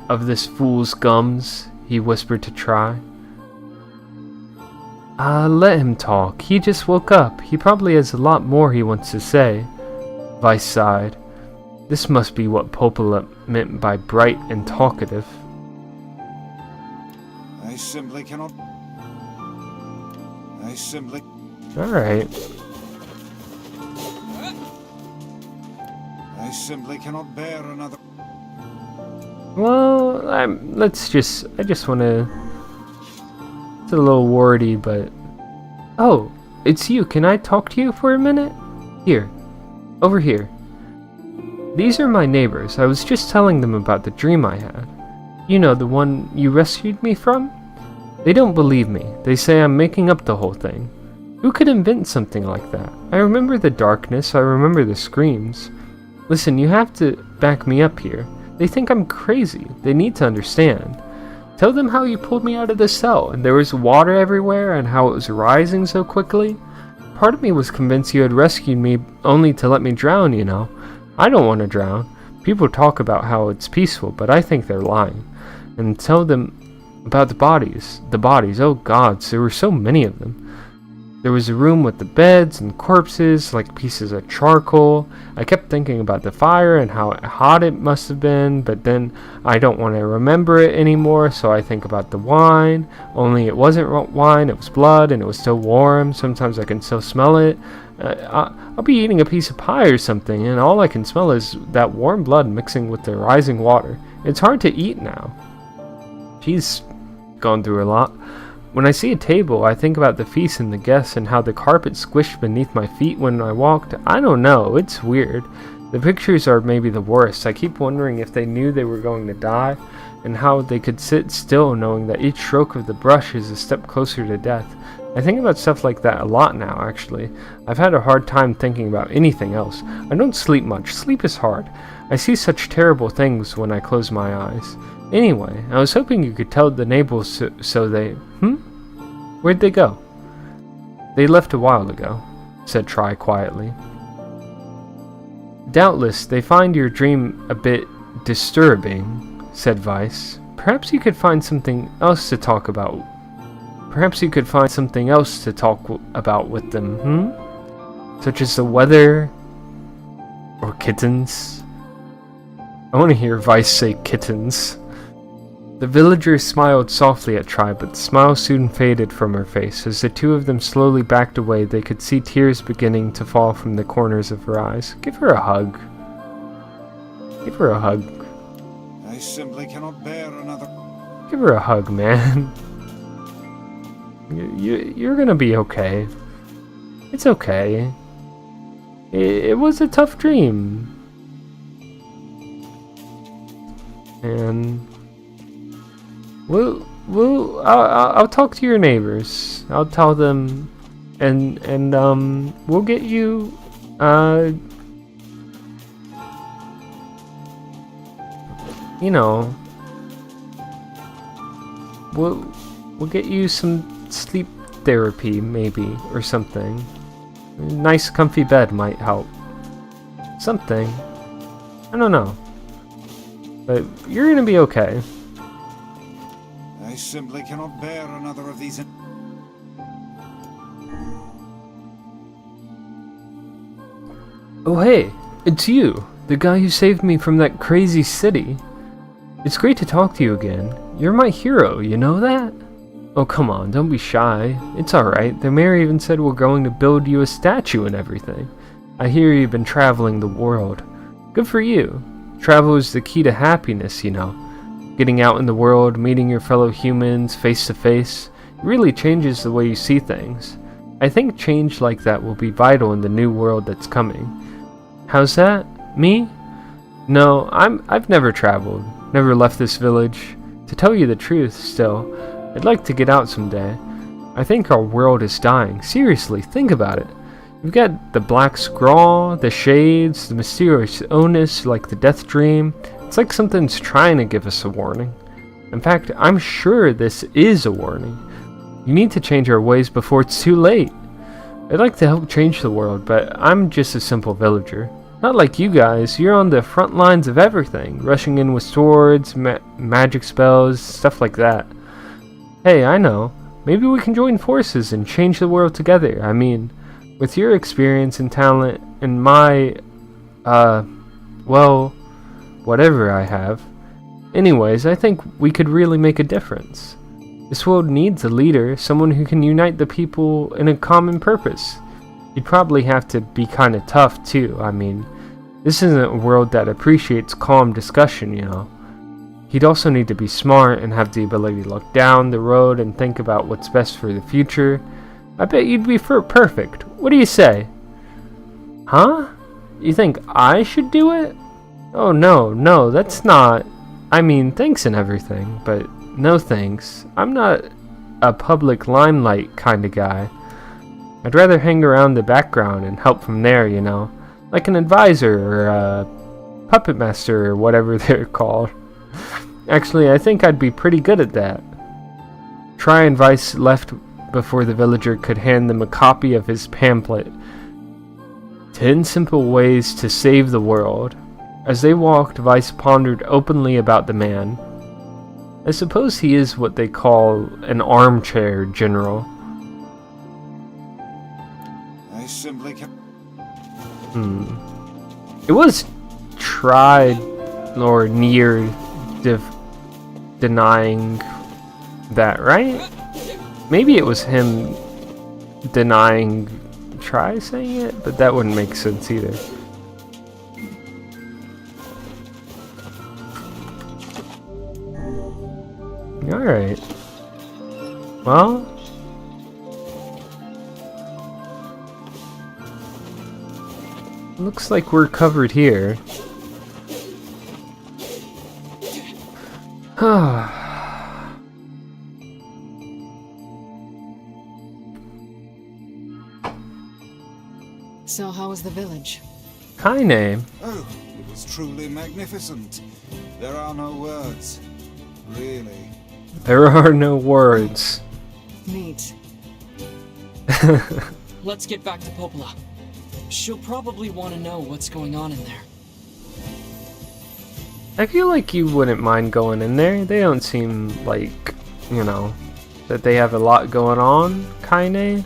of this fool's gums? He whispered to Try. Let him talk. He just woke up. He probably has a lot more he wants to say. Vice sighed. This must be what Popola meant by bright and talkative. I simply cannot... Alright. I simply cannot bear another... Well, I just want to... It's a little wordy, but... Oh, it's you. Can I talk to you for a minute? Here. Over here. These are my neighbors. I was just telling them about the dream I had. You know, the one you rescued me from? They don't believe me. They say I'm making up the whole thing. Who could invent something like that? I remember the darkness. I remember the screams. Listen, you have to back me up here. They think I'm crazy. They need to understand. Tell them how you pulled me out of the cell, and there was water everywhere, and how it was rising so quickly. Part of me was convinced you had rescued me only to let me drown, you know. I don't want to drown. People talk about how it's peaceful, but I think they're lying. And tell them about the bodies. The bodies, oh gods, there were so many of them. There was a room with the beds and corpses, like pieces of charcoal. I kept thinking about the fire and how hot it must have been, but then I don't want to remember it anymore, so I think about the wine. Only it wasn't wine, it was blood, and it was still warm. Sometimes I can still smell it. I'll be eating a piece of pie or something, and all I can smell is that warm blood mixing with the rising water. It's hard to eat now. She's gone through a lot. When I see a table, I think about the feast and the guests and how the carpet squished beneath my feet when I walked. I don't know, it's weird. The pictures are maybe the worst. I keep wondering if they knew they were going to die, and how they could sit still knowing that each stroke of the brush is a step closer to death. I think about stuff like that a lot now, actually. I've had a hard time thinking about anything else. I don't sleep much. Sleep is hard. I see such terrible things when I close my eyes. Anyway, I was hoping you could tell the neighbors so they... Where'd they go? They left a while ago, said Try quietly. Doubtless, they find your dream a bit disturbing, said Vice. Perhaps you could find something else to talk about. Perhaps you could find something else to talk about with them, Such as the weather? Or kittens? I want to hear Vice say kittens. The villager smiled softly at Tri, but the smile soon faded from her face. As the two of them slowly backed away, they could see tears beginning to fall from the corners of her eyes. Give her a hug. Give her a hug. I simply cannot bear another. Give her a hug, man. You're gonna be okay. It's okay. It was a tough dream. And I'll talk to your neighbors. I'll tell them, and we'll get you you know, we'll get you some sleep therapy maybe or something. A nice comfy bed might help. Something. I don't know. But you're gonna be okay. I simply cannot bear another of these. Oh hey, it's you, the guy who saved me from that crazy city. It's great to talk to you again. You're my hero, you know that? Oh come on, don't be shy. It's alright, the mayor even said we're going to build you a statue and everything. I hear you've been traveling the world. Good for you. Travel is the key to happiness, you know. Getting out in the world, meeting your fellow humans face to face, it really changes the way you see things. I think change like that will be vital in the new world that's coming. How's that? Me? No, I've never traveled, never left this village. To tell you the truth, still, I'd like to get out someday. I think our world is dying. Seriously, think about it. You've got the black scrawl, the shades, the mysterious illness like the death dream. It's like something's trying to give us a warning. In fact, I'm sure this is a warning. You need to change our ways before it's too late. I'd like to help change the world, but I'm just a simple villager. Not like you guys, you're on the front lines of everything, rushing in with swords, magic spells, stuff like that. Hey, I know. Maybe we can join forces and change the world together. I mean, with your experience and talent and my, well, whatever I have. Anyways, I think we could really make a difference. This world needs a leader, someone who can unite the people in a common purpose. You'd probably have to be kind of tough too. I mean, this isn't a world that appreciates calm discussion, you know. He'd also need to be smart and have the ability to look down the road and think about what's best for the future. I bet you'd be perfect. What do you say? Huh? You think I should do it? Oh no, that's not... I mean, thanks and everything, but no thanks. I'm not a public limelight kind of guy. I'd rather hang around the background and help from there, you know. Like an advisor or a puppet master or whatever they're called. Actually, I think I'd be pretty good at that. Tri and Vice left before the villager could hand them a copy of his pamphlet, 10 Simple Ways to Save the World. As they walked, Vice pondered openly about the man. I suppose he is what they call an armchair general. I simply can't. It was tried or NieR denying that, right? Maybe it was him denying Tri saying it, but that wouldn't make sense either. Alright. Well, looks like we're covered here. So how was the village? Kaine. Oh, it was truly magnificent. There are no words. Really. There are no words. Neat. Let's get back to Popola. She'll probably want to know what's going on in there. I feel like you wouldn't mind going in there. They don't seem like, you know, that they have a lot going on, Kaine.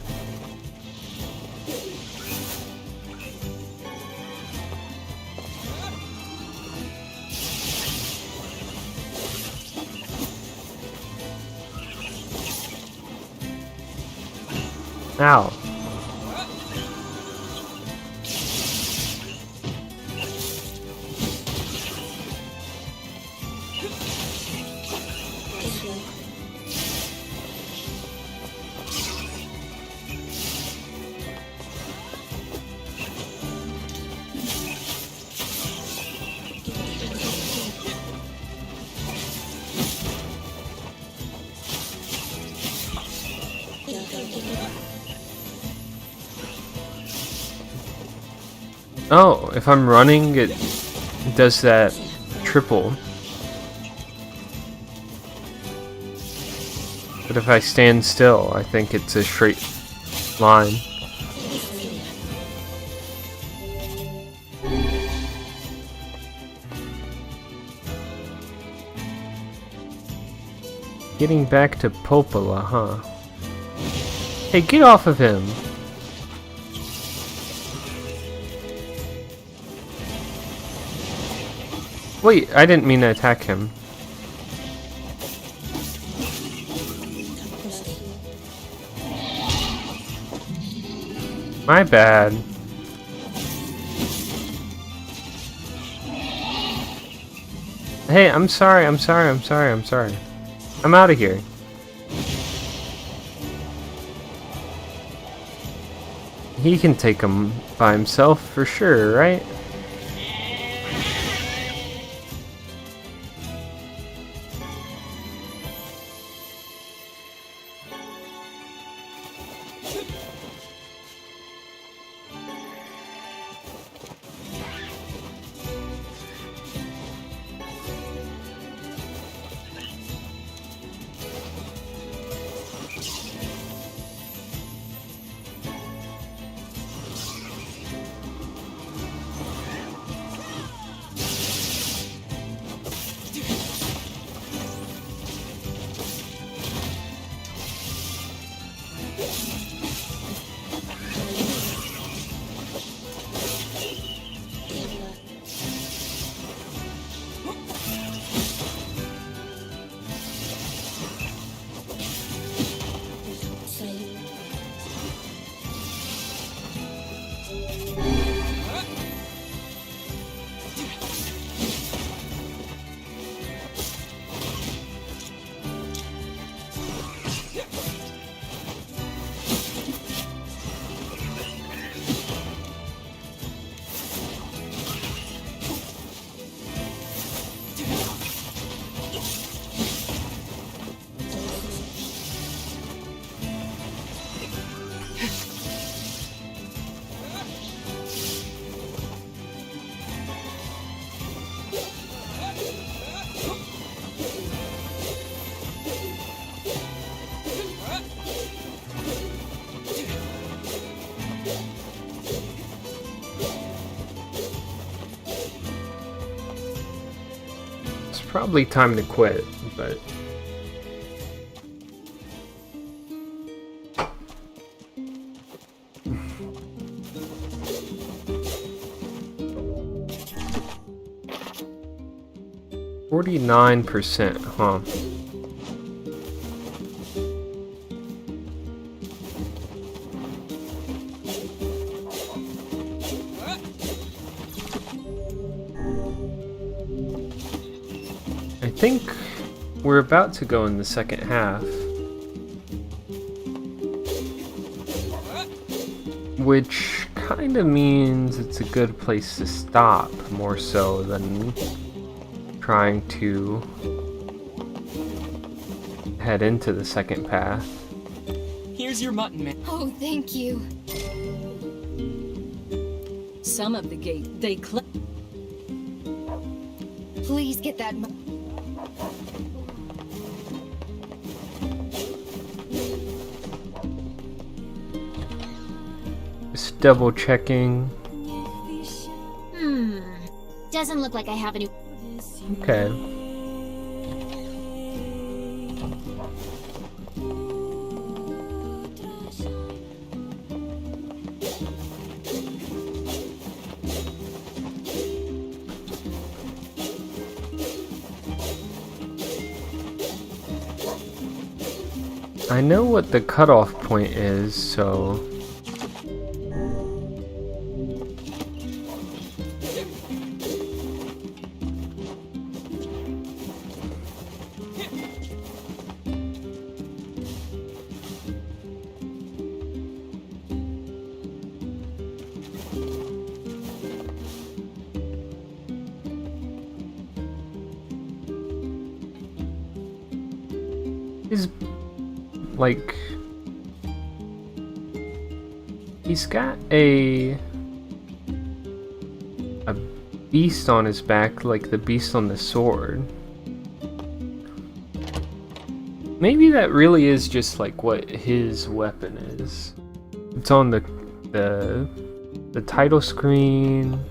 Ow. Oh, if I'm running, it does that triple. But if I stand still, I think it's a straight line. Getting back to Popola, huh? Hey, get off of him! Wait, I didn't mean to attack him. My bad. Hey, I'm sorry. I'm out of here. He can take him by himself for sure, right? Probably time to quit, but %49%, huh? I think we're about to go in the second half, which kind of means it's a good place to stop, more so than trying to head into the second path. Here's your mutton, man. Oh, thank you. Some of the gate, they Please get that Just double checking. Doesn't look like I have any. Okay. I know what the cutoff point is, so... He's like, he's got a beast on his back, like the beast on the sword. Maybe that really is just like what his weapon is. It's on the title screen.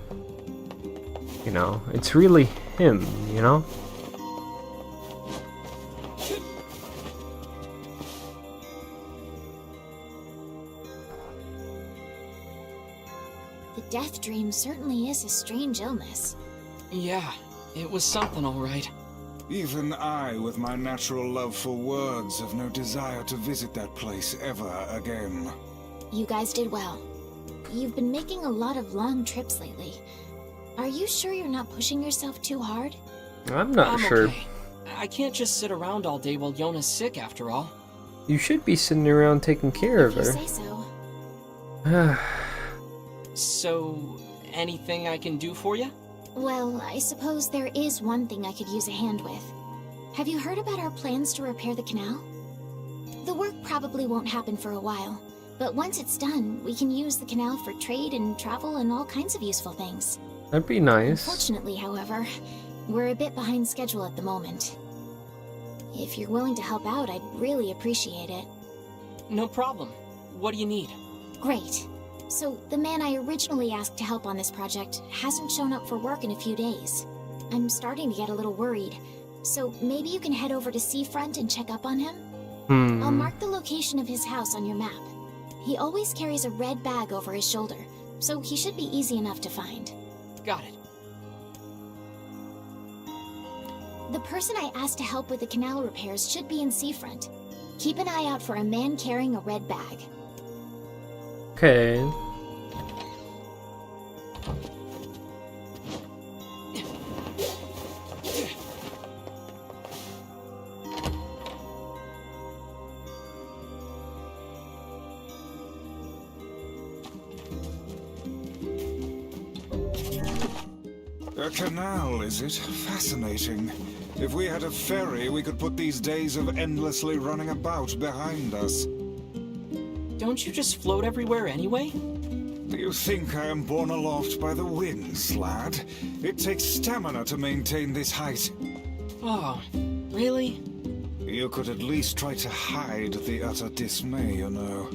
You know, it's really him, you know? Death dream certainly is a strange illness. Yeah, it was something all right. Even I, with my natural love for words, have no desire to visit that place ever again. You guys did well. You've been making a lot of long trips lately. Are you sure you're not pushing yourself too hard? I'm not sure. Okay. I can't just sit around all day while Yona's sick, after all. You should be sitting around taking care of her. If you say so. So, anything I can do for you? Well, I suppose there is one thing I could use a hand with. Have you heard about our plans to repair the canal? The work probably won't happen for a while, but once it's done, we can use the canal for trade and travel and all kinds of useful things. That'd be nice. Unfortunately, however, we're a bit behind schedule at the moment. If you're willing to help out, I'd really appreciate it. No problem. What do you need? Great. So, the man I originally asked to help on this project hasn't shown up for work in a few days. I'm starting to get a little worried, so maybe you can head over to Seafront and check up on him? I'll mark the location of his house on your map. He always carries a red bag over his shoulder, so he should be easy enough to find. Got it. The person I asked to help with the canal repairs should be in Seafront. Keep an eye out for a man carrying a red bag. Okay. A canal, is it? Fascinating. If we had a ferry, we could put these days of endlessly running about behind us. Don't you just float everywhere anyway? Do you think I am borne aloft by the winds, lad? It takes stamina to maintain this height. Oh, really? You could at least try to hide the utter dismay, you know.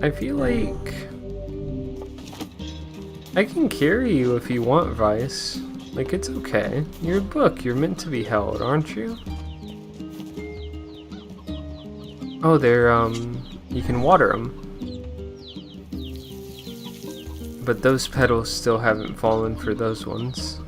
I feel like I can carry you if you want, Vice. Like, it's okay. You're a book. You're meant to be held, aren't you? Oh, they're, you can water them. But those petals still haven't fallen for those ones.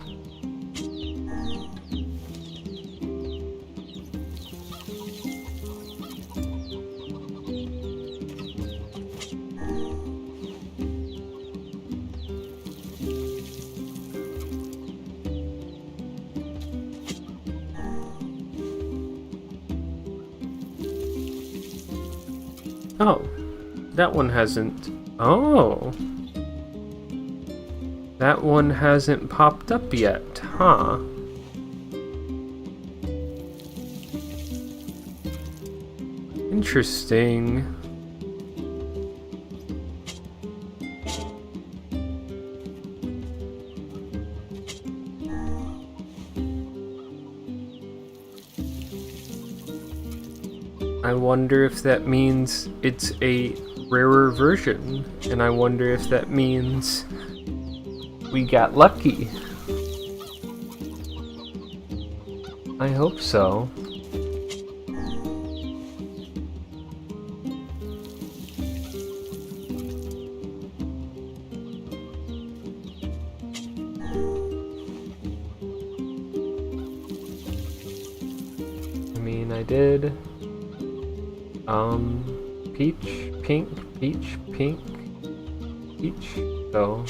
Oh, that one hasn't. Oh, that one hasn't popped up yet, huh? Interesting. I wonder if that means it's a rarer version, and I wonder if that means we got lucky. I hope so. I mean, I did peach, pink, peach, pink, peach. So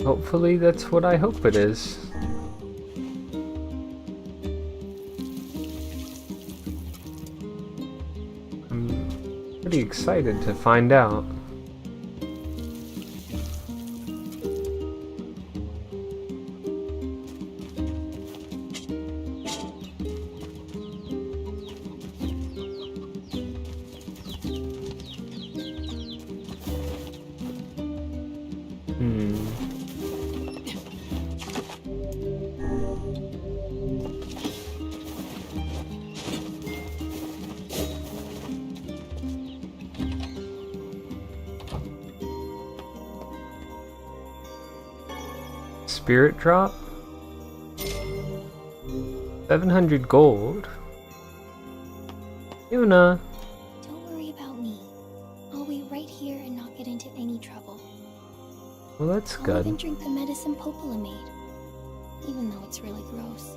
hopefully that's what I hope it is. I'm pretty excited to find out. Spirit drop? 700 gold? Yuna! Don't worry about me. I'll be right here and not get into any trouble. Well, that's I'll good. even drink the medicine Popola made, even though it's really gross.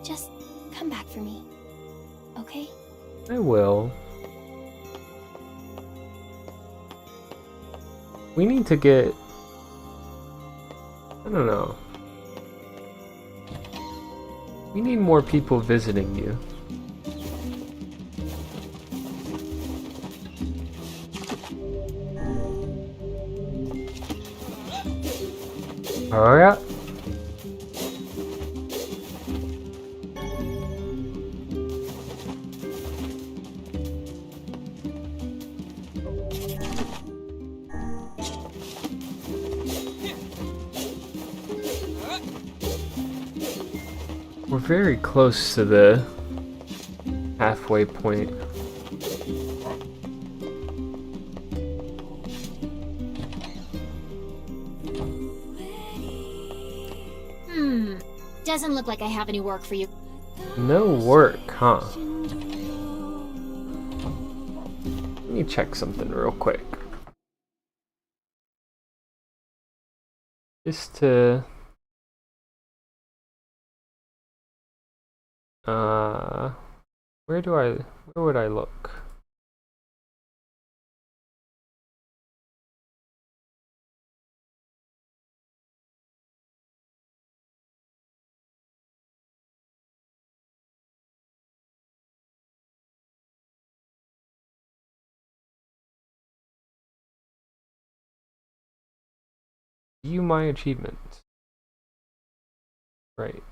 Just come back for me, okay? I will. We need to get... I don't know. We need more people visiting you. Alright. We're very close to the halfway point. Doesn't look like I have any work for you. No work, huh? Let me check something real quick. Just to... where would I look? View my achievements. Right.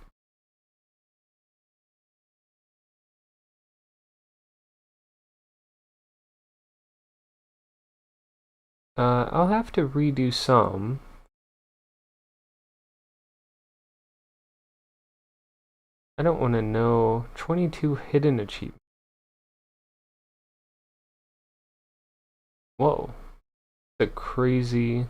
I'll have to redo some. I don't want to know. 22 hidden achievements. Whoa. The crazy...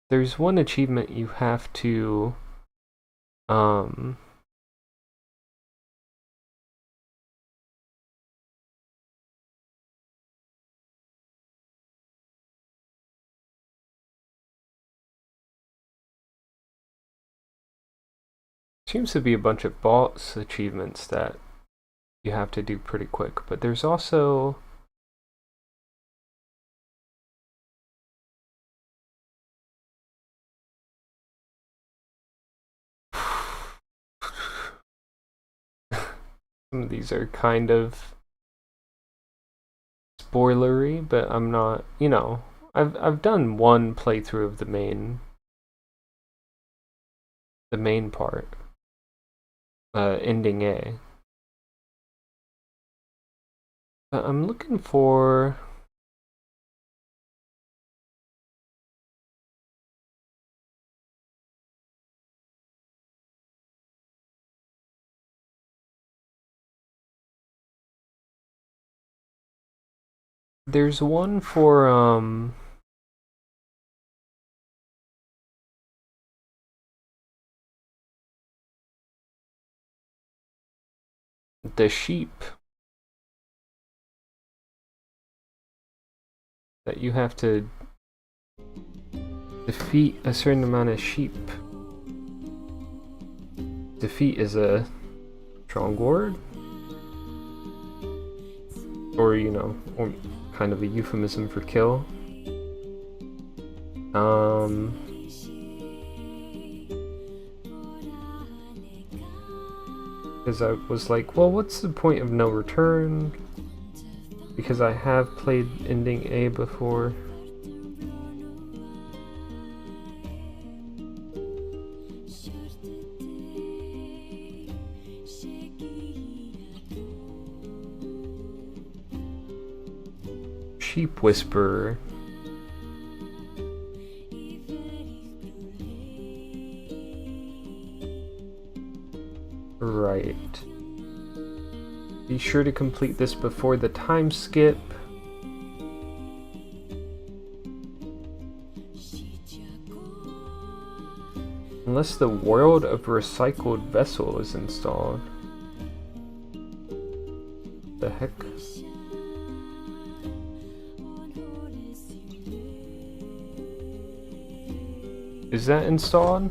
There's one achievement you have to seems to be a bunch of boss achievements that you have to do pretty quick, but there's also some of these are kind of spoilery, but I'm not, you know, I've done one playthrough of the main part. Ending A. But I'm looking for There's one for the sheep that you have to defeat a certain amount of sheep. Defeat is a strong word, or you know, or kind of a euphemism for kill. Because I was like, well, what's the point of no return? Because I have played ending A before. Sheep Whisperer. Right. Be sure to complete this before the time skip. Unless the World of Recycled Vessel is installed. The heck? Is that installed?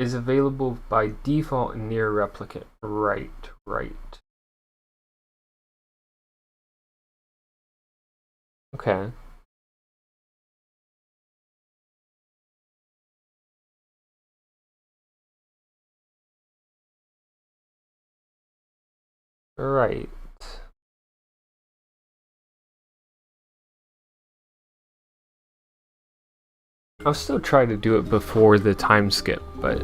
Is available by default in NieR Replicant. Right. Okay. Right. I'll still try to do it before the time skip, but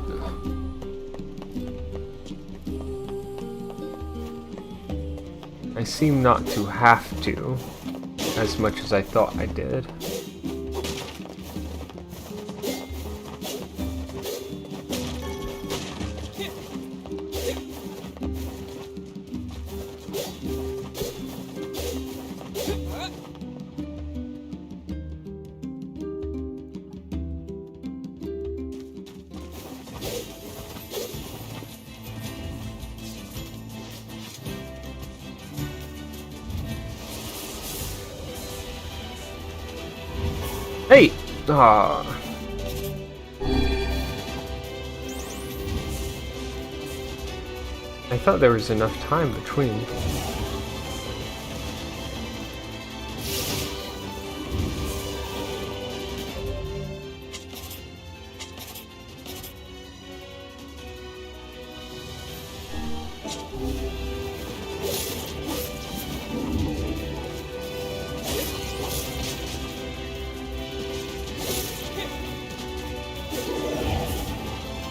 I seem not to have to as much as I thought I did. Hey! Ah. I thought there was enough time between.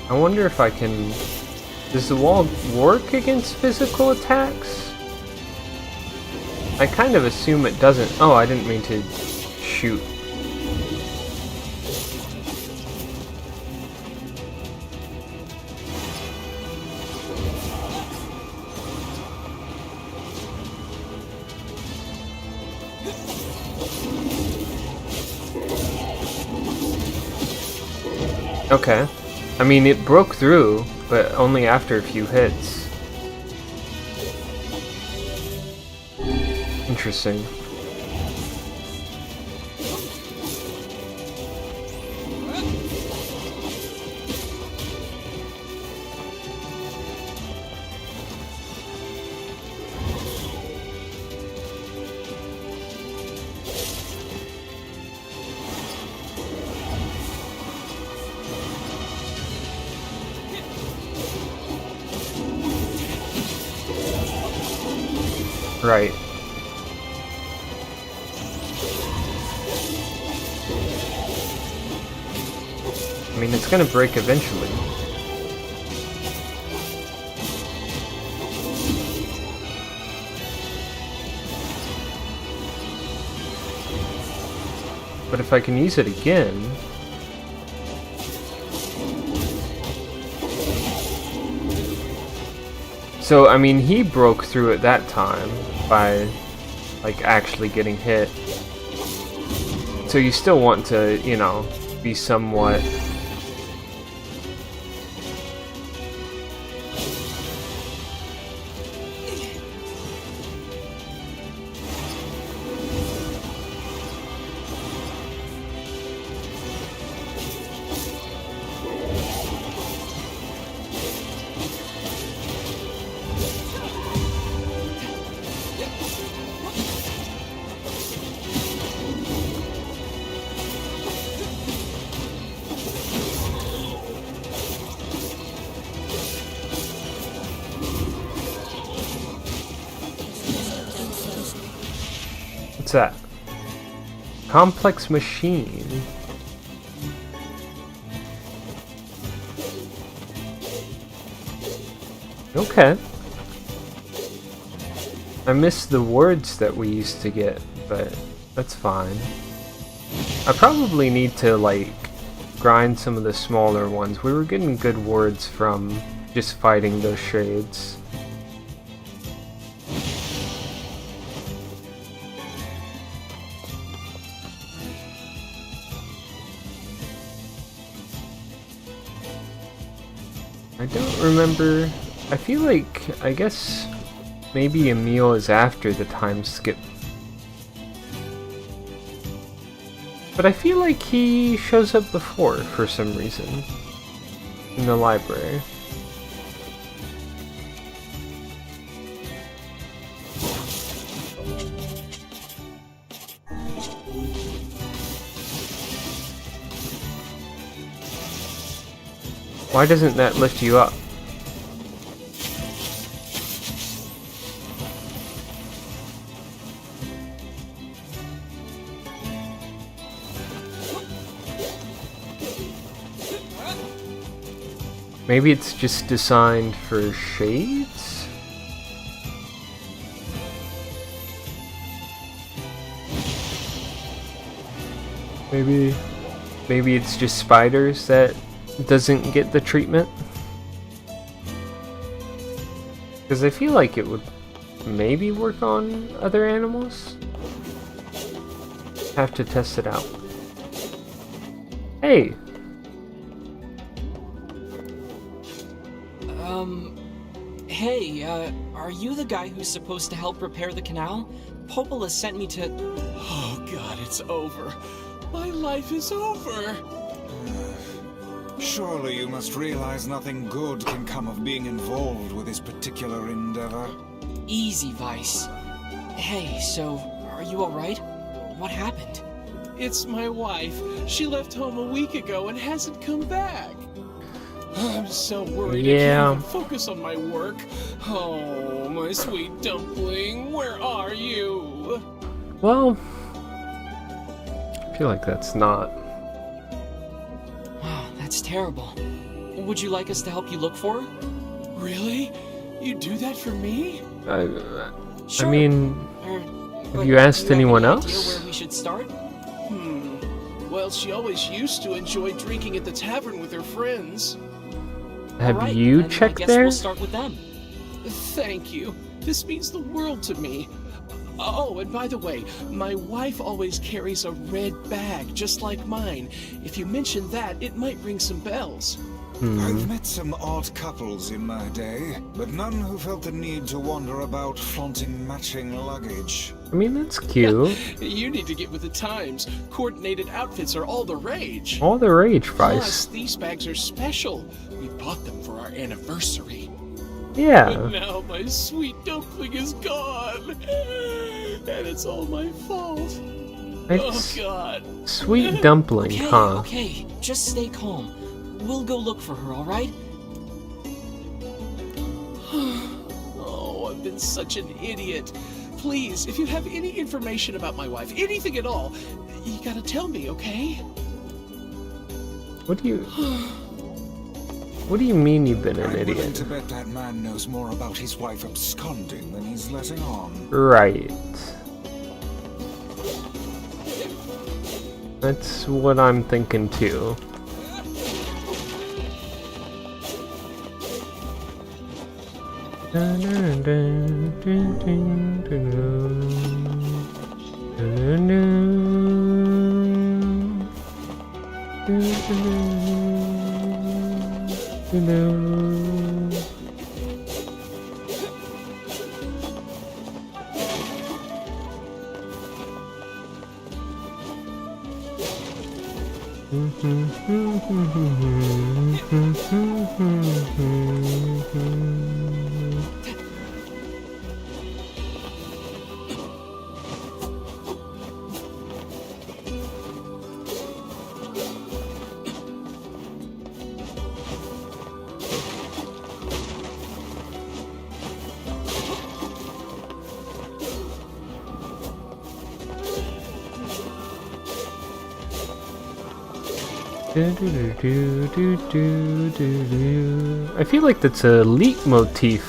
I wonder if I can... Does the wall work against physical attacks? I kind of assume it doesn't. Oh, I didn't mean to shoot. Okay. I mean, it broke through, but only after a few hits. Interesting. Right. I mean, it's gonna break eventually. But if I can use it again... So, I mean, he broke through it that time by, like, actually getting hit. So you still want to, you know, be somewhat... What's that? Complex machine. Okay. I miss the words that we used to get, but that's fine. I probably need to, like, grind some of the smaller ones. We were getting good words from just fighting those shades. I don't remember. I feel like, I guess, maybe Emil is after the time skip. But I feel like he shows up before for some reason in the library. Why doesn't that lift you up? Maybe it's just designed for shades? Maybe it's just spiders that doesn't get the treatment? Because I feel like it would maybe work on other animals? Have to test it out. Hey! Hey, are you the guy who's supposed to help repair the canal? Popola sent me to... Oh god, it's over. My life is over. Surely you must realize nothing good can come of being involved with this particular endeavor. Easy, Vice. Hey, so, are you alright? What happened? It's my wife. She left home a week ago and hasn't come back. I'm so worried I can't even focus on my work. Oh, my sweet dumpling, where are you? Well, I feel like that's not... Wow, that's terrible. Would you like us to help you look for her? Really? You do that for me? Sure. I mean, have you asked anyone else? Idea where we should start? Well, she always used to enjoy drinking at the tavern with her friends. Have you checked I guess there? We'll start with them. Thank you. This means the world to me. Oh, and by the way, my wife always carries a red bag, just like mine. If you mention that, it might ring some bells. I've met some odd couples in my day, but none who felt the need to wander about flaunting matching luggage. I mean, that's cute. You need to get with the times. Coordinated outfits are all the rage. All the rage, Vice. Plus, these bags are special. We bought them for our anniversary. Yeah. But now my sweet dumpling is gone. And it's all my fault. It's oh, God. Sweet dumpling, okay, huh? Okay, just stay calm. We'll go look for her, alright? Oh, I've been such an idiot. Please, if you have any information about my wife, anything at all, you gotta tell me, okay? What do you mean you've been an I'm willing idiot? to bet that man knows more about his wife absconding than he's letting on. Right. That's what I'm thinking too. I feel like that's a leitmotif.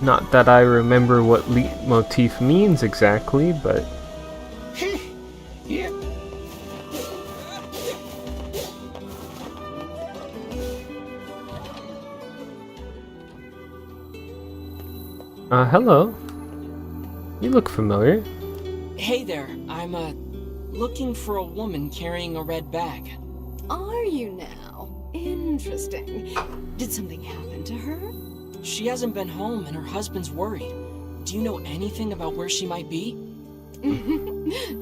Not that I remember what leitmotif means exactly, but... Yeah. Hello. You look familiar. Hey there, I'm, looking for a woman carrying a red bag. Are you now? Interesting. Did something happen to her? She hasn't been home and her husband's worried. Do you know anything about where she might be?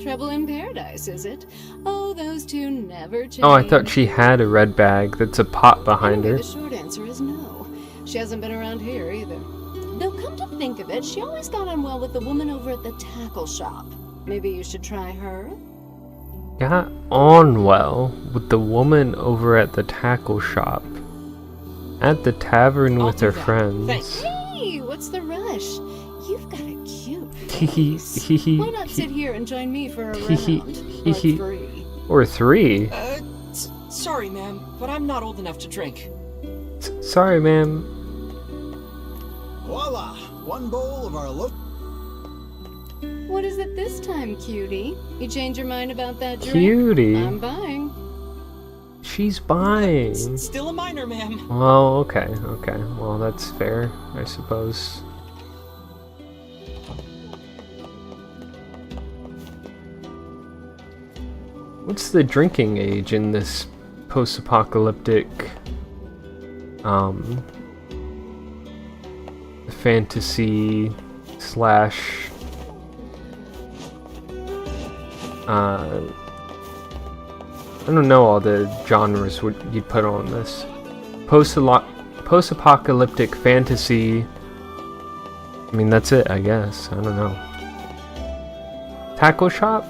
Trouble in paradise, is it? Oh, those two never change. Oh, I thought she had a red bag. That's a pot behind her. The short answer is no. She hasn't been around here either. Though come to think of it, she always got on well with the woman over at the tackle shop. Maybe you should try her? Got on well with the woman over at the tackle shop. At the tavern with her friends. Hey, what's the rush? You've got a cute face. Why not sit here and join me for a round? Or three. Or three? Sorry, ma'am, but I'm not old enough to drink. Sorry, ma'am. Voila! One bowl of our What is it this time, cutie? You change your mind about that drink? Cutie? I'm buying. She's buying. Still a minor, ma'am. Well, okay. Well, that's fair, I suppose. What's the drinking age in this post-apocalyptic fantasy slash I don't know all the genres you'd put on this. Post-apocalyptic fantasy. I mean, that's it, I guess. I don't know. Tackle shop?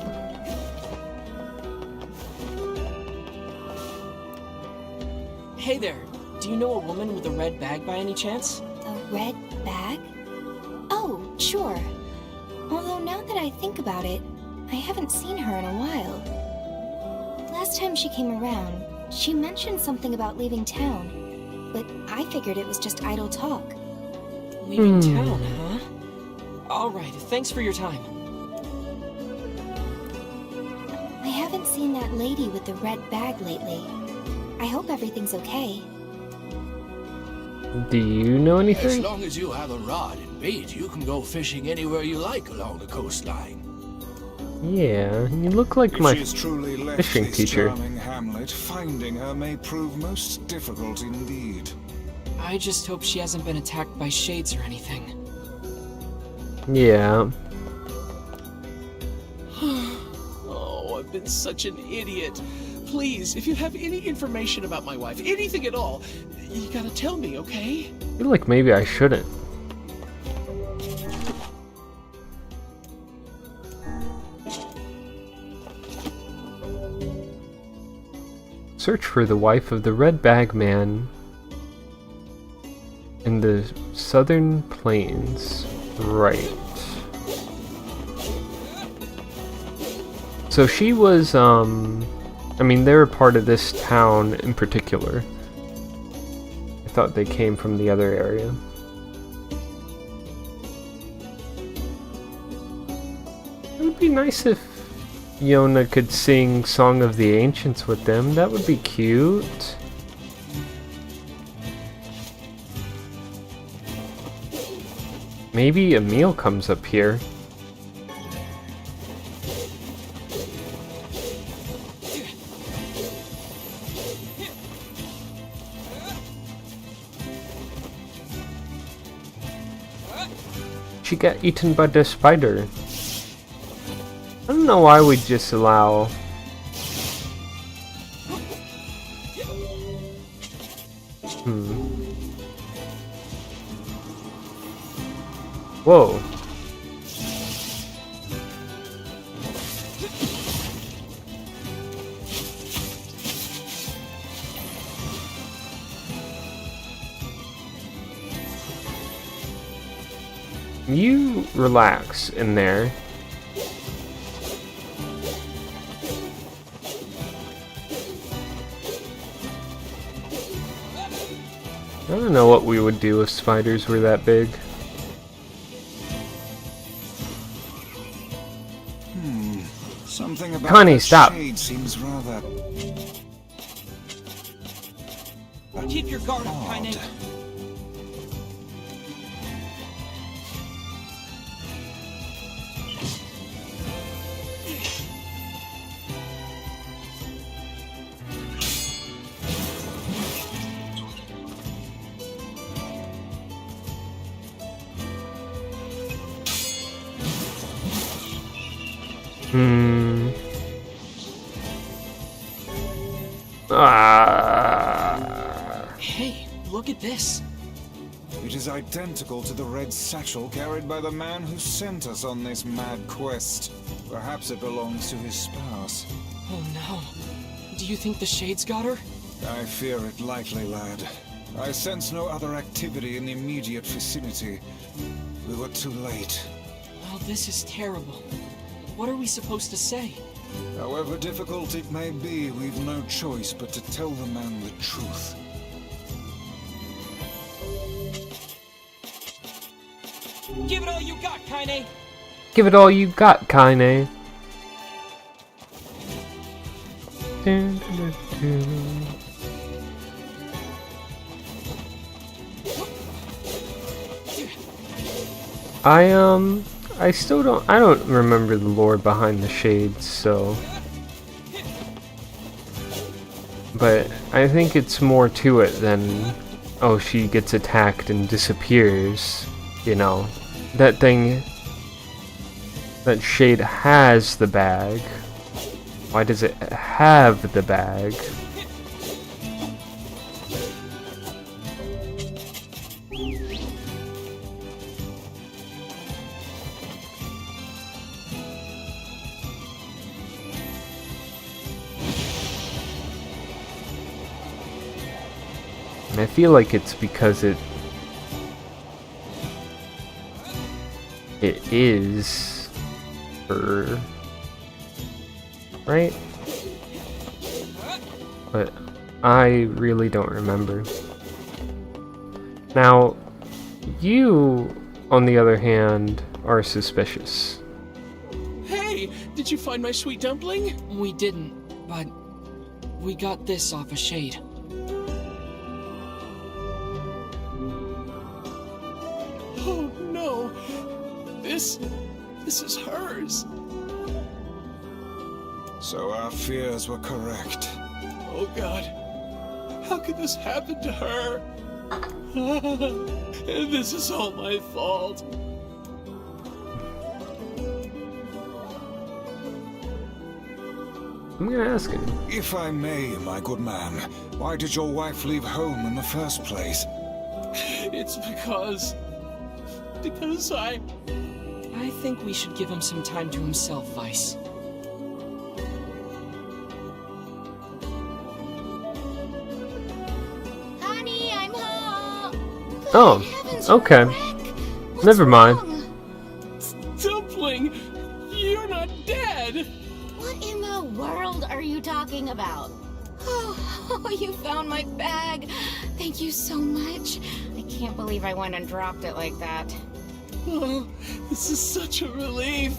Hey there, do you know a woman with a red bag by any chance? A red bag? Oh, sure. Although now that I think about it, I haven't seen her in a while. Last time she came around, she mentioned something about leaving town, but I figured it was just idle talk. Leaving town, huh? Alright, thanks for your time. I haven't seen that lady with the red bag lately. I hope everything's okay. Do you know anything? As long as you have a rod and bait, you can go fishing anywhere you like along the coastline. Yeah, you look like my fishing teacher. Charming hamlet, finding her may prove most difficult indeed. I just hope she hasn't been attacked by shades or anything. Yeah. Oh, I've been such an idiot. Please, if you have any information about my wife, anything at all, you gotta tell me, okay? I feel like maybe I shouldn't. Search for the wife of the Red Bag Man in the Southern Plains. Right. So she was, I mean, they were part of this town in particular. I thought they came from the other area. It would be nice if Yona could sing Song of the Ancients with them. That would be cute. Maybe Emil comes up here. She got eaten by the spider. I don't know why we just allow... Whoa. You relax in there. I don't know what we would do if spiders were that big. Something about Connie, stop. Shade seems rather Keep your guard up, Kaine. Hey, look at this. It is identical to the red satchel carried by the man who sent us on this mad quest. Perhaps it belongs to his spouse. Oh no. Do you think the Shades got her? I fear it likely, lad. I sense no other activity in the immediate vicinity. We were too late. Well, this is terrible. What are we supposed to say? However difficult it may be, we've no choice but to tell the man the truth. Give it all you got, Kaine. Give it all you got, Kaine. I still don't remember the lore behind the Shades, so... But I think it's more to it than, oh, she gets attacked and disappears, you know. That thing... That Shade has the bag. Why does it have the bag? And I feel like it's because it is her, right? But I really don't remember. Now, you, on the other hand, are suspicious. Hey, did you find my sweet dumpling? We didn't, but we got this off a Shade. Oh no, this is hers. So our fears were correct. Oh God, how could this happen to her? This is all my fault. I'm gonna ask him. If I may, my good man, why did your wife leave home in the first place? It's because I think we should give him some time to himself, Vice. Honey, I'm home. Oh, okay. Never mind. Dumpling, you're not dead. What in the world are you talking about? Oh, you found my bag. Thank you so much. I can't believe I went and dropped it like that. Oh, this is such a relief.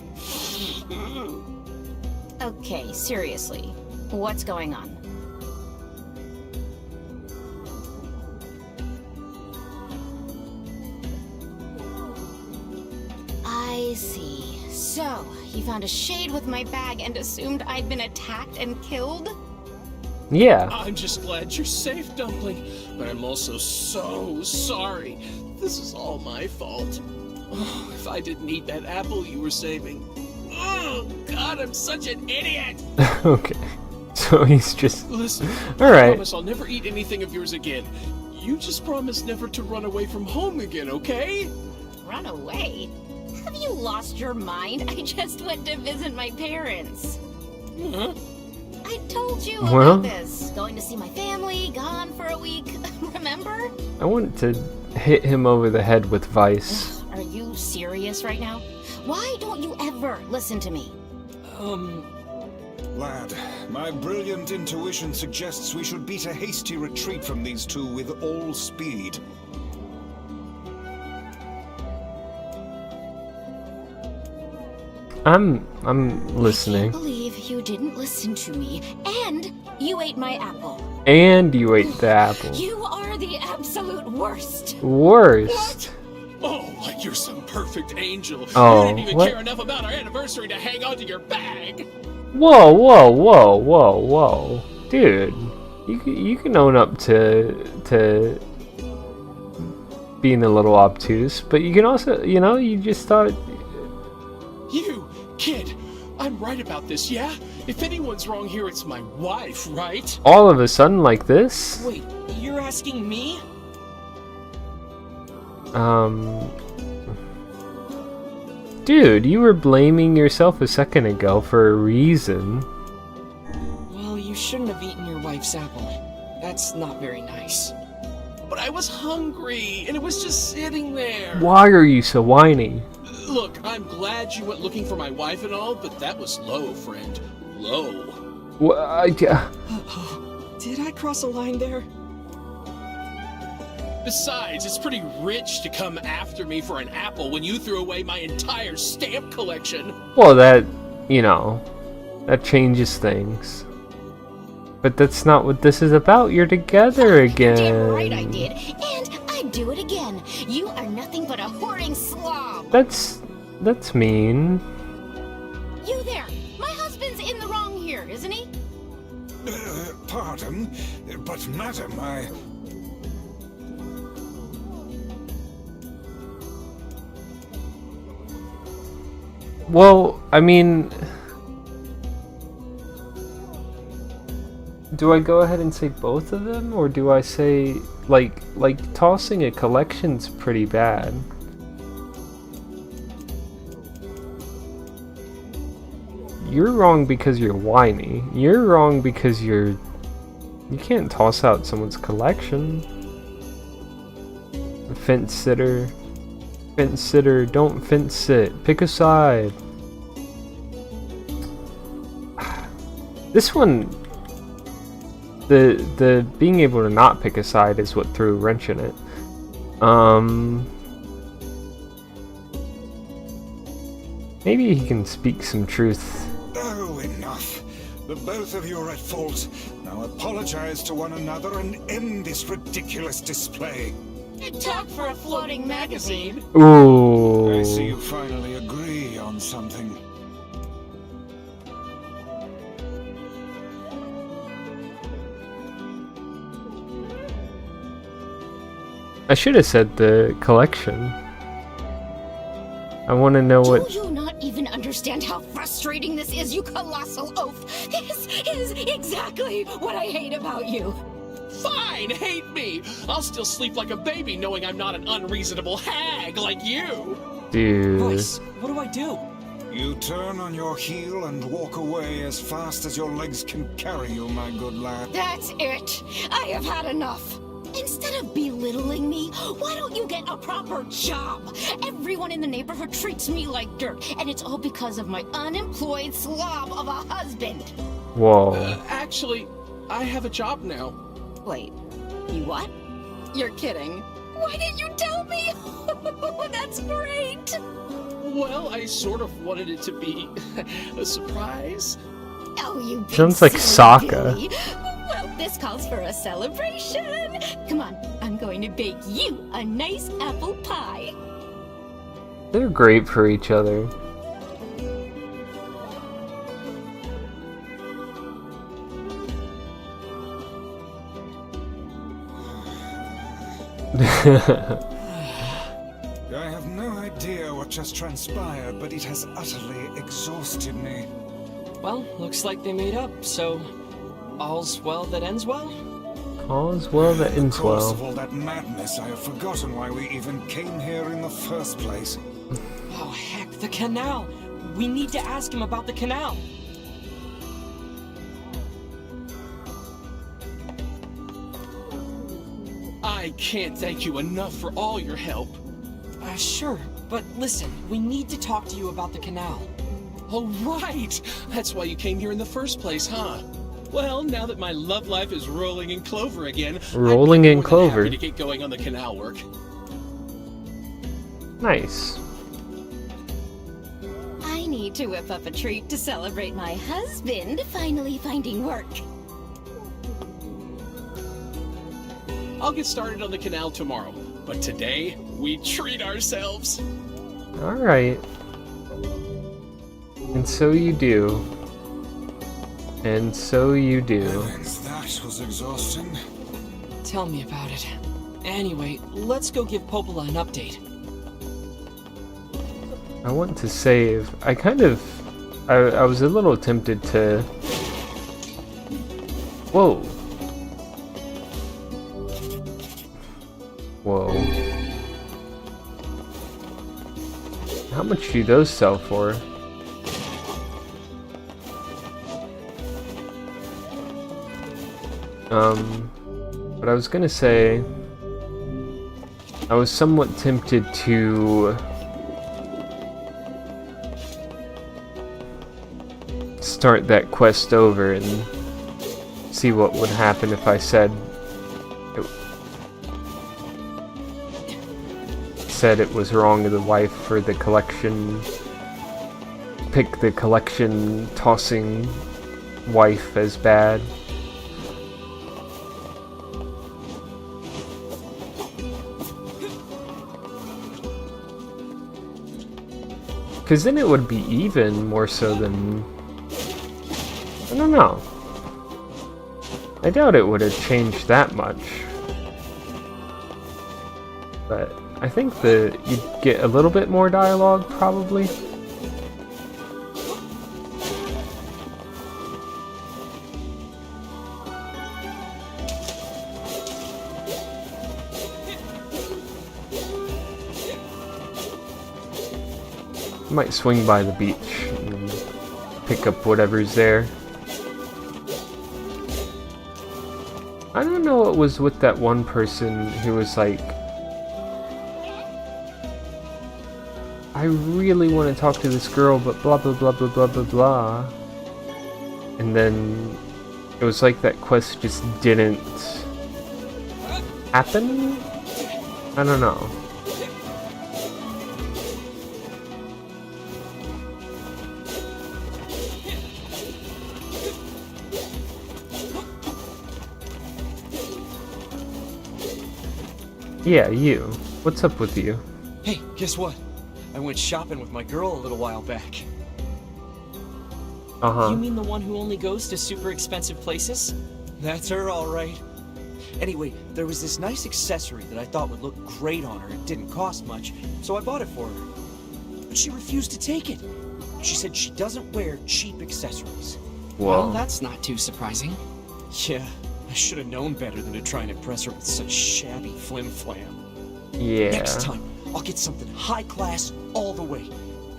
Okay, seriously. What's going on? I see. So, you found a shade with my bag and assumed I'd been attacked and killed? Yeah. I'm just glad you're safe, Dumpling, but I'm also so sorry. This is all my fault. Oh, if I didn't eat that apple you were saving. Oh, God, I'm such an idiot! Okay. So he's just... Listen, all right. I promise I'll never eat anything of yours again. You just promise never to run away from home again, okay? Run away? Have you lost your mind? I just went to visit my parents. Huh? I told you Well? about this. Going to see my family, gone for a week. Remember? I want to hit him over the head with Vice. Are you serious right now? Why don't you ever listen to me? Lad, my brilliant intuition suggests we should beat a hasty retreat from these two with all speed. I'm listening. I can't believe you didn't listen to me, and you ate my apple. And you ate the apple. You are the absolute worst. Worst. Oh, like you're some perfect angel. Oh, you didn't even what? care enough about our anniversary to hang on to your bag. Whoa, whoa, whoa, whoa, whoa, dude! You can own up to being a little obtuse, but you can also, you just thought. You, kid, I'm right about this, yeah? If anyone's wrong here, it's my wife, right? All of a sudden like this? Wait, you're asking me? Dude, you were blaming yourself a second ago for a reason. Well, you shouldn't have eaten your wife's apple. That's not very nice. But I was hungry, and it was just sitting there. Why are you so whiny? Look, I'm glad you went looking for my wife and all, but that was low, friend. Low. Did I cross a line there? Besides, it's pretty rich to come after me for an apple when you threw away my entire stamp collection. Well, that changes things. But that's not what this is about. You're together again. Damn right I did, and I'd do it again. You are nothing but a hoarding slob. That's mean. You there. My husband's in the wrong here, isn't he? Pardon, but madam, I... Well, I mean... Do I go ahead and say both of them, or do I say, like tossing a collection's pretty bad? You're wrong because you're whiny. You're wrong because you can't toss out someone's collection. Fence sitter. Fence sitter, don't fence sit. Pick a side. This one, the being able to not pick a side is what threw a wrench in it. Maybe he can speak some truth. Oh, enough. The both of you are at fault. Now apologize to one another and end this ridiculous display. Talk for a floating magazine. Ooh. I see you finally agree on something. I should have said the collection. I want to know what... Do you not even understand how frustrating this is, you colossal oaf? This is exactly what I hate about you. Fine, hate me. I'll still sleep like a baby knowing I'm not an unreasonable hag like you. Dude. Vice, what do I do? You turn on your heel and walk away as fast as your legs can carry you, my good lad. That's it. I have had enough. Instead of belittling me, why don't you get a proper job? Everyone in the neighborhood treats me like dirt, and it's all because of my unemployed slob of a husband. Whoa. Actually, I have a job now. Wait, you what? You're kidding. Why didn't you tell me? That's great. Well, I sort of wanted it to be a surprise. Oh, you big Sounds like silly Sokka. dilly. Well, this calls for a celebration. Come on, I'm going to bake you a nice apple pie. They're great for each other. I have no idea what just transpired, but it has utterly exhausted me. Well, looks like they made up, so all's well that ends well? All's well that ends In the course well. of all that madness, I have forgotten why we even came here in the first place. Oh, heck, the canal! We need to ask him about the canal! I can't thank you enough for all your help. Sure, but listen, we need to talk to you about the canal. Oh, right! That's why you came here in the first place, huh? Well, now that my love life is rolling in clover again, Rolling I'd be in more than clover. happy to get going on the canal work. Nice. I need to whip up a treat to celebrate my husband finally finding work. I'll get started on the canal tomorrow, but today, we treat ourselves. Alright. And so you do. And so you do. Heavens, that was exhausting. Tell me about it. Anyway, let's go give Popola an update. I want to save. I was a little tempted to... Whoa. Whoa. How much do those sell for? But I was gonna say, I was somewhat tempted to start that quest over and see what would happen if I said it was wrong of the wife for the collection, pick the collection tossing wife as bad. Because then it would be even more so than... I don't know. I doubt it would have changed that much. But I think that you'd get a little bit more dialogue, probably. Might swing by the beach and pick up whatever's there. I don't know what was with that one person who was like, I really want to talk to this girl, but blah blah blah blah blah blah blah. And then it was like that quest just didn't happen? I don't know. Yeah, you. What's up with you? Hey, guess what? I went shopping with my girl a little while back. Uh-huh. You mean the one who only goes to super expensive places? That's her, all right. Anyway, there was this nice accessory that I thought would look great on her. It didn't cost much, so I bought it for her. But she refused to take it. She said she doesn't wear cheap accessories. Whoa. Well, that's not too surprising. Yeah, I should have known better than to try and impress her with such shabby flim-flam. Yeah. Next time, I'll get something high class all the way.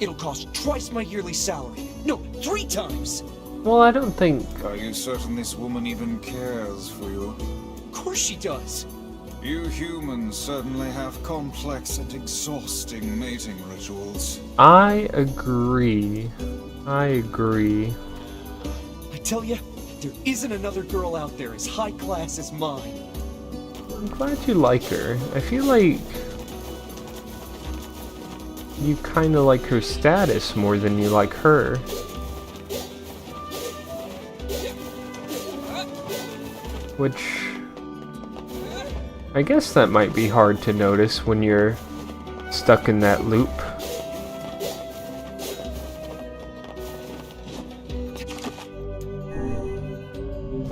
It'll cost twice my yearly salary. No, 3 times! Well, I don't think... Are you certain this woman even cares for you? Of course she does. You humans certainly have complex and exhausting mating rituals. I agree. I agree. I tell you, there isn't another girl out there as high class as mine. I'm glad you like her. I feel like you kind of like her status more than you like her. which I guess that might be hard to notice when you're stuck in that loop.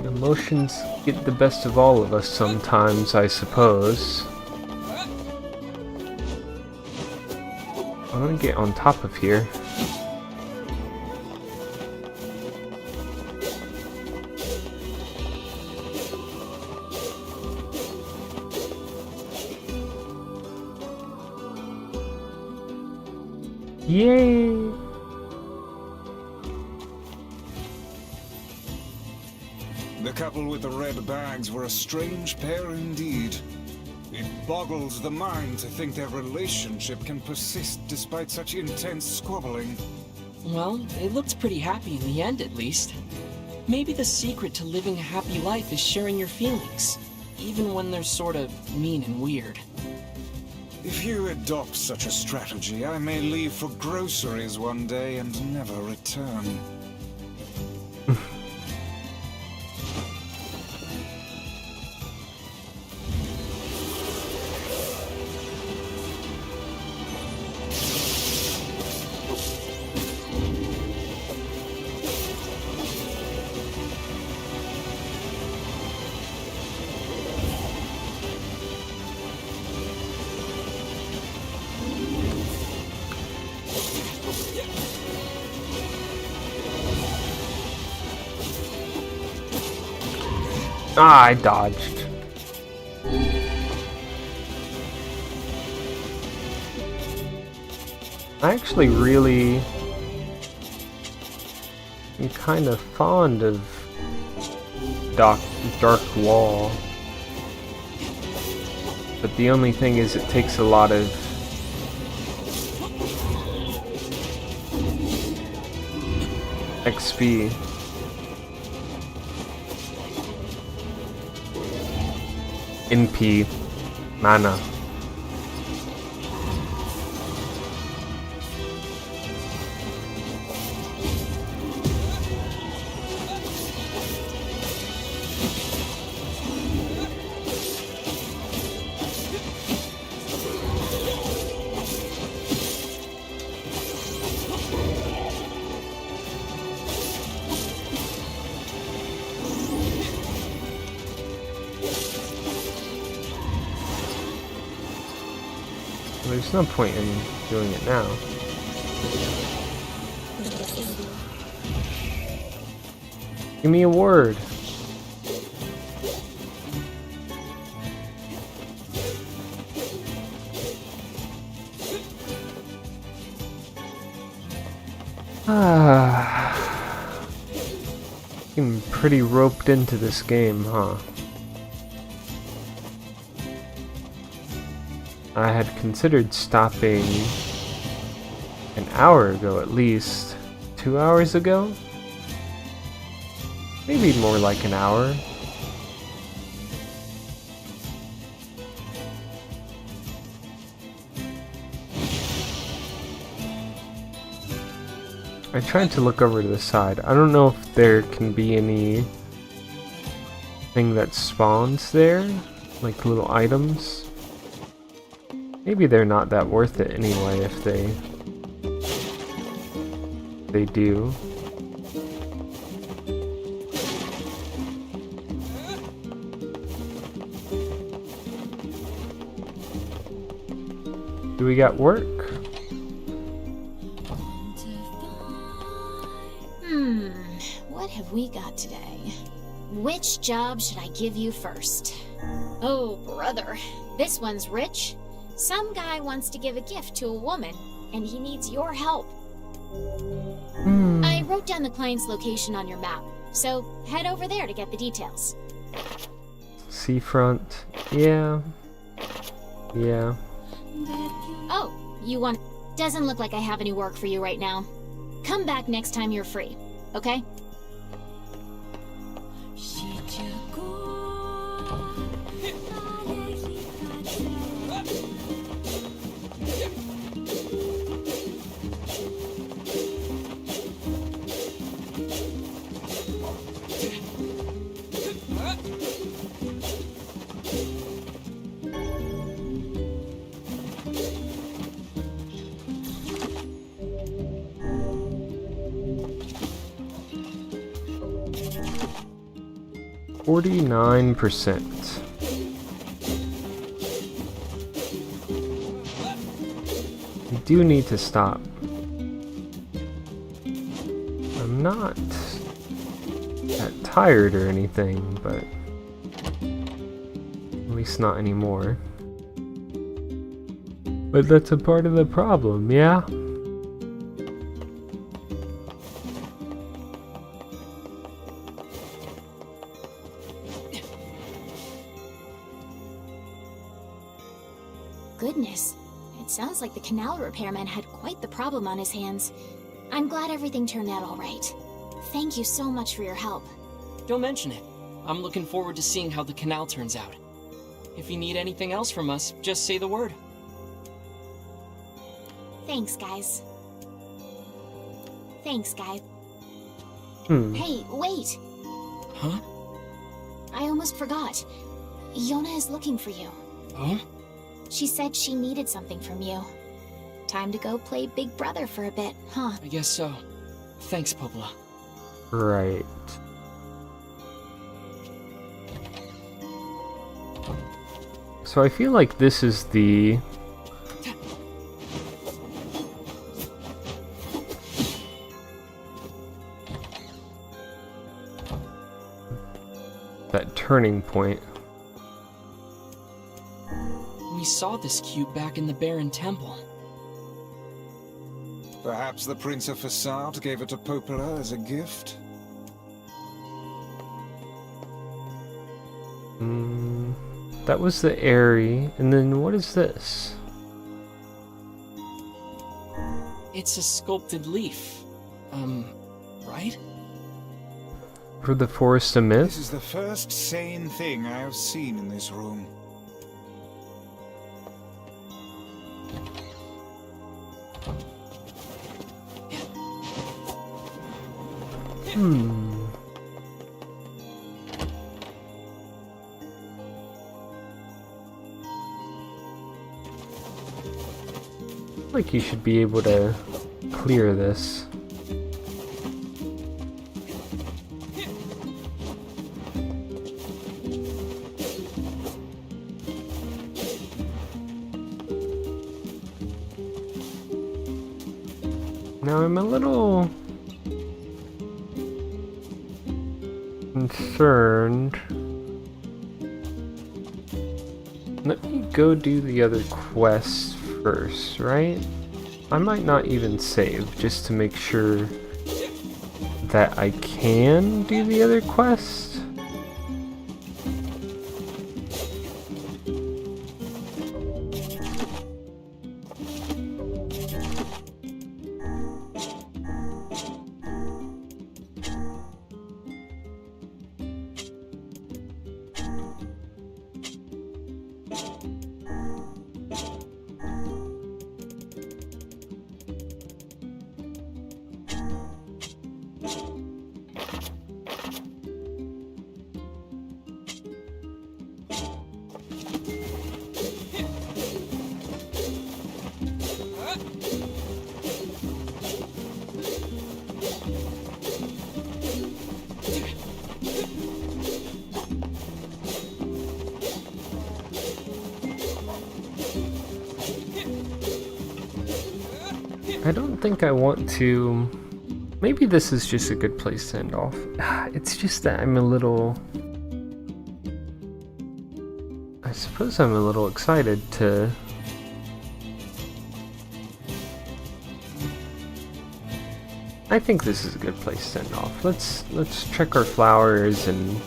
Emotions get the best of all of us sometimes, I suppose. I want to get on top of here. Yay! The couple with the red bags were a strange pair indeed. It boggles the mind to think their relationship can persist despite such intense squabbling. Well, they looked pretty happy in the end, at least. Maybe the secret to living a happy life is sharing your feelings, even when they're sort of mean and weird. If you adopt such a strategy, I may leave for groceries one day and never return. Ah, I dodged. I actually really am kind of fond of Dark Wall. But the only thing is it takes a lot of XP. NP mana. There's no point in doing it now. Give me a word. I'm pretty roped into this game, huh? I had considered stopping an hour ago at least. 2 hours ago? Maybe more like an hour. I tried to look over to the side. I don't know if there can be any thing that spawns there, like little items. Maybe they're not that worth it anyway if they do. Do we got work? What have we got today? Which job should I give you first? Oh, brother. This one's rich. Some guy wants to give a gift to a woman, and he needs your help. I wrote down the client's location on your map, so head over there to get the details. Seafront. Yeah. Yeah. Oh, you want... Doesn't look like I have any work for you right now. Come back next time you're free, okay? 49%. We do need to stop. I'm not that tired or anything, but at least not anymore. But that's a part of the problem, yeah? Goodness, it sounds like the canal repairman had quite the problem on his hands. I'm glad everything turned out all right. Thank you so much for your help. Don't mention it. I'm looking forward to seeing how the canal turns out. If you need anything else from us, just say the word. Thanks, guys. Thanks, guys. Hey, wait! Huh? I almost forgot. Yona is looking for you. Huh? She said she needed something from you. Time to go play Big Brother for a bit, huh? I guess so. Thanks, Popla. Right. So I feel like this is the... that turning point. We saw this cube back in the Baron Temple. Perhaps the Prince of Facade gave it to Popula as a gift? That was the Airy, and then what is this? It's a sculpted leaf. Right? For the Forest of Myth? This is the first sane thing I have seen in this room. Like you should be able to clear this. Now I'm a little concerned. Let me go do the other quests first, right? I might not even save just to make sure that I can do the other quest. I don't think I want to... Maybe this is just a good place to end off. It's just that I'm a little... I suppose I'm a little excited to... I think this is a good place to end off. Let's check our flowers and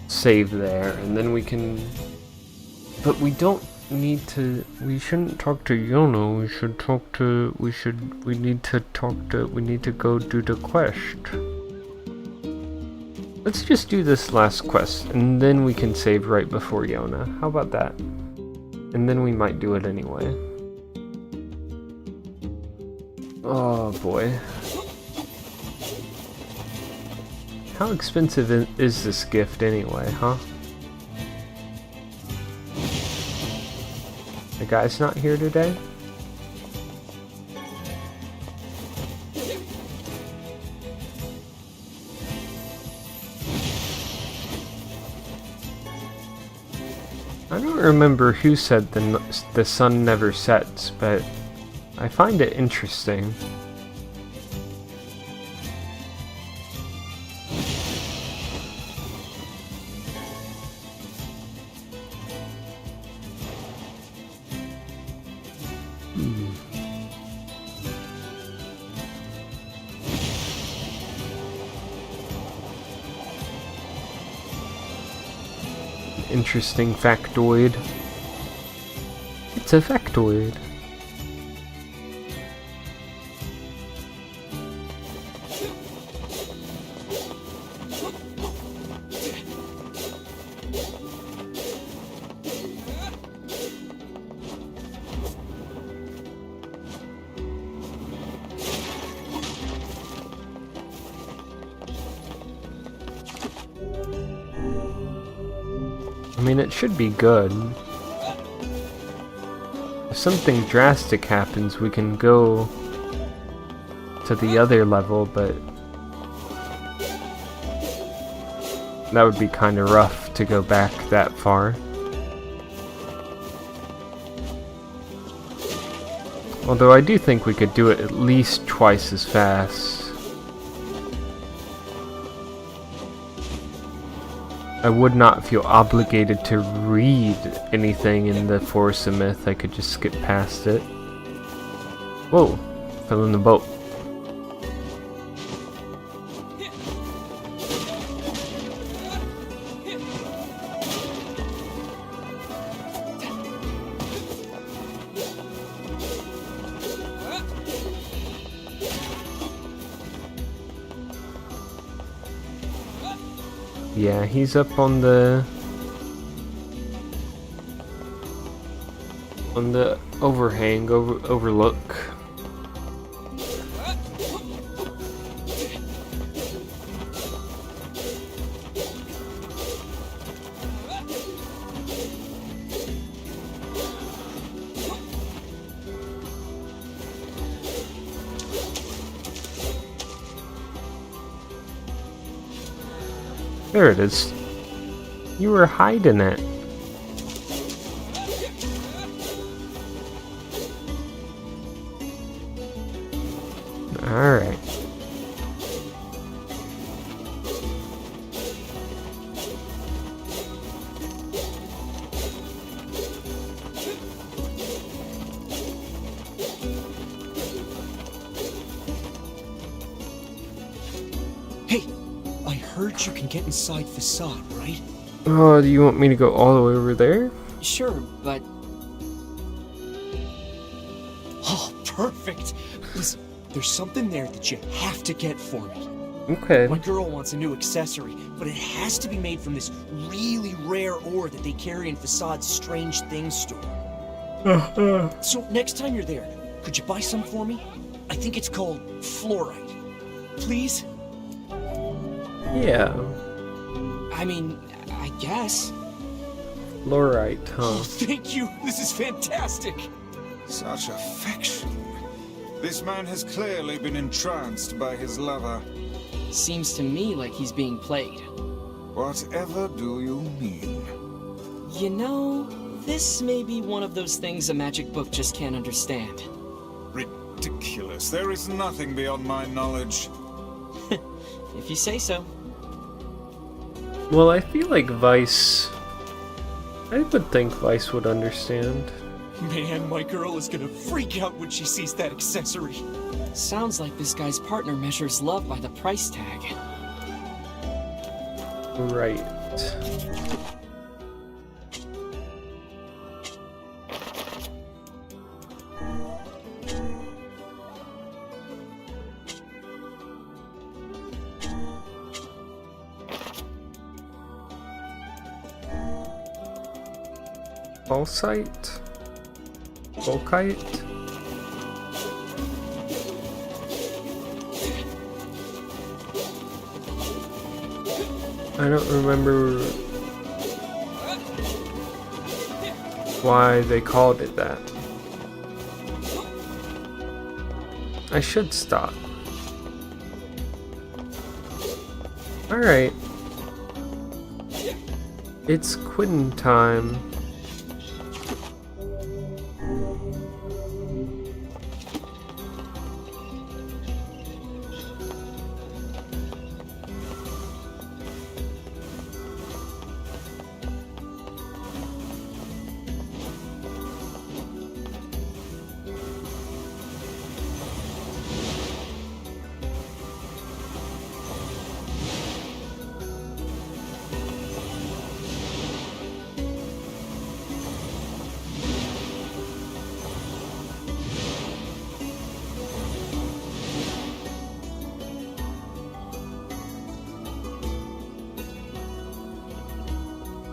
save there, and then we can... But we don't need to... We shouldn't talk to Yona. We should talk to... We need to go do the quest. Let's just do this last quest, and then we can save right before Yona. How about that? And then we might do it anyway. Oh boy. How expensive is this gift anyway, huh? The guy's not here today? I don't remember who said the sun never sets, but I find it interesting. Interesting factoid. It's a factoid. I mean, it should be good. If something drastic happens, we can go to the other level, but that would be kind of rough to go back that far. Although I do think we could do it at least twice as fast. I would not feel obligated to read anything in the Force of Myth. I could just skip past it. Whoa, fell in the boat. Yeah, he's up on the overhang, overlook. There it is. You were hiding it. Alright. Hey, I heard you can get inside Facade, right? Oh, do you want me to go all the way over there? Sure, but... Oh, perfect! Listen, there's something there that you have to get for me. Okay. My girl wants a new accessory, but it has to be made from this really rare ore that they carry in Facade's Strange Things store. So next time you're there, could you buy some for me? I think it's called fluorite. Please? Yeah. I mean, I guess. Fluorite, huh? Oh, thank you! This is fantastic! Such affection. This man has clearly been entranced by his lover. Seems to me like he's being played. Whatever do you mean? You know, this may be one of those things a magic book just can't understand. Ridiculous. There is nothing beyond my knowledge. If you say so. Well, I feel like Vice... I would think Vice would understand. Man, my girl is gonna freak out when she sees that accessory. Sounds like this guy's partner measures love by the price tag. Right. Pulsite? Volkite? I don't remember why they called it that. I should stop. Alright. It's quitting time.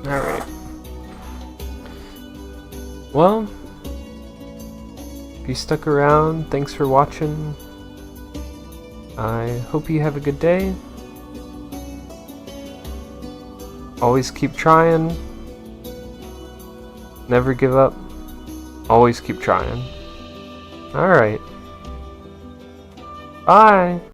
Alright. Well, if you stuck around, thanks for watching. I hope you have a good day. Always keep trying. Never give up. Always keep trying. Alright. Bye!